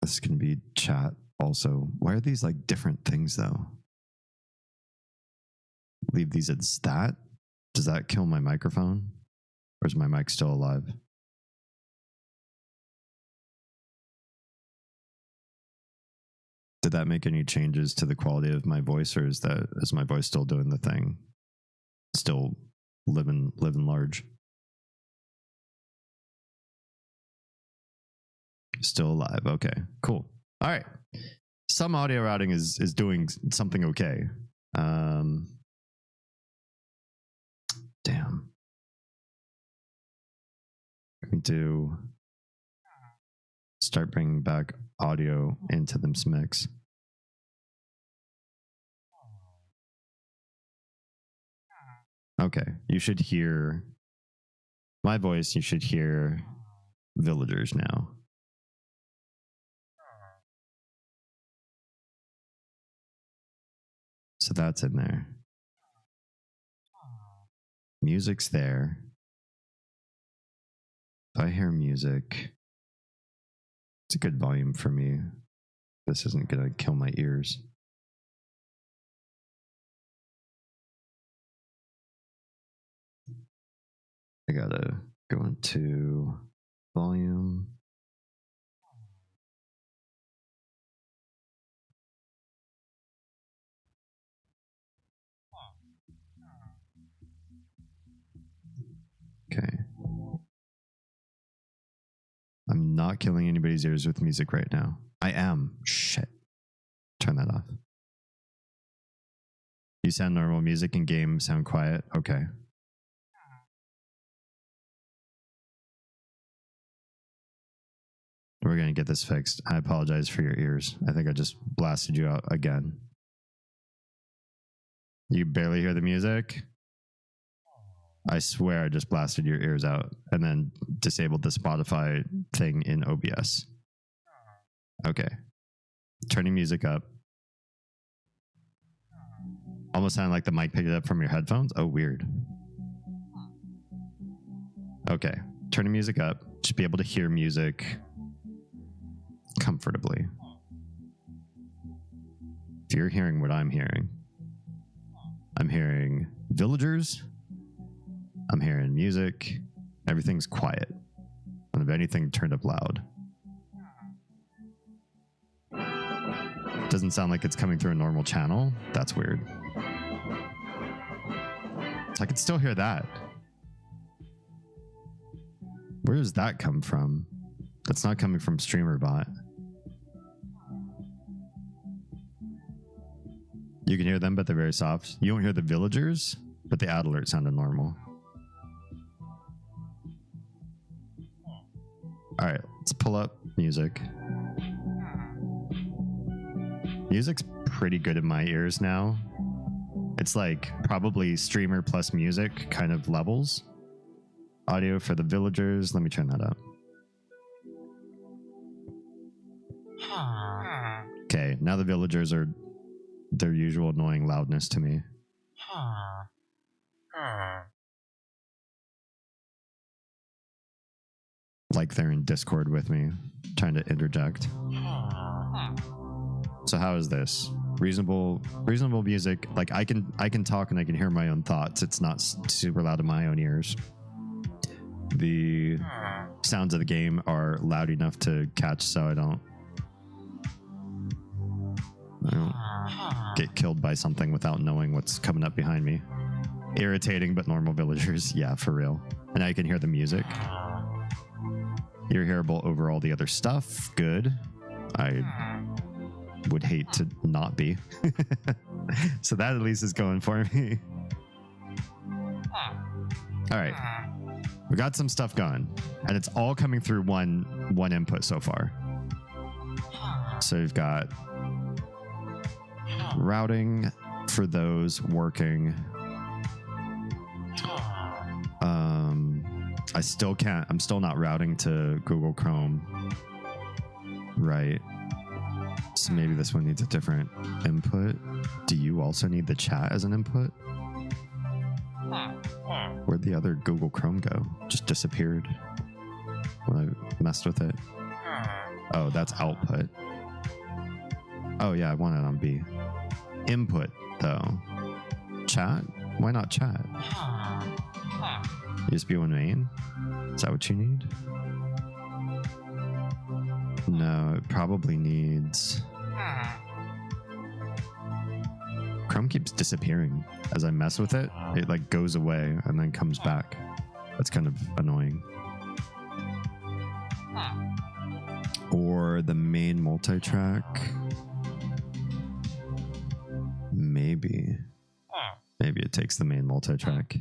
This is going to be chat also. Why are these like different things though? Leave these as that? Does that kill my microphone? Or is my mic still alive? Did that make any changes to the quality of my voice, or is my voice still doing the thing? Still living large? Still alive. Okay, cool. All right. Some audio routing is doing something okay. Damn. We do start bringing back audio into this mix. Okay, you should hear my voice. You should hear villagers now. So that's in there. Music's there. If I hear music, it's a good volume for me. This isn't gonna kill my ears. I gotta go into volume. Okay. I'm not killing anybody's ears with music right now. I am. Shit. Turn that off. You sound normal. Music and game sound quiet. Okay. We're going to get this fixed. I apologize for your ears. I think I just blasted you out again. You barely hear the music? I swear I just blasted your ears out and then disabled the Spotify thing in OBS. Okay. Turning music up. Almost sounded like the mic picked it up from your headphones. Oh, weird. Okay. Turning music up. Should be able to hear music comfortably. If you're hearing what I'm hearing villagers. I'm hearing music. Everything's quiet. And if anything, turned up loud. Doesn't sound like it's coming through a normal channel. That's weird. So I can still hear that. Where does that come from? That's not coming from StreamerBot. You can hear them, but they're very soft. You don't hear the villagers, but the ad alert sounded normal. All right, let's pull up music. Music's pretty good in my ears now. It's like probably streamer plus music kind of levels. Audio for the villagers. Let me turn that up. Okay, now the villagers are their usual annoying loudness to me. Like they're in Discord with me, trying to interject. So how is this? Reasonable music. Like I can talk and I can hear my own thoughts. It's not super loud in my own ears. The sounds of the game are loud enough to catch, so I don't get killed by something without knowing what's coming up behind me. Irritating, but normal villagers. Yeah, for real. And I can hear the music. You're hearable over all the other stuff. Good. I would hate to not be. So that at least is going for me. All right. We got some stuff going, and it's all coming through one input so far. So we've got routing for those working. I still can't. I'm still not routing to Google Chrome. Right. So maybe this one needs a different input. Do you also need the chat as an input? Where'd the other Google Chrome go? Just disappeared when I messed with it. Oh, that's output. Oh yeah, I want it on B. Input though. Chat? Why not chat? USB1 main? Is that what you need? No, it probably needs... Chrome keeps disappearing. As I mess with it, it like goes away and then comes back. That's kind of annoying. Or the main multi-track. Maybe it takes the main multi-track.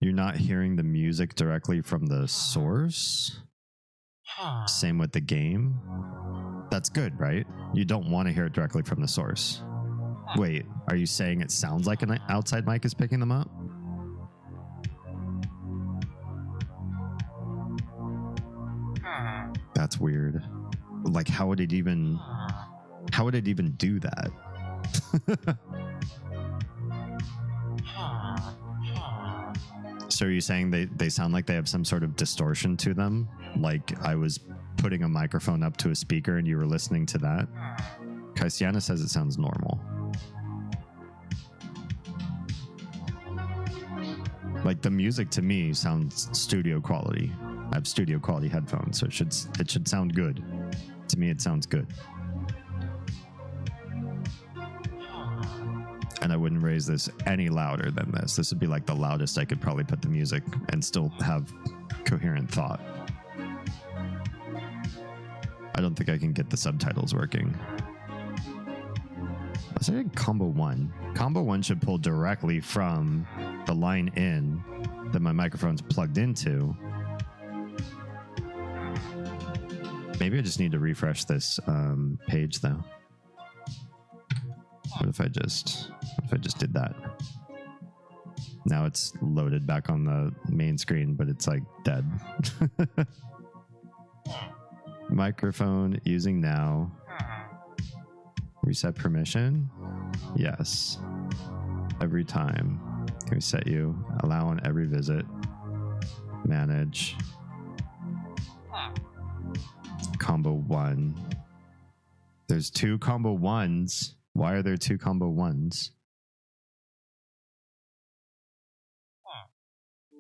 You're not hearing the music directly from the source? Same with the game? That's good, right? You don't want to hear it directly from the source. Wait, are you saying it sounds like an outside mic is picking them up? That's weird. Like, how would it even do that? So are you saying they sound like they have some sort of distortion to them? Like I was putting a microphone up to a speaker and you were listening to that? Kaisiana says it sounds normal. Like the music to me sounds studio quality. I have studio quality headphones, so it should sound good. To me, it sounds good. And I wouldn't raise this any louder than this. This would be like the loudest I could probably put the music and still have coherent thought. I don't think I can get the subtitles working. I said combo 1. Combo 1 should pull directly from the line in that my microphone's plugged into. Maybe I just need to refresh this page though. What if I just did that? Now it's loaded back on the main screen, but it's like dead. Microphone using now. Reset permission. Yes. Every time. Can we set you? Allow on every visit. Manage. Combo 1. There's 2 combo 1s. Why are there 2 combo 1s?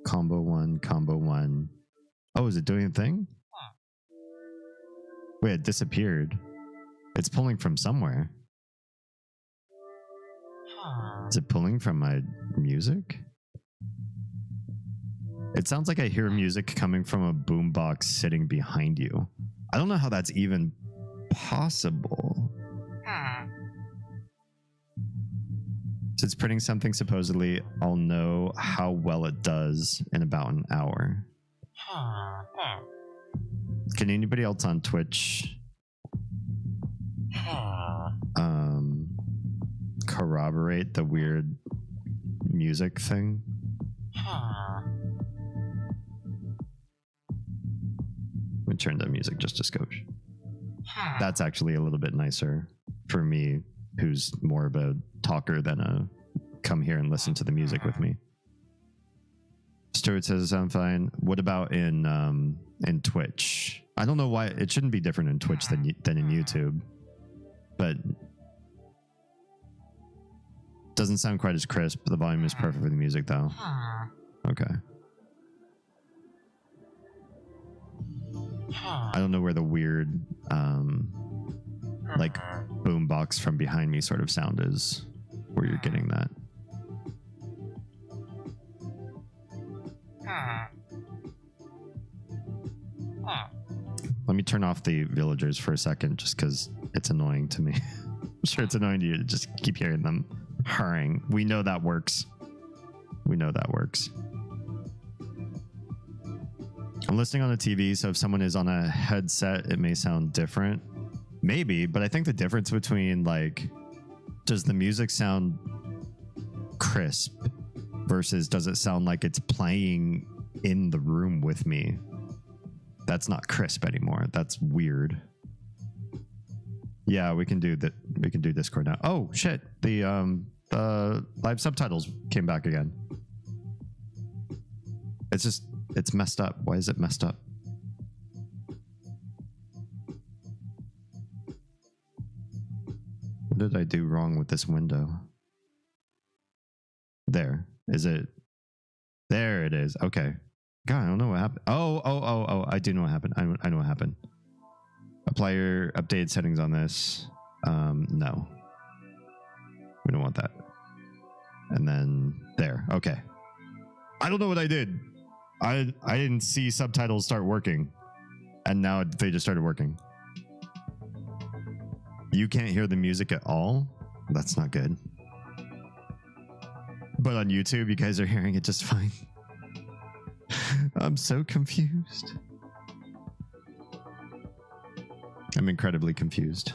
Combo 1, combo 1. Oh, is it doing a thing? Wait, it disappeared. It's pulling from somewhere. Is it pulling from my music? It sounds like I hear music coming from a boombox sitting behind you. I don't know how that's even possible. So it's printing something supposedly. I'll know how well it does in about an hour. Can anybody else on Twitch corroborate the weird music thing. Let me turn the music just a skosh. That's actually a little bit nicer for me, who's more of a talker than a come here and listen to the music with me. Stuart says I'm fine. What about in Twitch? I don't know why it shouldn't be different in Twitch than in YouTube, but doesn't sound quite as crisp. The volume is perfect for the music though. Okay. I don't know where the weird like boombox from behind me sort of sound is, where you're getting that. Let me turn off the villagers for a second, just because it's annoying to me. I'm sure it's annoying to you to just keep hearing them hurrying. We know that works. We know that works. I'm listening on a TV, so if someone is on a headset, it may sound different. Maybe, but I think the difference between, like, does the music sound crisp versus does it sound like it's playing in the room with me? That's not crisp anymore. That's weird. Yeah, we can do that. We can do Discord now. Oh shit! The live subtitles came back again. It's messed up. Why is it messed up? What did I do wrong with this window? There. Is it? There it is. Okay. God, I don't know what happened. Oh. I do know what happened. I know what happened. Apply your updated settings on this. No. We don't want that. And then there. Okay. I don't know what I did. I didn't see subtitles start working. And now they just started working. You can't hear the music at all? That's not good. But on YouTube, you guys are hearing it just fine. I'm so confused. I'm incredibly confused.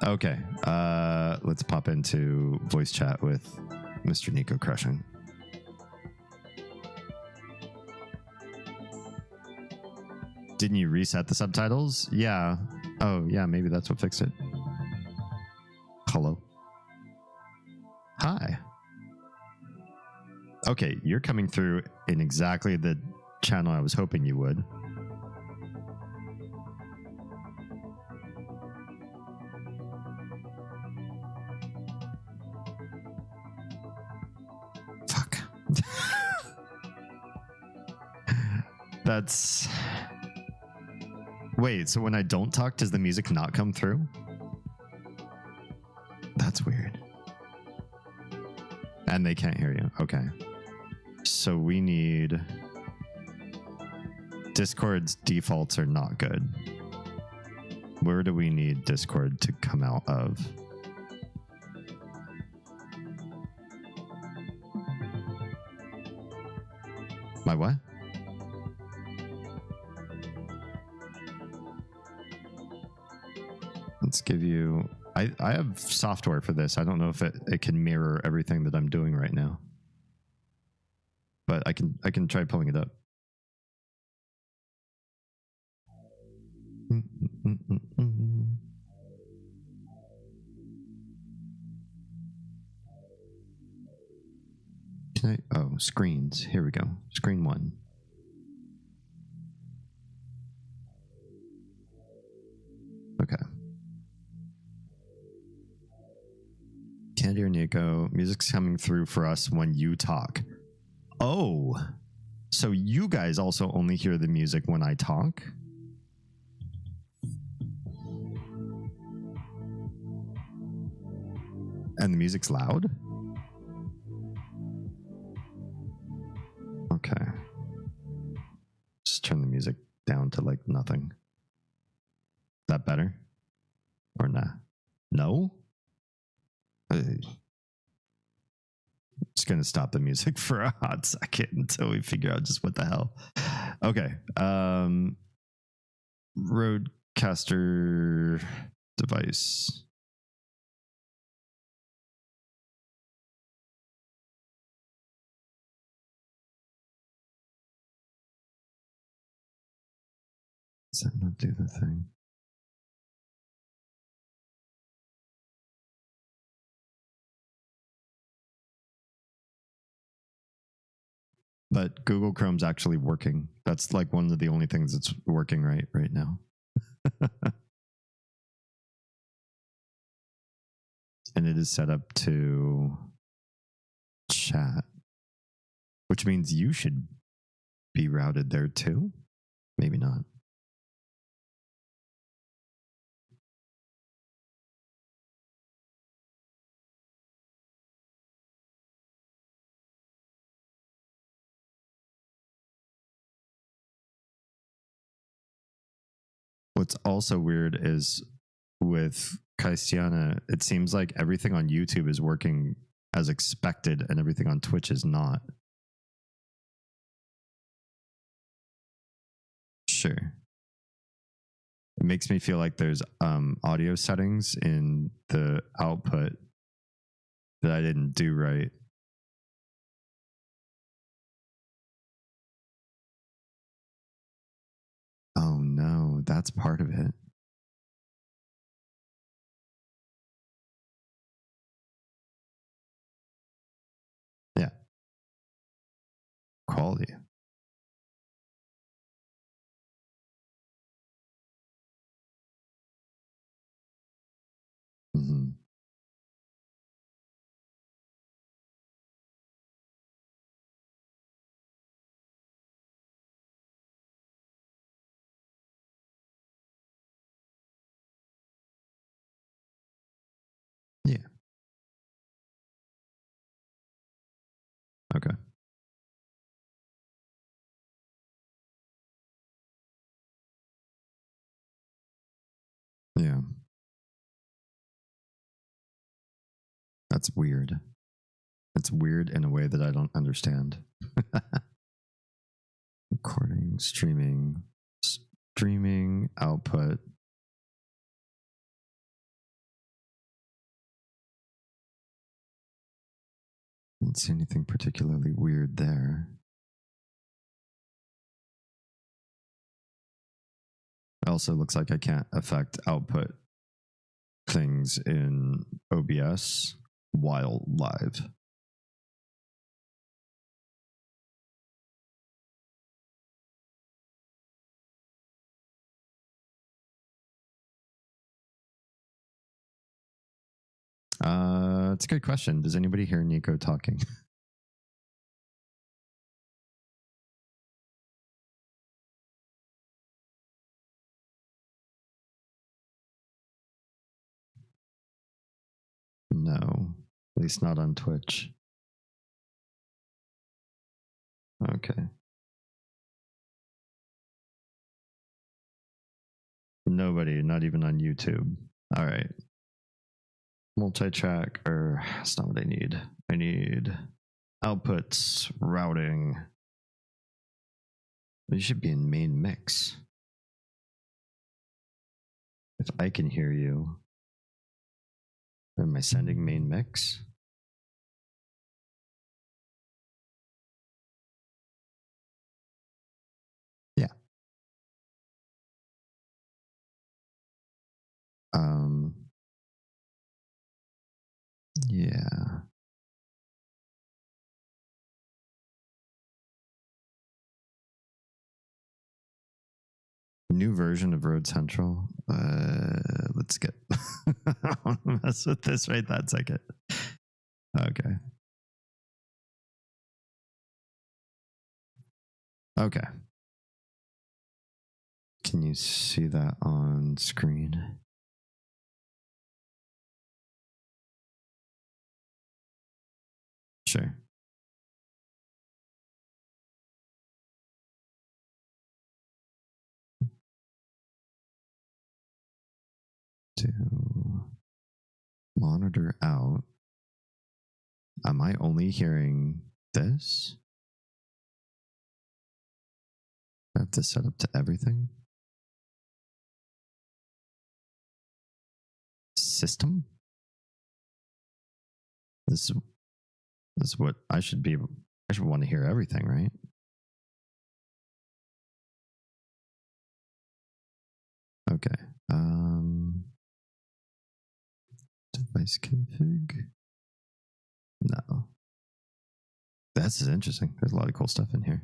Okay, let's pop into voice chat with Mr. Nico Crushing. Didn't you reset the subtitles? Yeah. Oh, yeah, maybe that's what fixed it. Hello. Hi. Okay, you're coming through in exactly the channel I was hoping you would. Fuck. That's... Wait, so when I don't talk, does the music not come through? That's weird. And they can't hear you. Okay. So we need... Discord's defaults are not good. Where do we need Discord to come out of? My what? Let's give you... I have software for this. I don't know if it can mirror everything that I'm doing right now. But I can try pulling it up. Can I... Oh, screens. Here we go. Screen 1. Okay. Candy or Nico, music's coming through for us when you talk. Oh, so you guys also only hear the music when I talk? And the music's loud? Okay. Just turn the music down to like nothing. Is that better? Or nah? No? Just gonna stop the music for a hot second until we figure out just what the hell. Okay. Road caster device. Does that not do the thing? But Google Chrome's actually working. That's like one of the only things that's working right now. And it is set up to chat, which means you should be routed there too. Maybe not. What's also weird is with Christiana, it seems like everything on YouTube is working as expected and everything on Twitch is not. Sure. It makes me feel like there's audio settings in the output that I didn't do right. Oh no, that's part of it. Yeah. Quality. Mm-hmm. Yeah. Okay. Yeah. That's weird. It's weird in a way that I don't understand. Recording, streaming output. Don't see anything particularly weird there. It also looks like I can't affect output things in OBS while live. It's a good question. Does anybody hear Nico talking? No, at least not on Twitch. Okay. Nobody, not even on YouTube. All right. Multi-track, or that's not what I need. I need outputs, routing. You should be in main mix. If I can hear you. Am I sending main mix? Yeah. Yeah. New version of Road Central. Let's get I want to mess with this right that second. Okay. Okay. Can you see that on screen? Sure. To monitor out. Am I only hearing this? I have to set up to everything. system. This is what I should be. I should want to hear everything, right? Okay. Device config. No. That's interesting. There's a lot of cool stuff in here.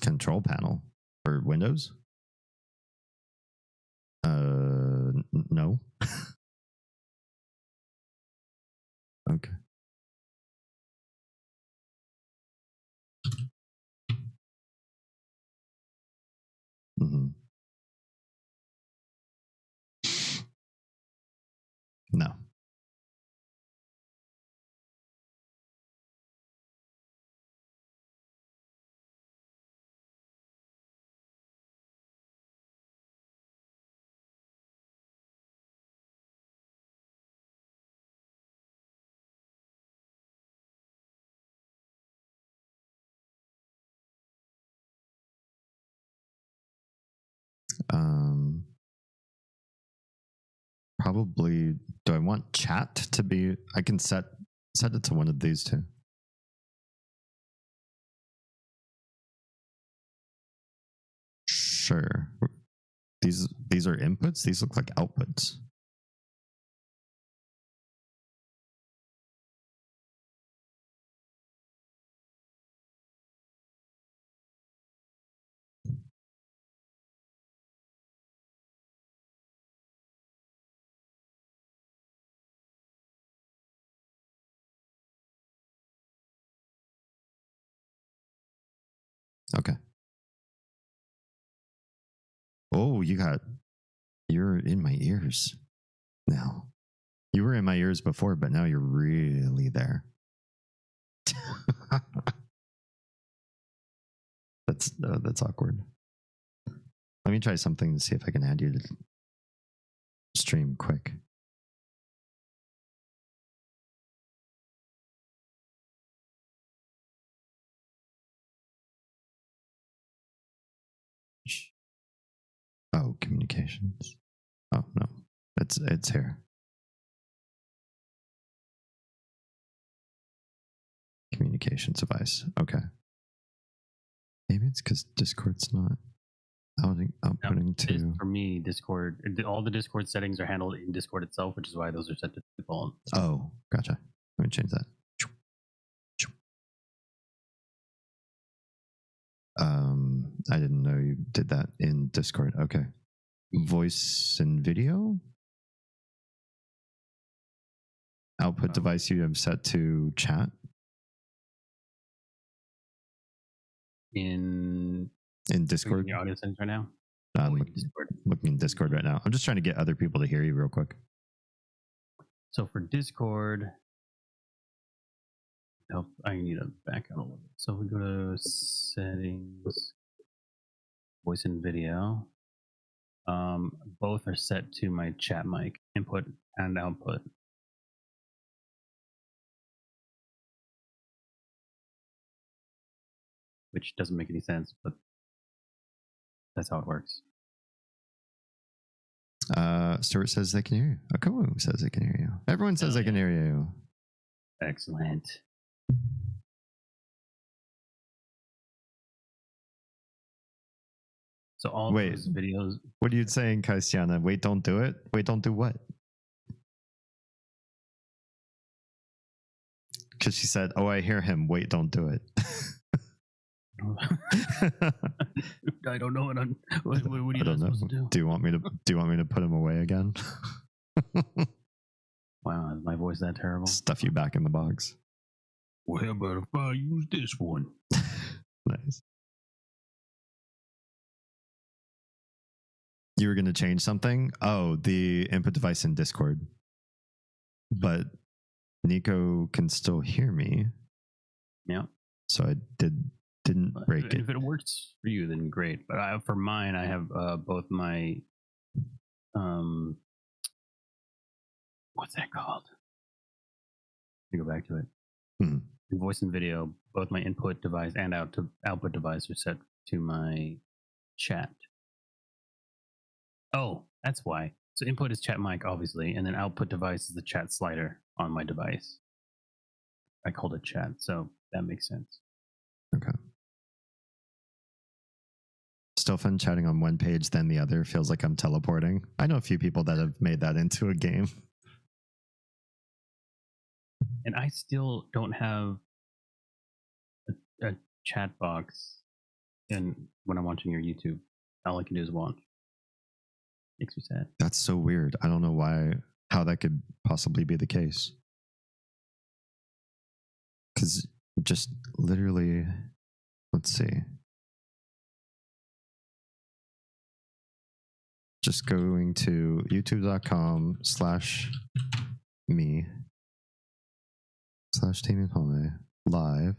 Control panel for Windows? No. Okay. Mm-hmm. No. Probably. Do I want chat to be? I can set it to one of these two. Sure. These are inputs. These look like outputs. Okay. Oh, you're in my ears now. You were in my ears before, but now you're really there. That's awkward. Let me try something to see if I can add you to stream quick. Oh, communications. Oh no, it's here. Communications device. Okay. Maybe it's because Discord's not outputting to. For me, Discord. All the Discord settings are handled in Discord itself, which is why those are set to default. Oh, gotcha. Let me change that. I didn't know you did that in Discord. Okay. Voice and video. Output device you have set to chat. In Discord. Your audio settings right now. I'm looking in Discord right now. I'm just trying to get other people to hear you real quick. So for Discord, I need to back out a little bit. So we go to settings, voice and video. Both are set to my chat mic, input and output. Which doesn't make any sense, but that's how it works. Stuart says they can hear you. Akamu says they can hear you. Everyone says they can hear you. Excellent. So all those videos. What are you saying, Kaistiana? Wait, don't do it? Wait, don't do what? Because she said, oh, I hear him. Wait, don't do it. I don't know what are you supposed to do? Do you want me to put him away again? Wow, is my voice that terrible? Stuff you back in the box. Well, how about if I use this one? Nice. You were going to change something? Oh, the input device in Discord. But Nico can still hear me. Yeah. So I didn't break it. If it works for you, then great. But for mine, I have both my what's that called? Let me go back to it. Hmm. Voice and video, both my input device and output device are set to my chat. Oh, that's why. So input is chat mic, obviously, and then output device is the chat slider on my device. I called it chat, so that makes sense. Okay. Still fun chatting on one page, then the other. Feels like I'm teleporting. I know a few people that have made that into a game. And I still don't have a chat box and when I'm watching your YouTube. All I can do is watch. Makes me sad. That's so weird. I don't know how that could possibly be the case. Because just literally, let's see. Just going to youtube.com/me/Team live,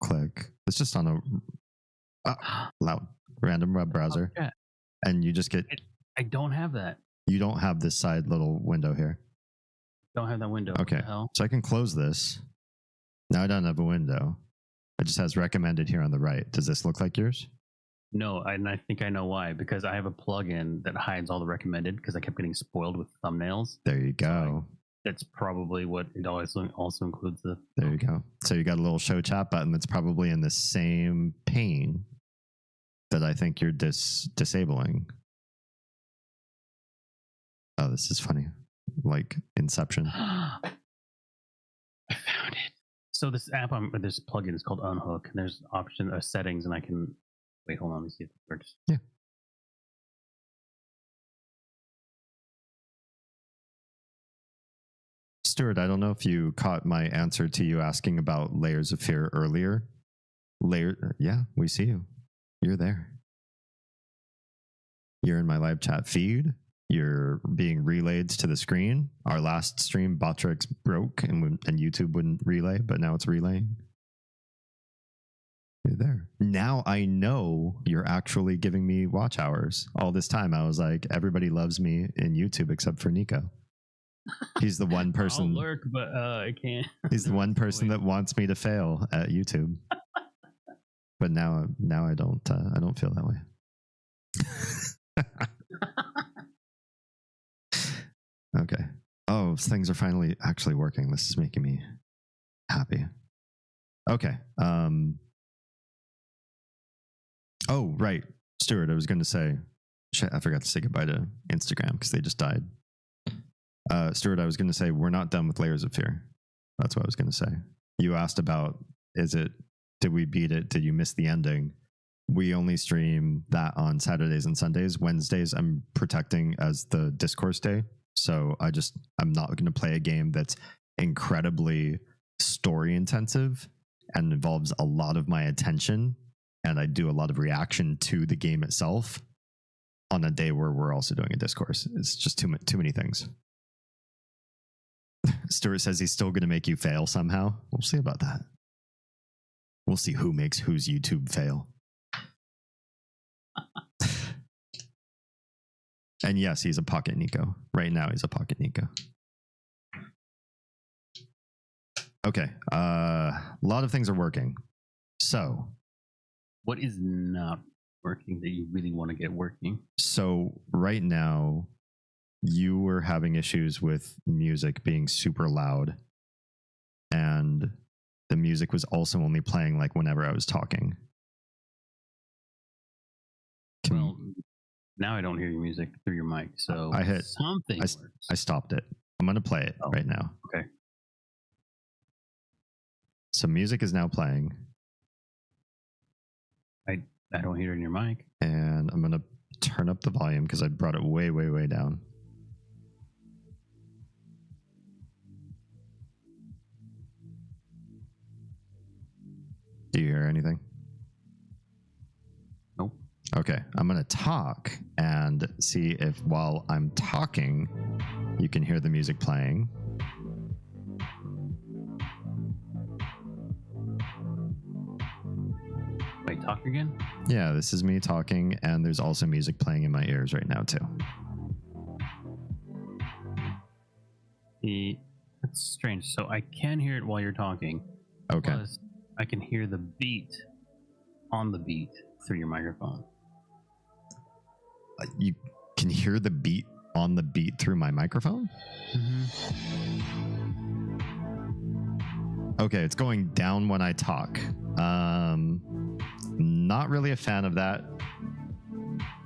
click. It's just on a loud random web browser. Yeah. And you just get... I don't have that. You don't have this side little window here. Don't have that window. Okay. What the hell? So I can close this. Now I don't have a window. It just has recommended here on the right. Does this look like yours? No, and I think I know why. Because I have a plugin that hides all the recommended because I kept getting spoiled with thumbnails. There you go. That's probably what it also includes. There you go. So you got a little show chat button that's probably in the same pane that I think you're disabling. Oh, this is funny. Like Inception. I found it. So this app, this plugin is called Unhook, and there's settings, and I can wait. Hold on, let me see if it works. Yeah. Stuart, I don't know if you caught my answer to you asking about Layers of Fear earlier. Yeah, we see you. You're there. You're in my live chat feed. You're being relayed to the screen. Our last stream, Botrix broke and YouTube wouldn't relay, but now it's relaying. You're there. Now I know you're actually giving me watch hours. All this time I was like, everybody loves me in YouTube except for Nico. He's the one person. I'll lurk, but I can't. He's the one person that wants me to fail at YouTube. But now I don't feel that way. Okay. Oh, things are finally actually working. This is making me happy. Okay. Oh, right. Stuart, I was going to say, shit, I forgot to say goodbye to Instagram because they just died. Stuart, I was going to say, we're not done with Layers of Fear. That's what I was going to say. You asked about, did we beat it? Did you miss the ending? We only stream that on Saturdays and Sundays. Wednesdays, I'm protecting as the discourse day. So I'm not going to play a game that's incredibly story intensive and involves a lot of my attention. And I do a lot of reaction to the game itself on a day where we're also doing a discourse. It's just too many things. Stuart says he's still going to make you fail somehow. We'll see about that. We'll see who makes whose YouTube fail. And yes, he's a Pocket Nico. Right now, he's a Pocket Nico. Okay. A lot of things are working. So. What is not working that you really want to get working? So right now, you were having issues with music being super loud. And the music was also only playing like whenever I was talking. Well, now I don't hear your music through your mic, so I hit something. I stopped it. I'm going to play it right now. Okay. So music is now playing. I don't hear it in your mic. And I'm going to turn up the volume because I brought it way, way, way down. Do you hear anything? Nope. Okay, I'm going to talk and see if while I'm talking, you can hear the music playing. Wait, talk again? Yeah, this is me talking, and there's also music playing in my ears right now, too. That's strange. So I can hear it while you're talking. Okay. Plus, I can hear the beat on the beat through your microphone. You can hear the beat on the beat through my microphone? Okay, it's going down when I talk. Not really a fan of that,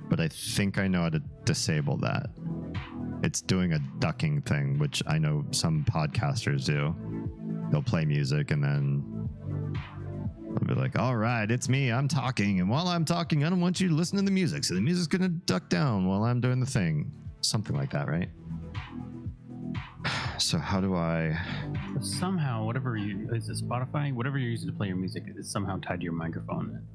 but I think I know how to disable that. It's doing a ducking thing, which I know some podcasters do. They'll play music and then they'll be like, all right, it's me, I'm talking. And while I'm talking, I don't want you to listen to the music. So the music's going to duck down while I'm doing the thing. Something like that, right? So how do I... Somehow, whatever you... Is it Spotify? Whatever you're using to play your music is somehow tied to your microphone.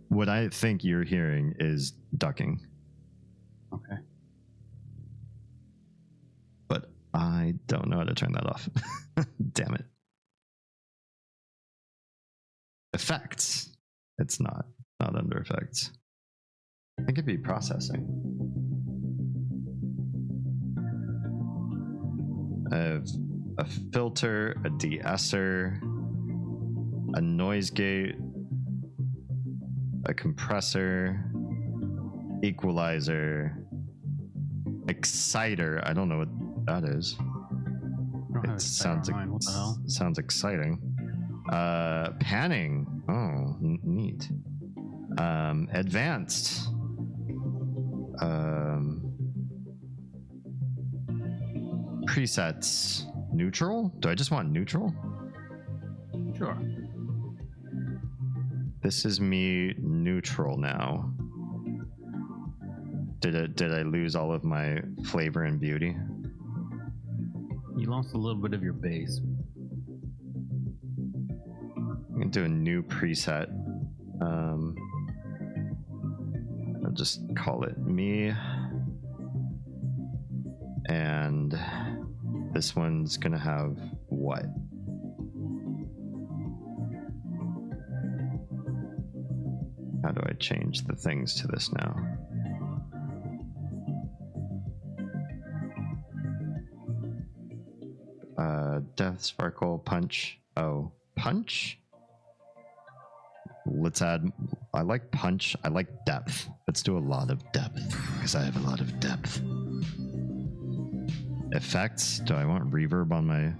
What I think you're hearing is ducking. Okay. But I don't know how to turn that off. Damn it. Effects. It's not under effects. I think it'd be processing. I have a filter, a de-esser, a noise gate, a compressor, equalizer, exciter. I don't know what that is. It sounds what the hell? sounds exciting. Panning. Oh, neat. Advanced. Presets. Neutral? Do I just want neutral? Sure. This is me neutral now. Did I lose all of my flavor and beauty? You lost a little bit of your bass. I'm gonna do a new preset. I'll just call it me. And this one's gonna have what? How do I change the things to this now? Death, sparkle, punch. Oh, punch? Let's add, I like punch. I like depth. Let's do a lot of depth because I have a lot of depth. Effects. Do I want reverb on my...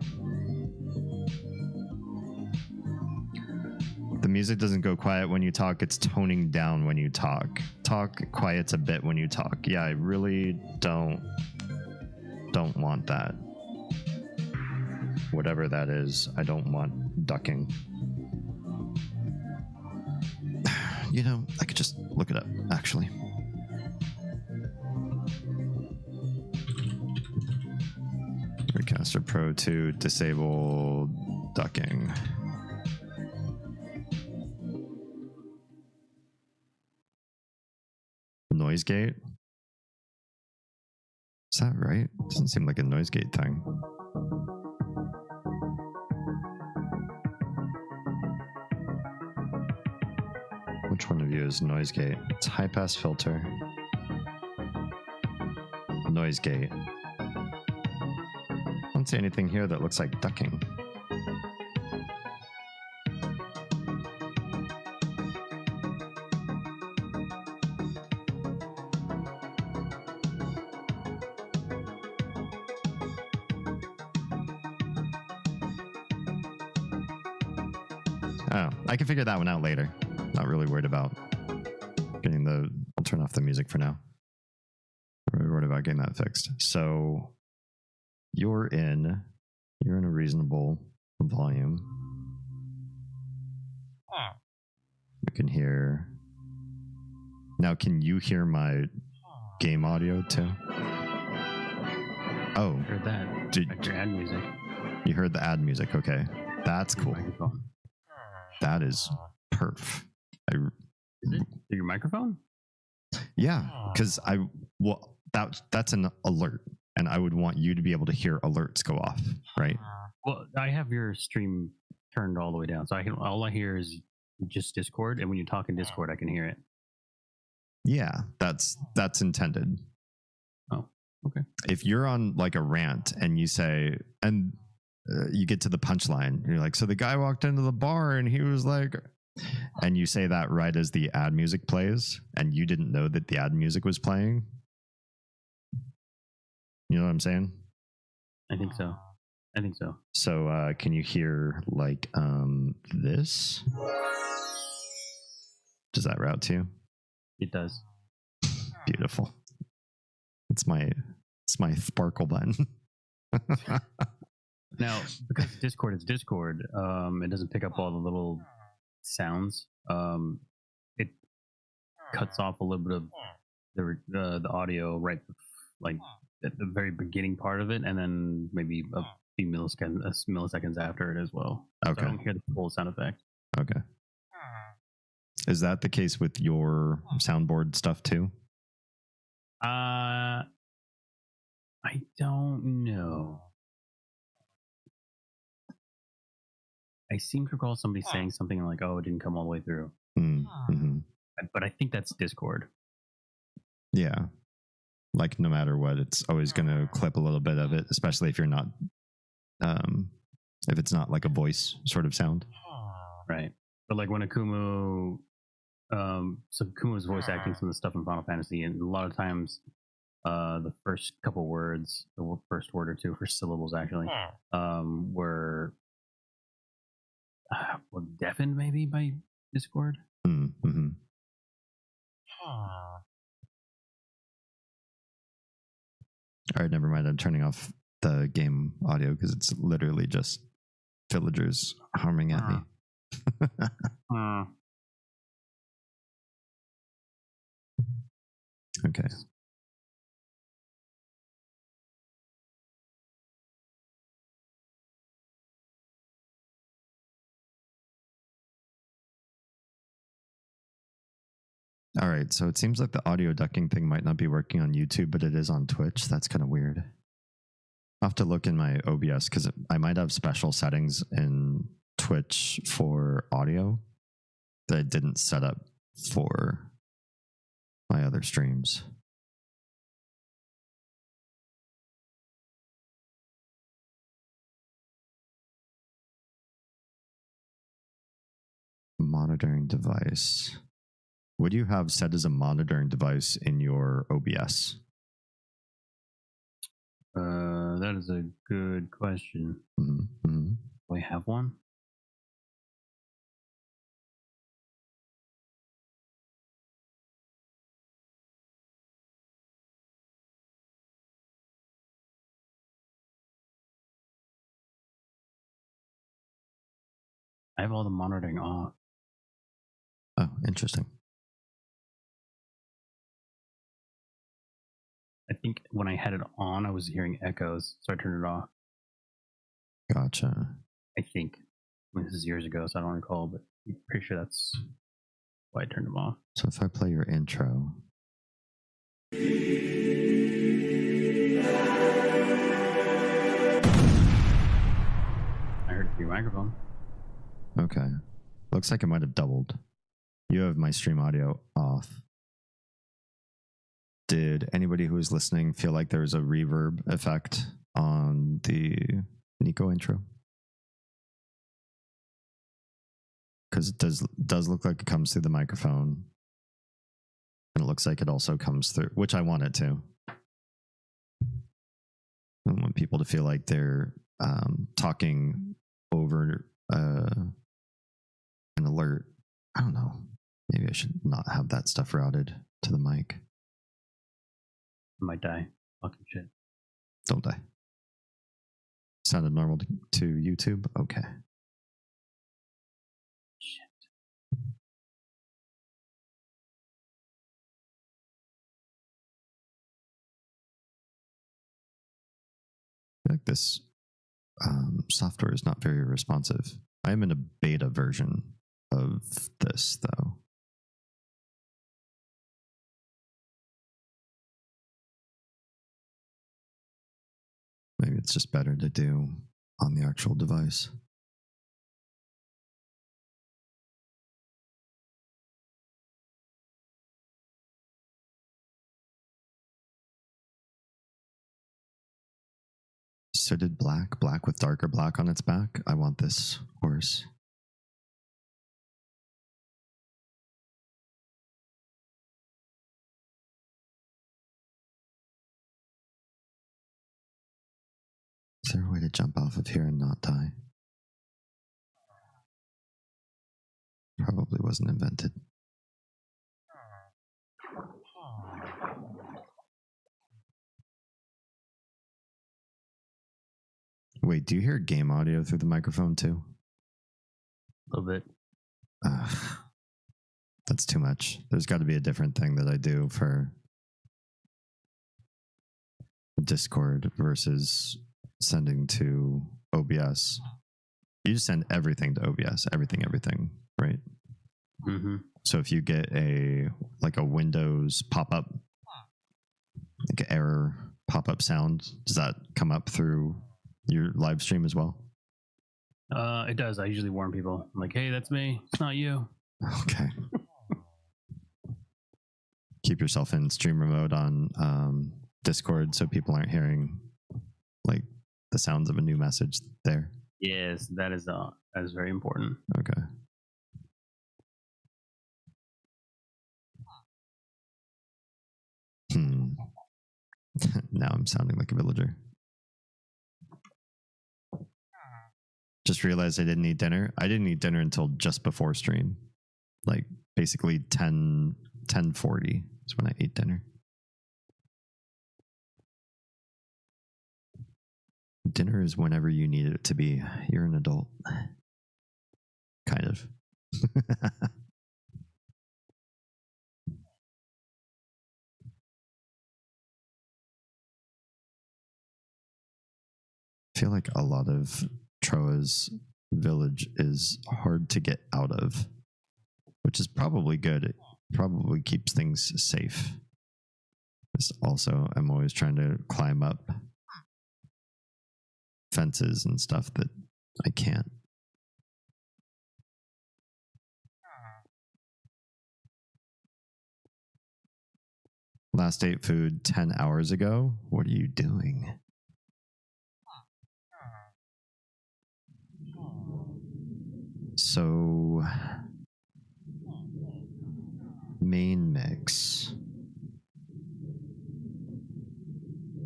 The music doesn't go quiet when you talk. It's toning down when you talk. Talk quiets a bit when you talk. Yeah, I really don't want that. Whatever that is, I don't want ducking. You know, I could just look it up, actually. Recaster Pro 2, disable ducking. Noise gate? Is that right? Doesn't seem like a noise gate thing. Which one of you is noise gate? It's high pass filter. Noise gate. I don't see anything here that looks like ducking. Oh, I can figure that one out later. Not really worried about getting the... I'll turn off the music for now. I'm really worried about getting that fixed. So you're in a reasonable volume. I can hear... Now, can you hear my game audio too? Oh, Heard that. Did, Your ad music. you heard the ad music? Okay, that's cool. Microphone. That is perf. Is it through your microphone? Yeah, because that's an alert, and I would want you to be able to hear alerts go off, right? Well, I have your stream turned all the way down, so all I hear is just Discord, and when you talk in Discord, I can hear it. Yeah, that's intended. Oh, Okay. If you're on like a rant and you say, and you get to the punchline, you're like, so the guy walked into the bar and he was like, and you say that right as the ad music plays, and you didn't know that the ad music was playing. You know what I'm saying? I think so. I think so. So can you hear like this? Does that route to you? It does. Beautiful. It's my sparkle button. Now, because Discord is Discord, it doesn't pick up all the little sounds. It cuts off a little bit of the audio right, like at the very beginning part of it, and then maybe a few milliseconds after it as well. Okay. So I don't hear the full sound effect. Okay. Is that the case with your soundboard stuff too? I don't know. I seem to recall somebody saying something like, "Oh, it didn't come all the way through," Mm-hmm. but I think that's Discord. Yeah. Like no matter what, it's always going to clip a little bit of it, especially if you're not, if it's not like a voice sort of sound. Right. But like when Akumu, so Akumu's voice acting some of the stuff in Final Fantasy, and a lot of times, the first couple words, the first word or two, first syllables actually, were deafened maybe by Discord. Mm-hmm. All right, never mind. I'm turning off the game audio because it's literally just villagers harming at me. Okay. All right, so it seems like the audio ducking thing might not be working on YouTube, but it is on Twitch. That's kind of weird. I'll have to look in my OBS because I might have special settings in Twitch for audio that I didn't set up for my other streams. Monitoring device. What do you have set as a monitoring device in your OBS? That is a good question. Mm-hmm. Do I have one? I have all the monitoring off. Oh, interesting. I think when I had it on, I was hearing echoes, so I turned it off. Gotcha. I think. I mean, this is years ago, so I don't recall, but I'm pretty sure that's why I turned them off. So if I play your intro. I heard it through your microphone. Okay. Looks like it might have doubled. You have my stream audio off. Did anybody who was listening feel like there was a reverb effect on the Nico intro? Because it does look like it comes through the microphone. And it looks like it also comes through, which I want it to. I want people to feel like they're talking over an alert. I don't know. Maybe I should not have that stuff routed to the mic. I might die. Fucking shit. Don't die. Sounded normal to YouTube? Okay. Shit. I feel like this software is not very responsive. I am in a beta version of this, though. Maybe it's just better to do on the actual device. Sooted black, black with darker black on its back. I want this horse. Is there a way to jump off of here and not die? Probably wasn't invented. Wait, do you hear game audio through the microphone too? A little bit. That's too much. There's got to be a different thing that I do for Discord versus sending to OBS. You just send everything to OBS, everything, right? Mm-hmm. So if you get a Windows pop-up, like an error pop-up sound, does that come up through your live stream as well? It does. I usually warn people. I'm like, hey, that's me. It's not you. Okay. Keep yourself in streamer mode on Discord so people aren't hearing like the sounds of a new message there. Yes, that is very important. Okay. Now I'm sounding like a villager. Just realized I didn't eat dinner. I didn't eat dinner until just before stream. Like basically 10:40 is when I ate dinner. Dinner is whenever you need it to be. You're an adult. Kind of. I feel like a lot of Troa's village is hard to get out of, which is probably good. It probably keeps things safe. Just also, I'm always trying to climb up fences and stuff that I can't. Last ate food 10 hours ago. What are you doing? So, main mix.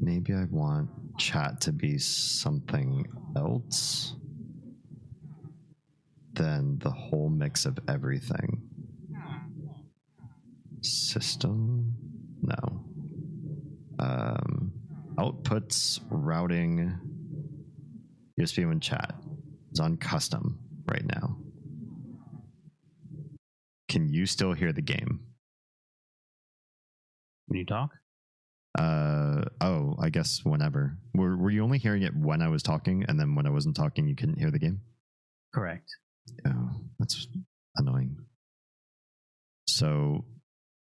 Maybe I want chat to be something else than the whole mix of everything. System? No. Outputs, routing, USB and chat. It's on custom right now. Can you still hear the game? When you talk? Oh, I guess whenever. Were you only hearing it when I was talking, and then when I wasn't talking, you couldn't hear the game? Correct. Oh, that's annoying. So,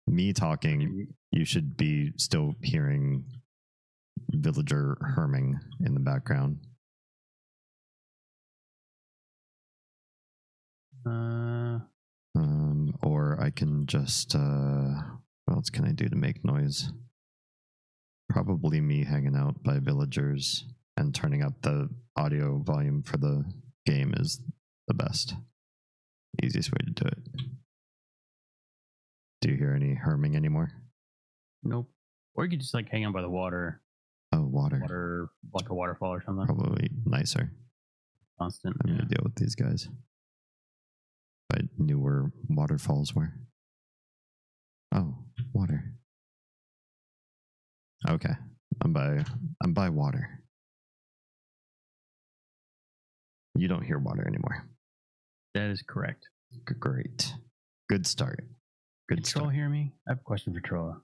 me talking, you should be still hearing villager herming in the background. Or I can just, what else can I do to make noise? Probably me hanging out by villagers and turning up the audio volume for the game is the best. Easiest way to do it. Do you hear any herming anymore? Nope. Or you could just like hang out by the water. Oh, water. Water, like a waterfall or something. Probably nicer. Constant. I'm gonna deal with these guys. If I knew where waterfalls were. Oh, water. Okay. I'm by water. You don't hear water anymore. That is correct. Great. Good start. Good Can Troll start. hear me? I have a question for Troll.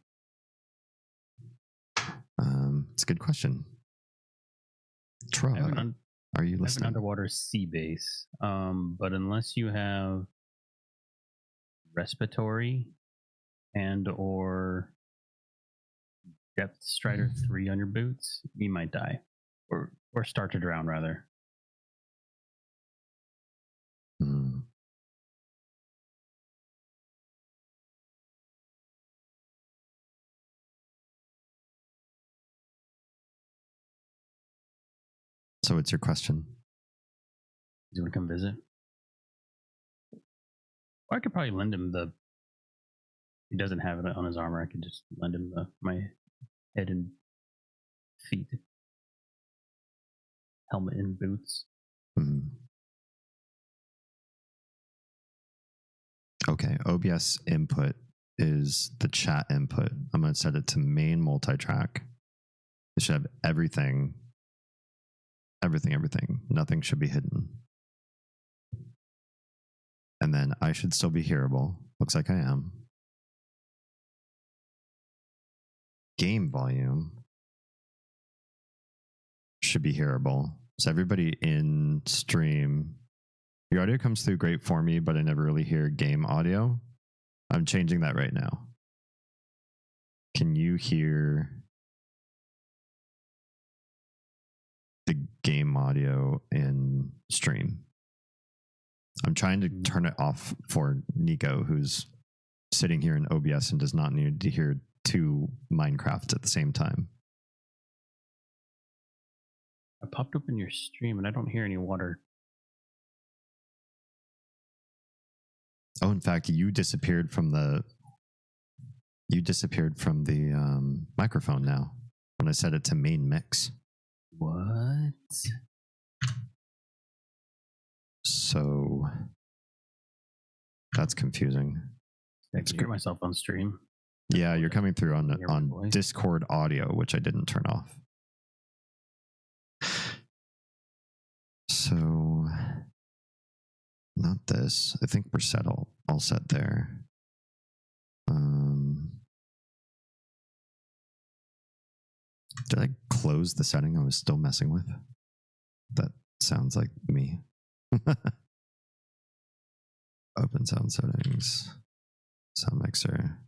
It's a good question. Troy, are you I have an listening? underwater sea base, but unless you have respiratory and or depth strider 3 on your boots, you might die or start to drown rather. Hmm. So what's your question? He's gonna come visit. Or I could probably lend him the. He doesn't have it on his armor. I could just lend him my head and feet, helmet and boots. Mhm. Okay, OBS input is the chat input. I'm going to set it to main multi-track. It should have everything. Nothing should be hidden. And then I should still be hearable. Looks like I am. Game volume should be hearable. So everybody in stream, your audio comes through great for me, but I never really hear game audio. I'm changing that right now. Can you hear the game audio in stream? I'm trying to turn it off for Nico, who's sitting here in OBS and does not need to hear two Minecrafts at the same time. I popped open your stream and I don't hear any water. Oh, in fact, you disappeared from the microphone now when I set it to main mix. What? So that's confusing. I can hear myself on stream. Yeah, you're coming through Hear my on voice? Discord audio, which I didn't turn off. So not this. I think we're set all set there. Did I close the setting I was still messing with? That sounds like me. Open sound settings. Sound mixer.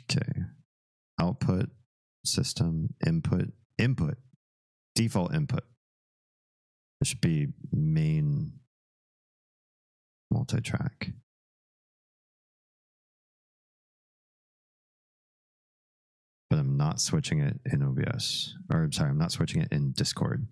Okay. Output, system, input, default input. It should be main multi-track. But I'm not switching it in OBS. Or I'm sorry, I'm not switching it in Discord.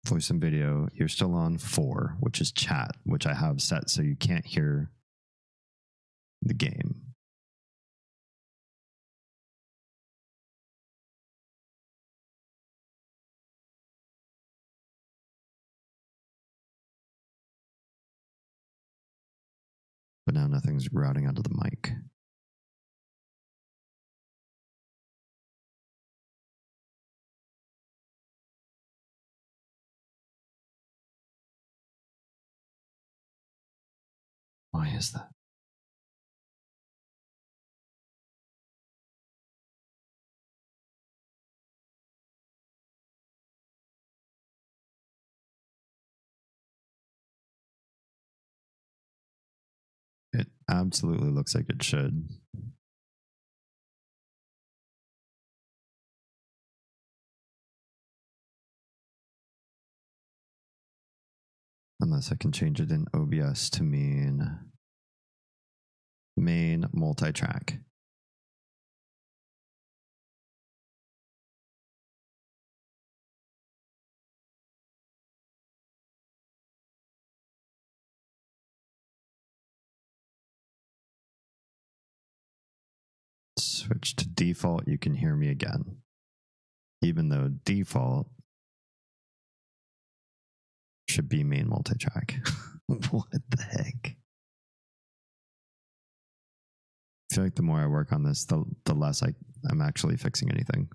Voice and video, you're still on 4, which is chat, which I have set so you can't hear the game. But now nothing's routing onto the mic. Why is that? It absolutely looks like it should. Unless I can change it in OBS to mean main multi-track. Switch to default, you can hear me again. Even though default should be main multi-track. What the heck? I feel like the more I work on this, the less I'm actually fixing anything.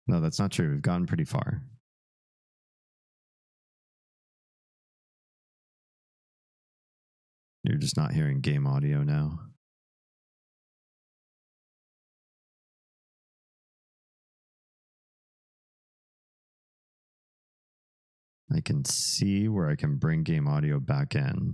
No, that's not true. We've gotten pretty far. You're just not hearing game audio now. I can see where I can bring game audio back in.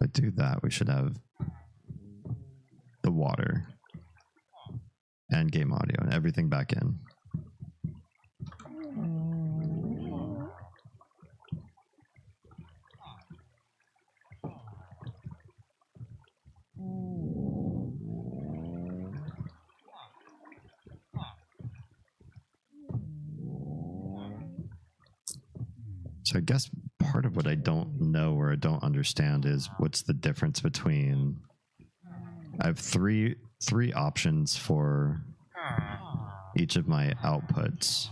I do that, we should have the water and game audio and everything back in. So I guess part of what I don't know or I don't understand is what's the difference between, I have three options for each of my outputs.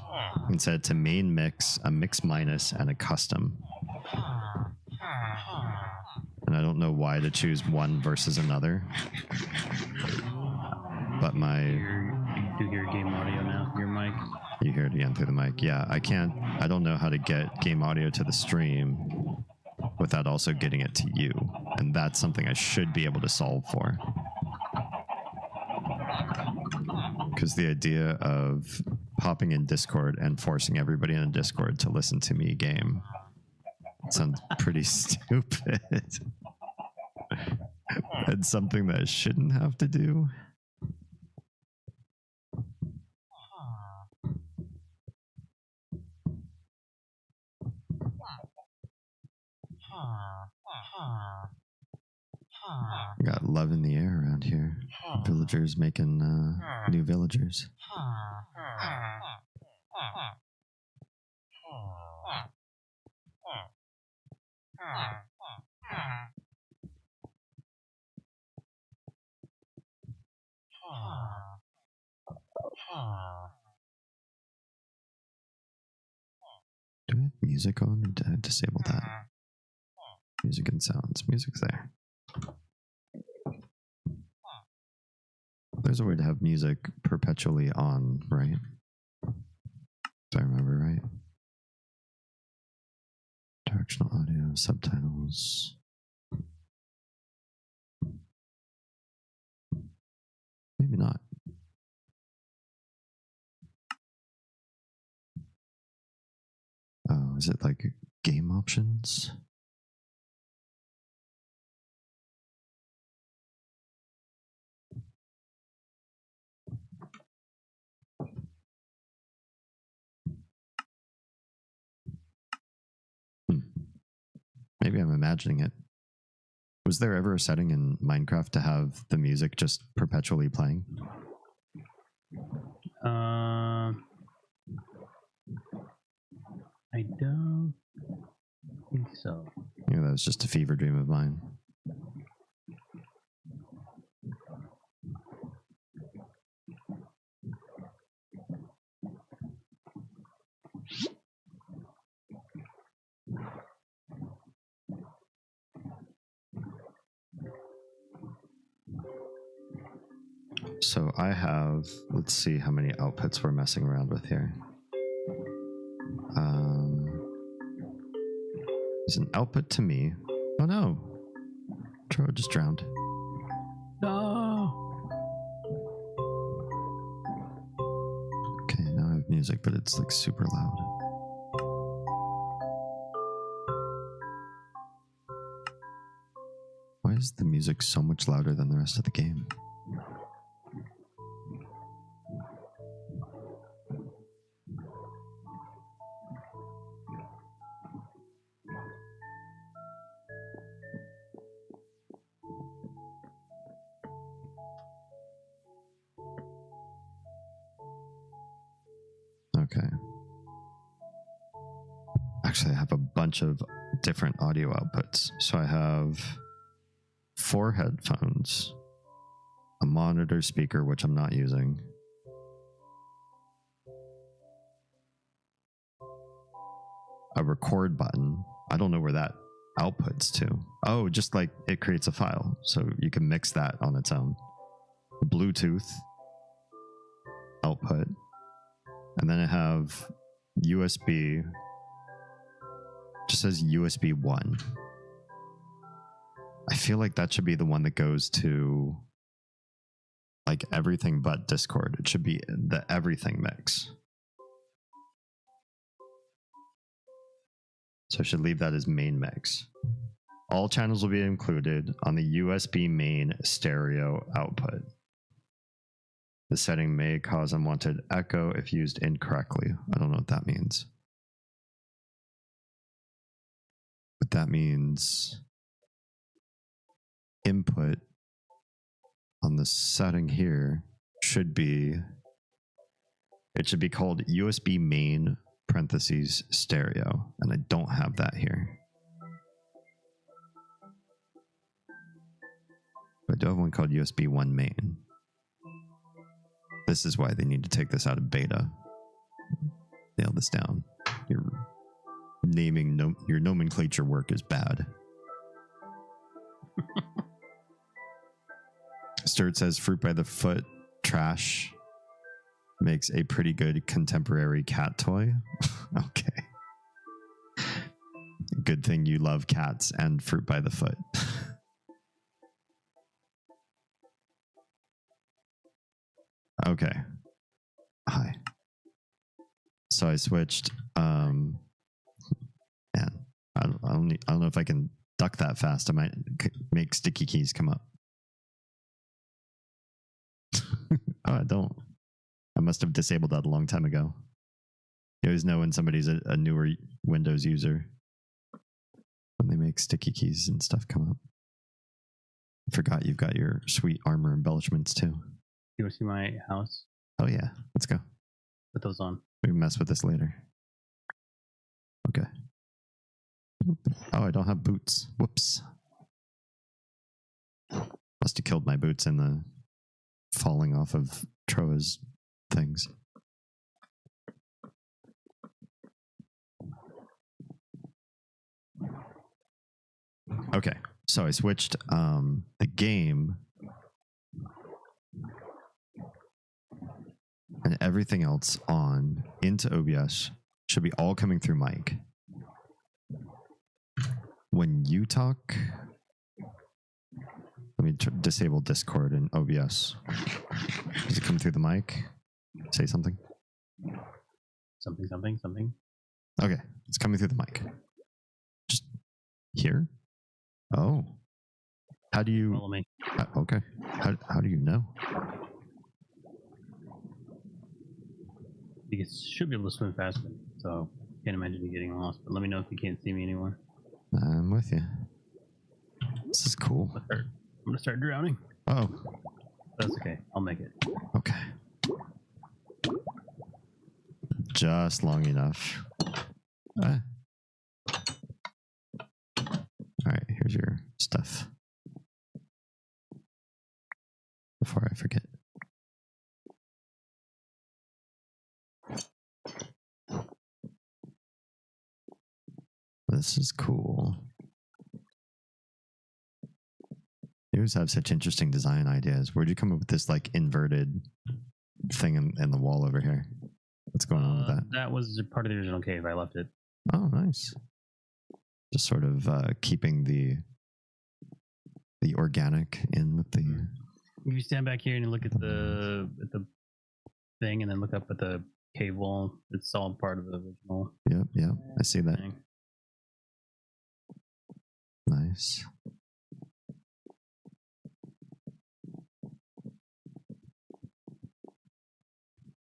Instead to main mix, a mix minus, and a custom. And I don't know why to choose one versus another. But You do hear game audio now, your mic? You hear it again through the mic. Yeah, I don't know how to get game audio to the stream without also getting it to you. And that's something I should be able to solve for. Because the idea of popping in Discord and forcing everybody in Discord to listen to me game sounds pretty stupid. And something that I shouldn't have to do. Got love in the air around here. Villagers making new villagers. Do I have music on, or did I disable that? Music and sounds. Music's there. There's a way to have music perpetually on, right? If I remember right. Directional audio, subtitles. Maybe not. Oh, is it like game options? Maybe I'm imagining it. Was there ever a setting in Minecraft to have the music just perpetually playing? I don't think so. Yeah, that was just a fever dream of mine. So I have, let's see how many outputs we're messing around with here. There's an output to me. Oh no, Tro just drowned. No. Okay, now I have music, but it's like super loud. Why is the music so much louder than the rest of the game? Okay. Actually, I have a bunch of different audio outputs. So I have 4 headphones, a monitor speaker, which I'm not using, a record button. I don't know where that outputs to. Oh, just like it creates a file. So you can mix that on its own. Bluetooth output. And then I have USB, just says USB 1. I feel like that should be the one that goes to like everything but Discord. It should be the everything mix. So I should leave that as main mix. All channels will be included on the USB main stereo output. The setting may cause unwanted echo if used incorrectly. I don't know what that means. But that means input on the setting here should be, it should be called USB main parentheses stereo. And I don't have that here. But I do have one called USB 1 main. This is why they need to take this out of beta. Nail this down. Your naming, your nomenclature work is bad. Sturt says fruit by the foot trash makes a pretty good contemporary cat toy. Okay. Good thing you love cats and fruit by the foot. Okay. Hi. So I switched. Man, I don't know if I can duck that fast. I might make sticky keys come up. Oh, I don't. I must have disabled that a long time ago. You always know when somebody's a newer Windows user when they make sticky keys and stuff come up. I forgot you've got your sweet armor embellishments too. You want to see my house? Oh yeah, let's go. Put those on. We can mess with this later. Okay. Oh, I don't have boots. Whoops. Must have killed my boots in the falling off of Troa's things. Okay, so I switched the game and everything else on into OBS should be all coming through mic. When you talk, let me disable Discord and OBS. Does it come through the mic? Say something. Something. Okay, it's coming through the mic. Just here. Oh, how do you? Follow me. Okay, how do you know? You should be able to swim faster, so can't imagine you getting lost. But let me know if you can't see me anymore. I'm with you. This is cool. I'm gonna start drowning. Oh, That's okay. I'll make it. okay. Just long enough. All right, here's your stuff. Before I forget. This is cool. You always have such interesting design ideas. Where'd you come up with this like inverted thing in the wall over here? What's going on with that? That was part of the original cave. I left it. Oh, nice. Just sort of keeping the organic in with the. If you stand back here and you look at the thing, and then look up at the cave wall, it's all part of the original. Yep. I see that. thing. Nice.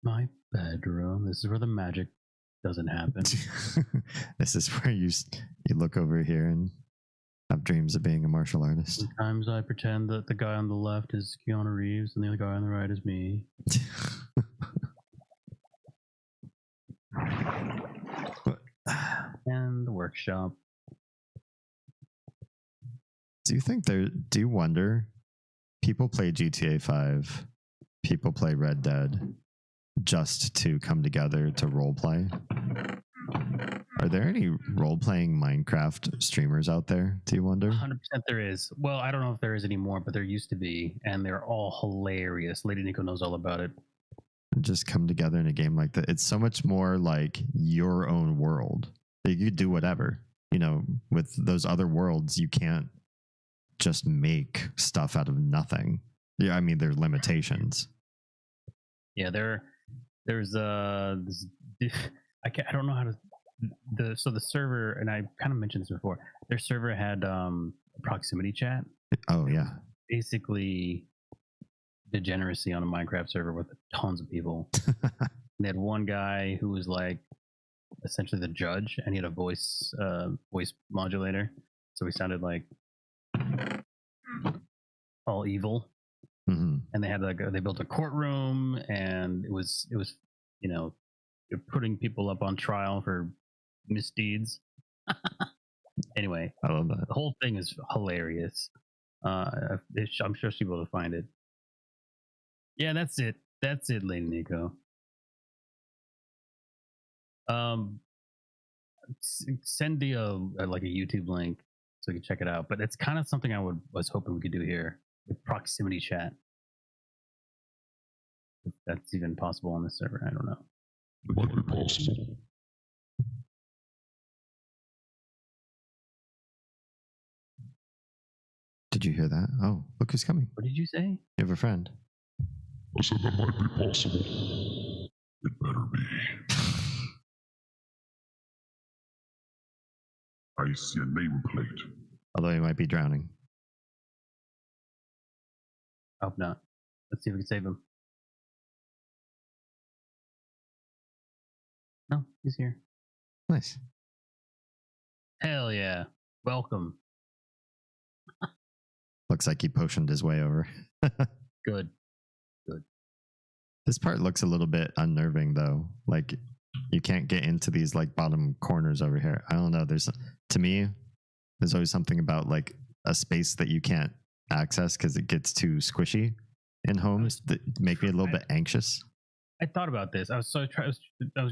My bedroom. This is where the magic doesn't happen. This is where you look over here and have dreams of being a martial artist. Sometimes I pretend that the guy on the left is Keanu Reeves and the other guy on the right is me. And the workshop. Do you wonder, people play GTA 5, people play Red Dead just to come together to role play? Are there any role-playing Minecraft streamers out there, do you wonder? 100% there is. Well, I don't know if there is anymore, but there used to be, and they're all hilarious. Lady Nico knows all about it. Just come together in a game like that. It's so much more like your own world. You could do whatever. You know, with those other worlds, you can't just make stuff out of nothing. Yeah, I mean, there's limitations. Yeah, there's this, I don't know how to. So the server, and I kind of mentioned this before, Their server had proximity chat. Oh yeah. Basically, degeneracy on a Minecraft server with tons of people. They had one guy who was like essentially the judge, and he had a voice modulator, so he sounded like all evil. Mm-hmm. And they had they built a courtroom, and it was they're putting people up on trial for misdeeds. Anyway, I love that. the whole thing is hilarious. I'm sure she'll be able to find it. Yeah, that's it, Lady Nico. Send the like a YouTube link so you can check it out. But it's kind of something I was hoping we could do here with proximity chat. If that's even possible on this server, I don't know. It might be possible. Did you hear that? Oh, look who's coming. What did you say? You have a friend. I said that might be possible. It better be. I see a nameplate. Although he might be drowning. I hope not. Let's see if we can save him. No, he's here. Nice. Hell yeah. Welcome. Looks like he potioned his way over. Good. This part looks a little bit unnerving though. Like you can't get into these like bottom corners over here. I don't know. To me, there's always something about like a space that you can't access because it gets too squishy in homes that make me a little bit anxious. I thought about this. I was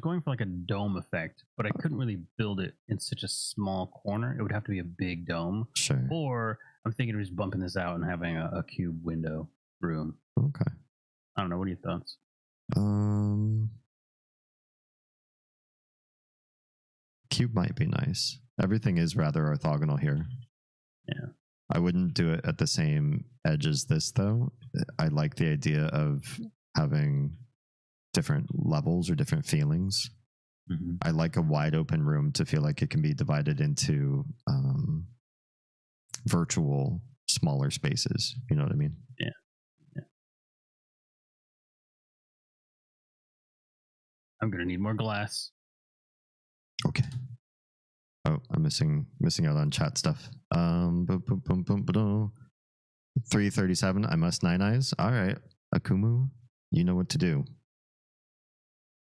going for like a dome effect, but I couldn't really build it in such a small corner. It would have to be a big dome. Sure. Or I'm thinking of just bumping this out and having a cube window room. Okay. I don't know. What are your thoughts? Cube might be nice. Everything is rather orthogonal here. Yeah. I wouldn't do it at the same edge as this though. I like the idea of having different levels or different feelings. Mm-hmm. I like a wide open room to feel like it can be divided into virtual smaller spaces. You know what I mean? Yeah. I'm gonna need more glass. Okay. Oh, I'm missing out on chat stuff. 337. I must nine eyes. All right, Akumu, you know what to do.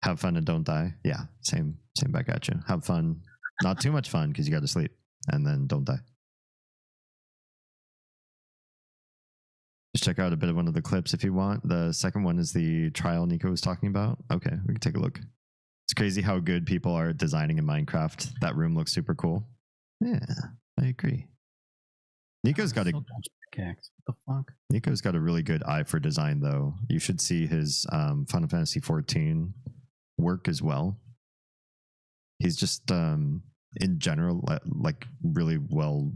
Have fun and don't die. Yeah, same back at you. Have fun, not too much fun because you got to sleep, and then don't die. Just check out a bit of one of the clips if you want. The second one is the trial Nico was talking about. Okay, we can take a look. It's crazy how good people are at designing in Minecraft. That room looks super cool. Yeah, I agree. Nico's got What the fuck? Nico's got a really good eye for design, though. You should see his Final Fantasy 14 work as well. He's just, in general, like really well,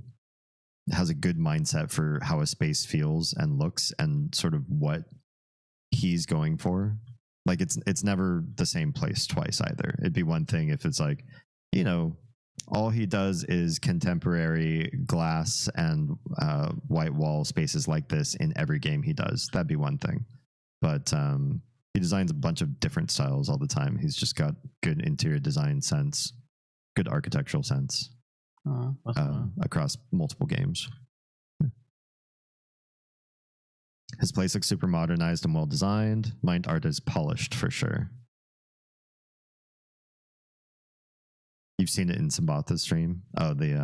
has a good mindset for how a space feels and looks and sort of what he's going for. Like it's never the same place twice either. It'd be one thing if it's like, you know, all he does is contemporary glass and white wall spaces like this in every game he does. That'd be one thing. But he designs a bunch of different styles all the time. He's just got good interior design sense, good architectural sense across multiple games. His place looks super modernized and well designed. Mind art is polished for sure. You've seen it in Sambatha's stream. Oh, the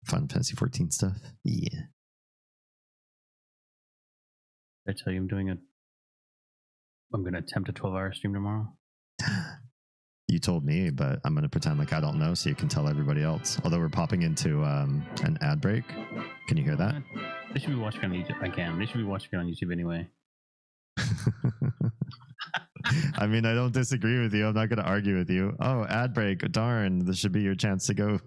Final Fantasy 14 stuff. Yeah. I tell you, I'm going to attempt a 12-hour stream tomorrow. You told me, but I'm going to pretend like I don't know so you can tell everybody else. Although we're popping into an ad break. Can you hear that? They should be watching on YouTube. I can. They should be watching it on YouTube anyway. I mean, I don't disagree with you. I'm not going to argue with you. Oh, ad break. Darn. This should be your chance to go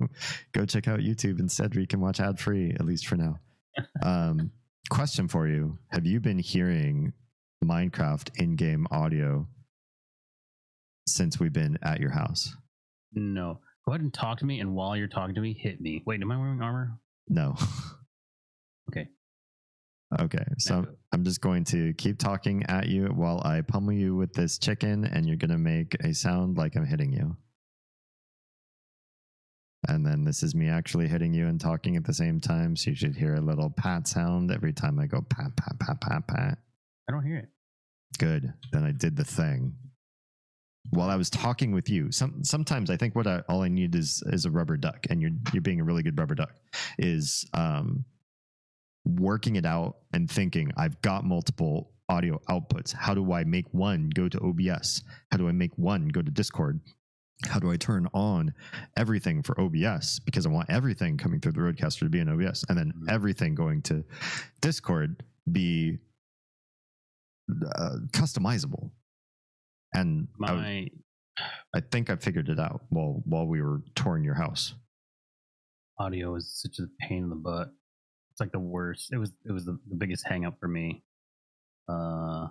check out YouTube instead where you can watch ad free, at least for now. Question for you. Have you been hearing Minecraft in-game audio since we've been at your house? No. Go ahead and talk to me, and while you're talking to me, hit me. Wait, am I wearing armor? No. Okay. Okay, so I'm just going to keep talking at you while I pummel you with this chicken, and you're going to make a sound like I'm hitting you. And then this is me actually hitting you and talking at the same time, so you should hear a little pat sound every time I go pat, pat, pat, pat, pat. I don't hear it. Good. Then I did the thing. While I was talking with you, sometimes I think all I need is a rubber duck, and you're being a really good rubber duck, is working it out and thinking, I've got multiple audio outputs. How do I make one go to OBS? How do I make one go to Discord? How do I turn on everything for OBS? Because I want everything coming through the Roadcaster to be in OBS, and then everything going to Discord be customizable. And I think I figured it out while we were touring your house. Audio is such a pain in the butt. It's like the worst. It was the biggest hang up for me. I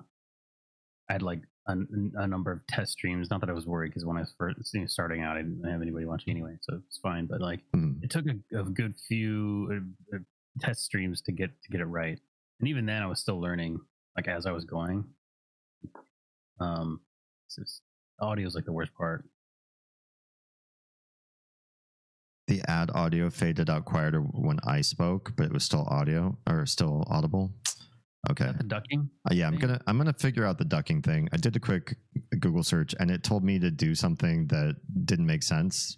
had like a number of test streams. Not that I was worried, because when I was first starting out, I didn't have anybody watching anyway, so it's fine. But like, it took a good few test streams to get it right, and even then, I was still learning. Like as I was going, audio is like the worst part. The ad audio faded out quieter when I spoke, but it was still audio or still audible. Okay. Is that the ducking? Yeah, I'm gonna figure out the ducking thing. I did a quick Google search, and it told me to do something that didn't make sense.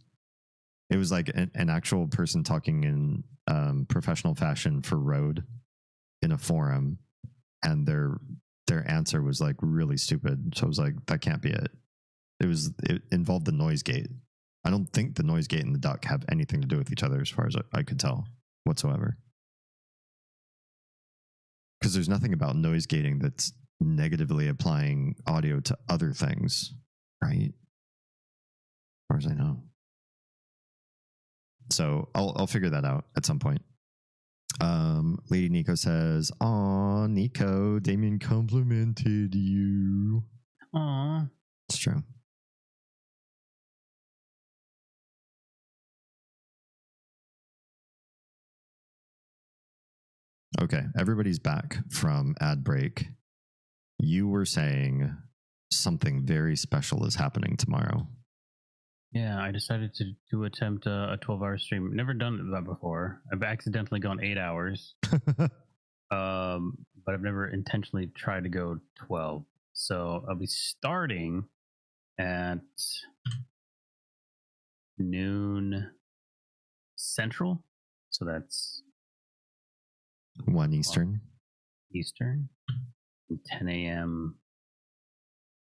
It was like an actual person talking in professional fashion for Rode in a forum, and their answer was like really stupid. So I was like, that can't be it. It involved the noise gate. I don't think the noise gate and the duck have anything to do with each other, as far as I could tell, whatsoever. Because there's nothing about noise gating that's negatively applying audio to other things, right? As far as I know. So I'll figure that out at some point. Lady Nico says, "Aw, Nico, Damien complimented you." Aw, it's true. Okay, everybody's back from ad break. You were saying something very special is happening tomorrow. yeah. I decided to attempt a 12-hour stream. Never done that before. I've accidentally gone 8 hours, but I've never intentionally tried to go 12. So I'll be starting at noon Central. So that's 1 Eastern. Eastern, and 10 a.m.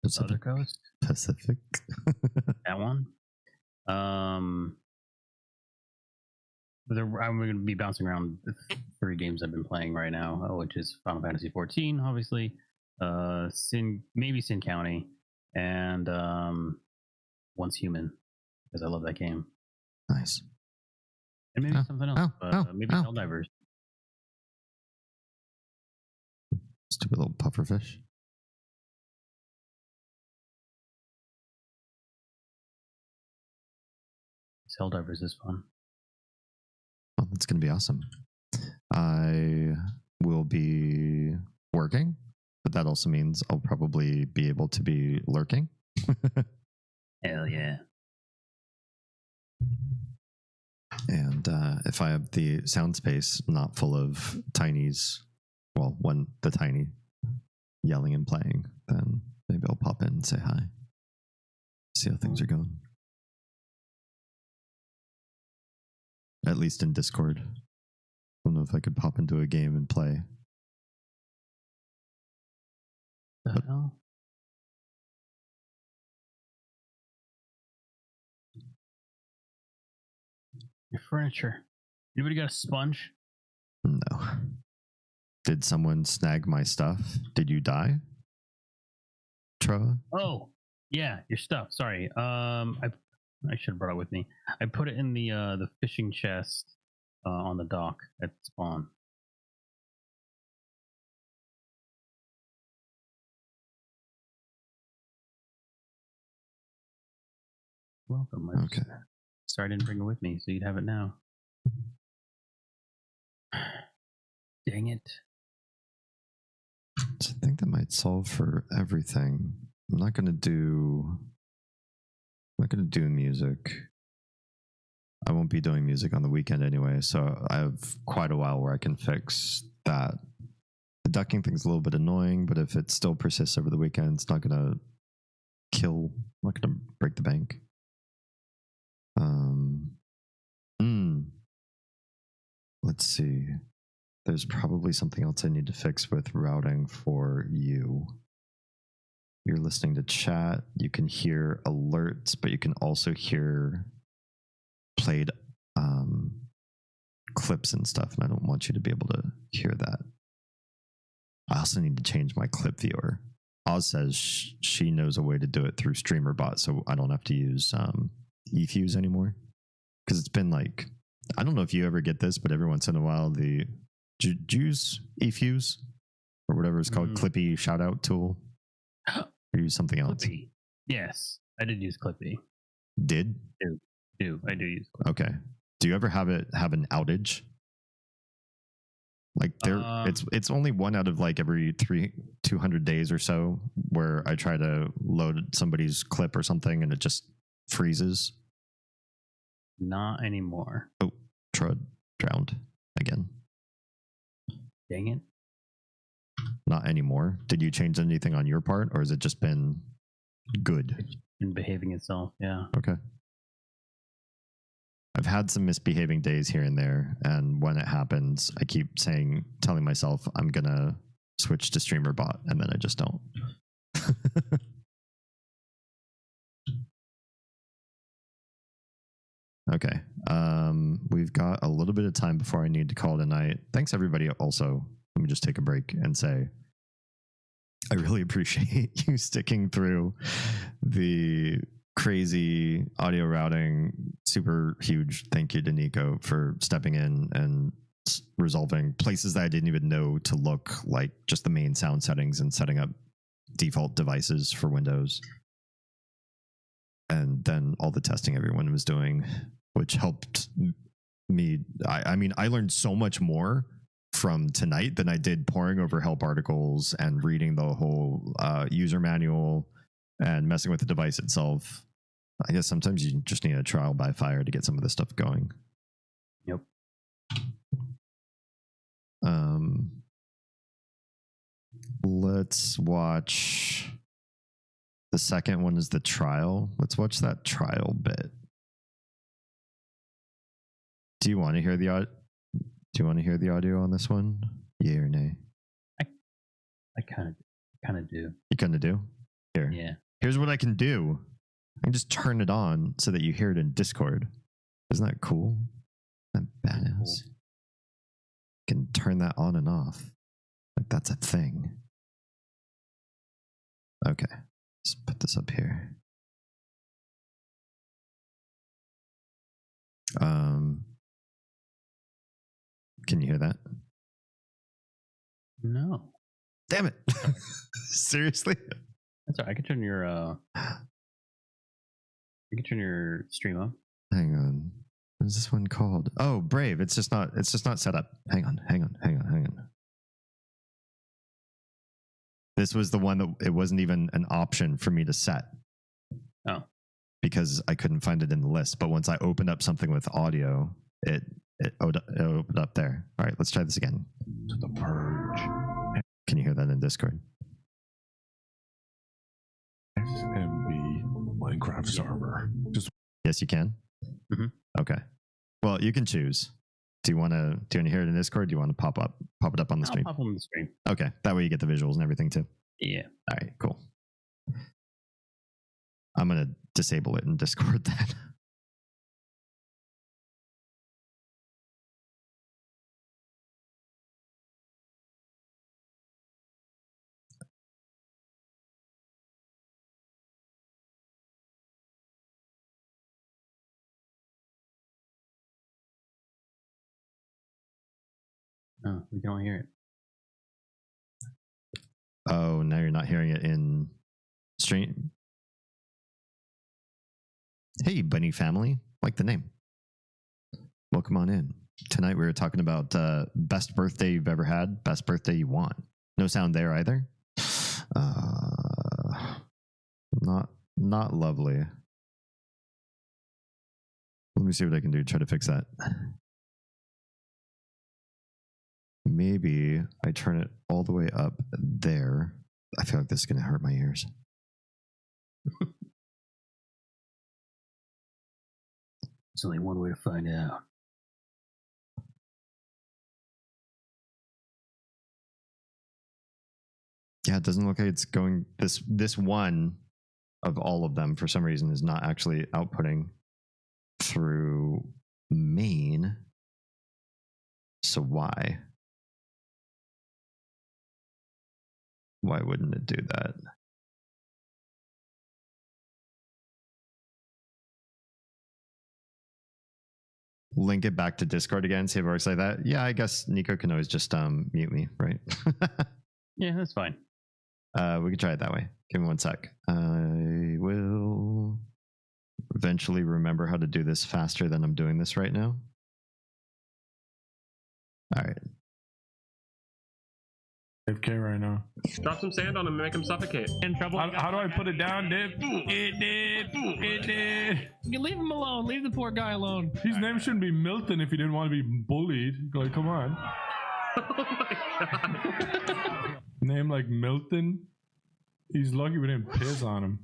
Other Pacific. Coast. Pacific. That one. I'm going to be bouncing around the 3 games I've been playing right now, which is Final Fantasy 14, obviously, Sin County, and Once Human, because I love that game. Nice. And maybe something else. Maybe Helldivers. Stupid little pufferfish. Helldivers is fun. Oh, that's going to be awesome. I will be working, but that also means I'll probably be able to be lurking. Hell yeah. And if I have the sound space not full of tinies, well, the tiny yelling and playing, then maybe I'll pop in and say hi. See how things are going. At least in Discord. I don't know if I could pop into a game and play. The hell? Your furniture. Anybody got a sponge? No. Did someone snag my stuff? Did you die, Troa? Oh, yeah, your stuff. Sorry. I should have brought it with me. I put it in the fishing chest on the dock at spawn. Welcome. Okay. Sorry I didn't bring it with me, so you'd have it now. Dang it. So I think that might solve for everything. I'm not gonna do music. I won't be doing music on the weekend anyway, so I have quite a while where I can fix that. The ducking thing's a little bit annoying, but if it still persists over the weekend, it's not gonna not gonna break the bank. Let's see. There's probably something else I need to fix with routing for you. You're listening to chat. You can hear alerts, but you can also hear played clips and stuff, and I don't want you to be able to hear that. I also need to change my clip viewer. Oz says she knows a way to do it through StreamerBot, so I don't have to use eFuse anymore. Because it's been like, I don't know if you ever get this, but every once in a while, do you use eFuse or whatever it's called, Clippy shout out tool, or use something else? Clippy. Yes, I did use Clippy. Did? I do use Clippy. Okay. Do you ever have an outage? Like it's only one out of like every 200 days or so where I try to load somebody's clip or something and it just freezes. Not anymore. Oh, drowned again. Dang it. Not anymore. Did you change anything on your part, or has it just been good? It's been behaving itself, yeah. Okay. I've had some misbehaving days here and there, and when it happens, I keep telling myself I'm gonna switch to StreamerBot, and then I just don't. Okay. We've got a little bit of time before I need to call it a night. Thanks everybody. Also, let me just take a break and say I really appreciate you sticking through the crazy audio routing. Super huge thank you to Nico for stepping in and resolving places that I didn't even know to look, like just the main sound settings and setting up default devices for Windows. And then all the testing everyone was doing, which helped me. I mean, I learned so much more from tonight than I did poring over help articles and reading the whole user manual and messing with the device itself. I guess sometimes you just need a trial by fire to get some of this stuff going. Yep. Let's watch. The second one is the trial. Let's watch that trial bit. Do you want to hear the audio on this one? Yeah or nay? I kind of do. You kind of do? Here. Yeah. Here's what I can do. I can just turn it on so that you hear it in Discord. Isn't that cool? Isn't that badass? Cool. You can turn that on and off. Like that's a thing. Okay. Let's put this up here. Can you hear that? No. Damn it. Seriously? That's all right. I can turn your stream up. Hang on. What is this one called? Oh, Brave. It's just not set up. Hang on. This was the one that it wasn't even an option for me to set. Oh. Because I couldn't find it in the list. But once I opened up something with audio, it opened up there. All right, let's try this again. To the purge. Can you hear that in Discord? SMB Minecraft server. Just Yes, you can. Mm-hmm. Okay. Well, you can choose. Do you want to hear it in Discord? Or do you want to pop it up on the stream? I'll pop on the stream. Okay, that way you get the visuals and everything too. Yeah. All right, cool. I'm gonna disable it in Discord then. No, we don't hear it. Oh, now you're not hearing it in stream. Hey, bunny family. Like the name. Welcome on in. Tonight we were talking about best birthday you've ever had, best birthday you want. No sound there either. Not lovely. Let me see what I can do to try to fix that. Maybe I turn it all the way up there. I feel like this is going to hurt my ears. There's only one way to find out. Yeah, it doesn't look like it's going. This one of all of them for some reason is not actually outputting through main. So why? Why wouldn't it do that? Link it back to Discord again, see if it works like that. Yeah, I guess Nico can always just mute me, right? Yeah, that's fine. We can try it that way. Give me one sec. I will eventually remember how to do this faster than I'm doing this right now. All right. AFK right now. Drop some sand on him and make him suffocate. In trouble. How do I put it down, Dip? It did. You leave him alone. Leave the poor guy alone. His name shouldn't be Milton if he didn't want to be bullied. Like, come on. Oh my god. Name like Milton. He's lucky we didn't piss on him.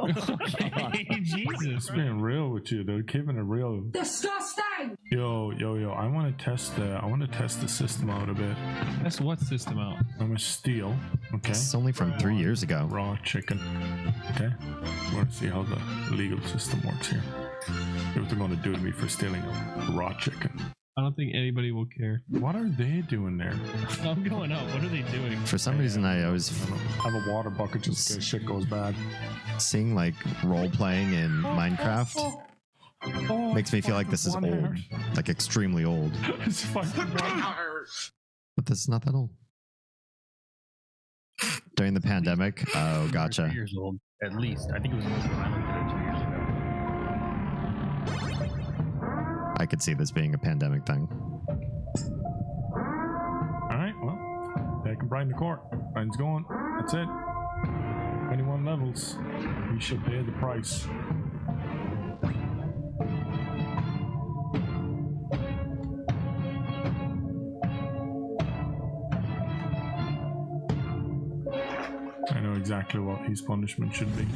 Okay, Jesus. Just being real with you, though. Keeping it real. Disgusting! Yo. I want to test the system out a bit. That's what system out? I'm gonna steal. Okay. It's only from 3 years ago. Raw chicken. Okay. I want to see how the legal system works here. See what they're going to do to me for stealing a raw chicken. I don't think anybody will care. What are they doing there? I'm going out. What are they doing? For some reason, I always have a water bucket just in case shit goes bad. Seeing like role playing in Minecraft makes me feel like this is old, like extremely old. It's fucking But this is not that old. During the pandemic. Oh, gotcha. 3 years old, at least. I think it was when I looked at it 2 years ago. I could see this being a pandemic thing. Alright, well, take him right in the court. Mine's going. That's it. 21 levels. He should pay the price. I know exactly what his punishment should be.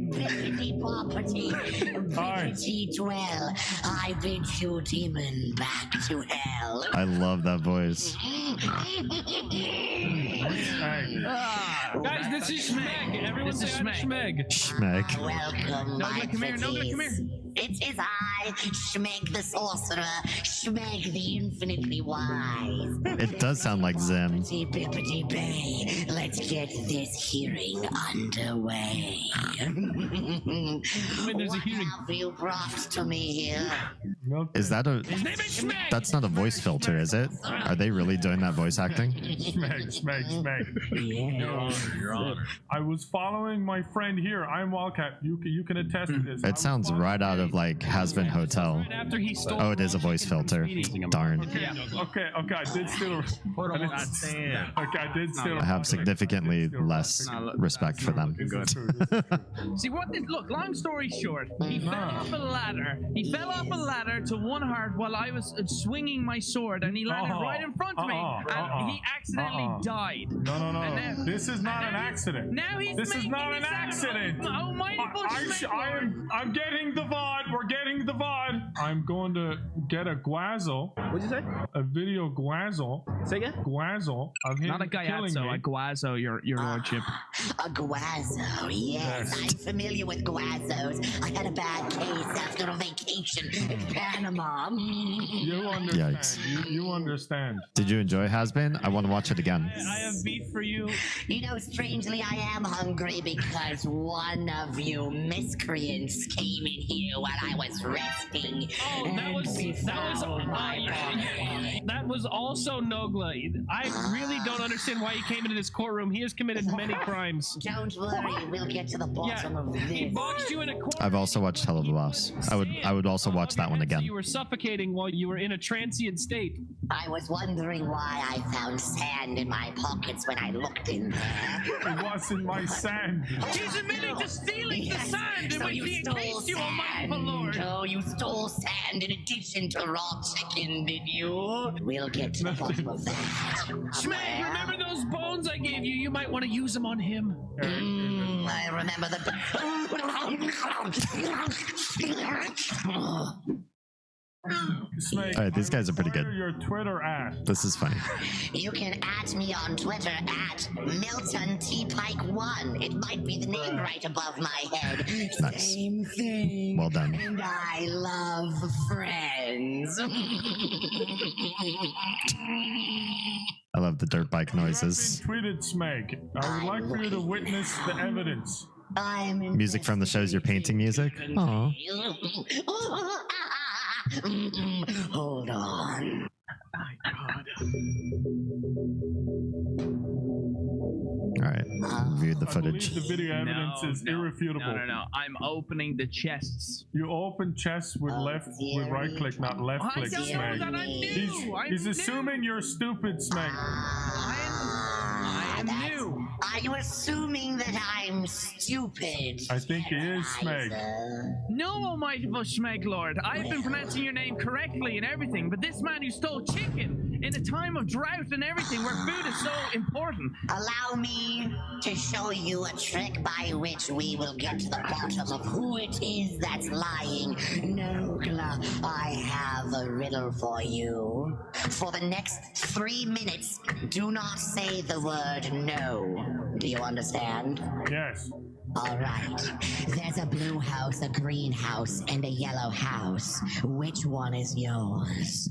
Bippity boppity, bippity dwell. I bid you, demon, back to hell. I love that voice. Guys, this is Schmeg. Everyone say I'm Schmeg. Schmeg. Welcome, my come here. No, come here. It is I, Schmeg the sorcerer, Schmeg the infinitely wise. It does sound like Zim. Bippity bippity bay. Let's get this hearing underway. there's a hearing. What have you brought to me here? Is that a... His name is Schmeg. That's not a voice filter, is it? Are they really doing that voice acting? Schmeg. Your Honor. I was following my friend here. I'm Wildcat. You can attest to this. It sounds right out of like Has Been Hotel. Right after he stole. Oh, it is a voice filter. Darn. Okay, I did steal. I did steal. I have significantly less respect for them. See what this? Look, long story short, he fell off a ladder. He fell off a ladder to one heart while I was swinging my sword, and he landed right in front of me, and he accidentally died. No. This is not an accident. Now he's This is not an accident. Oh, mindful I'm getting the VOD. We're getting the VOD. I'm going to get a guazzle. What'd you say? A video guazzle. Say again? Guazzle of him Not a killing guyazzo, me. a guazzo, your lordship. A guazzo, yes. I'm familiar with guazzos. I had a bad case after a vacation in Panama. You understand. Yikes. You understand. Did you enjoy Has Been? I want to watch it again. I have beef for you. You know, strangely, I am hungry because one of you miscreants came in here while I was resting. feasting. Oh, that was also Nogla. I really don't understand why he came into this courtroom. He has committed many crimes. Don't worry, we'll get to the bottom of this. He boxed you in a court. I've also watched Hell of the Boss. I would also watch that one again. You were suffocating while you were in a transient state. I was wondering why I found sand in my pockets when I looked in there. It wasn't my sand. He's admitting to stealing the sand in which he accused you, almighty lord. Oh, you stole sand in addition to raw chicken, did you? We'll get to the bottom of that. Schmeg, remember those bones I gave you? You might want to use them on him. I remember the... Snake, All right, these guys are pretty good. Your Twitter at. This is funny. You can at me on Twitter at Milton T. Pike 1. It might be the name right above my head. Nice. Same thing. Well done. And I love friends. I love the dirt bike noises. You have been tweeted, Smeg. I would like for you to witness the evidence. Music from the shows you're painting music. Aww. Hold on. My God. All right, reviewed the I footage. believe the video evidence is irrefutable. No. I'm opening the chests. You open chests with with right click, not left I click, don't know Smeg. that I knew. He's assuming you're stupid, Smeg. I am new. Are you assuming that I'm stupid? I think he is, Smeg. No, almighty Schmeg Lord. I've been pronouncing your name correctly and everything, but this man who stole chicken in a time of drought and everything where food is so important. Allow me to show you a trick by which we will get to the bottom of who it is that's lying. Nogla, I have a riddle for you. For the next 3 minutes, do not say the word no. Do you understand? Yes. All right. There's a blue house, a green house, and a yellow house. Which one is yours?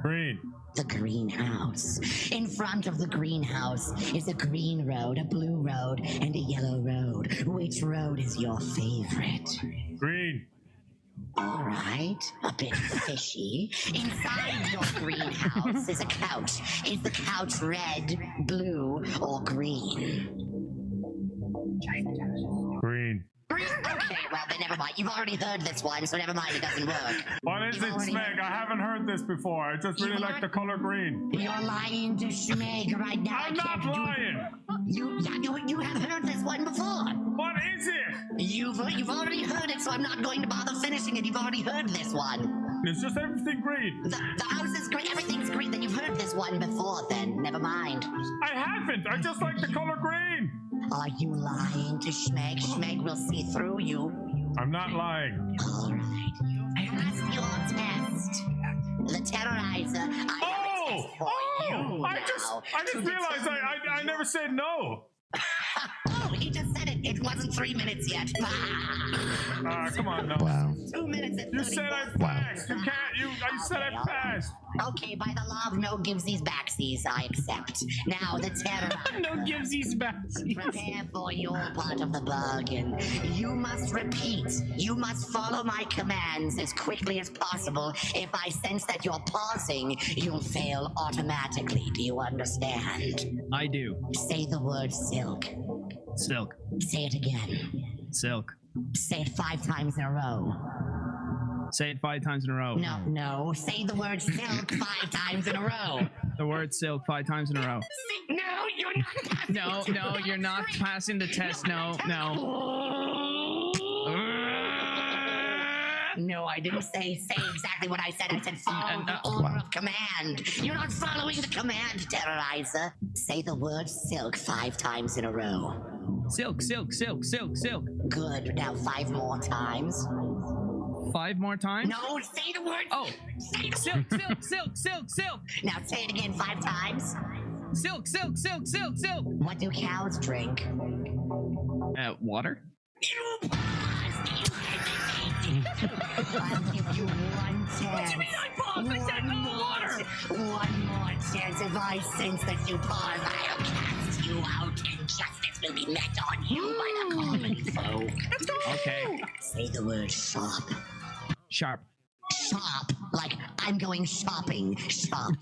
Green. The greenhouse. In front of the greenhouse is a green road, a blue road, and a yellow road. Which road is your favorite? Green. All right, a bit fishy. Inside your greenhouse is a couch. Is the couch red, blue, or green? Green. Okay, well then never mind. You've already heard this one, so never mind, it doesn't work. What is it, Smeg? I haven't heard this before. I just really like the color green. You're lying to Schmeg right now. I'm not lying. You have heard this one before. What is it? You've already heard it, so I'm not going to bother finishing it. You've already heard this one. It's just everything green. The house is green. Everything's green. Then you've heard this one before. Then never mind. I haven't. I just like the color green. Are you lying to Schmeg? Schmeg will see through you. I'm not lying. All right. Pass your test. The terrorizer. I have a test for you I just realized I never said no. Oh, he just said it. It wasn't 3 minutes yet. Come on, no. Wow. 2 minutes and You said I passed. You can't. I said I passed. Okay, by the law of no givesies backsies, I accept. Now the terrorizer. No givesies backsies. Prepare for your part of the bargain. You must repeat. You must follow my commands as quickly as possible. If I sense that you're pausing, you'll fail automatically. Do you understand? I do. Say the word silk. Silk. Say it again. Silk. Say it 5 times in a row. Say it 5 times in a row. No. Say the word silk 5 times in a row. The word silk 5 times in a row. No, you're not passing. No, you're not passing the test. No. No, I didn't say exactly what I said. I said follow the order of command. You're not following the command, terrorizer. Say the word silk 5 times in a row. Silk. Good. Now 5 more times. 5 more times? No, say the word. Oh, silk. Now say it again 5 times. Silk. What do cows drink? Water? You paused. I'll give you 1 chance. What do you mean I paused? I said no water. 1 more chance. If I sense that you pause, I'll cast you out, and justice will be met on you by the common folk. Okay. Say the word sharp. Sharp. shop, like I'm going shopping. Shop.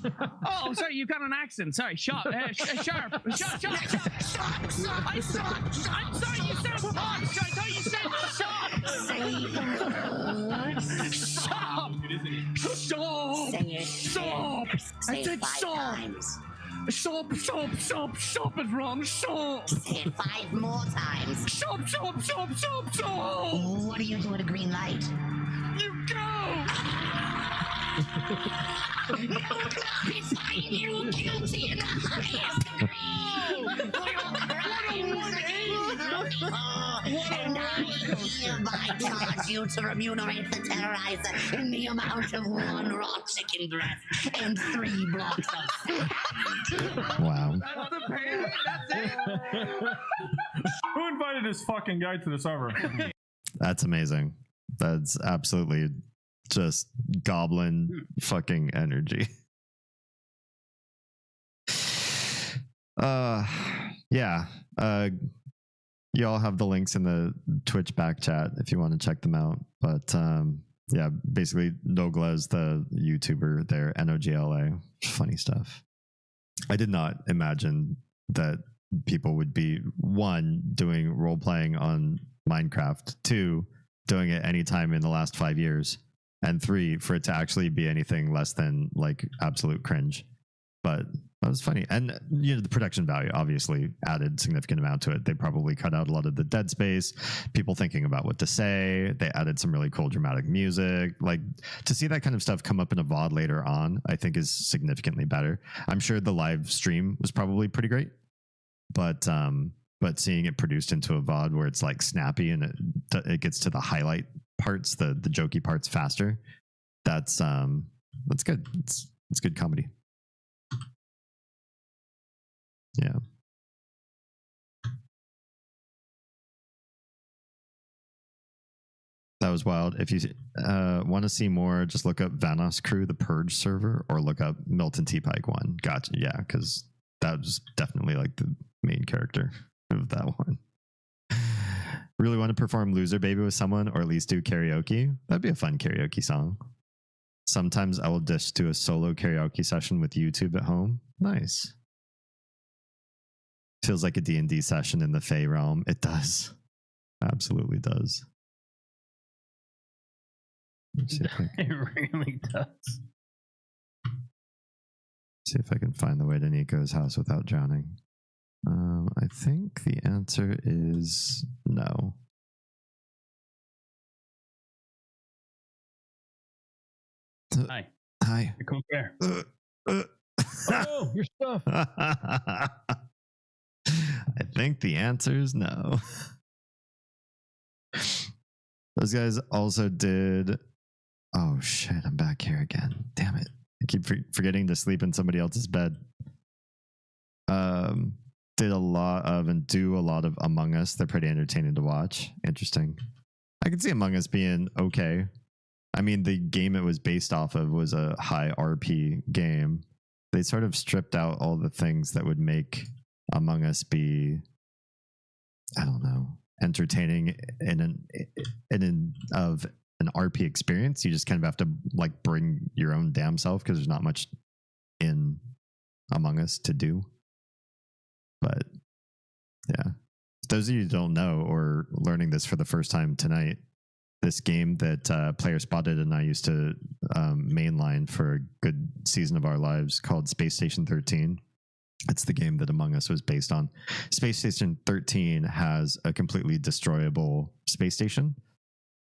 Oh, sorry, you got an accent. Sorry, sharp. Sharp. Shop. I'm sorry, you said shop. I thought you said shop. Shop. Stop. Say it. Stop. Say I it said 5 stop. times. Stop is wrong. Stop. Say it 5 more times. Stop. What do you do at a green light? You go. I find you guilty in the highest degree. And I hereby charge you to remunerate the terrorizer in the amount of 1 raw chicken breast and 3 blocks of sand. Wow. That's the payment. That's it. Who invited this fucking guy to the server? That's amazing. That's absolutely just goblin fucking energy. Yeah. You all have the links in the Twitch back chat if you want to check them out. But yeah, basically Nogla is the YouTuber there, NOGLA. Funny stuff. I did not imagine that people would be, 1, doing role playing on Minecraft, 2, doing it anytime in the last 5 years, and 3, for it to actually be anything less than like absolute cringe. But that was funny. And you know, the production value obviously added significant amount to it. They probably cut out a lot of the dead space, people thinking about what to say. They added some really cool dramatic music. Like, to see that kind of stuff come up in a VOD later on, I think is significantly better. I'm sure the live stream was probably pretty great, but seeing it produced into a VOD where it's like snappy and it gets to the highlight parts, the jokey parts faster, that's good. It's good comedy. Yeah. That was wild. If you want to see more, just look up Vanos Crew, the Purge server, or look up Milton T. Pike 1. Gotcha. Yeah, because that was definitely like the main character of that one. Really want to perform Loser Baby with someone, or at least do karaoke? That'd be a fun karaoke song. Sometimes I will just do a solo karaoke session with YouTube at home. Nice. Feels like a D&D session in the Fae realm. It does. Absolutely does. Let's see if It really does. see if I can find the way to Nico's house without drowning. I think the answer is no. Hi. Hi. Come here. Oh, your stuff. I think the answer is no. Those guys also did. Oh shit! I'm back here again. Damn it! I keep forgetting to sleep in somebody else's bed. Did a lot of and do a lot of Among Us. They're pretty entertaining to watch. Interesting. I can see Among Us being okay. I mean, the game it was based off of was a high RP game. They sort of stripped out all the things that would make Among Us be, I don't know, entertaining in an RP experience. You just kind of have to like bring your own damn self because there's not much in Among Us to do. But yeah, those of you who don't know or learning this for the first time tonight, this game that Player Spotted and I used to mainline for a good season of our lives called Space Station 13. It's the game that Among Us was based on. Space Station 13 has a completely destroyable space station,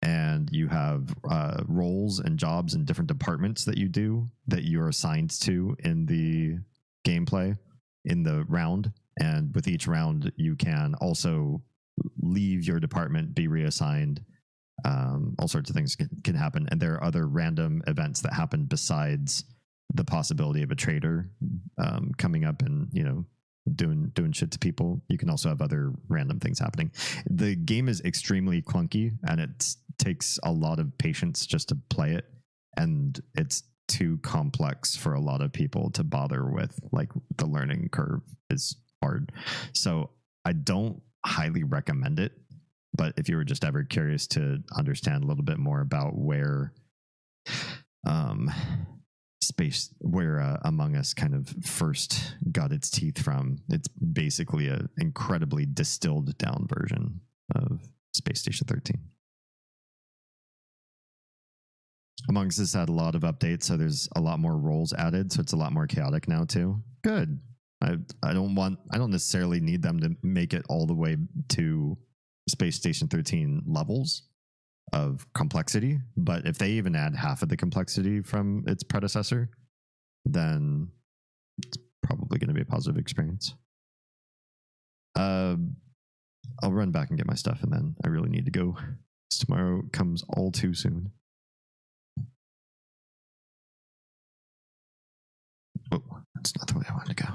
and you have roles and jobs and different departments that you do that you're assigned to in the gameplay in the round. And with each round, you can also leave your department, be reassigned. All sorts of things can happen. And there are other random events that happen besides the possibility of a traitor coming up and, you know, doing shit to people. You can also have other random things happening. The game is extremely clunky, and it takes a lot of patience just to play it. And it's too complex for a lot of people to bother with. Like, the learning curve is hard. So I don't highly recommend it. But if you were just ever curious to understand a little bit more about where space where Among Us kind of first got its teeth from. It's basically an incredibly distilled down version of Space Station 13. Among Us has had a lot of updates, so there's a lot more roles added, so it's a lot more chaotic now too. Good. I don't necessarily need them to make it all the way to Space Station 13 levels of complexity, but if they even add half of the complexity from its predecessor, then it's probably going to be a positive experience. I'll run back and get my stuff, and then I really need to go. Tomorrow comes all too soon. Oh, that's not the way I wanted to go.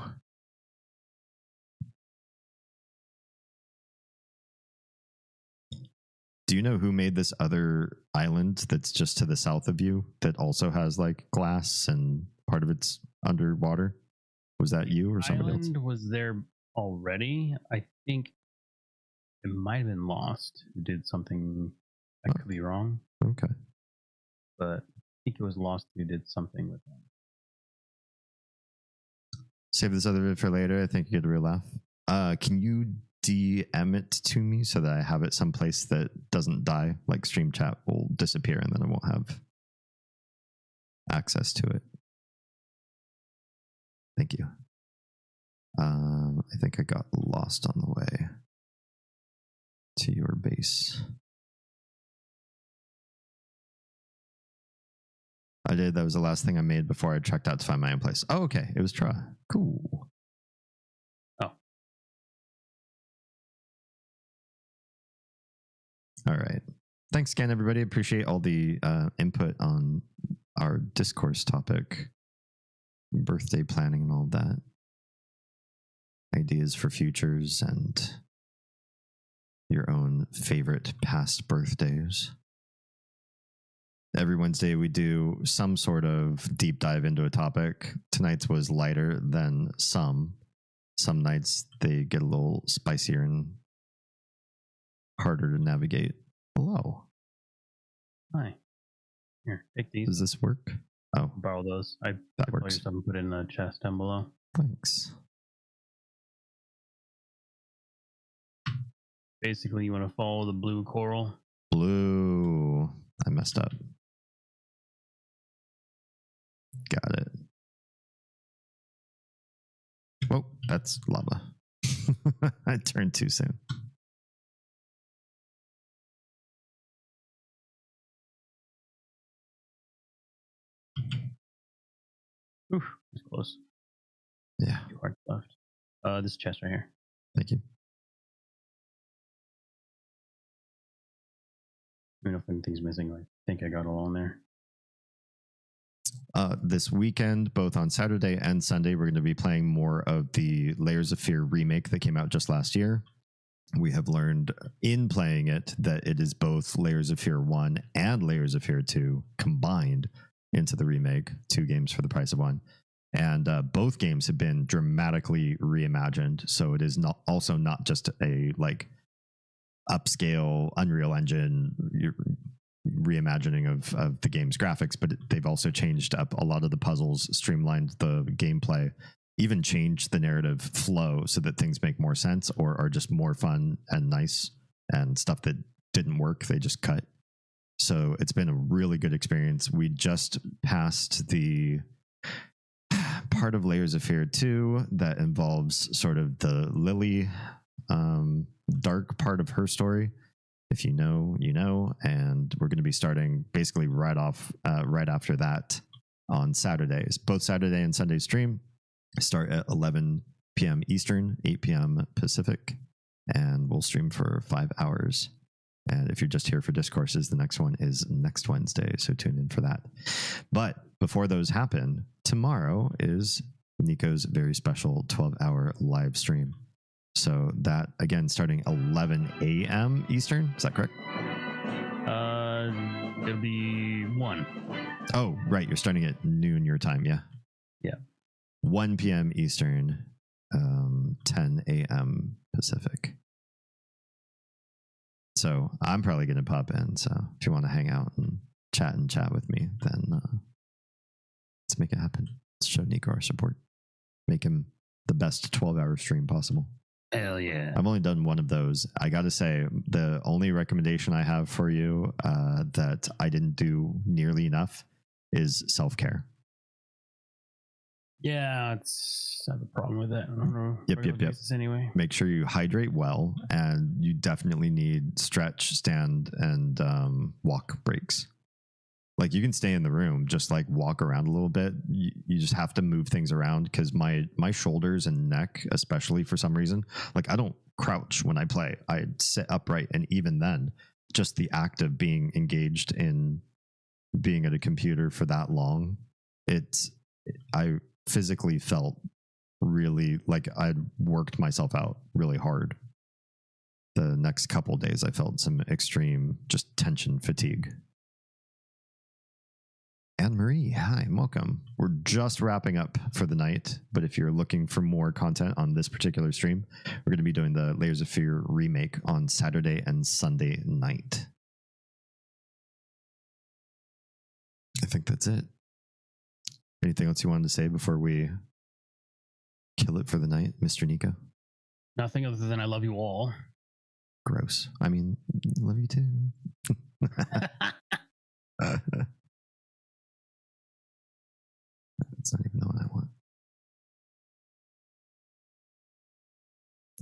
Do you know who made this other island that's just to the south of you that also has like glass and part of it's underwater? Was that you or somebody else? Island was there already. I think it might have been Lost who did something. I could be wrong. Okay. But I think it was Lost who did something with them. Save this other bit for later. I think you get a real laugh. Can you DM it to me so that I have it someplace that doesn't die? Like stream chat will disappear and then I won't have access to it. Thank you. I think I got lost on the way to your base. I did. That was the last thing I made before I checked out to find my own place. Oh, okay. It was Tra. Cool. Oh. All right. Thanks again, everybody. Appreciate all the input on our discourse topic. Birthday planning and all of that. Ideas for futures and your own favorite past birthdays. Every Wednesday we do some sort of deep dive into a topic. Tonight's was lighter than some. Some nights they get a little spicier and harder to navigate. Hello. Hi. Here, take these. Does this work? Oh, Borrow those. that works. Some put in the chest down below. Thanks. Basically, you want to follow the blue coral. Blue. I messed up. Got it. Whoa, that's lava. I turned too soon. Oof, it's close. Yeah. 2 hearts left. This chest right here. Thank you. I don't know if anything's missing. I think I got it all in there. This weekend, both on Saturday and Sunday, we're going to be playing more of the Layers of Fear remake that came out just last year. We have learned in playing it that it is both Layers of Fear 1 and Layers of Fear 2 combined into the remake, 2 games for the price of 1. And both games have been dramatically reimagined. So it is also not just a like upscale Unreal Engine reimagining of the game's graphics, but they've also changed up a lot of the puzzles, streamlined the gameplay, even changed the narrative flow so that things make more sense or are just more fun and nice, and stuff that didn't work they just cut. So it's been a really good experience. We just passed the part of Layers of Fear 2 that involves sort of the Lily dark part of her story. If you know, you know. And we're going to be starting basically right after that on Saturdays. Both Saturday and Sunday stream start at 11 p.m. Eastern, 8 p.m. Pacific, and we'll stream for 5 hours. And if you're just here for discourses, the next one is next Wednesday, so tune in for that. But before those happen, tomorrow is Nico's very special 12-hour live stream. So that, again, starting 11 a.m. Eastern. Is that correct? It'll be 1. Oh, right. You're starting at noon your time, yeah? Yeah. 1 p.m. Eastern, 10 a.m. Pacific. So I'm probably going to pop in. So if you want to hang out and chat with me, then Let's make it happen. Let's show Nico our support. Make him the best 12-hour stream possible. Hell yeah. I've only done one of those. I got to say, the only recommendation I have for you that I didn't do nearly enough is self-care. Yeah, it's I have a problem with that. I don't know. Yep. Anyway, make sure you hydrate well, and you definitely need stretch, stand, and walk breaks. Like, you can stay in the room, just like walk around a little bit. You just have to move things around, because my shoulders and neck, especially for some reason, like, I don't crouch when I play. I sit upright, and even then, just the act of being engaged in being at a computer for that long, I physically felt really like I'd worked myself out really hard. The next couple of days, I felt some extreme just tension fatigue. Anne Marie, hi, welcome. We're just wrapping up for the night, but if you're looking for more content on this particular stream, we're going to be doing the Layers of Fear remake on Saturday and Sunday night. I think that's it. Anything else you wanted to say before we kill it for the night, Mr. Nico? nothing other than I love you all. Gross. I mean, love you too. That's not even the one I want.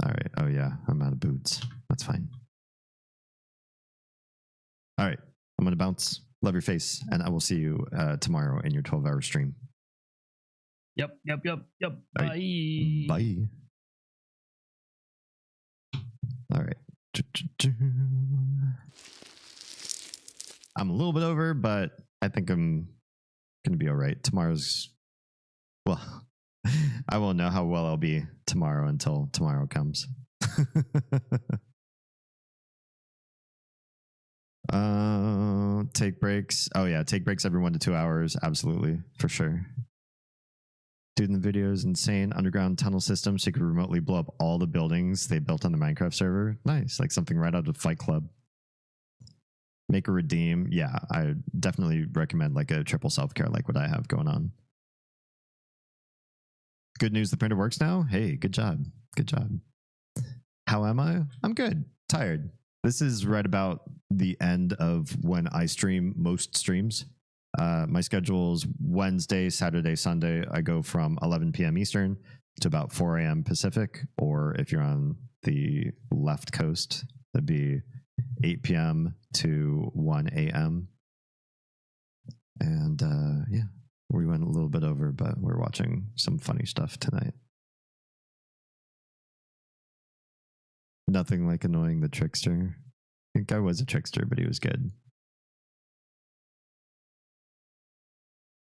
All right. Oh, yeah. I'm out of boots. That's fine. All right. I'm going to bounce. Love your face. And I will see you tomorrow in your 12-hour stream. Yep. All right. Bye. All right. I'm a little bit over, but I think I'm going to be all right. Tomorrow's, well, I won't know how well I'll be tomorrow until tomorrow comes. Take breaks. Oh yeah, take breaks every 1 to 2 hours. Absolutely, for sure. Dude in the video is insane. Underground tunnel system, so you could remotely blow up all the buildings they built on the Minecraft server. Nice, like something right out of Fight Club. Make a redeem. Yeah, I definitely recommend like a triple self-care like what I have going on. Good news, the printer works now. Hey, good job. Good job. How am I? I'm good. Tired. This is right about the end of when I stream most streams. My schedule is Wednesday, Saturday, Sunday. I go from 11 p.m. Eastern to about 4 a.m. Pacific, or if you're on the left coast, that'd be 8 p.m. to 1 a.m. And yeah, we went a little bit over, but we're watching some funny stuff tonight. Nothing like annoying the trickster. I think I was a trickster, but he was good.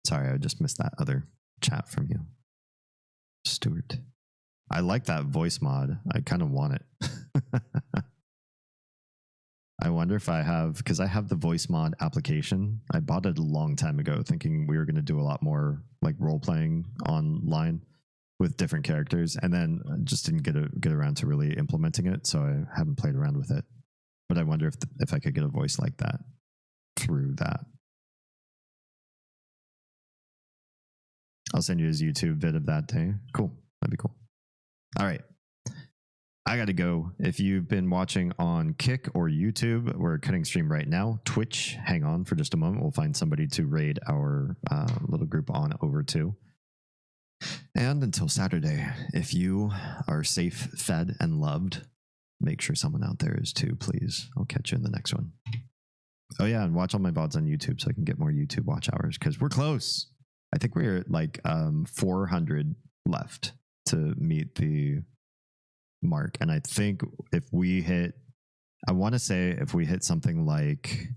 Sorry, I just missed that other chat from you, Stuart. I like that voice mod. I kind of want it. I wonder if I have, because I have the voice mod application. I bought it a long time ago thinking we were going to do a lot more like role playing online with different characters, and then just didn't get around to really implementing it, so I haven't played around with it. But I wonder if I could get a voice like that through that. I'll send you his YouTube vid of that day. Cool. That'd be cool. All right. I got to go. If you've been watching on Kick or YouTube, we're cutting stream right now. Twitch, hang on for just a moment. We'll find somebody to raid our little group on over to. And until Saturday, if you are safe, fed, and loved, make sure someone out there is too, please. I'll catch you in the next one. Oh yeah, and watch all my VODs on YouTube so I can get more YouTube watch hours, because we're close. I think we're at like 400 left to meet the mark. And I think if we hit, I want to say if we hit something like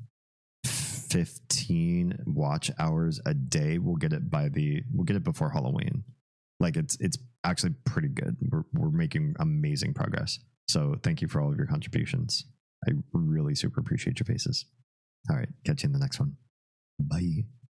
15 watch hours a day, we'll get it before Halloween. Like it's actually pretty good. We're making amazing progress. So thank you for all of your contributions. I really super appreciate your faces. All right, catch you in the next one. Bye.